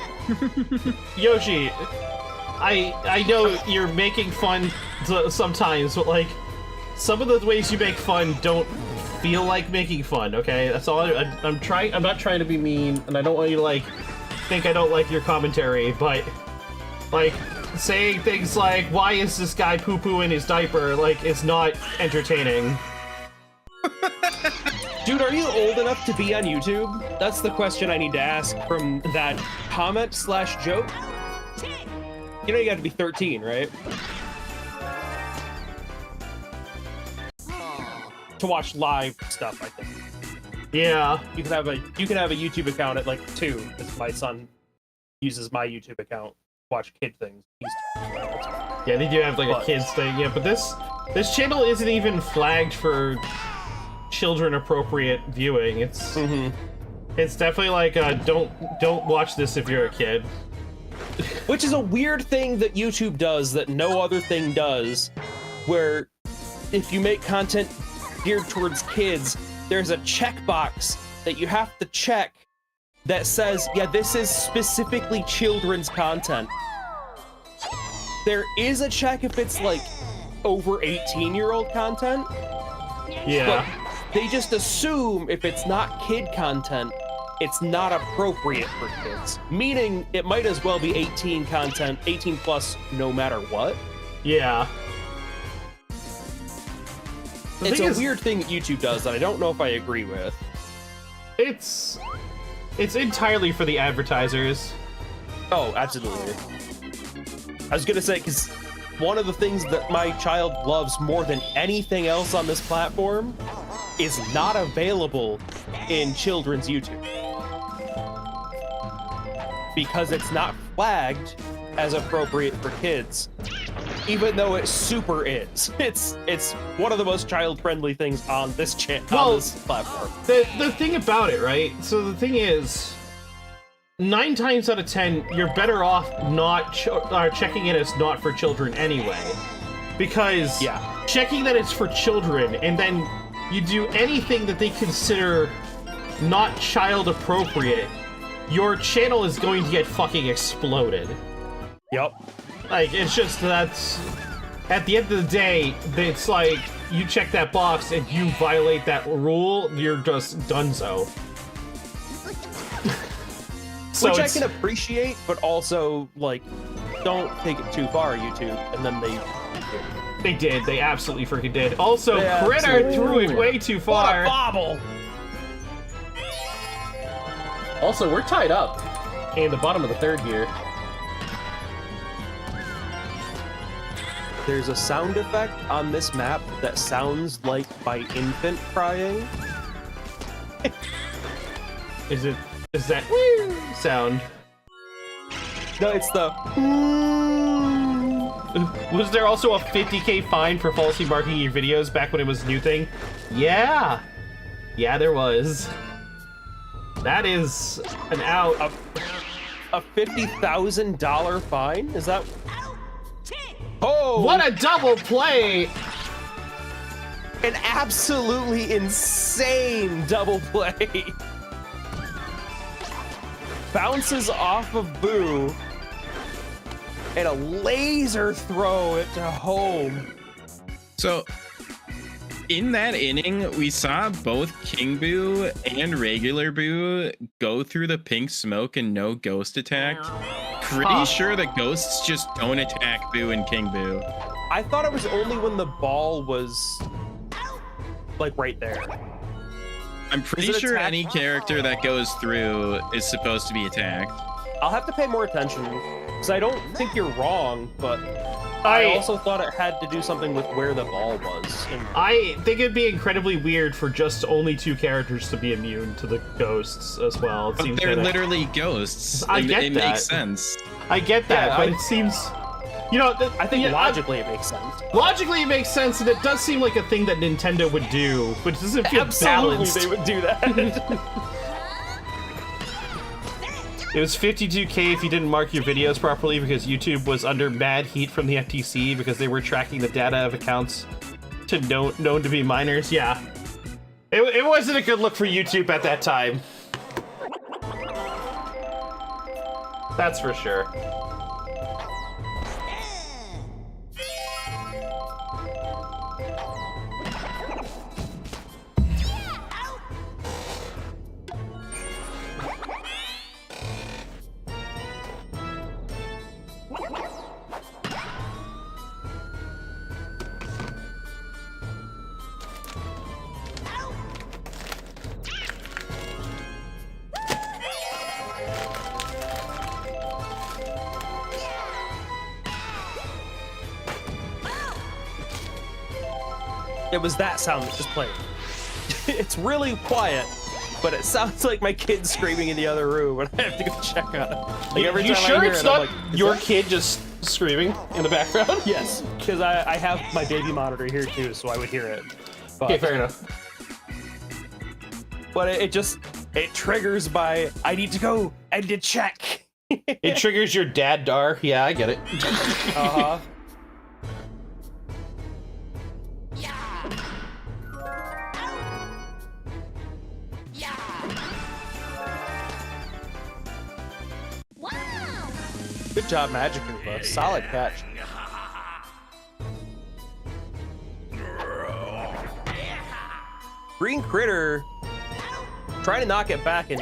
Yoshi, I know you're making fun sometimes, but like some of the ways you make fun don't feel like making fun. Okay, that's all. I'm trying. I'm not trying to be mean, and I don't want you to like think I don't like your commentary, but like saying things like, "Why is this guy poo-poo in his diaper?" Like it's not entertaining. Dude, are you old enough to be on YouTube? That's the question I need to ask from that comment/joke. You know you got to be 13, right? To watch live stuff, I think. Yeah. You can have a YouTube account at like 2, because my son uses my YouTube account to watch kid things. Yeah, they do have like a kids thing. Yeah, but this channel isn't even flagged for children appropriate viewing. It's it's definitely like don't watch this if you're a kid. Which is a weird thing that YouTube does that no other thing does, where if you make content geared towards kids, there's a checkbox that you have to check that says, yeah, this is specifically children's content. There is a check if it's like over 18-year-old content. Yeah. But they just assume if it's not kid content, it's not appropriate for kids. Meaning it might as well be 18 content, 18 plus no matter what. Yeah. It's a weird thing that YouTube does that I don't know if I agree with. It's entirely for the advertisers. Oh, absolutely. I was gonna say, because one of the things that my child loves more than anything else on this platform is not available in children's YouTube. Because it's not flagged as appropriate for kids, even though it super is. It's one of the most child-friendly things on this on this platform. The thing about it, right? So the thing is, 9 times out of 10, you're better off not checking it as not for children anyway, because checking that it's for children and then you do anything that they consider not child appropriate, your channel is going to get fucking exploded. Yep. Like, it's just that's at the end of the day, it's like you check that box and you violate that rule, you're just donezo. So which I can appreciate, but also, like, don't take it too far, YouTube. And then they did. They absolutely freaking did. Also, Critter threw it way too far. What a bobble! Also, we're tied up in the bottom of the 3rd here. There's a sound effect on this map that sounds like my infant crying. Is that woo sound? No, it's the. Was there also a 50K fine for falsely marking your videos back when it was a new thing? Yeah, there was. That is an out. A $50,000 fine? Is that? Oh! What a double play! An absolutely insane double play. Bounces off of Boo, and a laser throw it to home. So, in that inning, we saw both King Boo and regular Boo go through the pink smoke and no ghost attack pretty sure the ghosts just don't attack Boo and King Boo. I thought it was only when the ball was like right there. I'm pretty sure any character that goes through is supposed to be attacked. I'll have to pay more attention because I don't think you're wrong, but I also thought it had to do something with where the ball was. I think it'd be incredibly weird for just only 2 characters to be immune to the ghosts as well. It But seems they're kinda... literally ghosts. I get it that. makes sense. I get that, but it seems... You know, I think logically it makes sense. Logically it makes sense, and it does seem like a thing that Nintendo would do, but it doesn't feel balanced. They would do that. It was 52K if you didn't mark your videos properly because YouTube was under mad heat from the FTC because they were tracking the data of accounts to known to be minors. Yeah. It wasn't a good look for YouTube at that time. That's for sure. It was that sound that just played. It's really quiet, but it sounds like my kid screaming in the other room, and I have to go check on it. Like every You time sure I hear it's it, not I'm like, your kid just screaming in the background? Yes, because I have my baby monitor here too, so I would hear it. But, Okay, fair enough. But it triggers by, I need to go, I need to check. It triggers your dad dar. Yeah, I get it. Uh-huh. Good job, Magic Koopa. Solid catch. Green Critter trying to knock it back and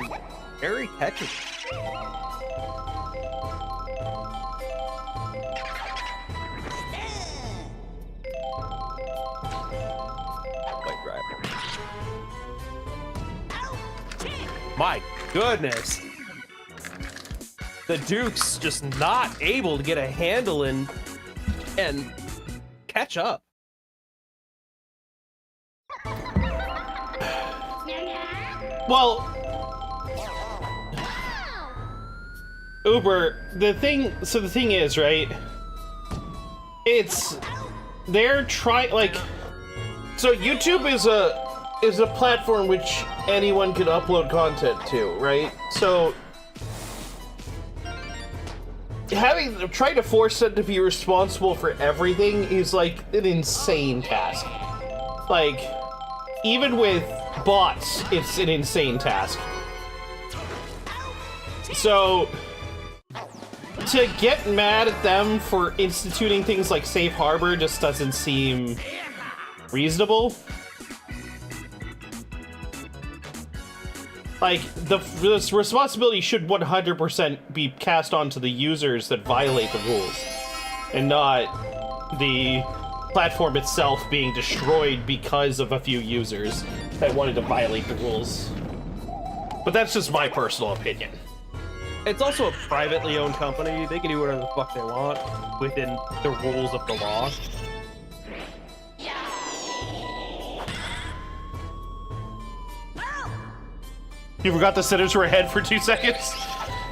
very catchy. White Driver. My goodness. The Duke's just not able to get a handle in and catch up. Well, Uber, the thing is, right? They're trying, like, so YouTube is a platform which anyone can upload content to, right? So trying to force them to be responsible for everything is like an insane task. Like, even with bots, it's an insane task. So to get mad at them for instituting things like Safe Harbor just doesn't seem reasonable. Like, this responsibility should 100% be cast onto the users that violate the rules, and not the platform itself being destroyed because of a few users that wanted to violate the rules. But that's just my personal opinion. It's also a privately owned company. They can do whatever the fuck they want within the rules of the law. You forgot the sinners were ahead for 2 seconds?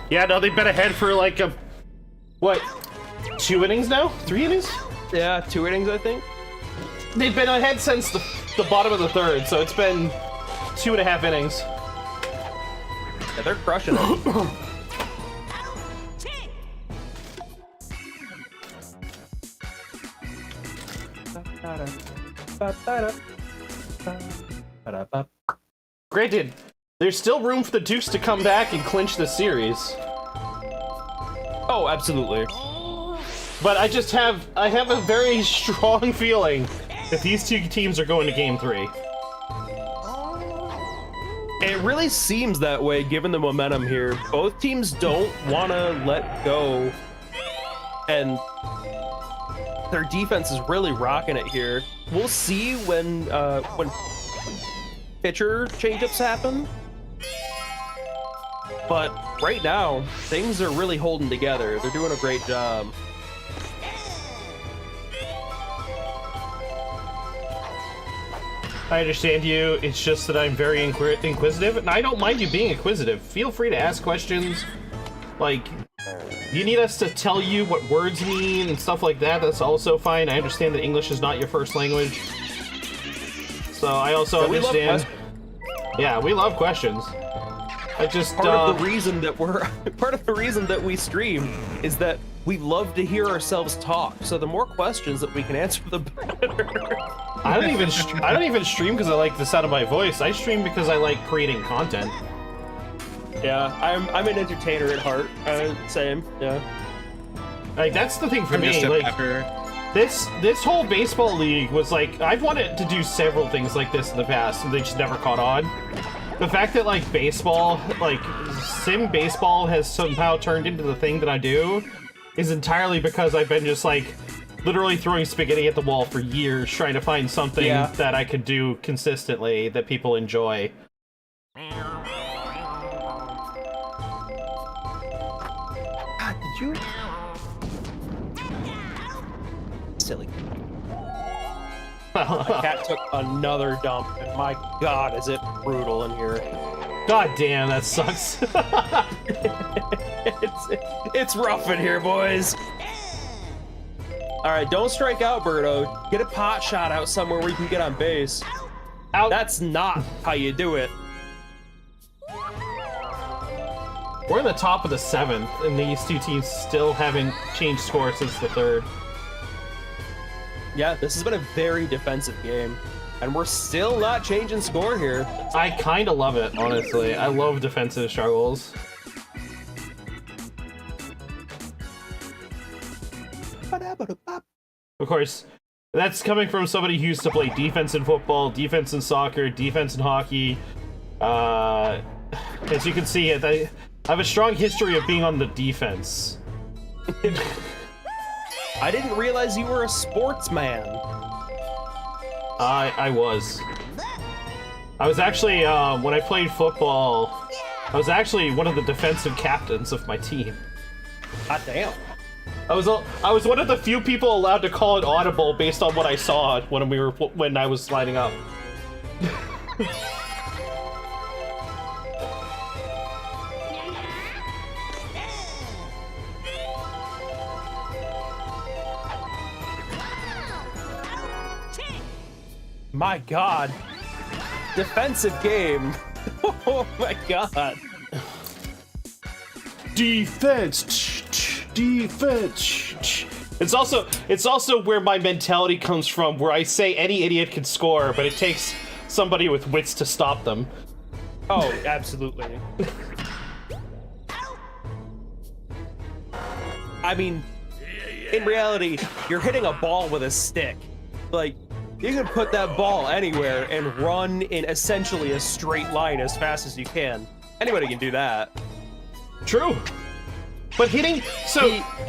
Yeah, no, they've been ahead for like what, 2 innings now? 3 innings? Yeah, 2 innings, I think. They've been ahead since the bottom of the third, so it's been 2.5 innings. Yeah, they're crushing it. Granted, there's still room for the Dukes to come back and clinch the series. Oh, absolutely. But I have a very strong feeling that these two teams are going to Game 3. It really seems that way given the momentum here. Both teams don't want to let go, and their defense is really rocking it here. We'll see when pitcher changeups happen, but right now things are really holding together. They're doing a great job. I understand you. It's just that I'm very inquisitive, and I don't mind you being inquisitive. Feel free to ask questions. Like, you need us to tell you what words mean and stuff like that. That's also fine. I understand that English is not your first language. So I also understand. Yeah, we love questions. I just part of the reason that we stream is that we love to hear ourselves talk. So the more questions that we can answer, the better. I don't even stream because I like the sound of my voice. I stream because I like creating content. Yeah, I'm an entertainer at heart. Same. Yeah. Like that's the thing for I'm me. just a Like pepper. this whole baseball league was like I've wanted to do several things like this in the past, and they just never caught on. The fact that like baseball, like sim baseball, has somehow turned into the thing that I do is entirely because I've been just like literally throwing spaghetti at the wall for years trying to find something that I could do consistently that people enjoy. God, did you? Silly. My cat took another dump, and my God, is it brutal in here. God damn, that sucks. It's rough in here, boys. All right, don't strike out, Birdo. Get a pot shot out somewhere where you can get on base. Out. That's not how you do it. We're in the top of the 7th, and these two teams still haven't changed score since the 3rd. Yeah, this has been a very defensive game, and we're still not changing score here. I kind of love it, honestly. I love defensive struggles. Of course, that's coming from somebody who used to play defense in football, defense in soccer, defense in hockey. As you can see, I have a strong history of being on the defense. I didn't realize you were a sportsman. I was. I was actually, when I played football, I was actually one of the defensive captains of my team. God damn. I was one of the few people allowed to call it audible based on what I saw when I was lining up. My God. Defensive game. Oh my God. Defense. Defense. It's also where my mentality comes from, where I say any idiot can score, but it takes somebody with wits to stop them. Oh, absolutely. I mean, in reality, you're hitting a ball with a stick. Like, you can put that ball anywhere and run in essentially a straight line as fast as you can. Anybody can do that. True. But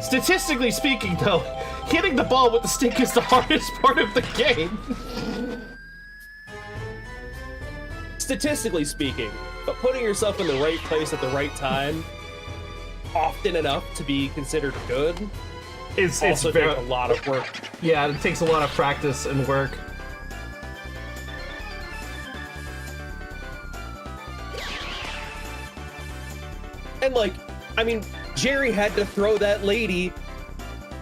statistically speaking, though, hitting the ball with the stick is the hardest part of the game. Statistically speaking, but putting yourself in the right place at the right time, often enough to be considered good, It's takes a lot of work. Yeah, it takes a lot of practice and work. And like, I mean, Jerry had to throw that lady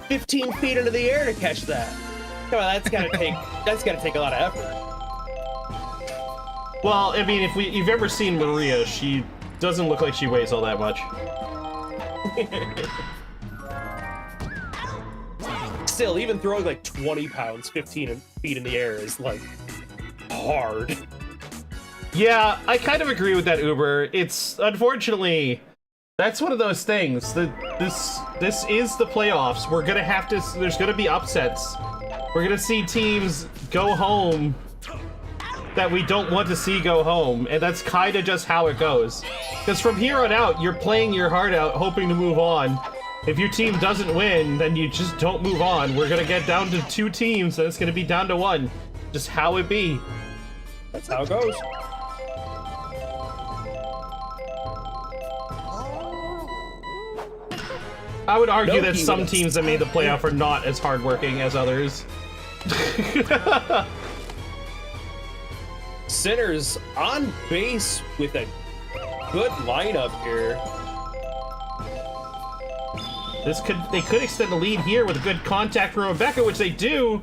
15 feet into the air to catch that. Come on, that's gotta take a lot of effort. Well, I mean, if you've ever seen Maria, she doesn't look like she weighs all that much. Still, even throwing like 20 pounds, 15 feet in the air is like hard. Yeah, I kind of agree with that, Uber. It's unfortunately, that's one of those things. This is the playoffs. We're gonna have to. There's gonna be upsets. We're gonna see teams go home that we don't want to see go home, and that's kind of just how it goes. Because from here on out, you're playing your heart out, hoping to move on. If your team doesn't win, then you just don't move on. We're gonna get down to 2 teams, and it's gonna be down to 1. Just how it be. That's how it goes. I would argue No that some keywords. teams that made the playoff are not as hardworking as others. Sinners on base with a good lineup here. They could extend the lead here with a good contact from Rebecca, which they do.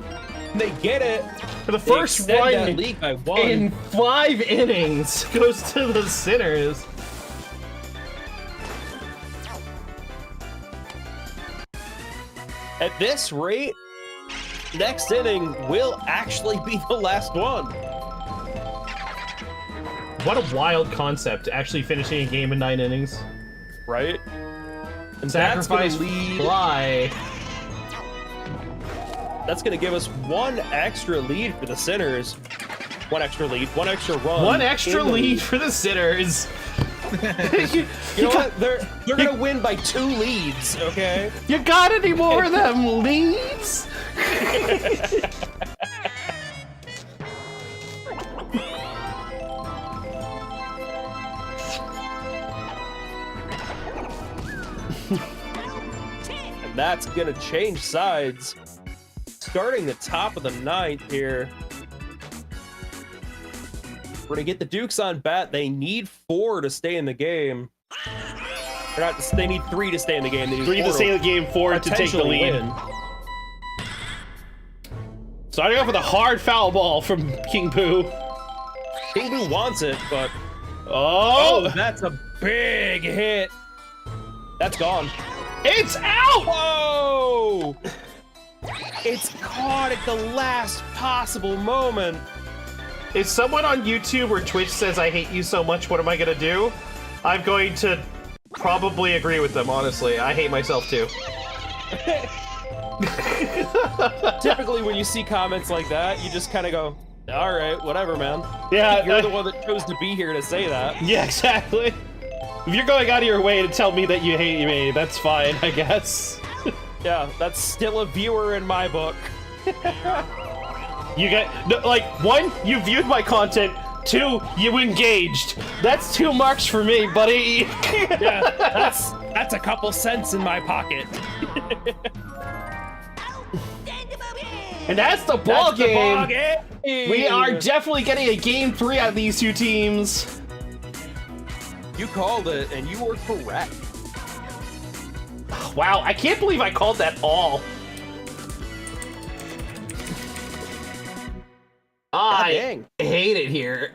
They get it. For the They first extend one that lead by 1. in 5 innings goes to the Sinners. At this rate, next inning will actually be the last one. What a wild concept, actually finishing a game in 9 innings. Right? And Sacrifice that's gonna lead. fly. That's gonna give us 1 extra lead for the Sinners. 1 extra lead, 1 extra run. 1 extra in the lead for the Sinners. You know what? They're gonna win by 2 leads, okay? You got any more of them leads? And that's gonna change sides. Starting the top of the 9th here. We're gonna get the Dukes on bat. They need 4 to stay in the game. Or not, they need 3 to stay in the game. They need 3 to 4 stay in the game, 4 to take the potentially lead. win. Starting off with a hard foul ball from King Pooh. King Boo wants it, but Oh, that's a big hit. That's gone. it's out! Whoa! It's caught at the last possible moment. If someone on YouTube or Twitch says I hate you so much, what am I gonna do? I'm going to probably agree with them, honestly. I hate myself too. Typically, when you see comments like that, you just kind of go, all right, whatever, man. Yeah, You're the one that chose to be here to say that. Yeah, exactly. If you're going out of your way to tell me that you hate me, that's fine, I guess. Yeah, that's still a viewer in my book. You get, no, like, 1, you viewed my content, 2, you engaged. That's 2 marks for me, buddy. Yeah, that's a couple cents in my pocket. And that's the ball That's the game. ball game. We are definitely getting a game 3 out of these 2 teams. You called it, and you were correct. Wow, I can't believe I called that all. I dang. hate it here.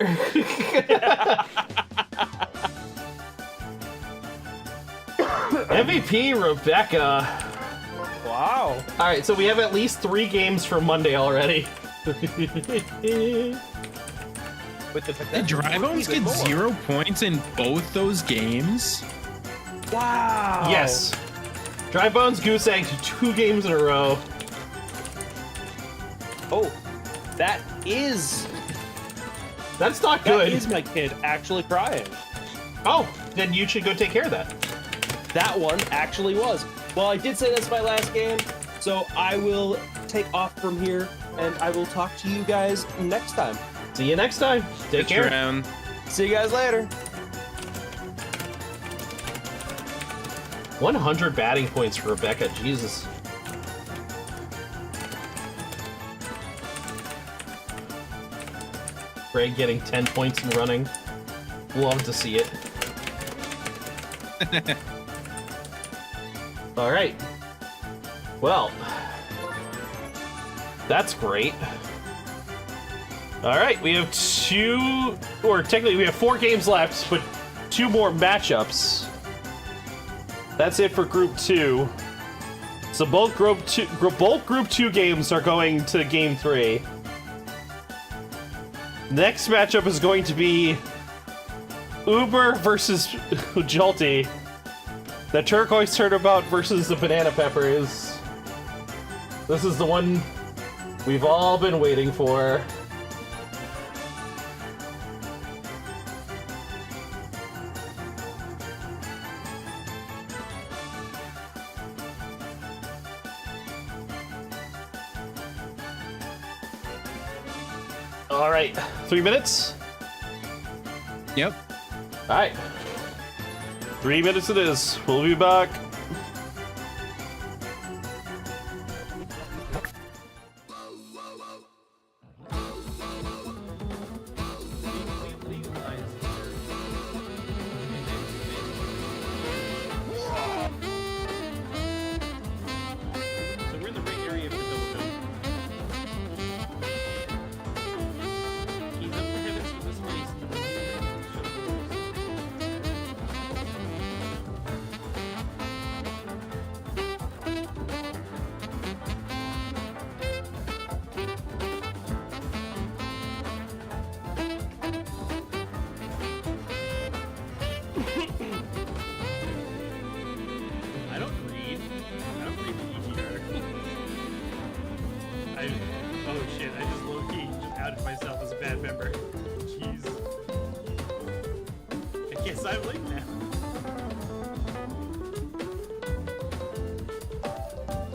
MVP Rebecca. Wow. All right, so we have at least 3 games for Monday already. With the Did Drybones get 0 points in both those games? Wow. Yes. Dry Bones goose egged 2 games in a row. Oh, that is That's not good. That is my kid actually crying. Oh, then you should go take care of that. That one actually was. Well, I did say that's my last game, so I will take off from here, and I will talk to you guys next time. See you next time. Take Pitch care. around. See you guys later. 100 batting points for Rebecca. Jesus. Greg getting 10 points in running. Love to see it. All right. Well, that's great. All right, we have 2, or technically we have 4 games left, but 2 more matchups. That's it for Group 2. So both Group 2 games are going to Game 3. Next matchup is going to be Uber versus Jolty. The Turquoise Turnabout versus the Banana Peppers. This is the one we've all been waiting for. All right, 3 minutes. Yep. All right, 3 minutes it is. We'll be back. So we're in the right area for double jump. He's up to heavens with his face. I don't read the ET article. Oh shit, I just low-key just outed myself as a bad member. Jeez. I guess I'm late now.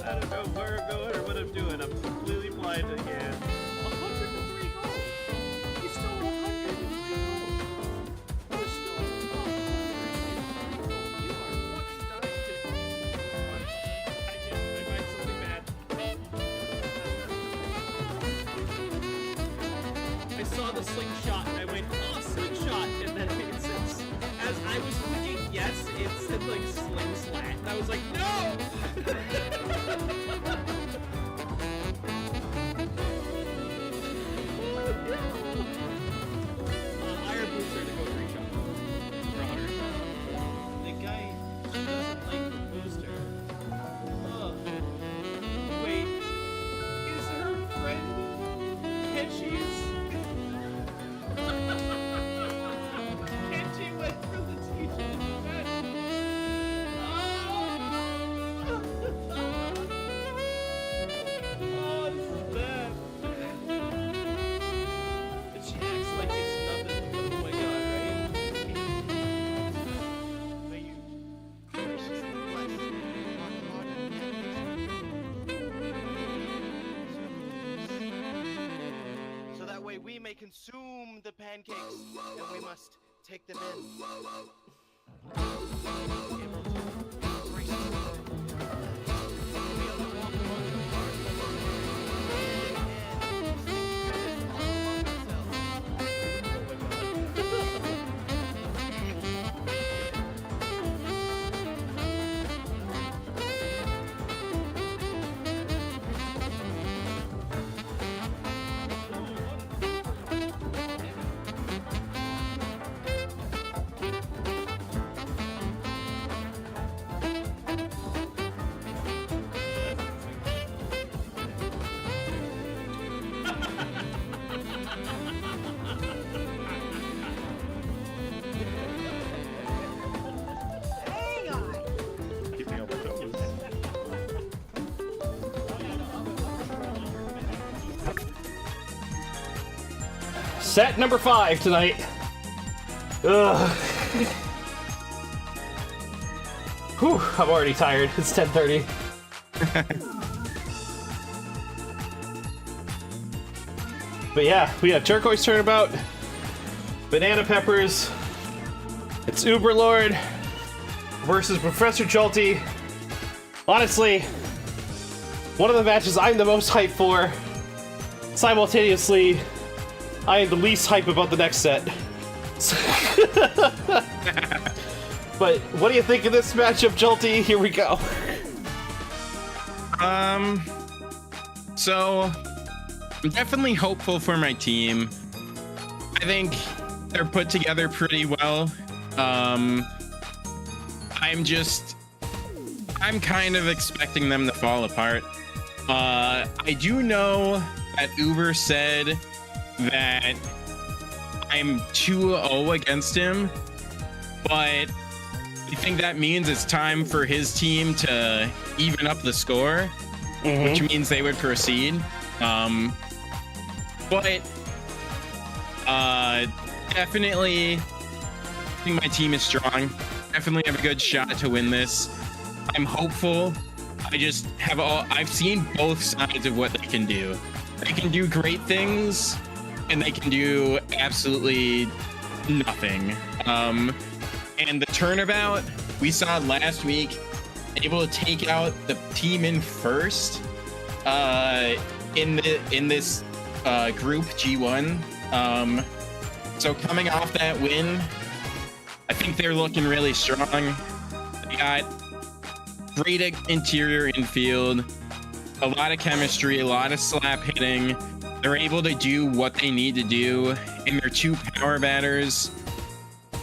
I don't know where I'm going or what I'm doing. I'm completely blind again. 103 goals! He's still 103 goals! We're still You are fucking dying. I might something bad. I saw the slingshot and I went, oh, slingshot! And then it made sense. As I was clicking yes, it said like sling slat. And I was like, no! Iron boots are to go 3 shot. For 100. The guy doesn't like the booster. Ugh. Wait. Is her friend Kenchi's? Kenchi went for the teacher in the back. Oh, this is bad. And she acts like it's nothing. Oh my god, right? But you graciously blessed So that way we may consume the pancakes, and we must take them in. Able to graciously feel the welcome of the heart and sticky goodness all among themselves. Keep me on my toes. Set number 5 tonight. Ugh. Whew, I'm already tired. It's 10:30. But yeah, we have Turquoise Turnabout, Banana Peppers, it's Uberlord versus Professor Jolty. Honestly, one of the matches I'm the most hyped for. Simultaneously, I am the least hype about the next set. But what do you think of this matchup, Jolty? Here we go. So I'm definitely hopeful for my team. I think they're put together pretty well. I'm kind of expecting them to fall apart. I do know that Uber said that I'm 2-0 against him, but I think that means it's time for his team to even up the score, which means they would proceed. But definitely, I think my team is strong. Definitely have a good shot to win this. I'm hopeful. I've seen both sides of what they can do. They can do great things, and they can do absolutely nothing. And the Turnabout we saw last week, able to take out the team in first in this group G1. So coming off that win, I think they're looking really strong. They got great interior infield, a lot of chemistry, a lot of slap hitting. They're able to do what they need to do, and their two power batters,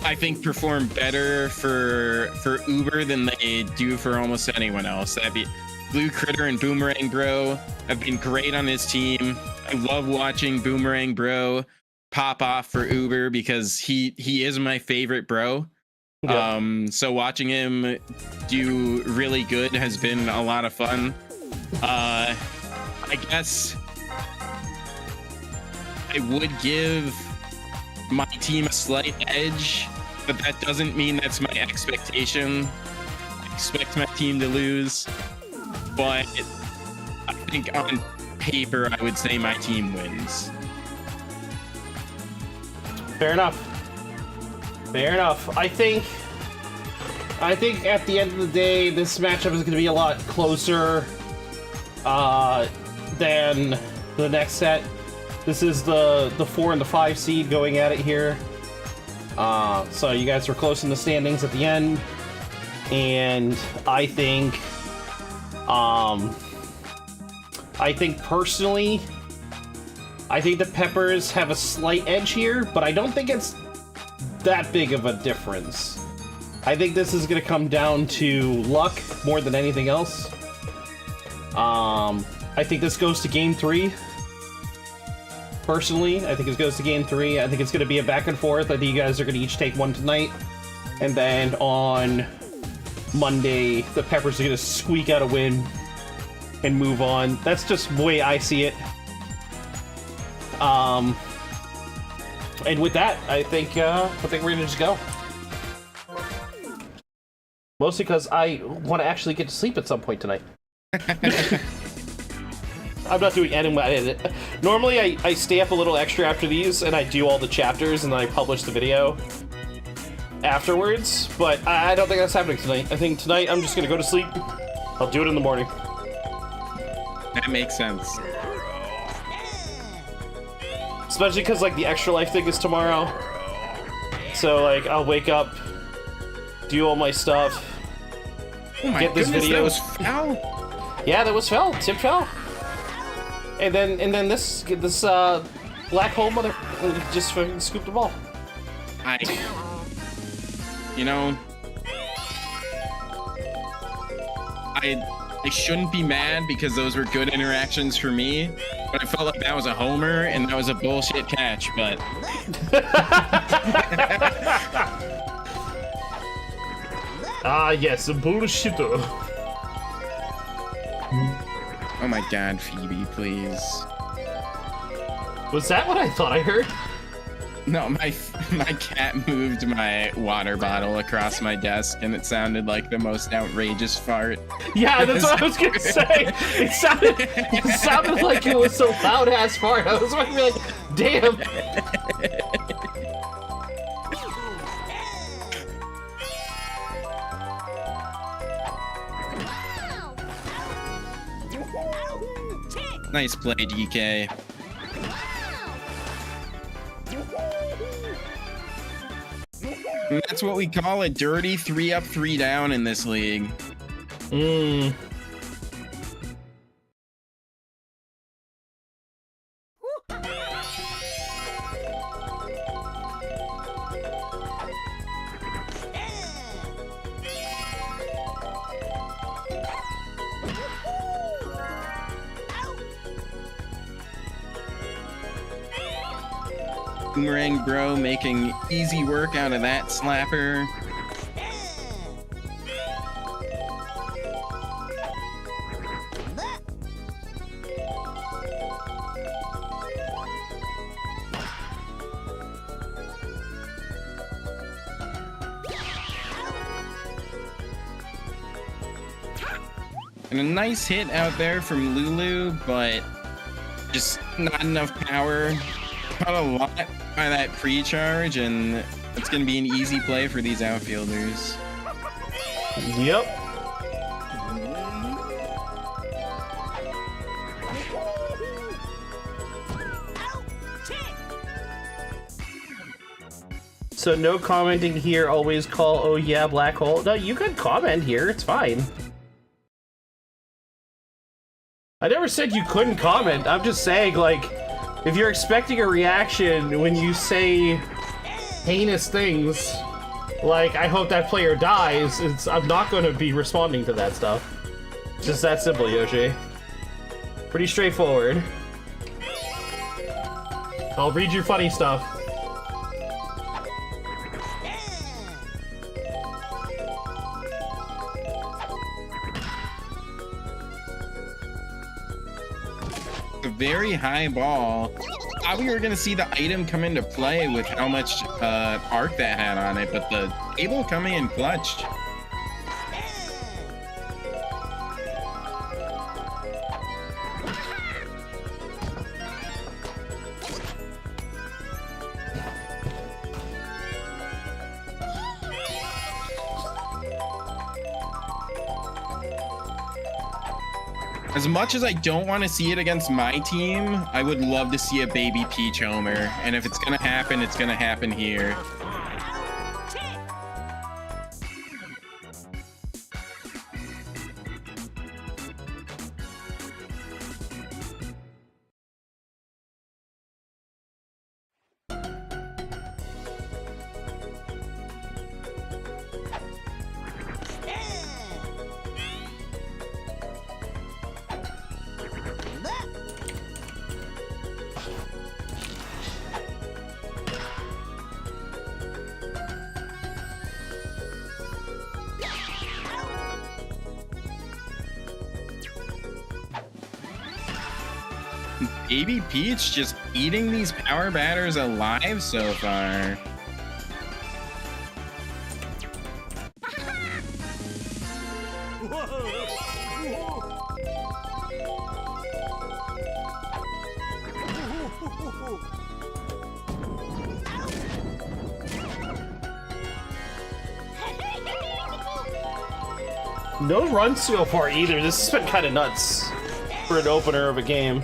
I think, perform better for Uber than they do for almost anyone else. That'd be Blue Critter and Boomerang Bro have been great on his team. I love watching Boomerang Bro pop off for Uber because he is my favorite bro. Yeah. So watching him do really good has been a lot of fun. I guess I would give my team a slight edge, but that doesn't mean that's my expectation. I expect my team to lose, but I think on paper I would say my team wins. Fair enough. Fair enough. I think at the end of the day, this matchup is going to be a lot closer than the next set. This is the 4 and the 5 seed going at it here. So you guys were close in the standings at the end, and I think personally, I think the Peppers have a slight edge here, but I don't think it's that big of a difference. I think this is going to come down to luck more than anything else. I think this goes to game 3. Personally, I think it goes to game 3. I think it's going to be a back and forth. I think you guys are going to each take one tonight. And then on Monday, the Peppers are going to squeak out a win and move on. That's just the way I see it. And with that, I think we're going to just go. Mostly because I want to actually get to sleep at some point tonight. I'm not doing any. Normally, I stay up a little extra after these, and I do all the chapters, and then I publish the video afterwards. But I don't think that's happening tonight. I think tonight I'm just gonna go to sleep. I'll do it in the morning. That makes sense. Especially because like the Extra Life thing is tomorrow. So like I'll wake up, do all my stuff, get this video. That was foul. Yeah, that was foul. Tip foul. And then this black hole mother just fucking scooped the ball. You know, I shouldn't be mad because those were good interactions for me, but I felt like that was a homer and that was a bullshit catch. But yes, a bullshitter. Oh my god, Phoebe, please. Was that what I thought I heard? No, my cat moved my water bottle across my desk, and it sounded like the most outrageous fart. Yeah, that's what I was gonna say. It sounded like it was a loud ass fart. I was going to be like, damn. Nice play, DK. And that's what we call a dirty 3-up, 3-down in this league. Boomerang Bro making easy work out of that slapper. And a nice hit out there from Lulu, but just not enough power Caught a lot by that pre-charge, and it's going to be an easy play for these outfielders. Yep. So no commenting here, always call, oh yeah, black hole. No, you can comment here, it's fine. I never said you couldn't comment. I'm just saying, like, if you're expecting a reaction when you say heinous things, like, I hope that player dies, I'm not going to be responding to that stuff. It's just that simple, Yoshi. Pretty straightforward. I'll read your funny stuff. A very high ball. Thought we were gonna see the item come into play with how much arc that had on it, but the table coming in clutch. As much as I don't want to see it against my team, I would love to see a baby Peach Homer. And if it's going to happen, it's going to happen here. Baby Peach just eating these power batters alive so far. No runs so far either. This has been kind of nuts for an opener of a game.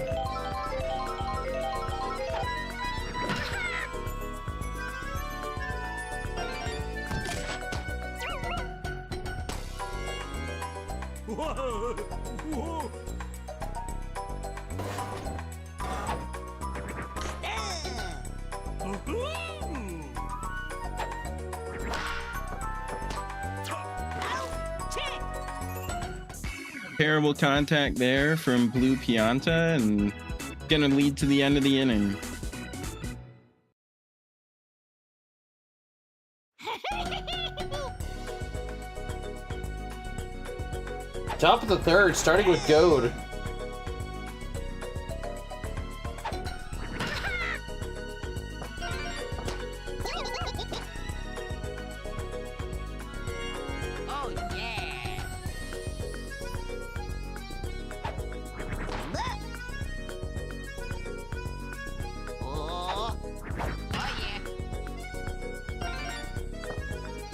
Terrible contact there from Blue Pianta, and gonna lead to the end of the inning. Top of the third, starting with Goad.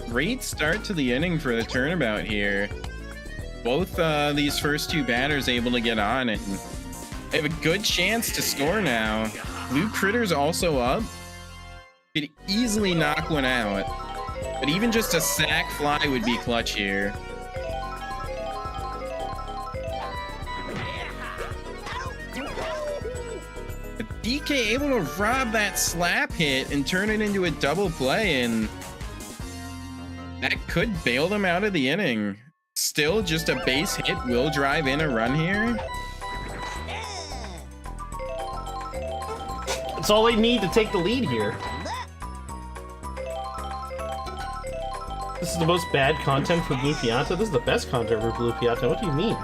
Great start to the inning for the Turnabout here. Both these first two batters able to get on, and they have a good chance to score now. Blue Critter's also up. Could easily knock one out, but even just a sack fly would be clutch here. But DK able to rob that slap hit and turn it into a double play, and that could bail them out of the inning. Still, just a base hit will drive in a run here. That's all they need to take the lead here. This is the most bad content for Blue Pianta? This is the best content for Blue Pianta. What do you mean?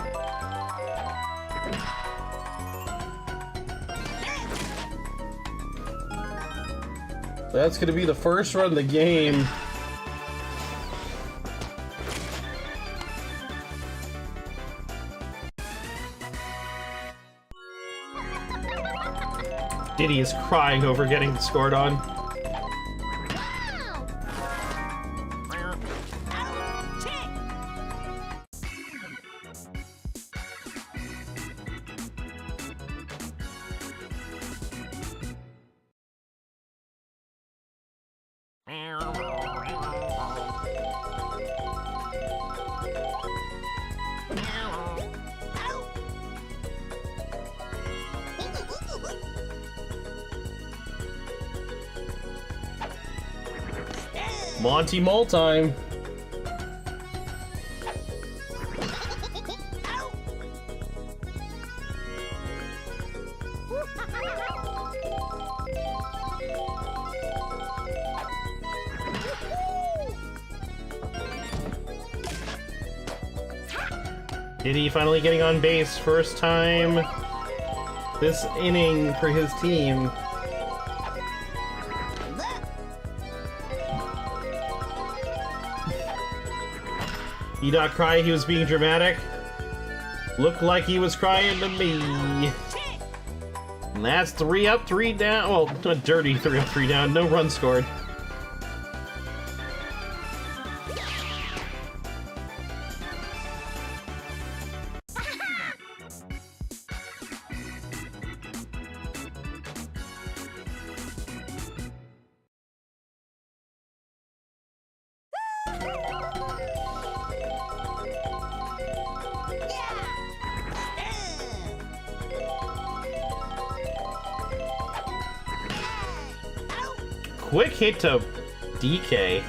That's gonna be the first run of the game. Diddy is crying over getting scored on. Monty Mole time. Diddy finally getting on base, first time this inning for his team. He not cry, he was being dramatic. Looked like he was crying to me. And that's 3 up, 3 down. Well, a dirty 3 up, 3 down. No run scored. Quick hit to DK.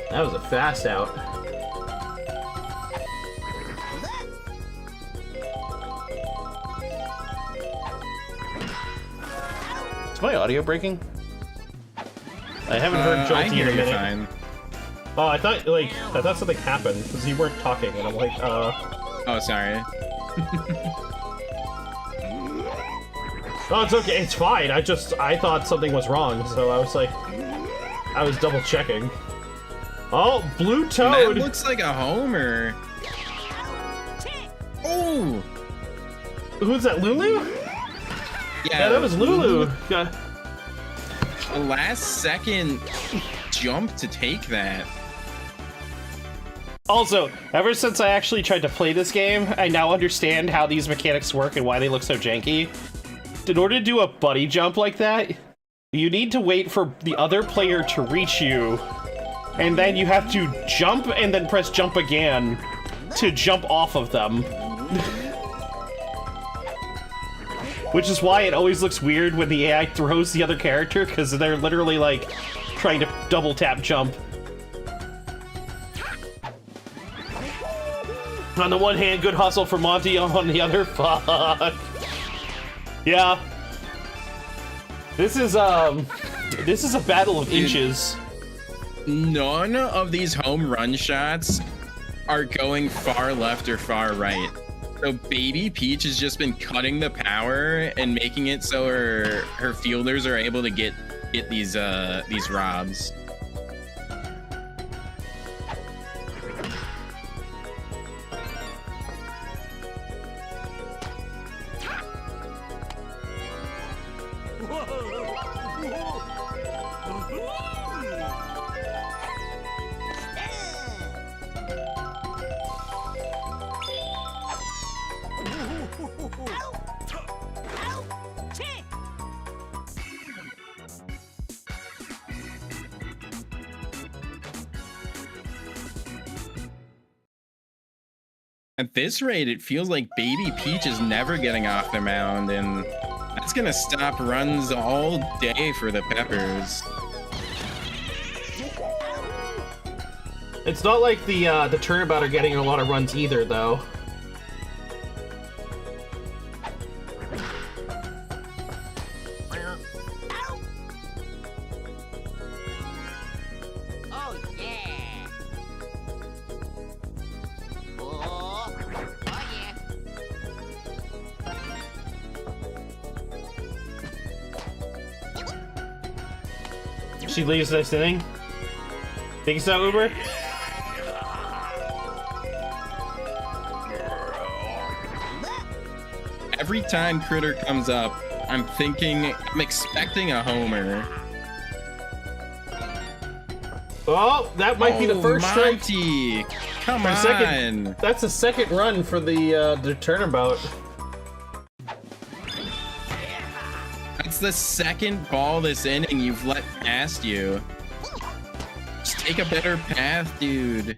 That was a fast out. Is my audio breaking? I haven't heard Jolty I hear in a you minute. fine. Oh, I thought something happened because you weren't talking, and I'm like, Oh, sorry. Oh, it's okay. It's fine. I thought something was wrong, so I was like, I was double checking. Oh, Blue Toad. That looks like a homer. Oh. Who's that? Lulu? Yeah, that was Lulu. Yeah. The last second jump to take that. Also, ever since I actually tried to play this game, I now understand how these mechanics work and why they look so janky. In order to do a buddy jump like that, you need to wait for the other player to reach you, and then you have to jump and then press jump again to jump off of them. Which is why it always looks weird when the AI throws the other character, because they're literally like trying to double tap jump. On the one hand, good hustle for Monty, on the other, fuck. Yeah. This is a battle of inches. None of these home run shots are going far left or far right. So Baby Peach has just been cutting the power and making it so her fielders are able to get these robs. At this rate, it feels like Baby Peach is never getting off the mound, and that's gonna stop runs all day for the Peppers. It's not like the Turnabout are getting a lot of runs either, though. She leaves this inning. Think so, Uber? Every time Critter comes up, I'm expecting a homer. Oh, that might be the first strike. Monty, come Or on. second. That's a second run for the Turnabout. That's the second ball this inning you've let past you. Just take a better path, dude.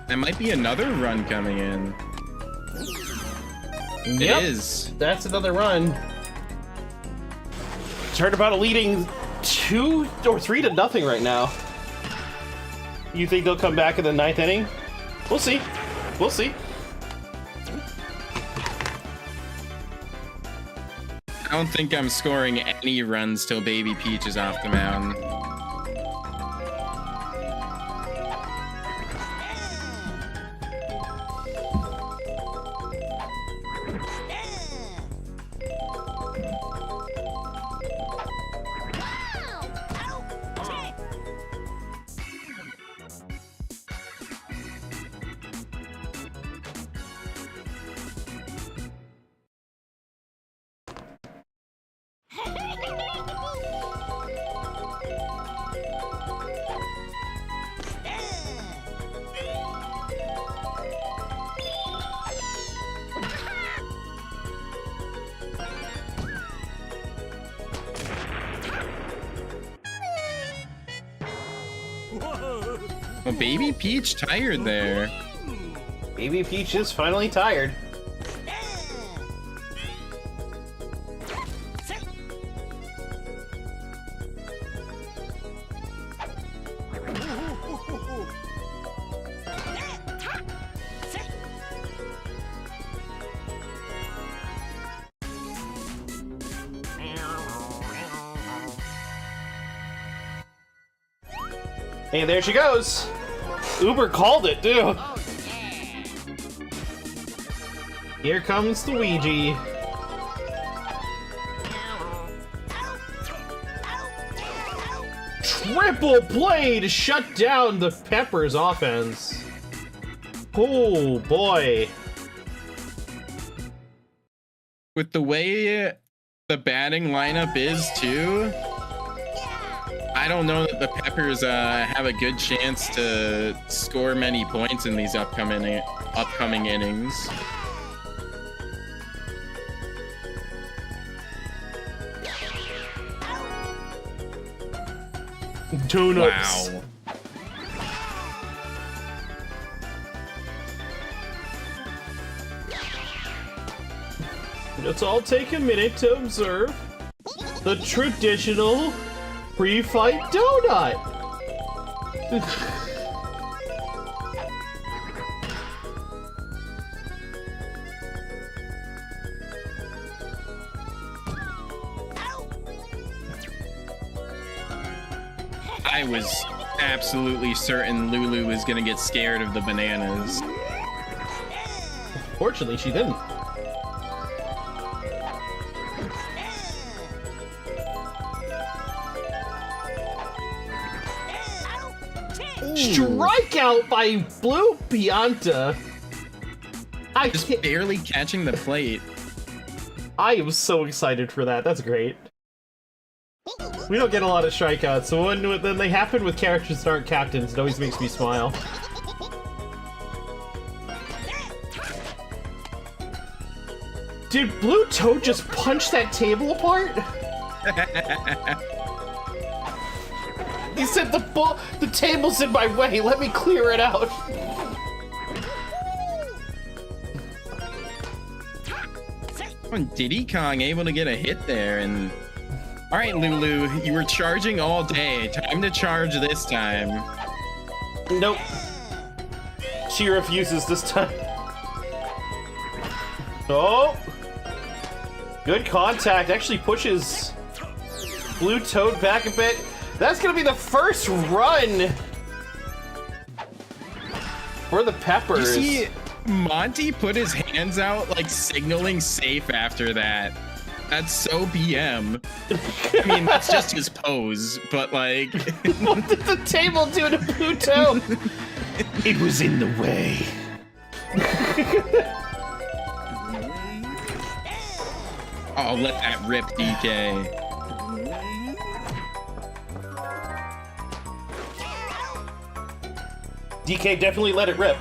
There might be another run coming in. Yep, It is. That's another run. Turnabout leading 2 or 3 to nothing right now. You think they'll come back in the 9th inning? We'll see. We'll see. I don't think I'm scoring any runs till Baby Peach is off the mound. Well, Baby Peach tired there. Baby Peach is finally tired. Hey, there she goes. Uber called it, too. Here comes the Ouija. Triple play to shut down the Peppers offense. Oh, boy. With the way the batting lineup is, too, I don't know that the Peppers have a good chance to score many points in these upcoming innings. Donuts. Wow. Let's all take a minute to observe the traditional pre-fight donut. I was absolutely certain Lulu was gonna get scared of the bananas. Fortunately, she didn't. Strikeout by Blue Pianta. Just barely catching the plate. I am so excited for that. That's great. We don't get a lot of strikeouts, so when they happen with characters that aren't captains, it always makes me smile. Did Blue Toad just punch that table apart? He said the table's in my way, let me clear it out. Diddy Kong able to get a hit there, and all right, Lulu, you were charging all day. Time to charge this time. Nope. She refuses this time. Oh! Good contact. Actually pushes Blue Toad back a bit. That's gonna be the first run for the Peppers. You see, Monty put his hands out like signaling safe after that. That's so BM. I mean, that's just his pose, but like... What did the table do to Pluto? It was in the way. Oh, let that rip, DK. DK definitely let it rip.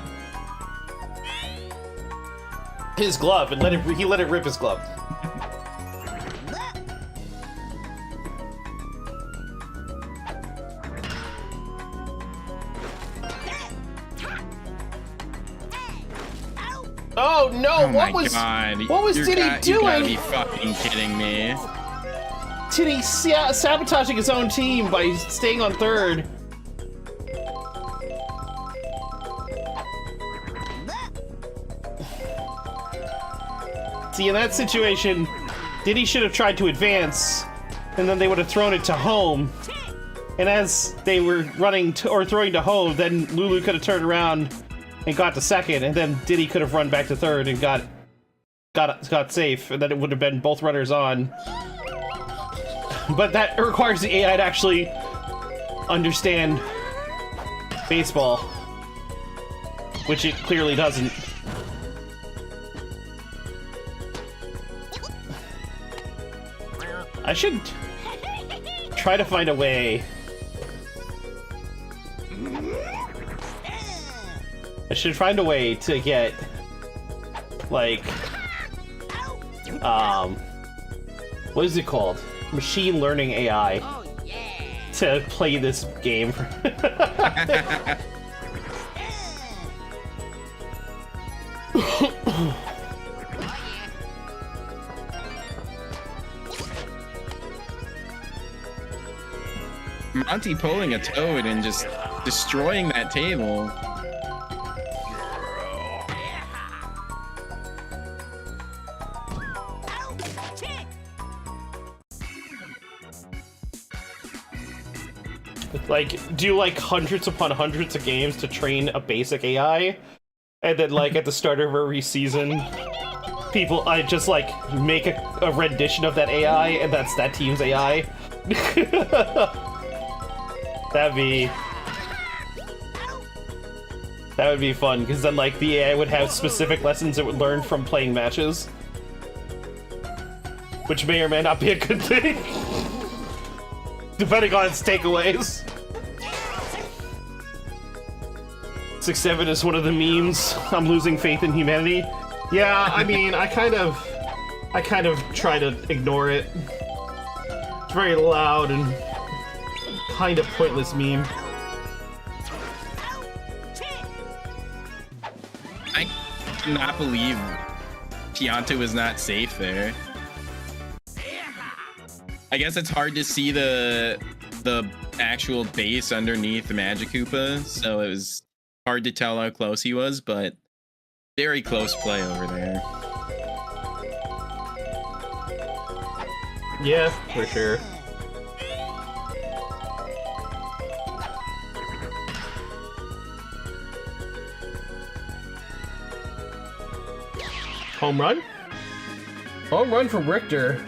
His glove, and he let it rip his glove. Oh no! Oh my God. What was Diddy doing? You gotta be fucking kidding me. Diddy sabotaging his own team by staying on third. See, in that situation, Diddy should have tried to advance, and then they would have thrown it to home. And as they were running or throwing to home, then Lulu could have turned around and got to second, and then Diddy could have run back to third and got safe, and then it would have been both runners on. But that requires the AI to actually understand baseball, which it clearly doesn't. I should try to find a way. I should find a way to get, like, what is it called? Machine learning AI to play this game. Monty pulling a toad and just destroying that table. Like, do like hundreds upon hundreds of games to train a basic AI, and then like at the start of every season, I just like make a rendition of that AI, and that's that team's AI. That would be fun, because then like the AI would have specific lessons it would learn from playing matches, which may or may not be a good thing, depending on its takeaways. 6-7 is one of the memes. I'm losing faith in humanity. Yeah, I mean, I kind of try to ignore it. It's very loud and kind of pointless meme. I cannot believe Chianto is not safe there. I guess it's hard to see the actual base underneath the Magikoopa, so it was hard to tell how close he was, but very close play over there. Yeah, for sure. Home run? Home run from Richter.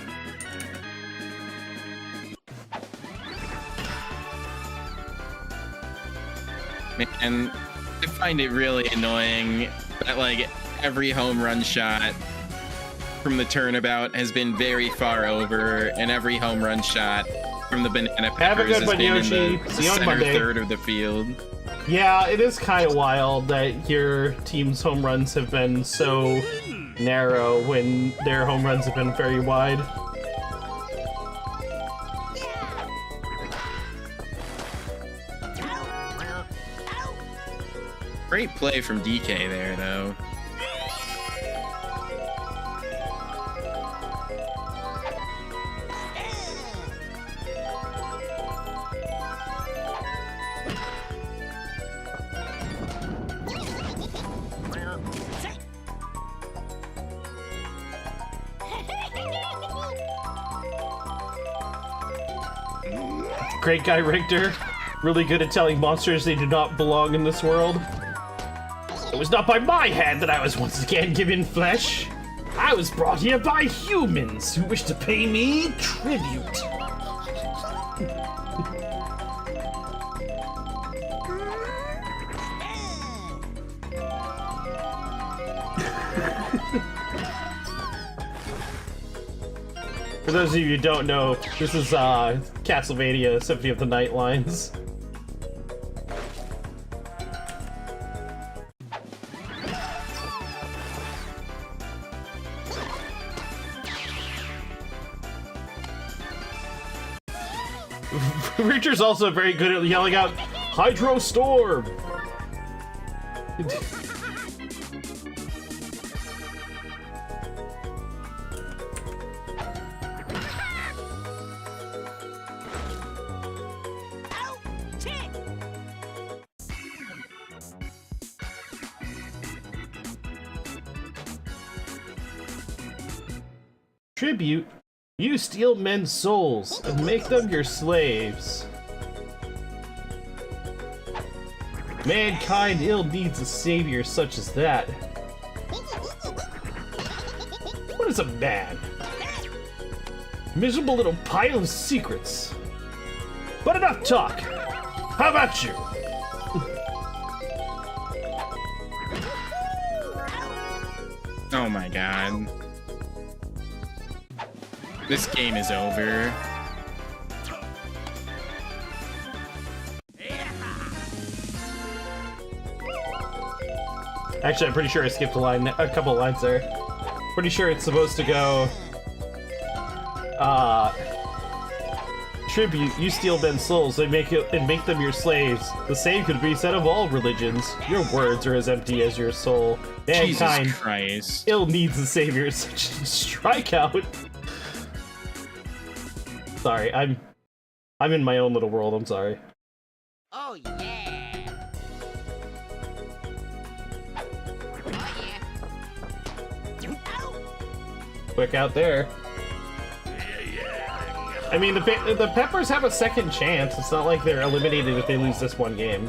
Man, I find it really annoying that like every home run shot from the Turnabout has been very far over, and every home run shot from the Banana Peppers has been in the center third of the field. Yeah, it is kind of wild that your team's home runs have been so narrow when their home runs have been very wide. Great play from DK there, though. Great guy Richter, really good at telling monsters they do not belong in this world. It was not by my hand that I was once again given flesh. I was brought here by humans who wish to pay me tribute. For those of you who don't know, this is Castlevania Symphony of the Night lines. Richard's also very good at yelling out, Hydro Storm! Tribute? You steal men's souls and make them your slaves. Mankind ill needs a savior such as that. What is a man? Miserable little pile of secrets. But enough talk. How about you? Oh my god. This game is over. Actually, I'm pretty sure I skipped a couple lines there. Pretty sure it's supposed to go, tribute, you steal men's souls and make them your slaves. The same could be said of all religions. Your words are as empty as your soul. Mankind Jesus Christ. ill needs a savior such as Strikeout. Sorry, I'm in my own little world, I'm sorry. Oh yeah. Quick out there. I mean, the Peppers have a second chance. It's not like they're eliminated if they lose this one game.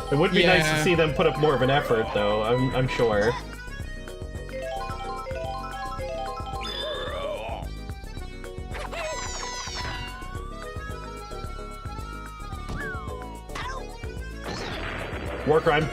It would be nice to see them put up more of an effort, though, I'm sure. War crime.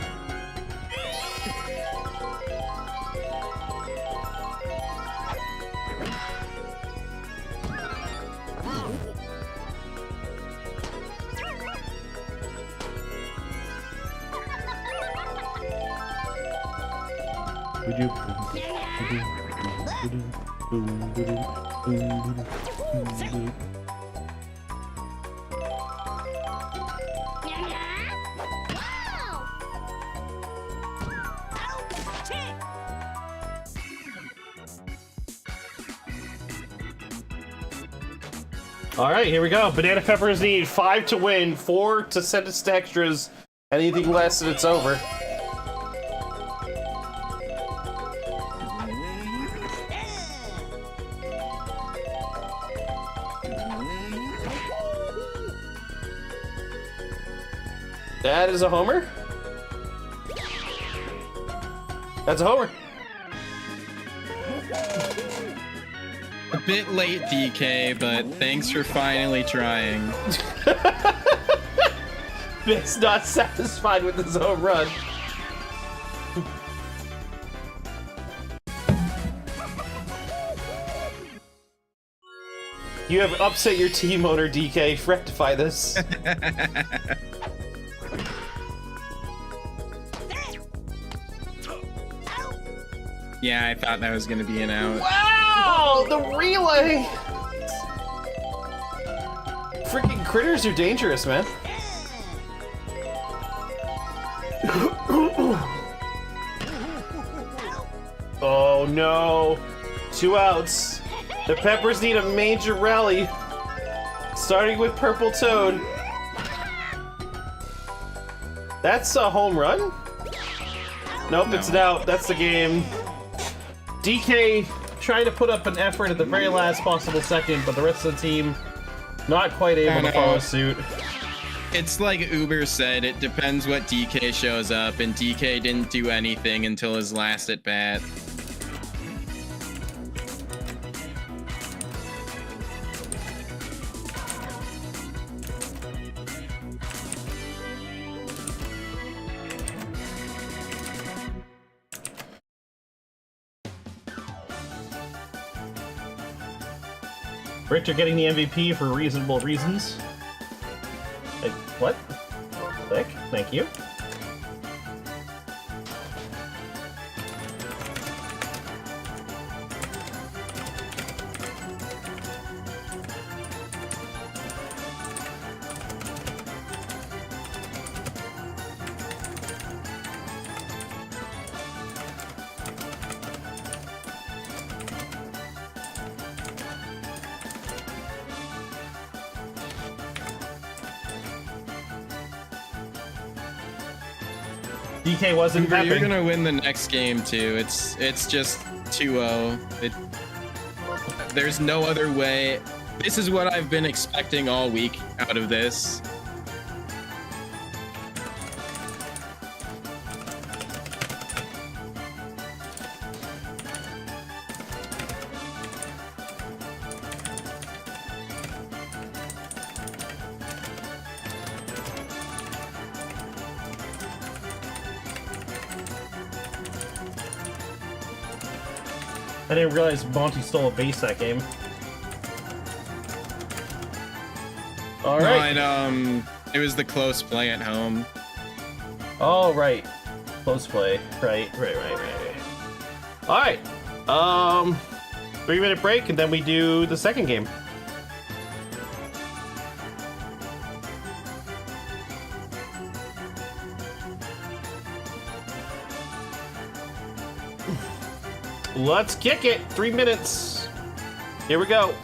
Alright, here we go. Banana Peppers need 5 to win, 4 to send us to extras. Anything less and it's over. That is a homer? That's a homer. A bit late, DK, but thanks for finally trying. Nick's not satisfied with his home run. You have upset your team owner, DK. Rectify this. Yeah, I thought that was gonna be an out. Wow! The relay! Freaking critters are dangerous, man. Oh no. 2 outs. The Peppers need a major rally. Starting with Purple Toad. That's a home run? Nope, it's an out. That's the game. DK trying to put up an effort at the very last possible second, but the rest of the team not quite able to follow suit. It's like Uber said, it depends what DK shows up, and DK didn't do anything until his last at bat. Richter getting the MVP for reasonable reasons. Like, what? Click. Thank you. DK wasn't Uber, you're pepping. gonna win the next game too. It's just 2-0. There's no other way. This is what I've been expecting all week out of this. I didn't realize Monty stole a base that game. All right. No, it was the close play at home. Oh, right. Close play. Right. All right. 3-minute break, and then we do the second game. Let's kick it. 3 minutes. Here we go.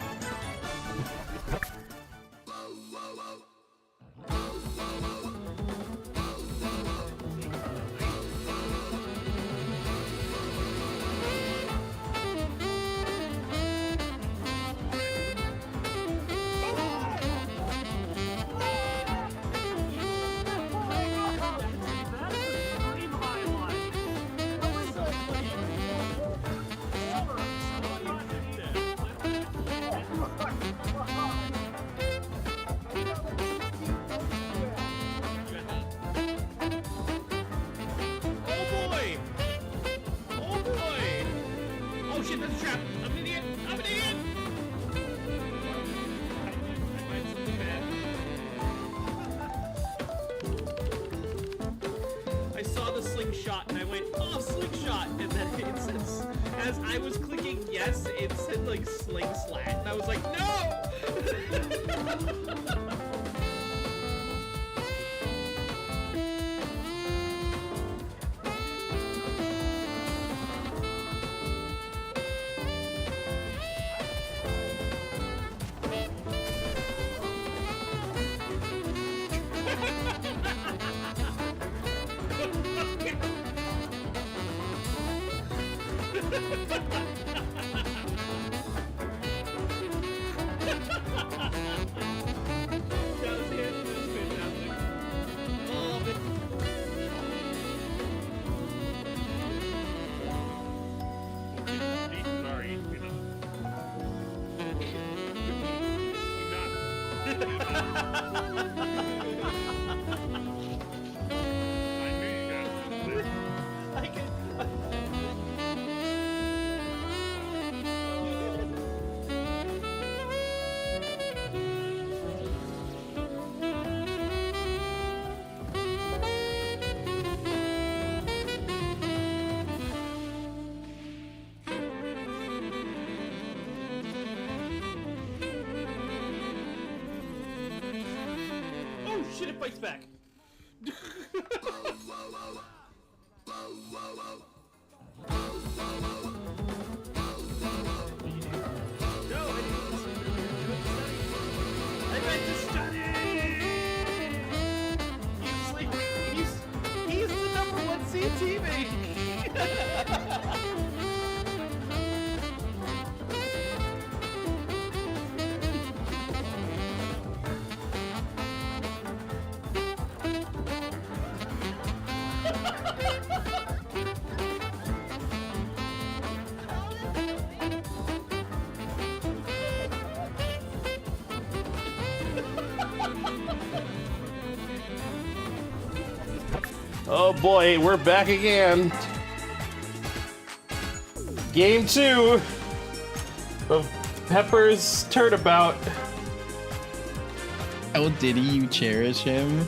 Shit, it bites back. He's the #1 seed teammate. Oh boy, we're back again. Game 2 of Pepper's Turnabout. Oh, Diddy, you cherish him?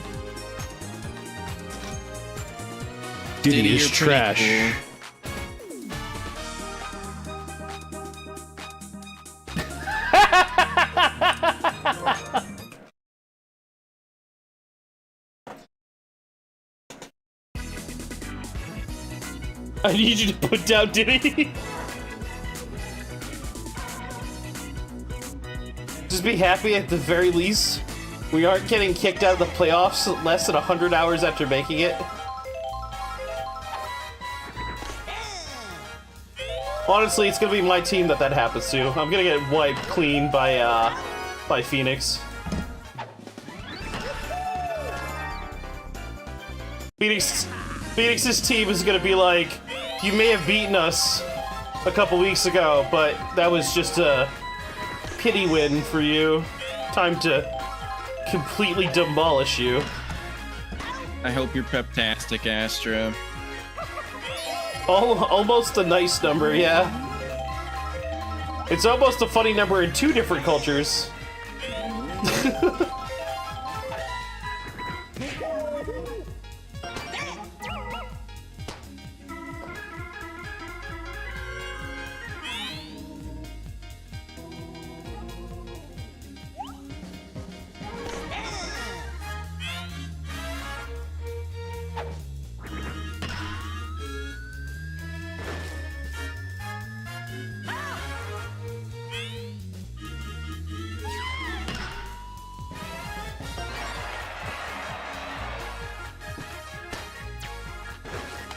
Diddy is you're pretty trash. I need you to put down Diddy. Just be happy at the very least. We aren't getting kicked out of the playoffs less than 100 hours after making it. Honestly, it's gonna be my team that happens to. I'm gonna get wiped clean by Phoenix. Phoenix's team is gonna be like, you may have beaten us a couple weeks ago, but that was just a pity win for you. Time to completely demolish you. I hope you're peptastic, Astra. Almost a nice number, yeah. It's almost a funny number in 2 different cultures.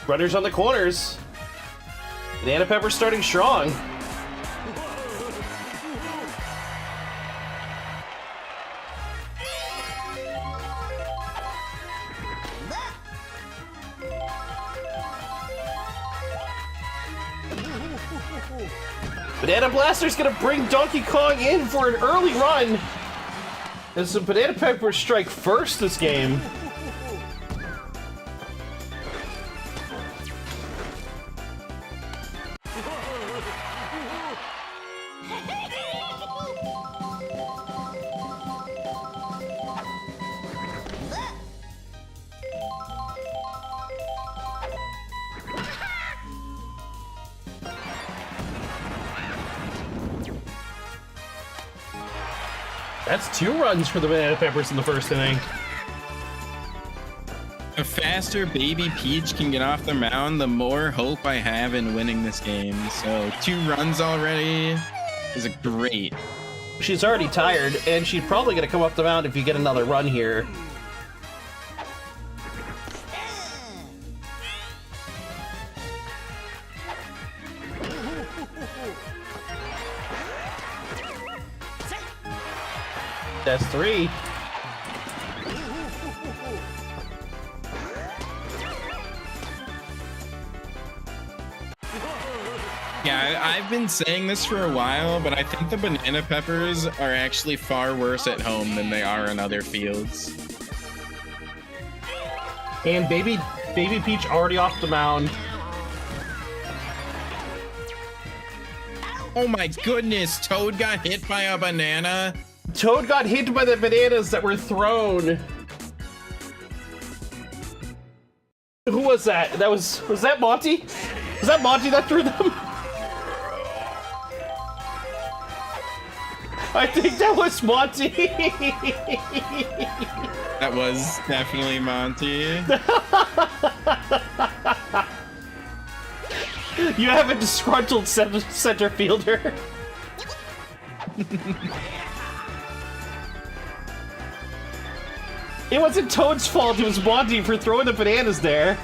Runners on the corners. Banana Pepper starting strong. Banana Blaster's gonna bring Donkey Kong in for an early run. And some Banana Pepper strike first this game. That's 2 runs for the Banana Peppers in the first inning. The faster Baby Peach can get off the mound, the more hope I have in winning this game. So 2 runs already is great. She's already tired, and she's probably going to come up the mound if you get another run here. That's 3. Yeah, I've been saying this for a while, but I think the Banana Peppers are actually far worse at home than they are in other fields. And Baby Peach already off the mound. Oh my goodness, Toad got hit by a banana. Toad got hit by the bananas that were thrown. Who was that? Was that Monty? Was that Monty that threw them? I think that was Monty. That was definitely Monty. You have a disgruntled center fielder. It wasn't Toad's fault, it was Monty for throwing the bananas there.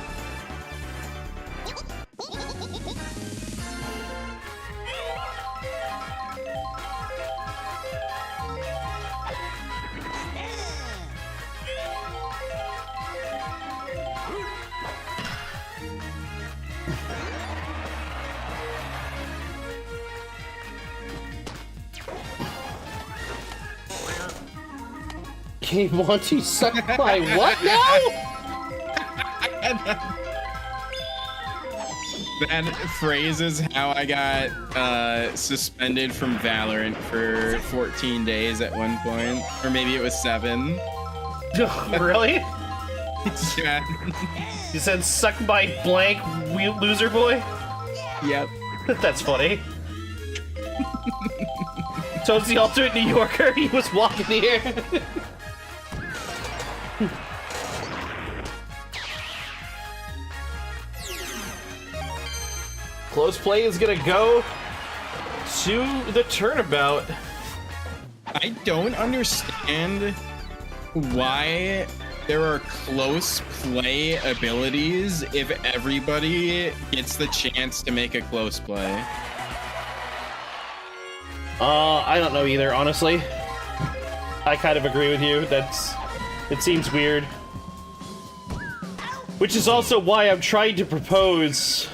Okay, Monty sucked by what now? That phrase is how I got suspended from Valorant for 14 days at one point, or maybe it was 7. Really? Yeah. You said suck my blank loser boy? Yep. That's funny. Toad's the ultimate New Yorker. He was walking here. Close play is gonna go to the Turnabout. I don't understand why there are close play abilities if everybody gets the chance to make a close play. I don't know either, honestly. I kind of agree with you. It seems weird. Which is also why I'm trying to propose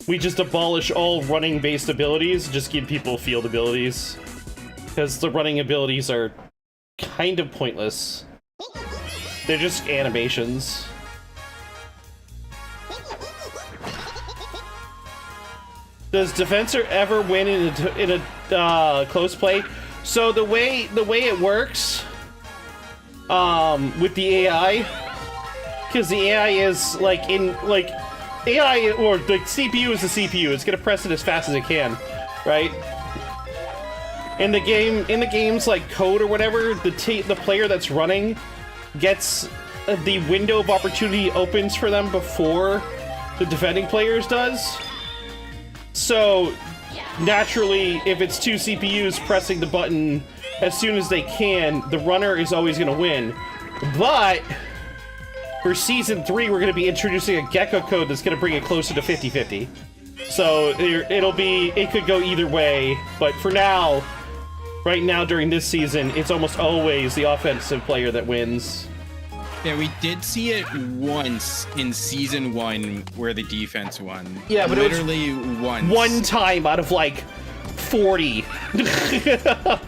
we just abolish all running-based abilities, just give people field abilities. Because the running abilities are kind of pointless. They're just animations. Does Defensor ever win in a close play? So the way it works, with the AI, because the AI is AI, or the CPU is the CPU. It's gonna press it as fast as it can, right? In the games like Code or whatever, the player that's running gets the window of opportunity opens for them before the defending players does. So naturally, if it's 2 CPUs pressing the button as soon as they can, the runner is always going to win. But for Season 3, we're going to be introducing a Gecko code that's going to bring it closer to 50-50. So it could go either way, but for now, right now during this season, it's almost always the offensive player that wins. Yeah, we did see it once in Season 1 where the defense won. Yeah, but literally it was once. One time out of like 40. It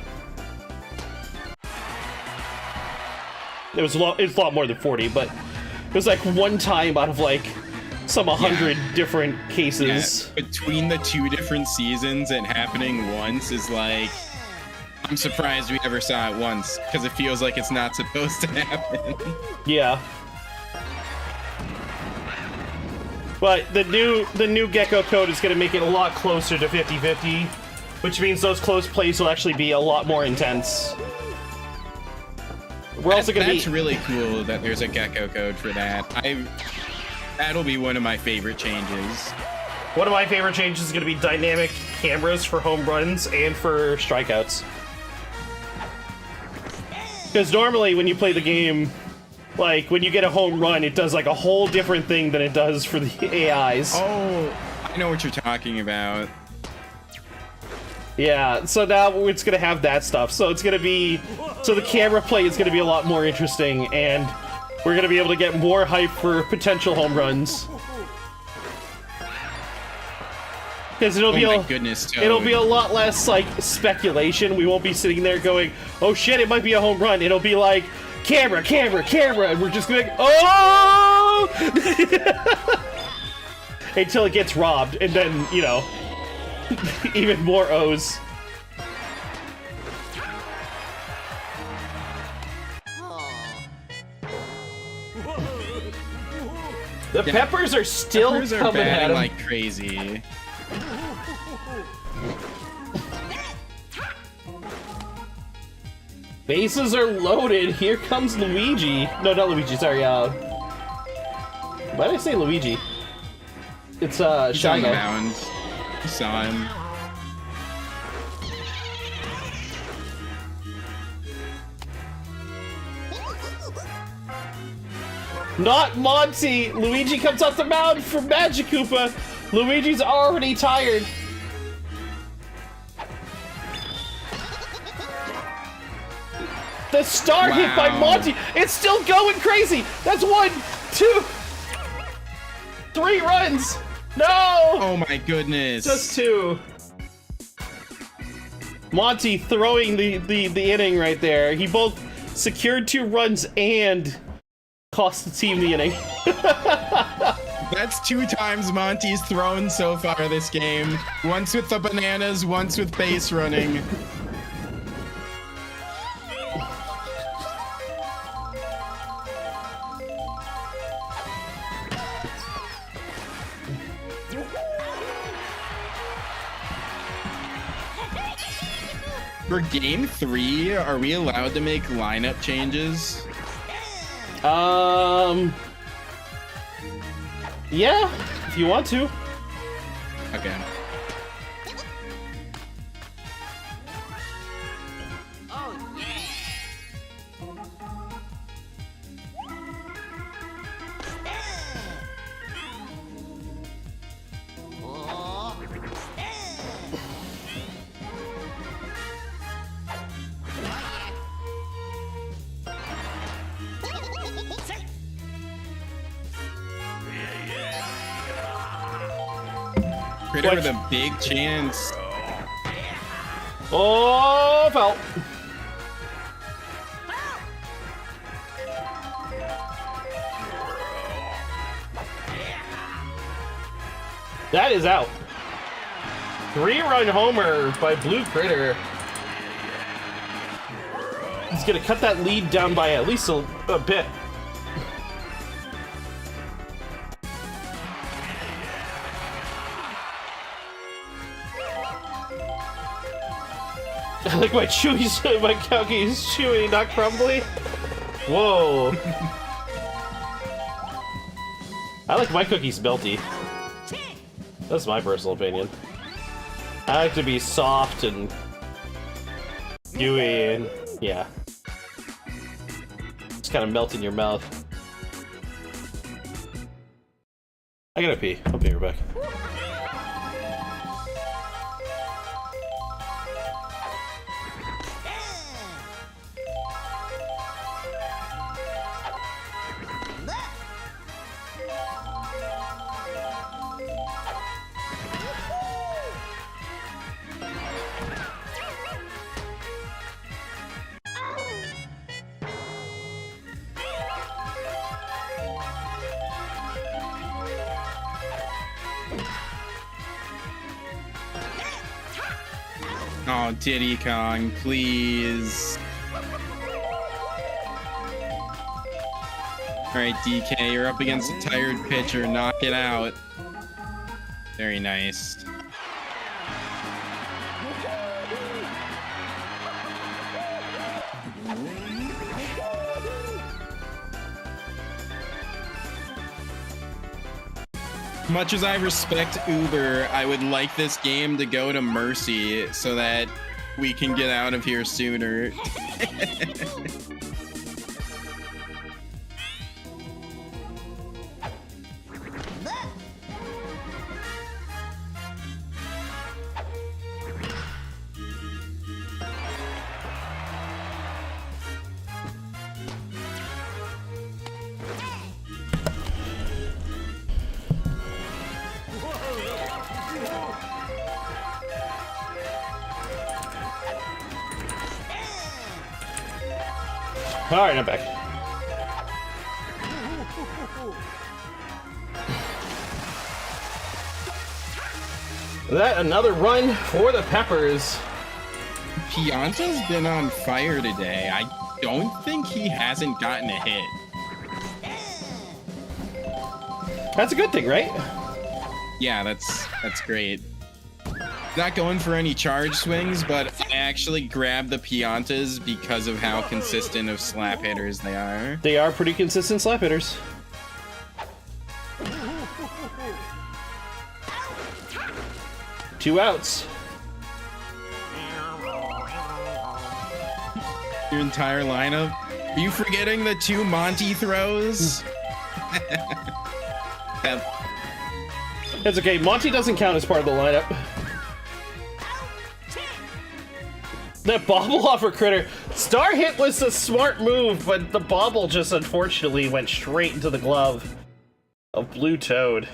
was a lot more than 40, but it was like one time out of like some 100 different cases. Yeah, between the 2 different seasons and happening once is like, I'm surprised we ever saw it once, because it feels like it's not supposed to happen. Yeah. But the new Gecko code is going to make it a lot closer to 50-50, which means those close plays will actually be a lot more intense. We're also going to be... That's really cool that there's a Gecko code for that. That'll be one of my favorite changes. One of my favorite changes is going to be dynamic cameras for home runs and for strikeouts. Because normally when you play the game, like when you get a home run, it does like a whole different thing than it does for the AIs. Oh, I know what you're talking about. Yeah, so now it's going to have that stuff. So it's going to be... So the camera play is going to be a lot more interesting, and we're going to be able to get more hype for potential home runs. Because it'll be it'll be a lot less like speculation. We won't be sitting there going, "Oh shit, it might be a home run." It'll be like, "Camera, camera, camera," and we're just going, "Oh!" Until it gets robbed, and then even more O's. The peppers are still coming at him like crazy. Bases are loaded. Here comes Luigi. No, not Luigi. Sorry. Why did I say Luigi? It's Shy Guy. Mound. Saw him. Not Monty! Luigi comes off the mound for Magic Koopa! Luigi's already tired! The star hit by Monty! It's still going crazy! That's 1, 2, 3 runs! No! Oh my goodness. Just 2. Monty throwing the inning right there. He both secured 2 runs and cost the team the inning. That's 2 times Monty's thrown so far this game. Once with the bananas, once with base running. For game 3, are we allowed to make lineup changes? Yeah, if you want to. Okay. Oh yeah. Oh. Critter with a big chance. Oh, foul. That is out. 3-run homer by Blue Critter. He's gonna cut that lead down by at least a bit. I like my chewies, my cookies chewy, not crumbly. Whoa. I like my cookies melty. That's my personal opinion. I like to be soft and gooey and yeah. Just kind of melt in your mouth. I gotta pee. I'll be right back. Oh, Diddy Kong, please. Alright, DK, you're up against a tired pitcher. Knock it out. Very nice. Much as I respect Uber, I would like this game to go to Mercy so that we can get out of here sooner. All right, I'm back. That another run for the Peppers. Pianta's been on fire today. I don't think he hasn't gotten a hit. That's a good thing, right? Yeah, that's great. Not going for any charge swings, but I actually grabbed the Piantas because of how consistent of slap hitters they are. They are pretty consistent slap hitters. Two outs. Your entire lineup? Are you forgetting the 2 Monty throws? It's okay. Monty doesn't count as part of the lineup. That bobble off a Critter. Star hit was a smart move, but the bobble just unfortunately went straight into the glove of Blue Toad.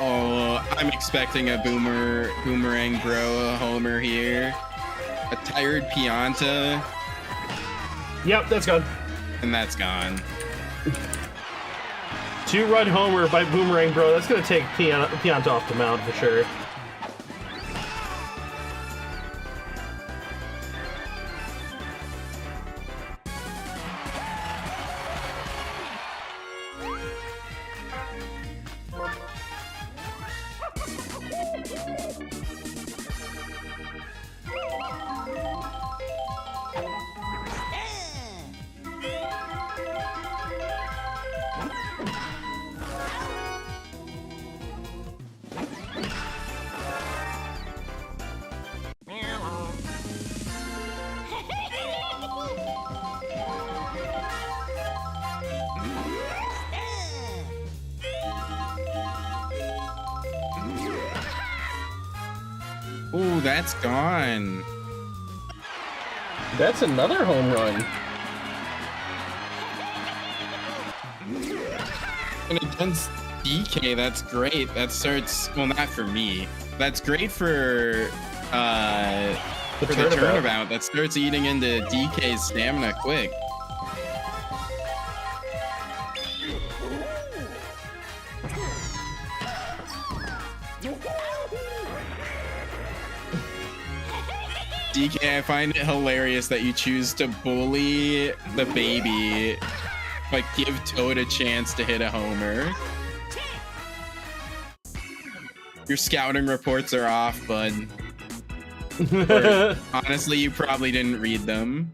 Oh, I'm expecting a boomerang bro, a homer here. A tired Pianta. Yep, that's gone. And that's gone. 2-run homer by Boomerang Bro. That's going to take Pianta off the mound for sure. Ooh, that's gone. That's another home run. And against DK, that's great. That starts, well, not for me. That's great for the Turnabout. That starts eating into DK's stamina quick. DK, I find it hilarious that you choose to bully the baby, but give Toad a chance to hit a homer. Your scouting reports are off, bud. Or, honestly, you probably didn't read them.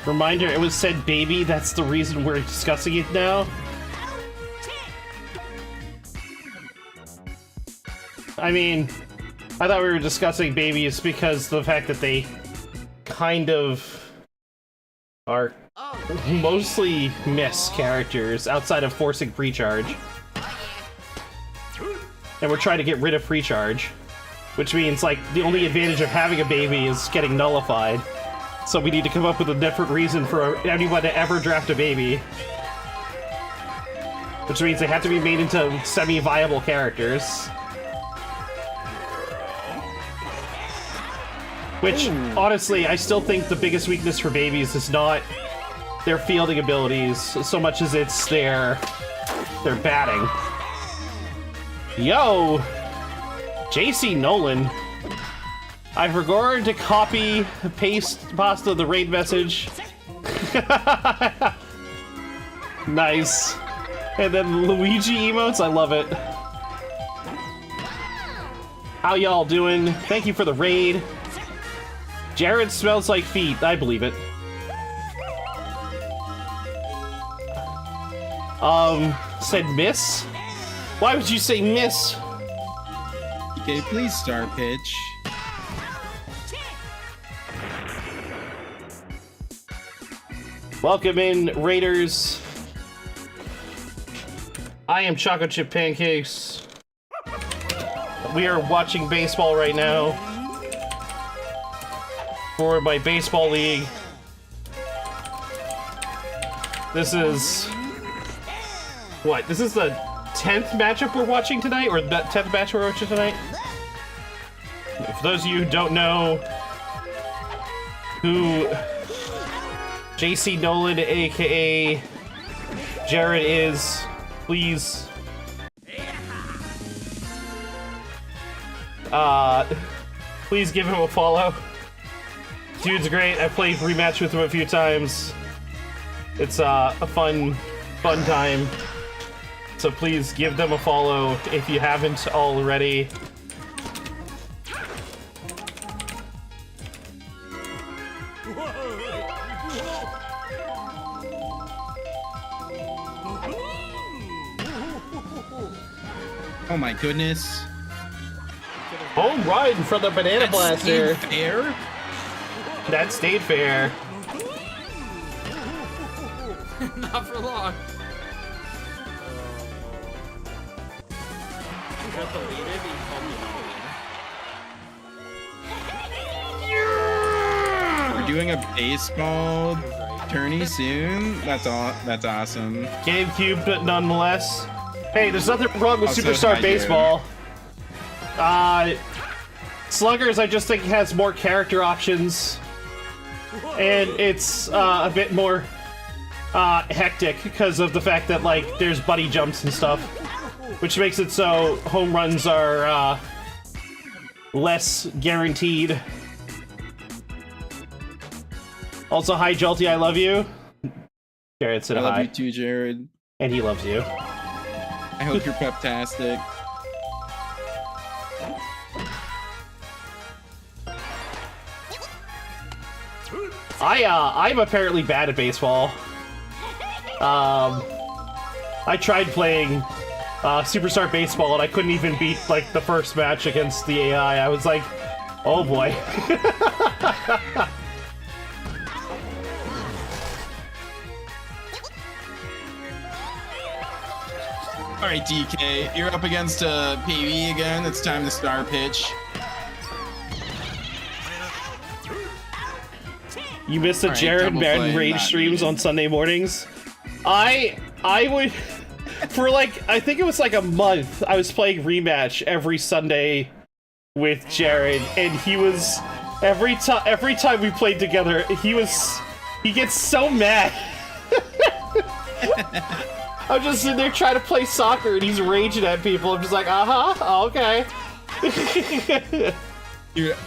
Reminder, it was said baby, that's the reason we're discussing it now. I mean, I thought we were discussing babies because the fact that they kind of are mostly miss characters outside of forcing pre-charge. And we're trying to get rid of pre-charge, which means, like, the only advantage of having a baby is getting nullified. So we need to come up with a different reason for anyone to ever draft a baby. Which means they have to be made into semi-viable characters. Which, honestly, I still think the biggest weakness for babies is not their fielding abilities so much as it's their batting. Yo! JC Nolan. I forgot to copy, paste, pasta the raid message. Nice. And then Luigi emotes, I love it. How y'all doing? Thank you for the raid. Jared smells like feet, I believe it. Said miss? Why would you say miss? Okay, please star pitch. Welcome in, Raiders. I am Chocolate Chip Pancakes. We are watching baseball right now for my baseball league. This is... what? This is the 10th matchup we're watching tonight? Or the 10th match we're watching tonight? For those of you who don't know who JC Nolan, aka Jared is, please please give him a follow. Dude's great. I played rematch with him a few times. It's a fun time. So please give them a follow if you haven't already. Oh my goodness. Home run for the Banana Blaster. Fair? That stayed fair. Not for long. You got deleted, you called me not. We're doing a baseball tourney soon. That's all. That's awesome. GameCube, but nonetheless. Hey, there's nothing wrong with Also Superstar Hydrators. Baseball. Sluggers, I just think has more character options, and it's a bit more hectic because of the fact that like there's buddy jumps and stuff, which makes it so home runs are less guaranteed. Also, hi Jolty, I love you. Jared said I love hi. you too, Jared. And he loves you. I hope you're peptastic. I'm apparently bad at baseball. I tried playing Superstar Baseball and I couldn't even beat like the first match against the AI. I was like, oh boy. All right, DK, you're up against PV again. It's time to star pitch. You missed the All right, Jared double Madden play, Rage not streams needed. on Sunday mornings. I would, for like, I think it was like a month, I was playing Rematch every Sunday with Jared, and he was, every time we played together, he gets so mad. I'm just sitting there trying to play soccer, and he's raging at people. I'm just like, okay. Dude,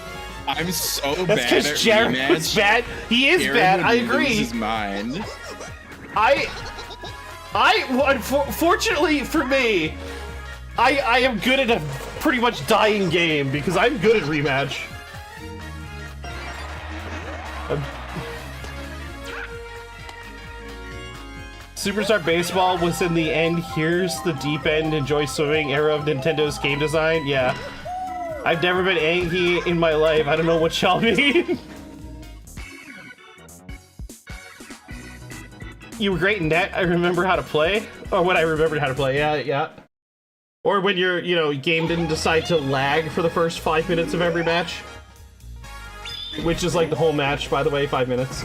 I'm so That's bad because at Jared rematch. was bad. He is Jared bad. would I lose agree. his mind. Fortunately for me, I am good at a pretty much dying game because I'm good at rematch. Superstar Baseball was in the end. Here's the deep end. Enjoy swimming era of Nintendo's game design. Yeah. I've never been angry in my life. I don't know what y'all mean. You were great in net. I remember how to play. Or when I remembered how to play. Yeah. Or when your, game didn't decide to lag for the first 5 minutes of every match. Which is like the whole match, by the way, 5 minutes.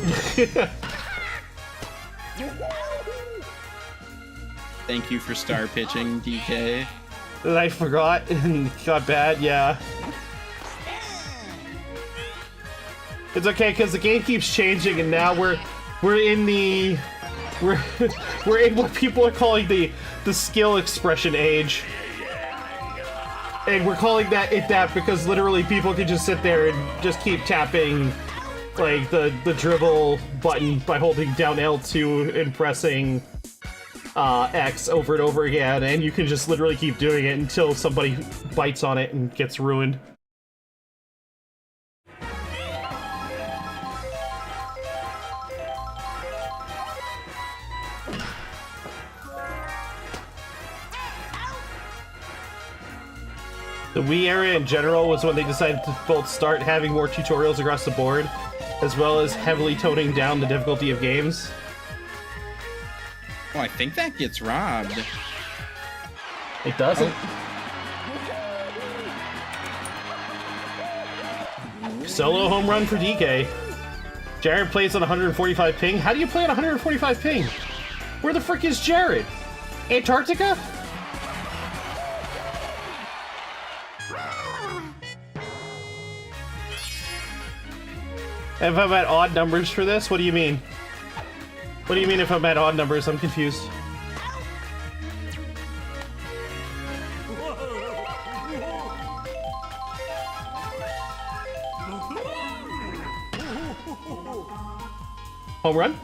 Thank you for star pitching, DK. And I forgot and got bad, yeah. It's okay, because the game keeps changing, and now we're in the... We're in what people are calling the skill expression age. And we're calling it that because literally people can just sit there and just keep tapping like the dribble button by holding down L2 and pressing X over and over again, and you can just literally keep doing it until somebody bites on it and gets ruined. The Wii era in general was when they decided to both start having more tutorials across the board, as well as heavily toning down the difficulty of games. Oh, I think that gets robbed. It doesn't. Solo home run for DK. Jared plays on 145 ping. How do you play on 145 ping? Where the frick is Jared? Antarctica? If I'm at odd numbers for this, what do you mean? What do you mean if I'm at odd numbers? I'm confused. Home run?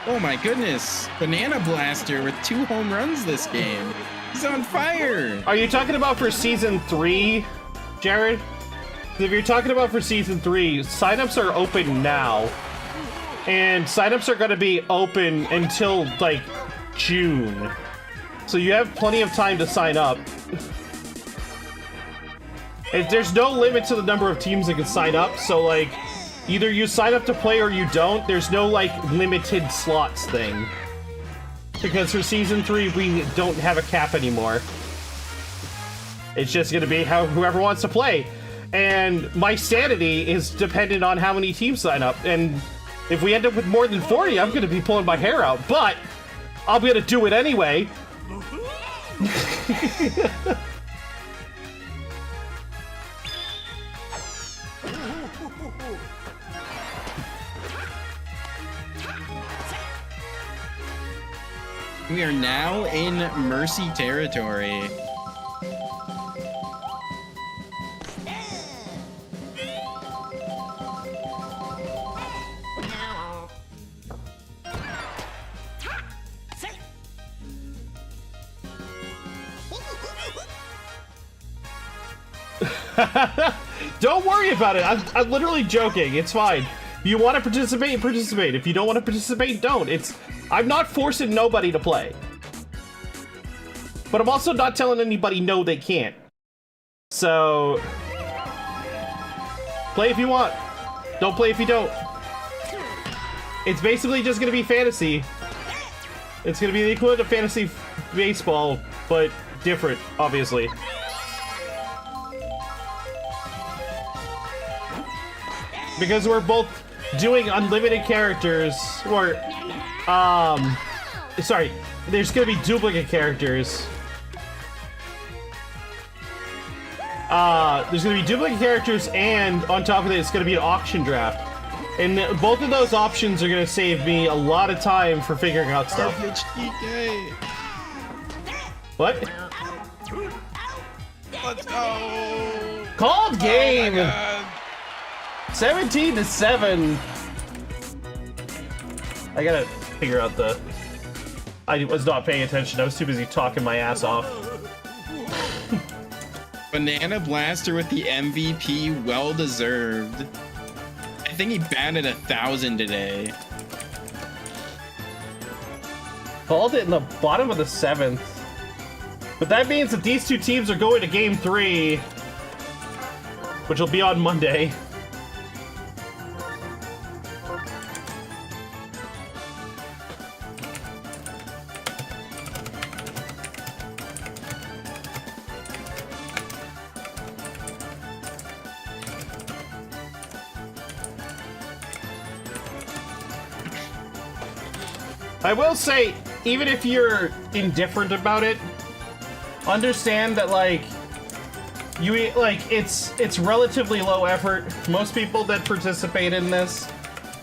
Oh my goodness. Banana Blaster with 2 home runs this game. He's on fire. Are you talking about for Season 3, Jared? If you're talking about for Season 3, signups are open now. And signups are going to be open until, like, June. So you have plenty of time to sign up. There's no limit to the number of teams that can sign up, so like, either you sign up to play or you don't. There's no like limited slots thing. Because for Season 3, we don't have a cap anymore. It's just gonna be whoever wants to play. And my sanity is dependent on how many teams sign up. And if we end up with more than 40, I'm gonna be pulling my hair out. But I'm gonna do it anyway. We are now in Mercy territory. Don't worry about it. I'm literally joking. It's fine. If you want to participate, participate. If you don't want to participate, don't. I'm not forcing nobody to play. But I'm also not telling anybody no, they can't. So, play if you want. Don't play if you don't. It's basically just going to be fantasy. It's going to be the equivalent of fantasy baseball, but different, obviously. Because we're both doing unlimited characters, or, sorry, there's gonna be duplicate characters. There's gonna be duplicate characters, and on top of it, it's gonna be an auction draft. And both of those options are gonna save me a lot of time for figuring out stuff. What? Let's go! Called game! Oh my God. 17-7. I gotta figure out I was not paying attention. I was too busy talking my ass off. Banana Blaster with the MVP, well deserved. I think he batted 1,000 today. Called it in the bottom of the 7th. But that means that these two teams are going to Game 3, which will be on Monday. I will say, even if you're indifferent about it, understand that it's relatively low effort. Most people that participate in this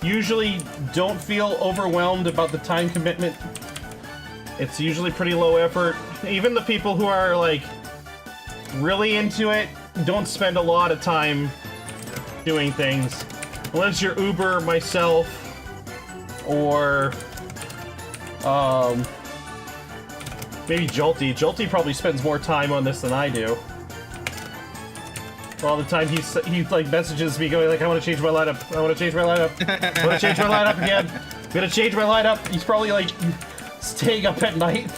usually don't feel overwhelmed about the time commitment. It's usually pretty low effort. Even the people who are really into it don't spend a lot of time doing things. Unless you're Uber, myself, or maybe Jolty. Jolty probably spends more time on this than I do. All the time he messages me going I want to change my lineup. I want to change my lineup. I want to change my lineup again. I'm gonna change my lineup. He's probably staying up at night,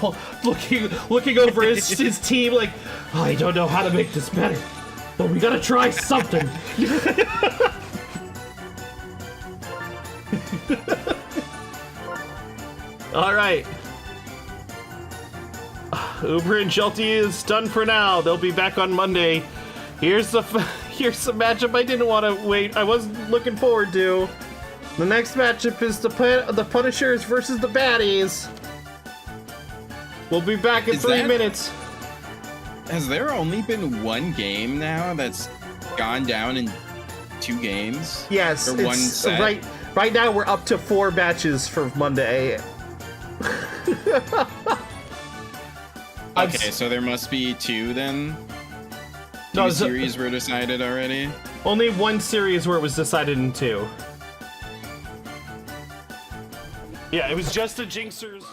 looking over his team oh, I don't know how to make this better, but we gotta try something. All right. Uber and Jolty is done for now. They'll be back on Monday. Here's the matchup I didn't want to wait. I wasn't looking forward to. The next matchup is the Punishers versus the Baddies. We'll be back in 3 minutes. Has there only been one game now that's gone down in 2 games? Yes. Or one set? Right now we're up to 4 matches for Monday. Okay, so there must be 2 then? Two series were decided already? Only one series where it was decided in 2. Yeah, it was just the Jingsers.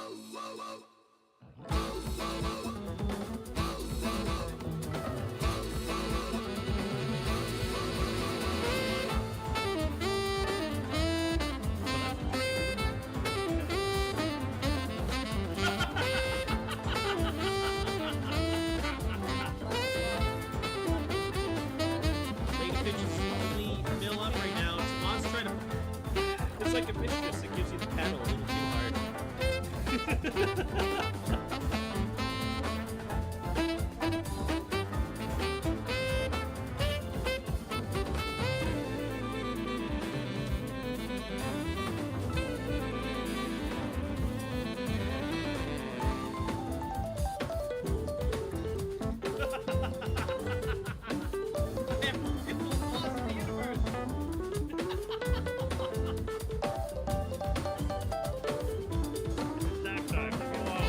Snack time. Come on.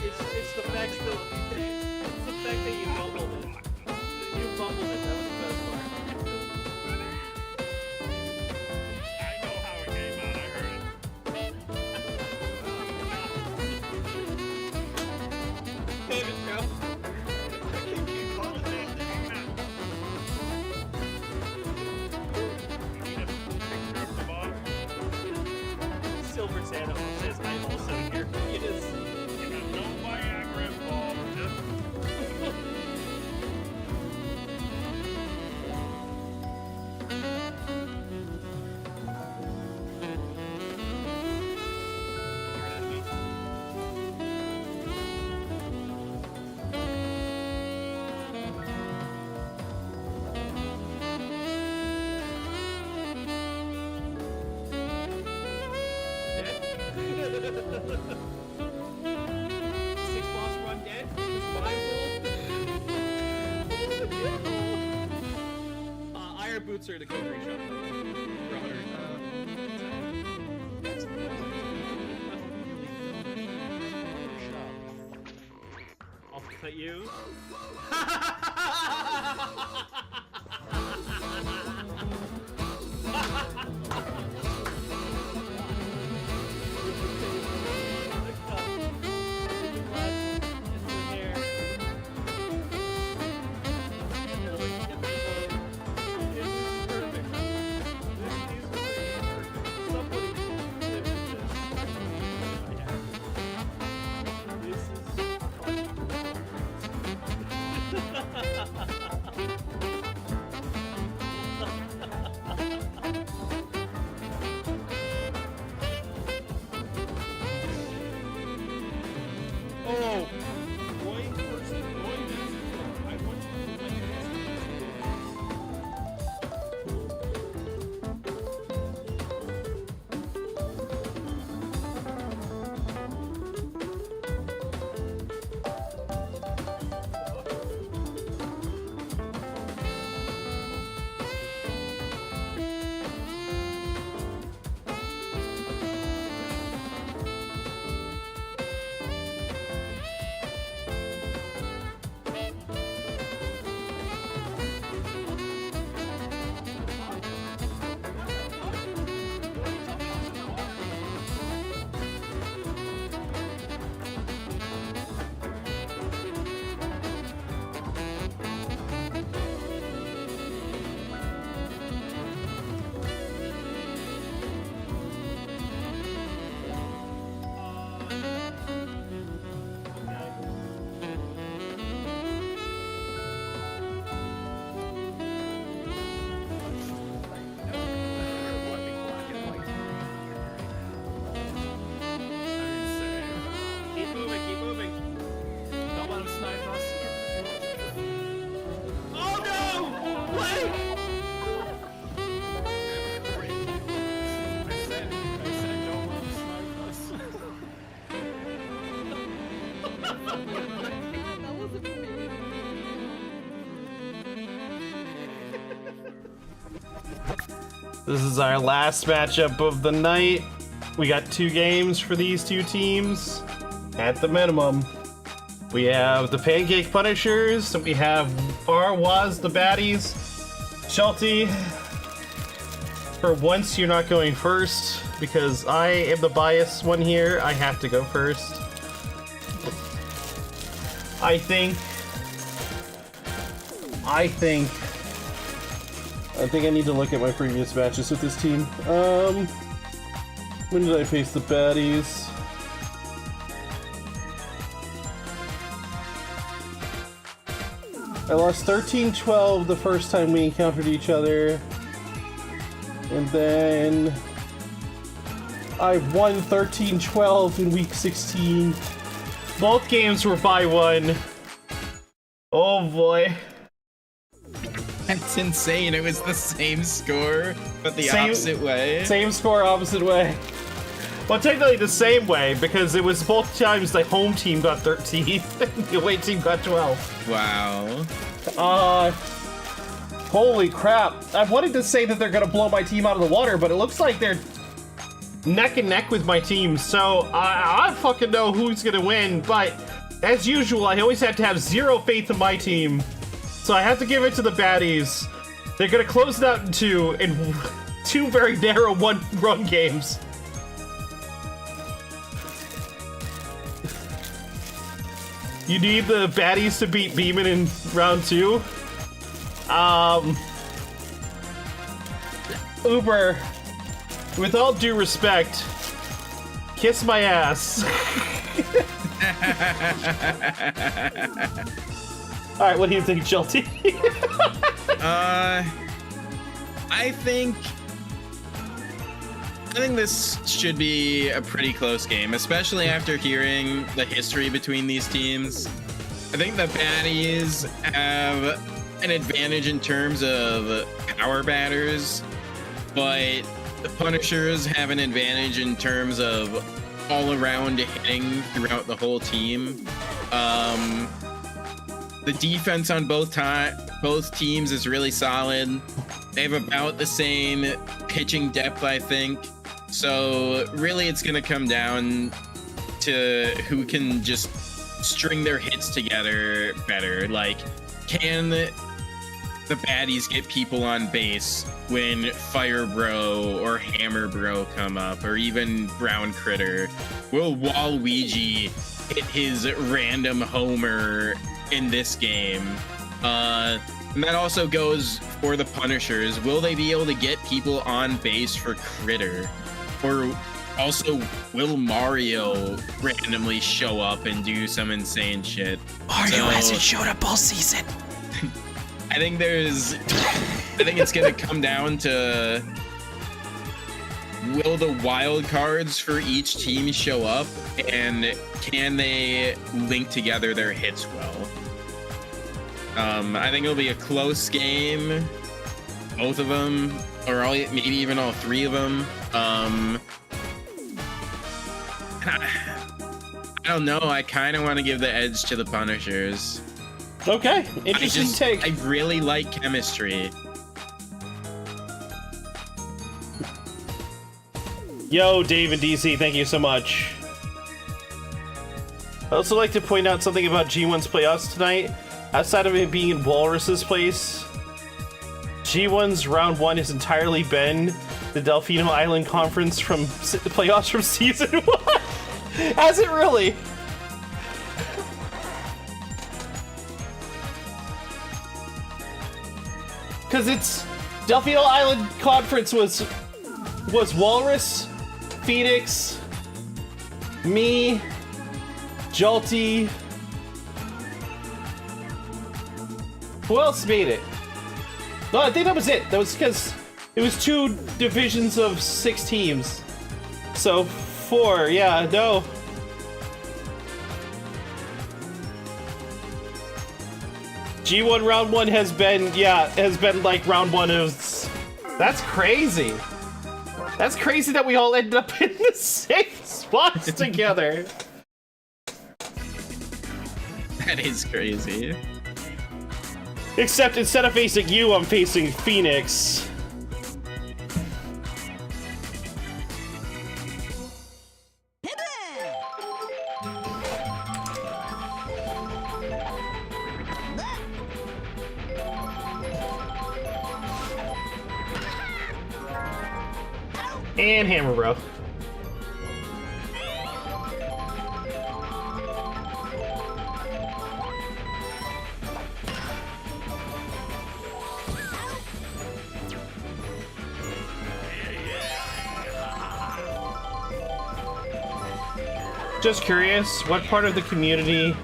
It's the fact that you mumbled it. You mumbled it. That was the best part. I know how it came out. I heard it. Damn it, Joe. What was that thing? You need a picture of the ball? Silver Santa says I'm also here. Yes. You got no Viagra involved. Just Six boss run dead. Five roll. Iron boots are the cookery shop. I'll cut you. Oh! Roy versus Roy versus I want to play Keep moving, keep moving. Don't let him snipe us. Oh no! Wait! I said don't let him snipe us. This is our last matchup of the night. We got 2 games for these 2 teams at the minimum. We have the Pancake Punishers, and we have Waz the Baddies. Shelty, for once you're not going first, because I am the biased one here. I have to go first. I think I need to look at my previous matches with this team. When did I face the Baddies? I lost 13-12 the first time we encountered each other. And then I won 13-12 in week 16. Both games were by 1. Oh boy. That's insane. It was the same score, but the opposite way. Same score, opposite way. Well, technically the same way, because it was both times the home team got 13 and the away team got 12. Wow. Holy crap. I wanted to say that they're gonna blow my team out of the water, but it looks like they're neck and neck with my team, so I fucking know who's gonna win, but as usual, I always have to have zero faith in my team, so I have to give it to the Baddies. They're gonna close it out in two very narrow one-run games. You need the Baddies to beat Beeman in round 2. Uber, with all due respect, kiss my ass. Alright, what do you think, Shelty? I think this should be a pretty close game, especially after hearing the history between these teams. I think the Baddies have an advantage in terms of power batters, but the Punishers have an advantage in terms of all-around hitting throughout the whole team. The defense on both teams is really solid. They have about the same pitching depth, I think. So really it's gonna come down to who can just string their hits together better. Like, can the Baddies get people on base when Fire Bro or Hammer Bro come up, or even Brown Critter? Will Waluigi hit his random homer in this game? And that also goes for the Punishers. Will they be able to get people on base for Critter? Or also, will Mario randomly show up and do some insane shit? Mario hasn't showed up all season. I think it's gonna come down to, will the wild cards for each team show up, and can they link together their hits well? I think it'll be a close game, both of them, or maybe even all 3 of them. I don't know. I kind of want to give the edge to the Punishers. Okay, interesting take. I really like chemistry. Yo, Dave and DC, thank you so much. I'd also like to point out something about G1's playoffs tonight. Outside of it being in Walrus's place, G1's round 1 has entirely been the Delfino Island Conference from the playoffs from season 1. Has it really? Because it's Delfino Island Conference was Walrus, Phoenix, me, Jolty. Who else made it? No, I think that was it. That was because it was 2 divisions of 6 teams. So 4, yeah, no. G1 round 1 has been like round 1 is. That's crazy. That's crazy that we all ended up in the same spots together. That is crazy. Except instead of facing you, I'm facing Phoenix. And Hammer Bro. Just curious, what part of the community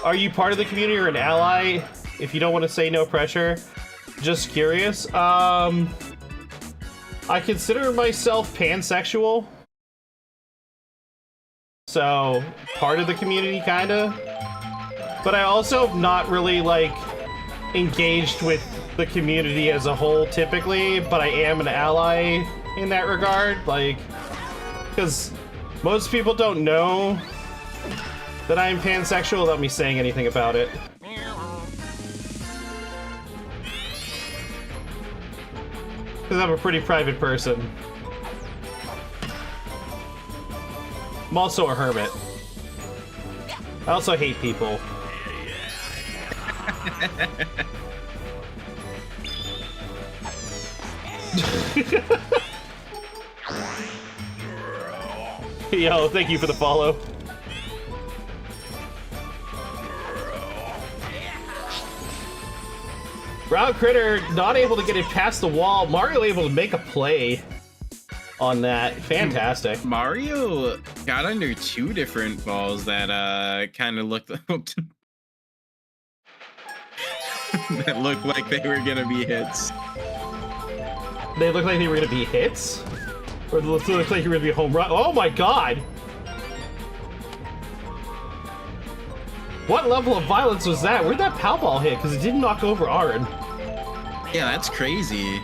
are you? Part of the community or an ally? If you don't want to say, no pressure. Just curious. I consider myself pansexual. So, part of the community, kinda. But I also not really, like, engaged with the community as a whole, typically, but I am an ally in that regard, like, because most people don't know that I'm pansexual without me saying anything about it. Because I'm a pretty private person. I'm also a hermit. I also hate people. Yo, thank you for the follow. Round Critter not able to get it past the wall. Mario able to make a play on that. Fantastic. Mario got under 2 different balls that kind of looked that looked like they were gonna be hits. They look like they were gonna be hits? Or they look like they were gonna be a home run? Oh my god! What level of violence was that? Where'd that pow ball hit? Because it didn't knock over Aaron. Yeah, that's crazy.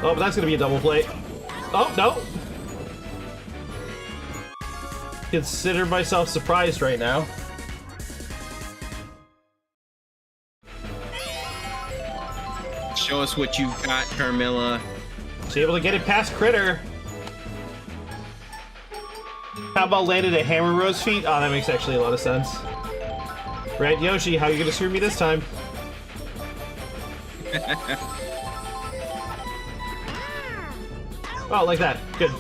Oh, but that's gonna be a double play. Oh, no! Consider myself surprised right now. Show us what you've got, Carmilla. She's able to get it past Critter. How about landed at Hammer Rose feet? Oh, that makes actually a lot of sense. Red Yoshi, how are you gonna screw me this time? Oh, like that. Good.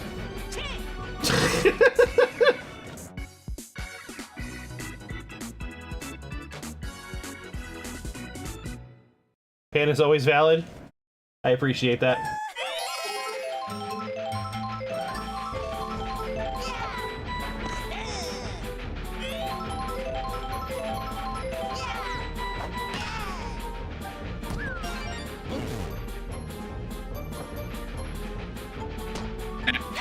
Pan is always valid. I appreciate that.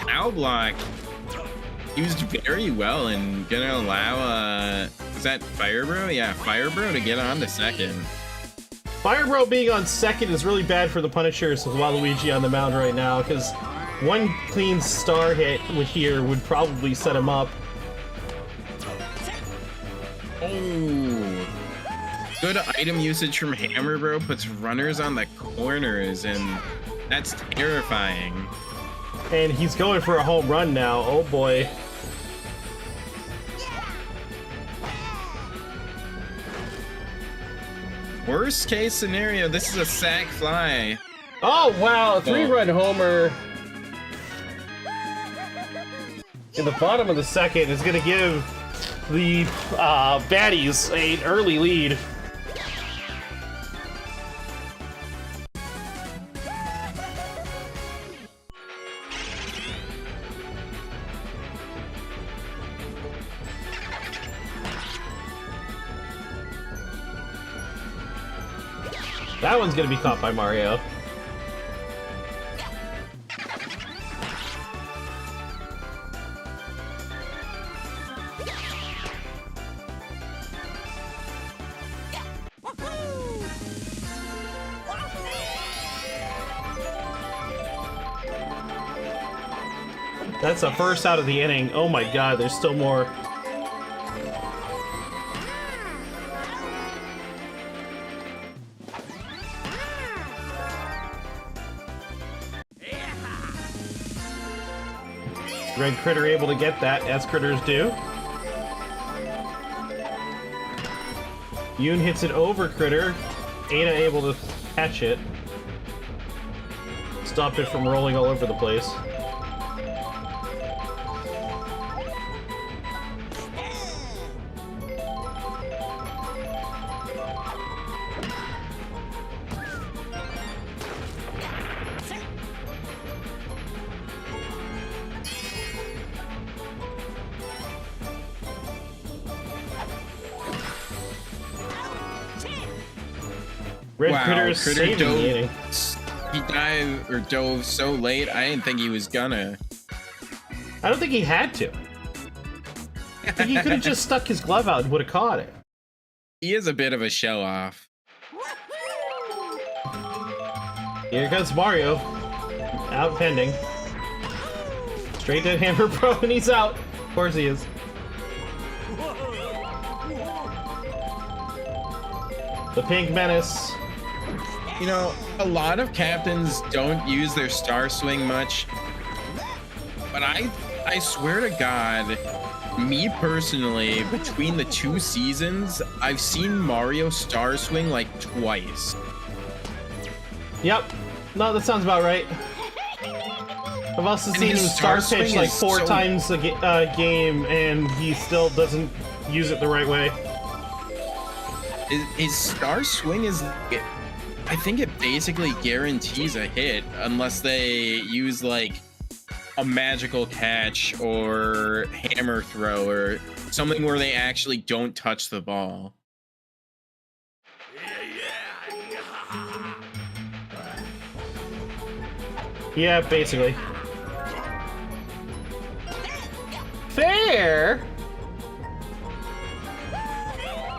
Foul block used very well and gonna allow is that Fire Bro? Yeah, Fire Bro to get on to second. Fire Bro being on second is really bad for the Punishers with Waluigi on the mound right now, because one clean star hit with here would probably set him up. Oh, good item usage from Hammer Bro puts runners on the corners, and that's terrifying. And he's going for a home run now. Oh boy. Worst case scenario, this is a sack fly. Oh wow, a 3-run homer in the bottom of the second is gonna give the Baddies an early lead. That one's gonna be caught by Mario. That's the first out of the inning. Oh my god, there's still more. Red Critter able to get that, as critters do. Yoon hits it over Critter. Ada able to catch it. Stop it from rolling all over the place. Red Critter is saving the inning. He dived or dove so late, I didn't think he was gonna. I don't think he had to. I think he could have just stuck his glove out and would have caught it. He is a bit of a show off. Here comes Mario. Out pending. Straight to Hammer Pro, and he's out. Of course he is. The Pink Menace. You know, a lot of captains don't use their star swing much, but I swear to God, me personally, between the 2 seasons, I've seen Mario star swing like twice. Yep. No, that sounds about right. I've also seen him star pitch like 4 times a game, and he still doesn't use it the right way. His star swing is, I think it basically guarantees a hit unless they use like a magical catch or hammer throw or something where they actually don't touch the ball. Yeah, basically. Fair!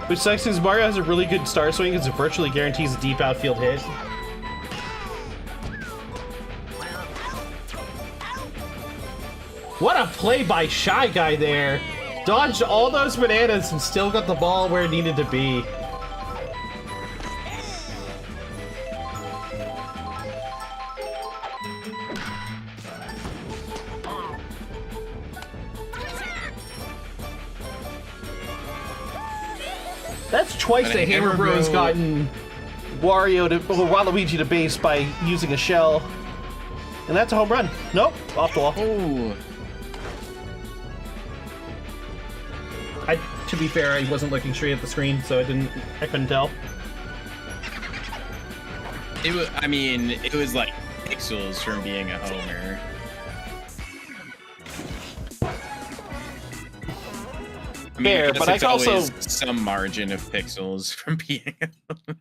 Which sucks because Mario has a really good star swing because it virtually guarantees a deep outfield hit. What a play by Shy Guy there! Dodged all those bananas and still got the ball where it needed to be. That's twice that Hammer Bro has gotten Wario to, or Waluigi to base by using a shell. And that's a home run. Nope, off the wall. Oh. To be fair, I wasn't looking straight at the screen, so I couldn't tell. It was, I mean, it was like pixels from being a homer. I mean, Fair, but I can also some margin of pixels from being a homer.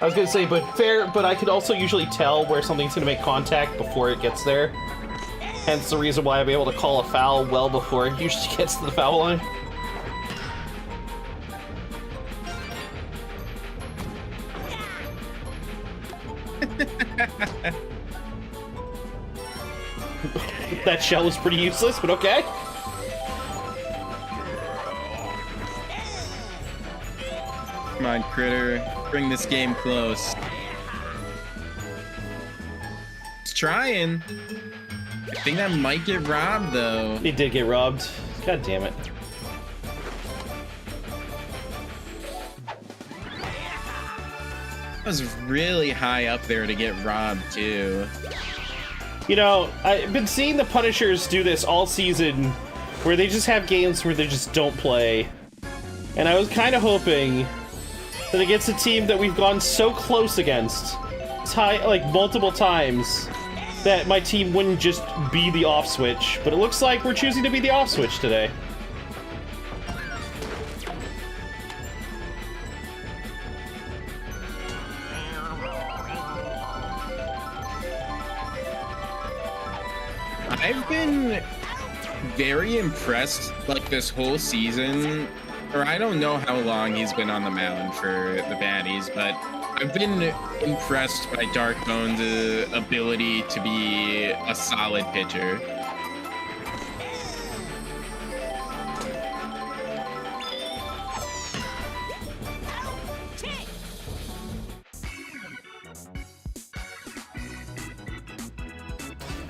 I was gonna say, but fair, but I could also usually tell where something's gonna make contact before it gets there. Hence the reason why I'm able to call a foul well before it usually gets to the foul line. That shell was pretty useless, but okay. Come on, Critter. Bring this game close. It's trying. I think that might get robbed, though. It did get robbed. God damn it. That was really high up there to get robbed, too. You know, I've been seeing the Punishers do this all season, where they just have games where they just don't play. And I was kind of hoping that against a team that we've gone so close against, like multiple times, that my team wouldn't just be the off switch. But it looks like we're choosing to be the off switch today. I've been very impressed, like, this whole season, or I don't know how long he's been on the mound for the Baddies, but I've been impressed by Darkbone's ability to be a solid pitcher.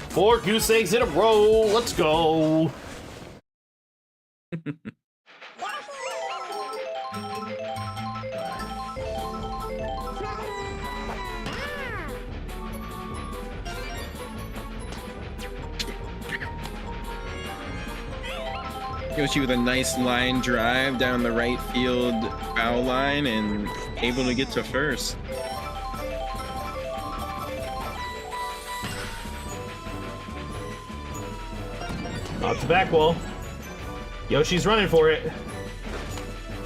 Four goose eggs in a row. Let's go. Yoshi with a nice line drive down the right field foul line and able to get to first. Off the back wall. Yoshi's running for it.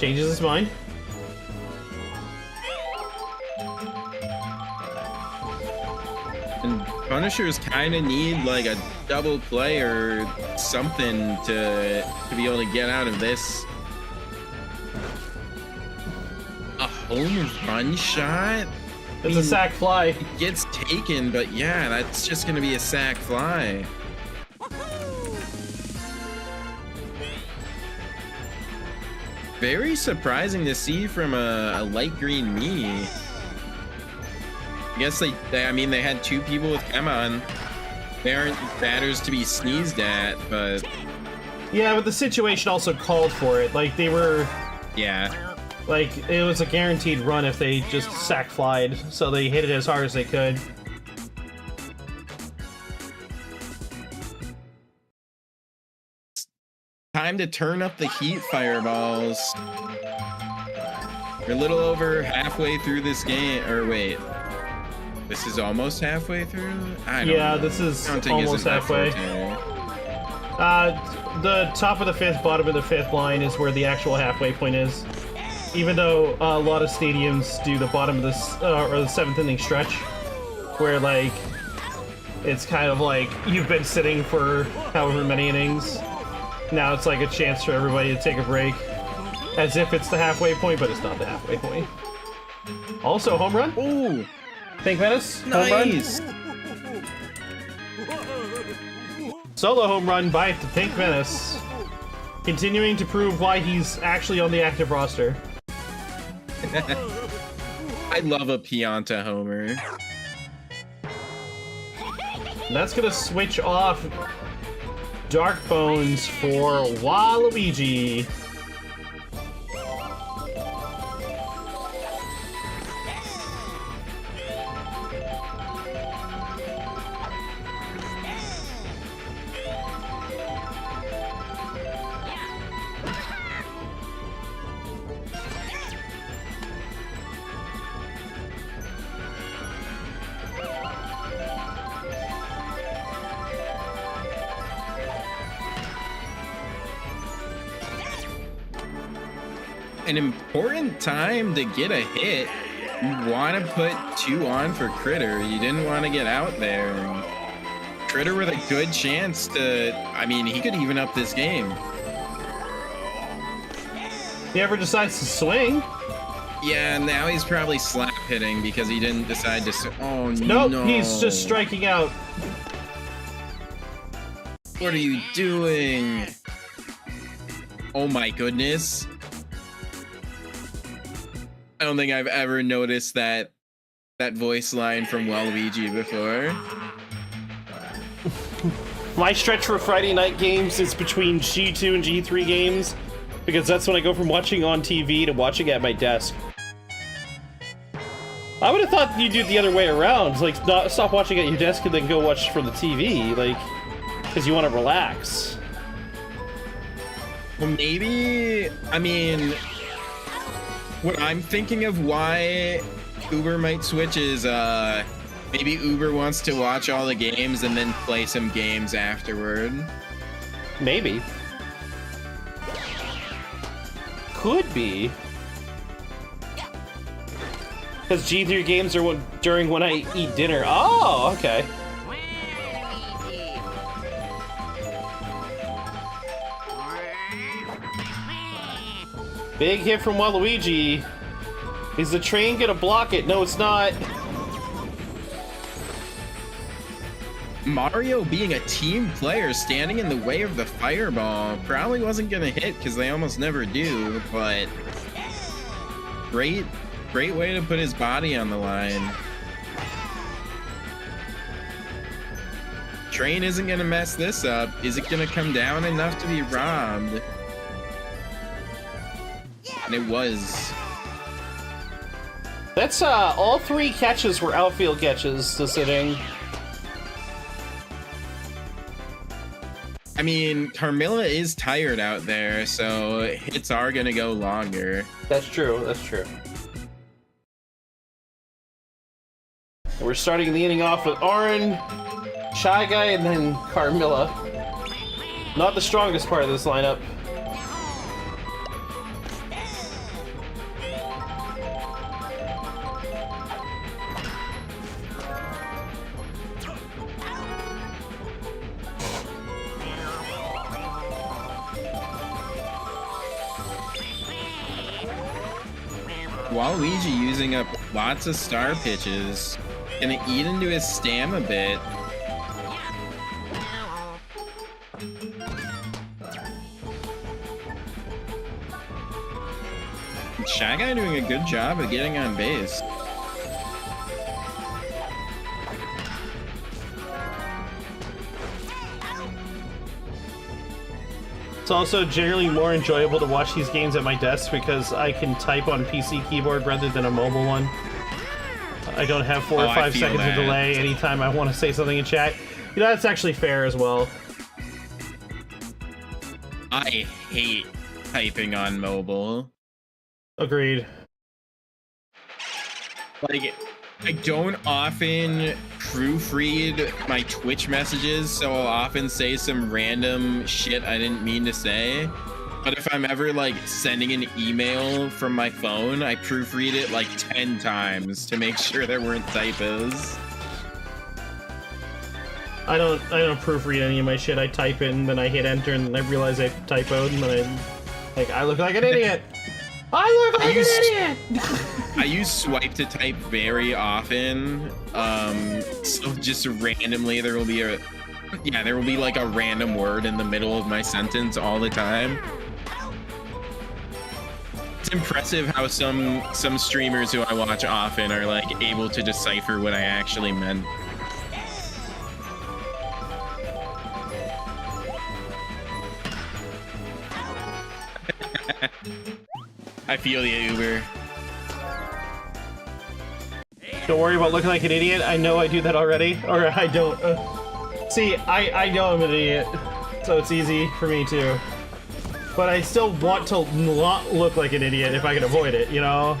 Changes his mind. And Punishers kind of need like a double play or something to be able to get out of this. A home run shot? It's a sack fly. It gets taken, but yeah, that's just gonna be a sack fly. Very surprising to see from a light green me. I guess they had 2 people with Emma, and they aren't batters to be sneezed at, but yeah, but the situation also called for it. Like they were, yeah, like it was a guaranteed run if they just sack flied, so they hit it as hard as they could. Time to turn up the heat, Fireballs. We're a little over halfway through this game, or wait. This is almost halfway through? I don't know. This is Counting almost isn't that halfway. The top of the 5th, bottom of the 5th line is where the actual halfway point is. Even though a lot of stadiums do the bottom of this, or the 7th inning stretch, where like, it's kind of like you've been sitting for however many innings. Now it's like a chance for everybody to take a break. As if it's the halfway point, but it's not the halfway point. Also, home run? Ooh! Pink Menace, Nice! home run. Solo home run by the Pink Menace. Continuing to prove why he's actually on the active roster. I love a Pianta homer. And that's gonna switch off Dark Bones for Waluigi. An important time to get a hit. You want to put 2 on for Critter. You didn't want to get out there. Critter with a good chance to, I mean, he could even up this game. He ever decides to swing? Yeah, now he's probably slap hitting because he didn't decide to. Oh nope, no! He's just striking out. What are you doing? Oh my goodness! I don't think I've ever noticed that voice line from Waluigi before. My stretch for Friday night games is between G2 and G3 games, because that's when I go from watching on TV to watching at my desk. I would have thought you'd do it the other way around, like stop watching at your desk and then go watch from the TV, like, because you want to relax. Well, maybe, I mean, what I'm thinking of why Uber might switch is maybe Uber wants to watch all the games and then play some games afterward. Maybe. Could be. Because G3 games are during when I eat dinner. Oh, okay. Big hit from Waluigi. Is the train gonna block it? No, it's not. Mario being a team player standing in the way of the fireball probably wasn't gonna hit because they almost never do, but great way to put his body on the line. Train isn't gonna mess this up. Is it gonna come down enough to be robbed? And it was. That's all 3 catches were outfield catches this inning. I mean, Carmilla is tired out there, so hits are gonna go longer. That's true, that's true. And we're starting the inning off with Auron, Shy Guy, and then Carmilla. Not the strongest part of this lineup. Waluigi using up lots of star pitches. Gonna eat into his stam a bit. Shy Guy doing a good job of getting on base. It's also generally more enjoyable to watch these games at my desk because I can type on PC keyboard rather than a mobile one. I don't have 4 or 5 seconds of delay anytime I want to say something in chat. You know, that's actually fair as well. I hate typing on mobile. Agreed. Like, I don't often proofread my Twitch messages, so I'll often say some random shit I didn't mean to say. But if I'm ever like sending an email from my phone, I proofread it like 10 times to make sure there weren't typos. I don't proofread any of my shit. I type it and then I hit enter and then I realize I typoed and then I look like an idiot. I look like an idiot! I use swipe to type very often. So just randomly there will be like a random word in the middle of my sentence all the time. It's impressive how some streamers who I watch often are like able to decipher what I actually meant. I feel you, Uber. Don't worry about looking like an idiot. I know I do that already. Or I don't. See, I know I'm an idiot. So it's easy for me too. But I still want to not look like an idiot if I can avoid it, you know?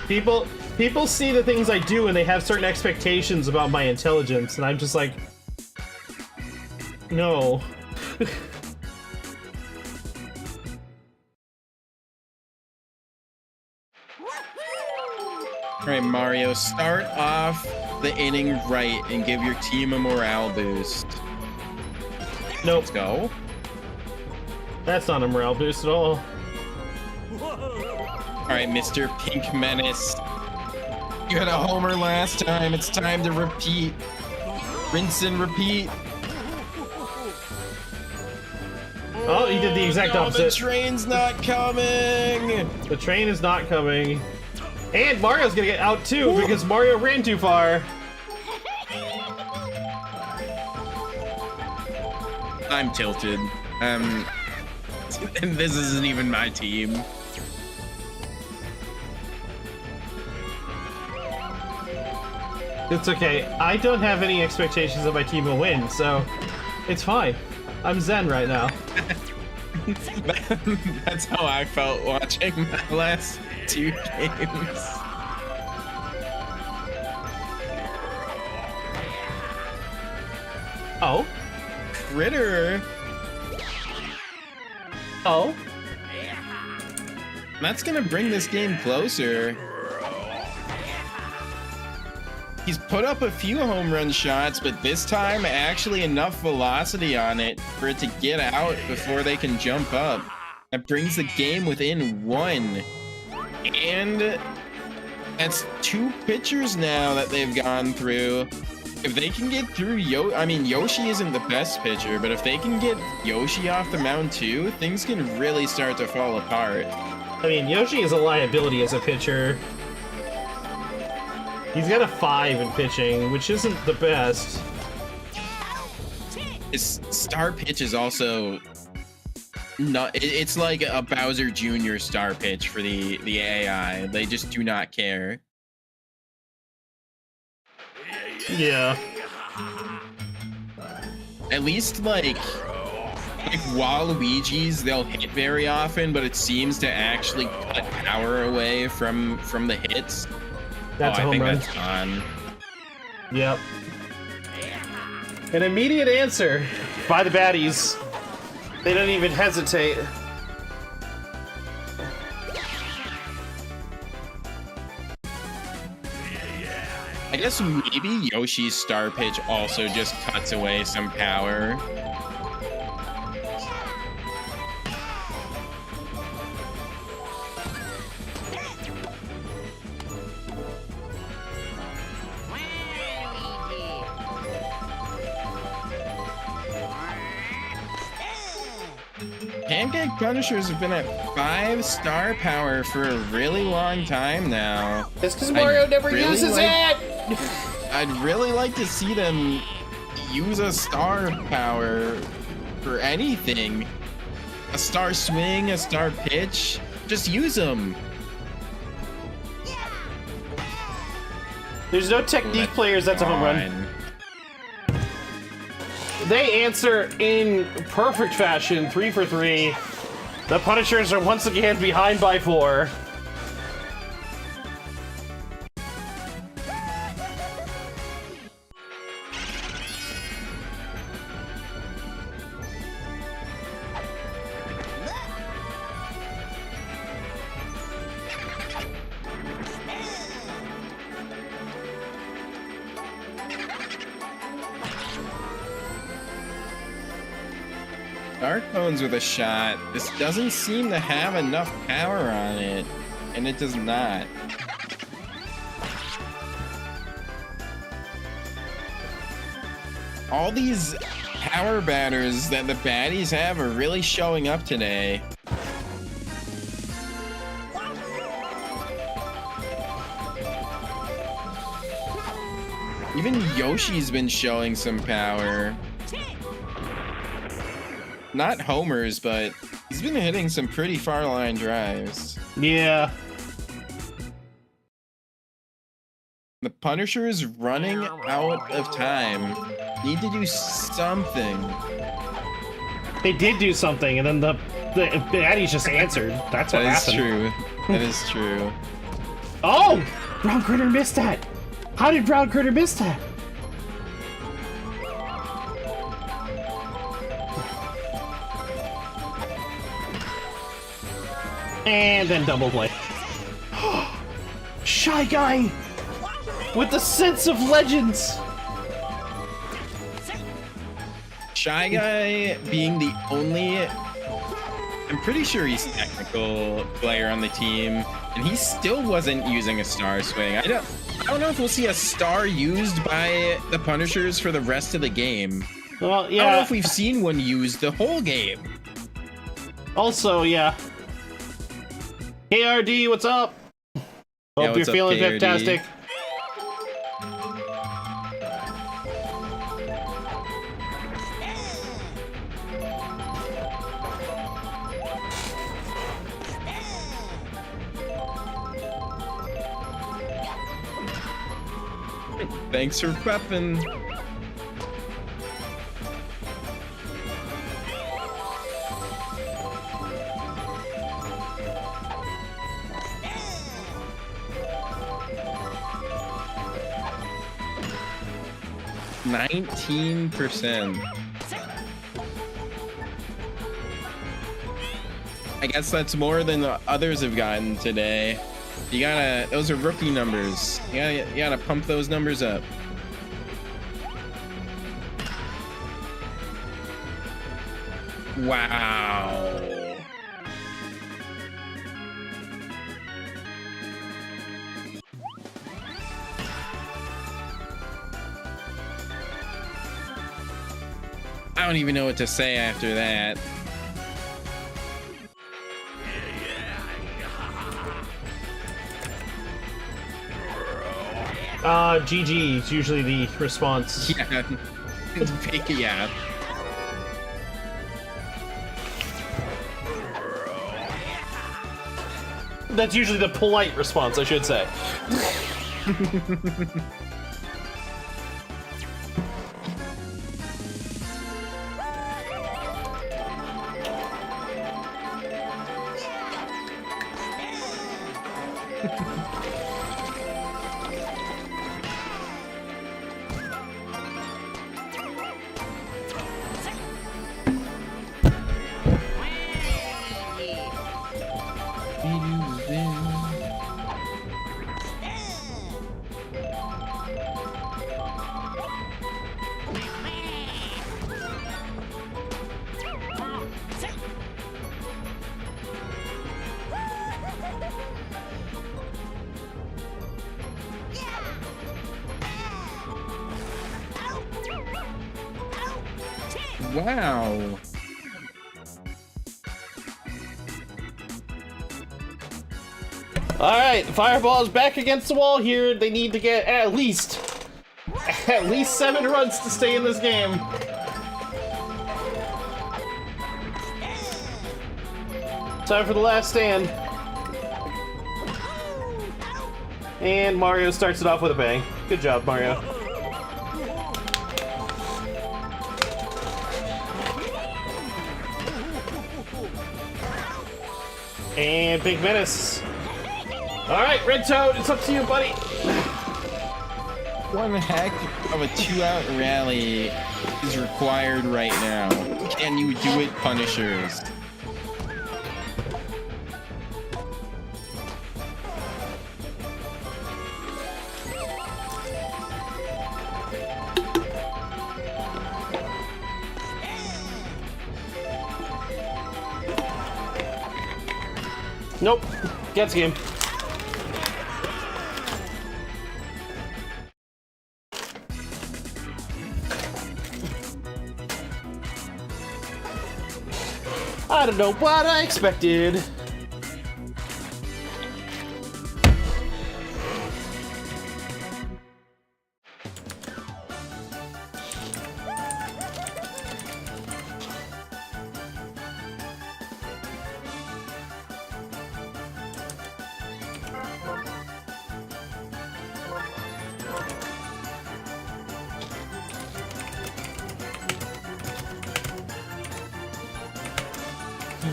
People see the things I do and they have certain expectations about my intelligence, and I'm just like, no. Alright, Mario, start off the inning right and give your team a morale boost. Nope. Let's go. That's not a morale boost at all. Alright, Mr. Pink Menace. You had a homer last time. It's time to repeat. Rinse and repeat. Oh, he did the exact opposite. The train's not coming. The train is not coming. And Mario's gonna get out too because Mario ran too far. I'm tilted. And this isn't even my team. It's okay. I don't have any expectations that my team will win, so it's fine. I'm zen right now. That's how I felt watching my last 2 games. Oh? Critter. Oh? That's gonna bring this game closer. He's put up a few home run shots, but this time actually enough velocity on it for it to get out before they can jump up. That brings the game within 1. And that's 2 pitchers now that they've gone through. If they can get through Yoshi isn't the best pitcher, but if they can get Yoshi off the mound too, things can really start to fall apart. I mean, Yoshi is a liability as a pitcher. He's got a 5 in pitching, which isn't the best. His star pitch is also not. It's like a Bowser Jr. star pitch for the AI. They just do not care. Yeah. At least like Waluigi's, they'll hit very often, but it seems to actually cut power away from the hits. That's a home run. That's on. Yep. An immediate answer by the Baddies. They don't even hesitate. I guess maybe Yoshi's star pitch also just cuts away some power. Pancake Punishers have been at 5-star power for a really long time now. It's because Mario never uses it! I'd really like to see them use a star power for anything. A star swing, a star pitch. Just use them. There's no technique players, that's a home run. They answer in perfect fashion, 3 for 3. The Punishers are once again behind by 4. Dark Bones with a shot. This doesn't seem to have enough power on it, and it does not. All these power batters that the baddies have are really showing up today. Even Yoshi's been showing some power. Not homers, but he's been hitting some pretty far line drives. Yeah. The Punisher is running out of time. Need to do something. They did do something, and then the baddies just answered. That's what happened. True. That is true. Oh! Brown Critter missed that! How did Brown Critter miss that? And then double play. Shy Guy! With the sense of legends! Shy Guy being the only... I'm pretty sure he's technical player on the team, and he still wasn't using a star swing. I don't know if we'll see a star used by the Punishers for the rest of the game. Well, yeah. I don't know if we've seen one used the whole game. Also, yeah. KRD, what's up? Hope you're feeling KRD? fantastic. Thanks for prepping. %. I guess that's more than the others have gotten today. You gotta, those are rookie numbers. You gotta pump those numbers up. Wow. I don't even know what to say after that. GG is usually the response. Yeah. Yeah. That's usually the polite response, I should say. Wow. Alright, Fireball is back against the wall here. They need to get at least 7 runs to stay in this game. Time for the last stand. And Mario starts it off with a bang. Good job, Mario. And Big Menace. Alright, Red Toad, it's up to you, buddy. One heck of a 2-out rally is required right now. Can you do it, Punishers? Nope. Gets game. I don't know what I expected.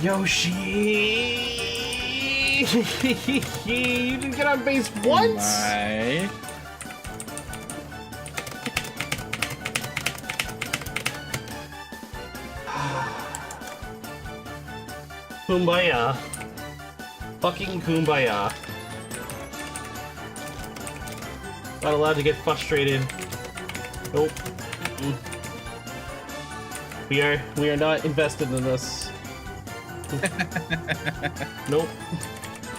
Yoshi! You didn't get on base once? My. Kumbaya. Fucking kumbaya. Not allowed to get frustrated. Nope. We are not invested in this. Nope.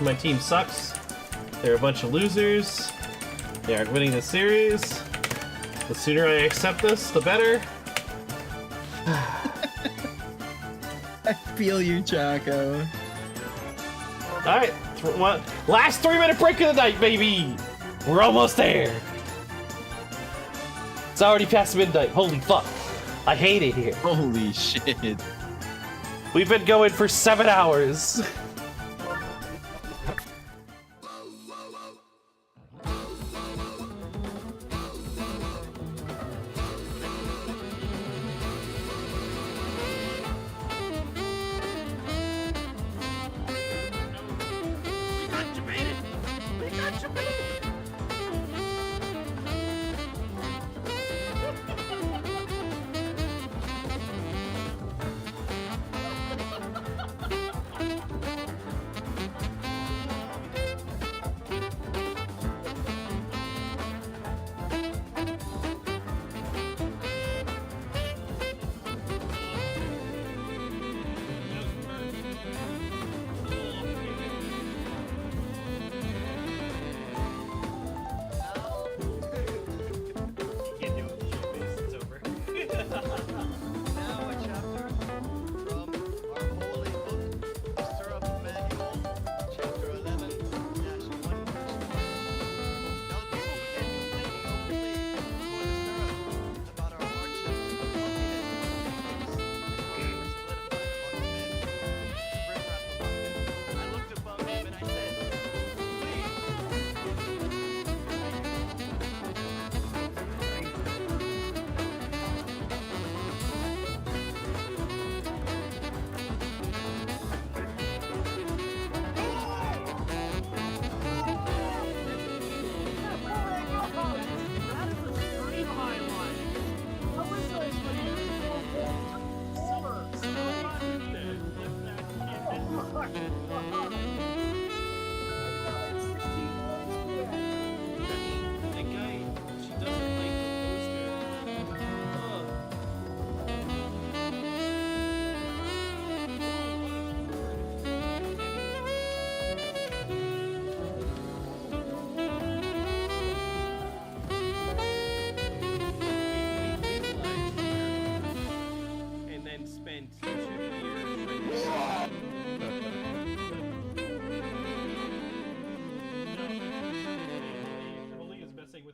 My team sucks. They're a bunch of losers. They aren't winning the series. The sooner I accept this, the better. I feel you, Chaco. Alright, last 3-minute break of the night, baby! We're almost there! It's already past midnight, holy fuck. I hate it here. Holy shit. We've been going for 7 hours.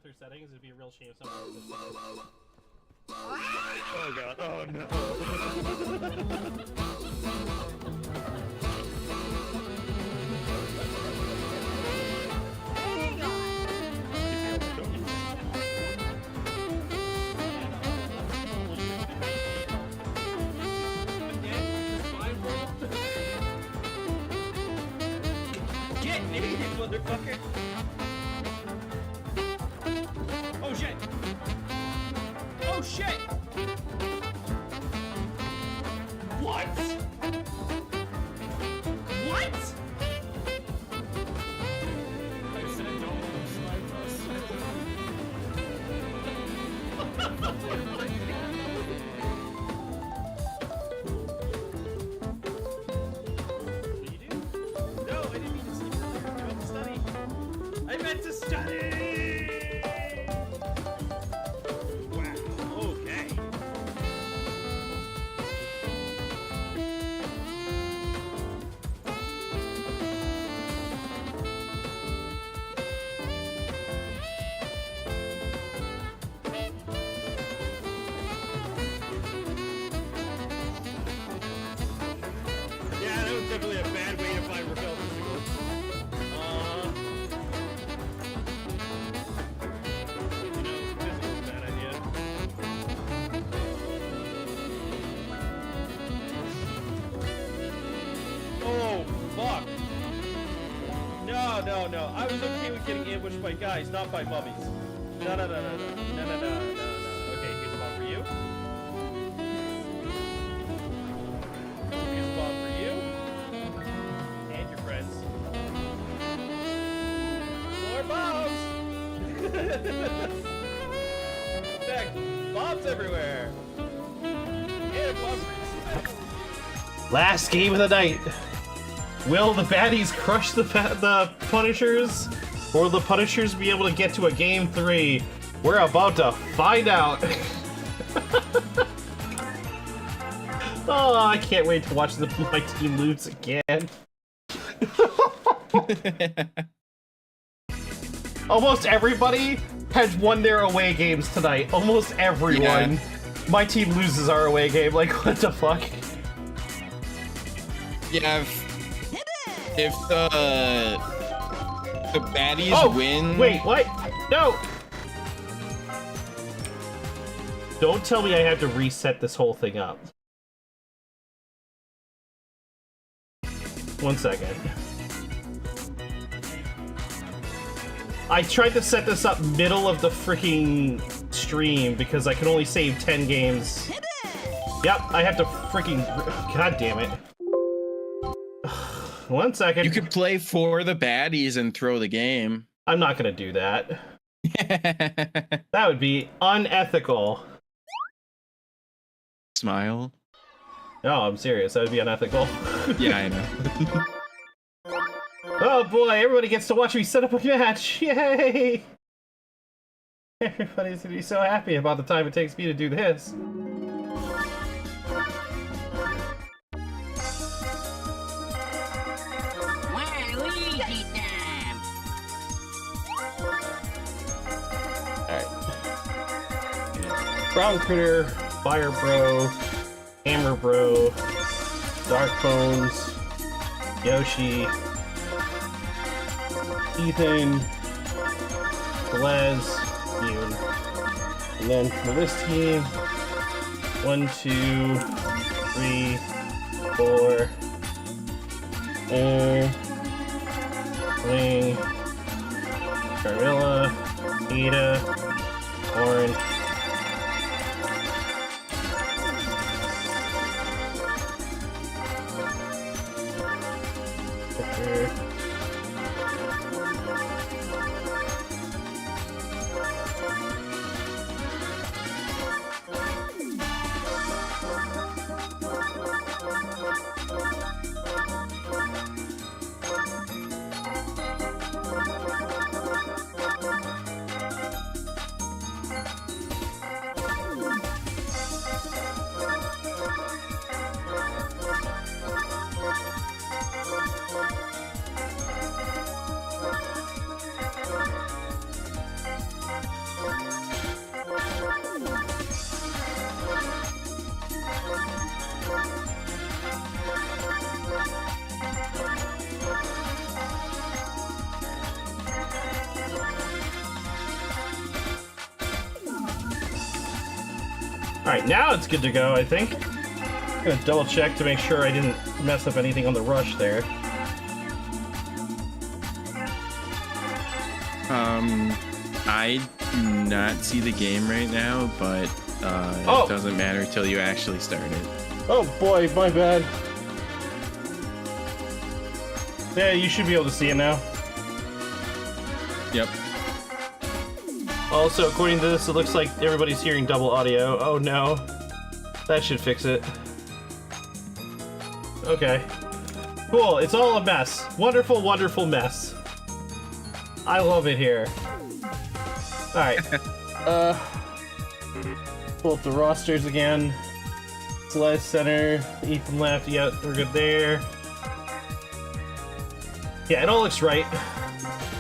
with her settings. It'd be a real shame if someone did this. Oh god. Oh no. Get naked, motherfucker! Oh shit! Oh shit! What? What? I said don't snipe us. No, I didn't mean to sleep earlier. I meant to study. I meant to study! Wow, okay. Yeah, that was definitely a bad way to find repel testicles. This is a bad idea. Oh, fuck. No. I was okay with getting ambushed by guys, not by mummies. No. Okay, here's a bomb for you. Here's a bomb for you. And your friends. More bombs! In fact, bombs everywhere. And a bomb for you. Last game of the night. Will the Baddies crush the Punishers? Or will the Punishers be able to get to a game 3? We're about to find out. Oh, I can't wait to watch my team lose again. Almost everybody has won their away games tonight. Almost everyone. Yeah. My team loses our away game. Like, what the fuck? Yeah, if the Baddies win... Wait, what? No! Don't tell me I have to reset this whole thing up. 1 second. I tried to set this up middle of the freaking stream because I can only save 10 games. Yep, I have to freaking... God damn it. 1 second. You could play for the Baddies and throw the game. I'm not gonna do that. That would be unethical. Smile. No, I'm serious. That would be unethical. Yeah, I know. Oh boy, everybody gets to watch me set up a match! Yay! Everybody's gonna be so happy about the time it takes me to do this. Brown Critter, Fire Bro, Hammer Bro, Dark Bones, Yoshi, Ethan, Les, Yoon. And then for this team, 1, 2, 3, 4, Wing, Carmilla, Ada, Orange, Alright, now it's good to go, I think. I'm gonna double check to make sure I didn't mess up anything on the rush there. I do not see the game right now, but it doesn't matter till you actually start it. Oh boy, my bad. Yeah, you should be able to see it now. Yep. Also, according to this, it looks like everybody's hearing double audio. Oh no. That should fix it. Okay. Cool, it's all a mess. Wonderful, wonderful mess. I love it here. Alright. Pull up the rosters again. Celeste center, Ethan left, yeah, we're good there. Yeah, it all looks right.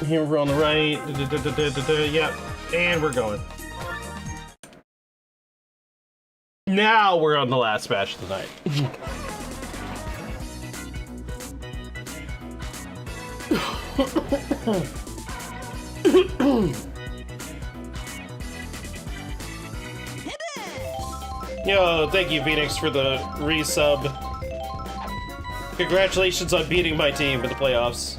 Here we're on the right. Yep. And we're going. Now we're on the last match of the night. Yo, thank you, Phoenix, for the resub. Congratulations on beating my team in the playoffs.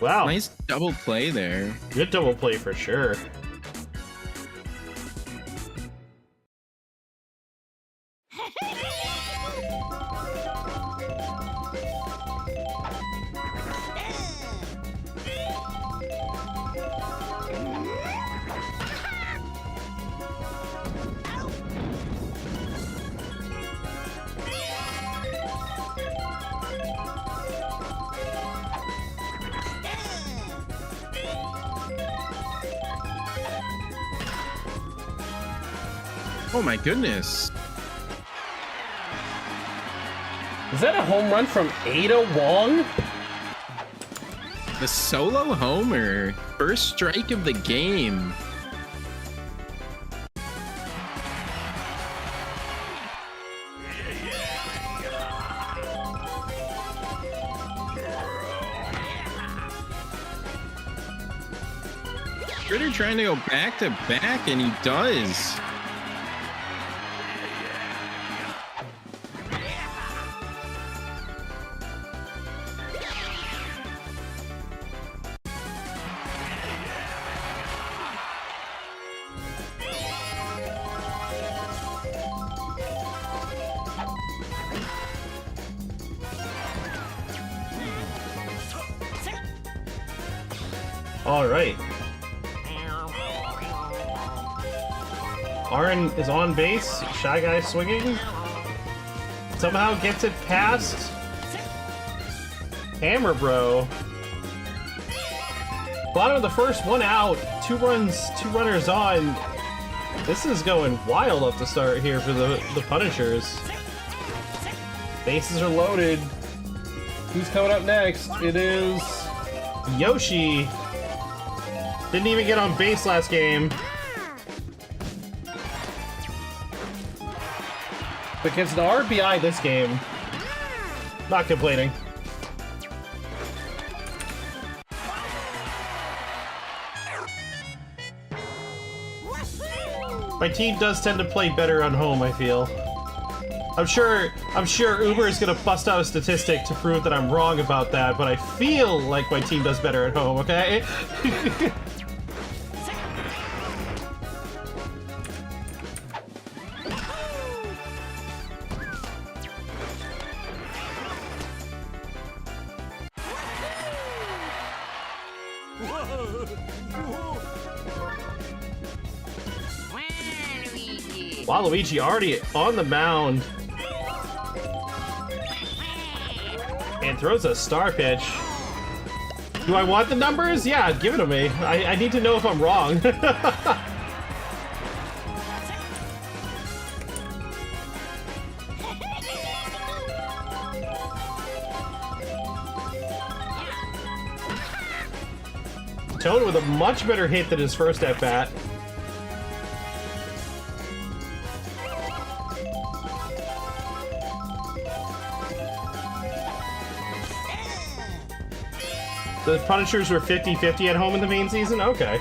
Wow. Nice double play there. Good double play for sure. Oh my goodness. Is that a home run from Ada Wong? The solo homer. First strike of the game. Critter trying to go back to back, and he does. All right. Aaron is on base. Shy Guy swinging. Somehow gets it past Hammer Bro. Bottom of the first, one out. 2 runs, 2 runners on. This is going wild up the start here for the Punishers. Bases are loaded. Who's coming up next? It is Yoshi. Didn't even get on base last game. But gets an RBI this game. Not complaining. My team does tend to play better on home, I feel. I'm sure Uber is gonna bust out a statistic to prove that I'm wrong about that, but I feel like my team does better at home, okay? Waluigi already on the mound. And throws a star pitch. Do I want the numbers? Yeah, give it to me. I need to know if I'm wrong. Toad with a much better hit than his first at bat. The Punishers were 50-50 at home in the main season? Okay.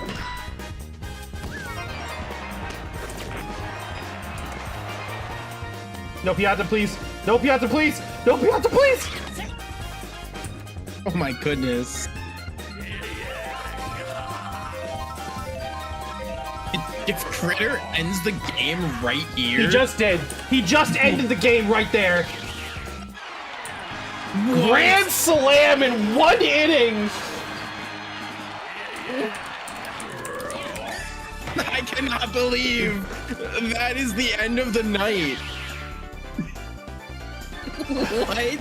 No Piazza, please! No Piazza, please! No Piazza, please! Oh my goodness. If Critter ends the game right here... He just did. He just ended the game right there. What? Grand slam in 1 inning! I cannot believe that is the end of the night. What?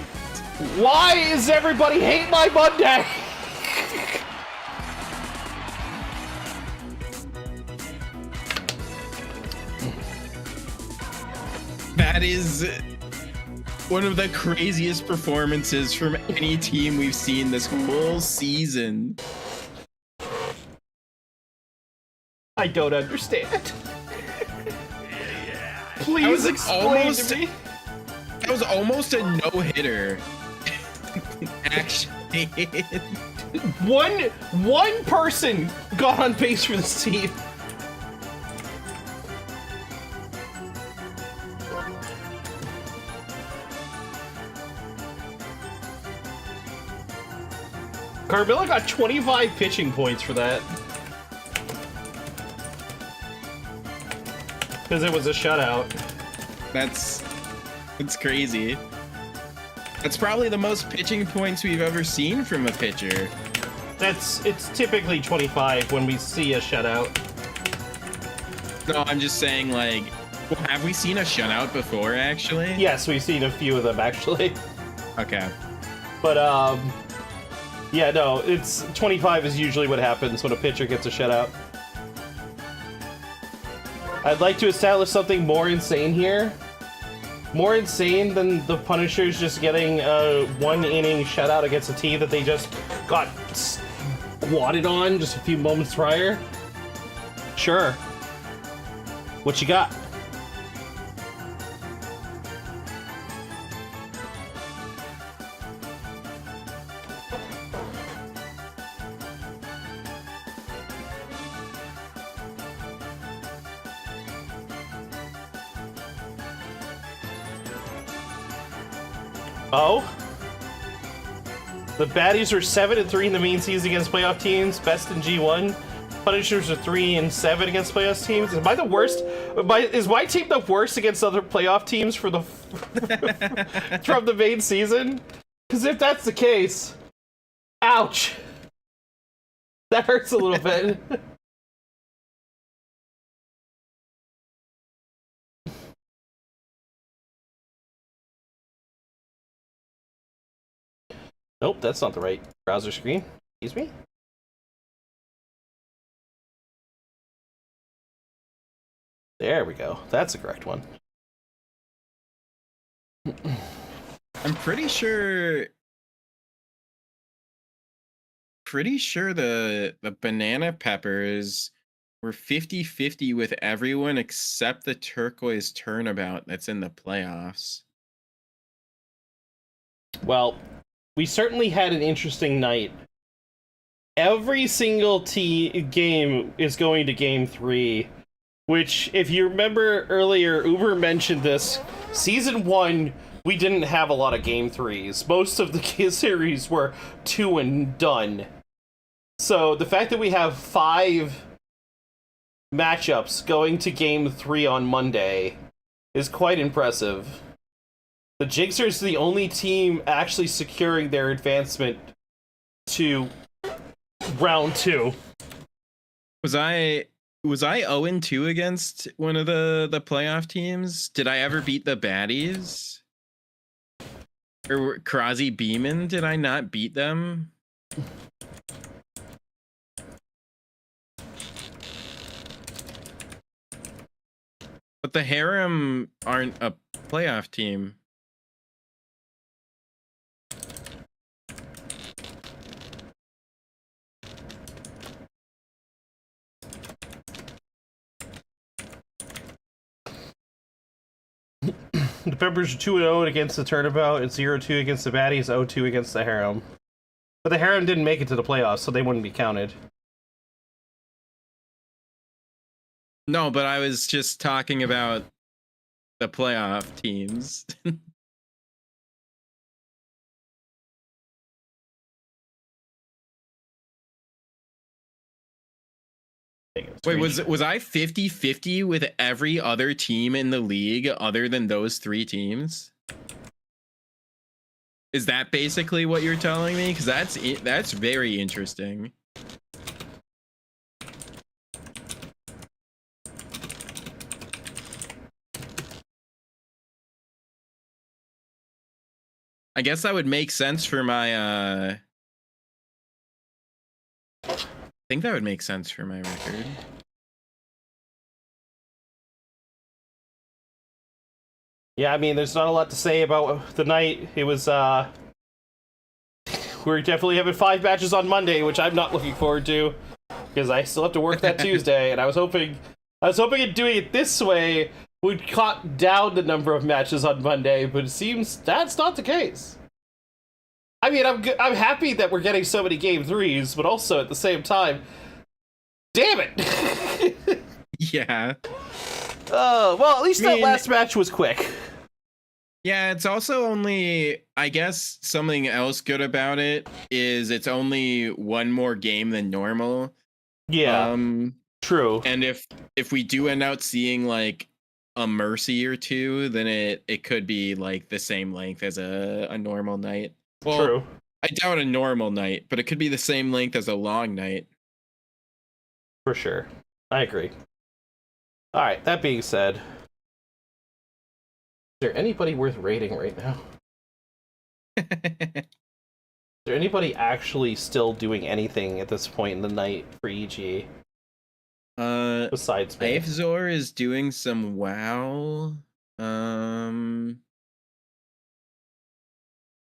Why is everybody hate my Monday? That is one of the craziest performances from any team we've seen this whole season. I don't understand. Please explain to me. That was almost a no-hitter. Actually. One person got on base for this team. Carmilla got 25 pitching points for that. Because it was a shutout. That's crazy. That's probably the most pitching points we've ever seen from a pitcher. It's typically 25 when we see a shutout. No, I'm just saying, like, well, have we seen a shutout before, actually? Yes, we've seen a few of them, actually. Okay. But, yeah, no, it's 25 is usually what happens when a pitcher gets a shutout. I'd like to establish something more insane here. More insane than the Punishers just getting a 1 inning shutout against a team that they just got squatted on just a few moments prior. Sure. What you got? Oh? The Baddies are 7-3 in the main season against playoff teams, best in G1. Punishers are 3-7 against playoff teams. Am I the worst? Is my team the worst against other playoff teams for the from the main season? Because if that's the case, ouch. That hurts a little bit. Nope, that's not the right browser screen. Excuse me? There we go. That's the correct one. I'm pretty sure the banana peppers were 50-50 with everyone except the Turquoise Turnabout that's in the playoffs. Well, we certainly had an interesting night. Every single game is going to game 3, which, if you remember earlier, Uber mentioned this. Season 1, we didn't have a lot of game 3s. Most of the series were 2 and done. So the fact that we have 5 matchups going to game 3 on Monday is quite impressive. The Jingsers are the only team actually securing their advancement to round 2. Was I 0-2 against one of the playoff teams? Did I ever beat the Baddies? Or Krazi Beeman? Did I not beat them? But the Harem aren't a playoff team. The Peppers are 2-0 against the Turnabout, and 0-2 against the Baddies, 0-2 against the Harem. But the Harem didn't make it to the playoffs, so they wouldn't be counted. No, but I was just talking about the playoff teams. Wait, was I 50-50 with every other team in the league other than those 3 teams? Is that basically what you're telling me? Because that's very interesting. I guess that would make sense for my I think that would make sense for my record. Yeah, I mean, there's not a lot to say about the night. It was, we're definitely having 5 matches on Monday, which I'm not looking forward to, because I still have to work that Tuesday, and I was hoping at doing it this way would cut down the number of matches on Monday, but it seems that's not the case. I mean, I'm happy that we're getting so many game 3s, but also at the same time, damn it! Yeah. Well, at least that last match was quick. Yeah, it's also only, I guess something else good about it is it's only 1 more game than normal. Yeah. True. And if we do end up seeing like a mercy or 2, then it could be like the same length as a normal night. Well, True. I doubt a normal night, but it could be the same length as a long night. For sure. I agree. Alright, that being said, is there anybody worth rating right now? Is there anybody actually still doing anything at this point in the night for EG? Besides me. Azure is doing some WoW.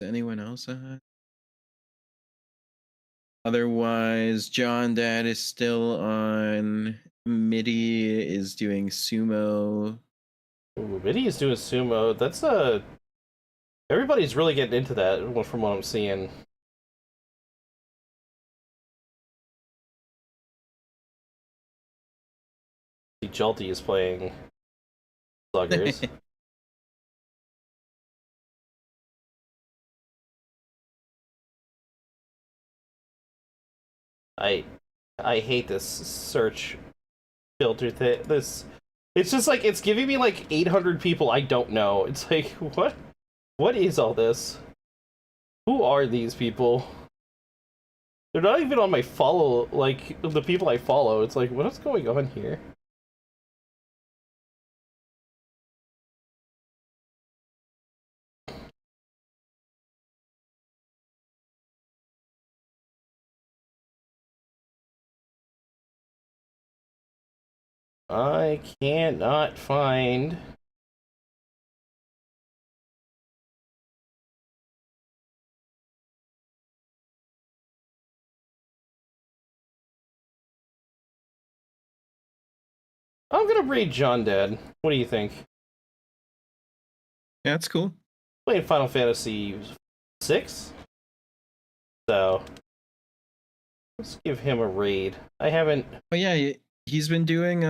Is anyone else ahead? Otherwise, John Dad is still on. MIDI is doing sumo. Ooh, MIDI is doing sumo. That's everybody's really getting into that from what I'm seeing. Jalti is playing Sluggers. I hate this search filter thing. It's just like it's giving me like 800 people I don't know. It's like what is all this? Who are these people? They're not even on my follow, like the people I follow. It's like, what is going on here? I cannot find. I'm gonna raid John Dad. What do you think? Yeah, that's cool. Playing Final Fantasy VI, so let's give him a raid. I haven't. Oh yeah, he's been doing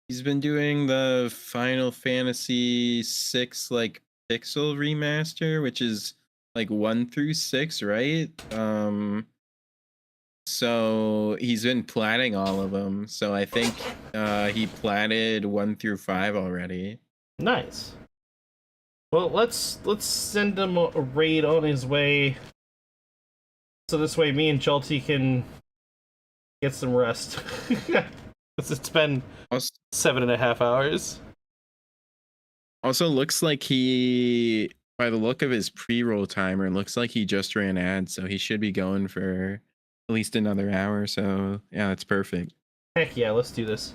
the Final Fantasy VI like pixel remaster, which is like 1 through 6, right? So he's been platting all of them. So I think he platted 1 through 5 already. Nice. Well, let's send him a raid on his way. So this way me and Jalti can get some rest. It's been 7.5 hours. Also looks like he, by the look of his pre-roll timer, looks like he just ran ads, so he should be going for at least another hour. So yeah, that's perfect. Heck yeah, let's do this.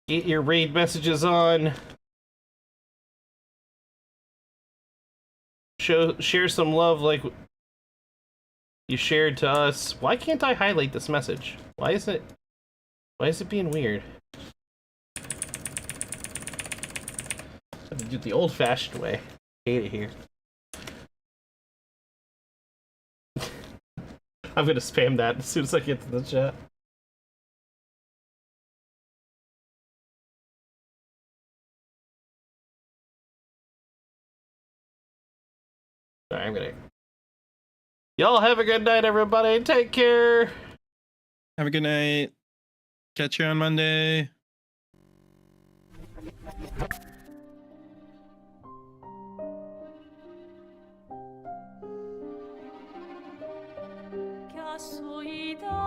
Get your raid messages on. Share some love like you shared to us. Why can't I highlight this message? Why is it being weird? I have to do it the old-fashioned way. Hate it here. I'm gonna spam that as soon as I get to the chat. Alright, I'm gonna... Y'all have a good night, everybody. Take care. Have a good night. Catch you on Monday. Casualidad.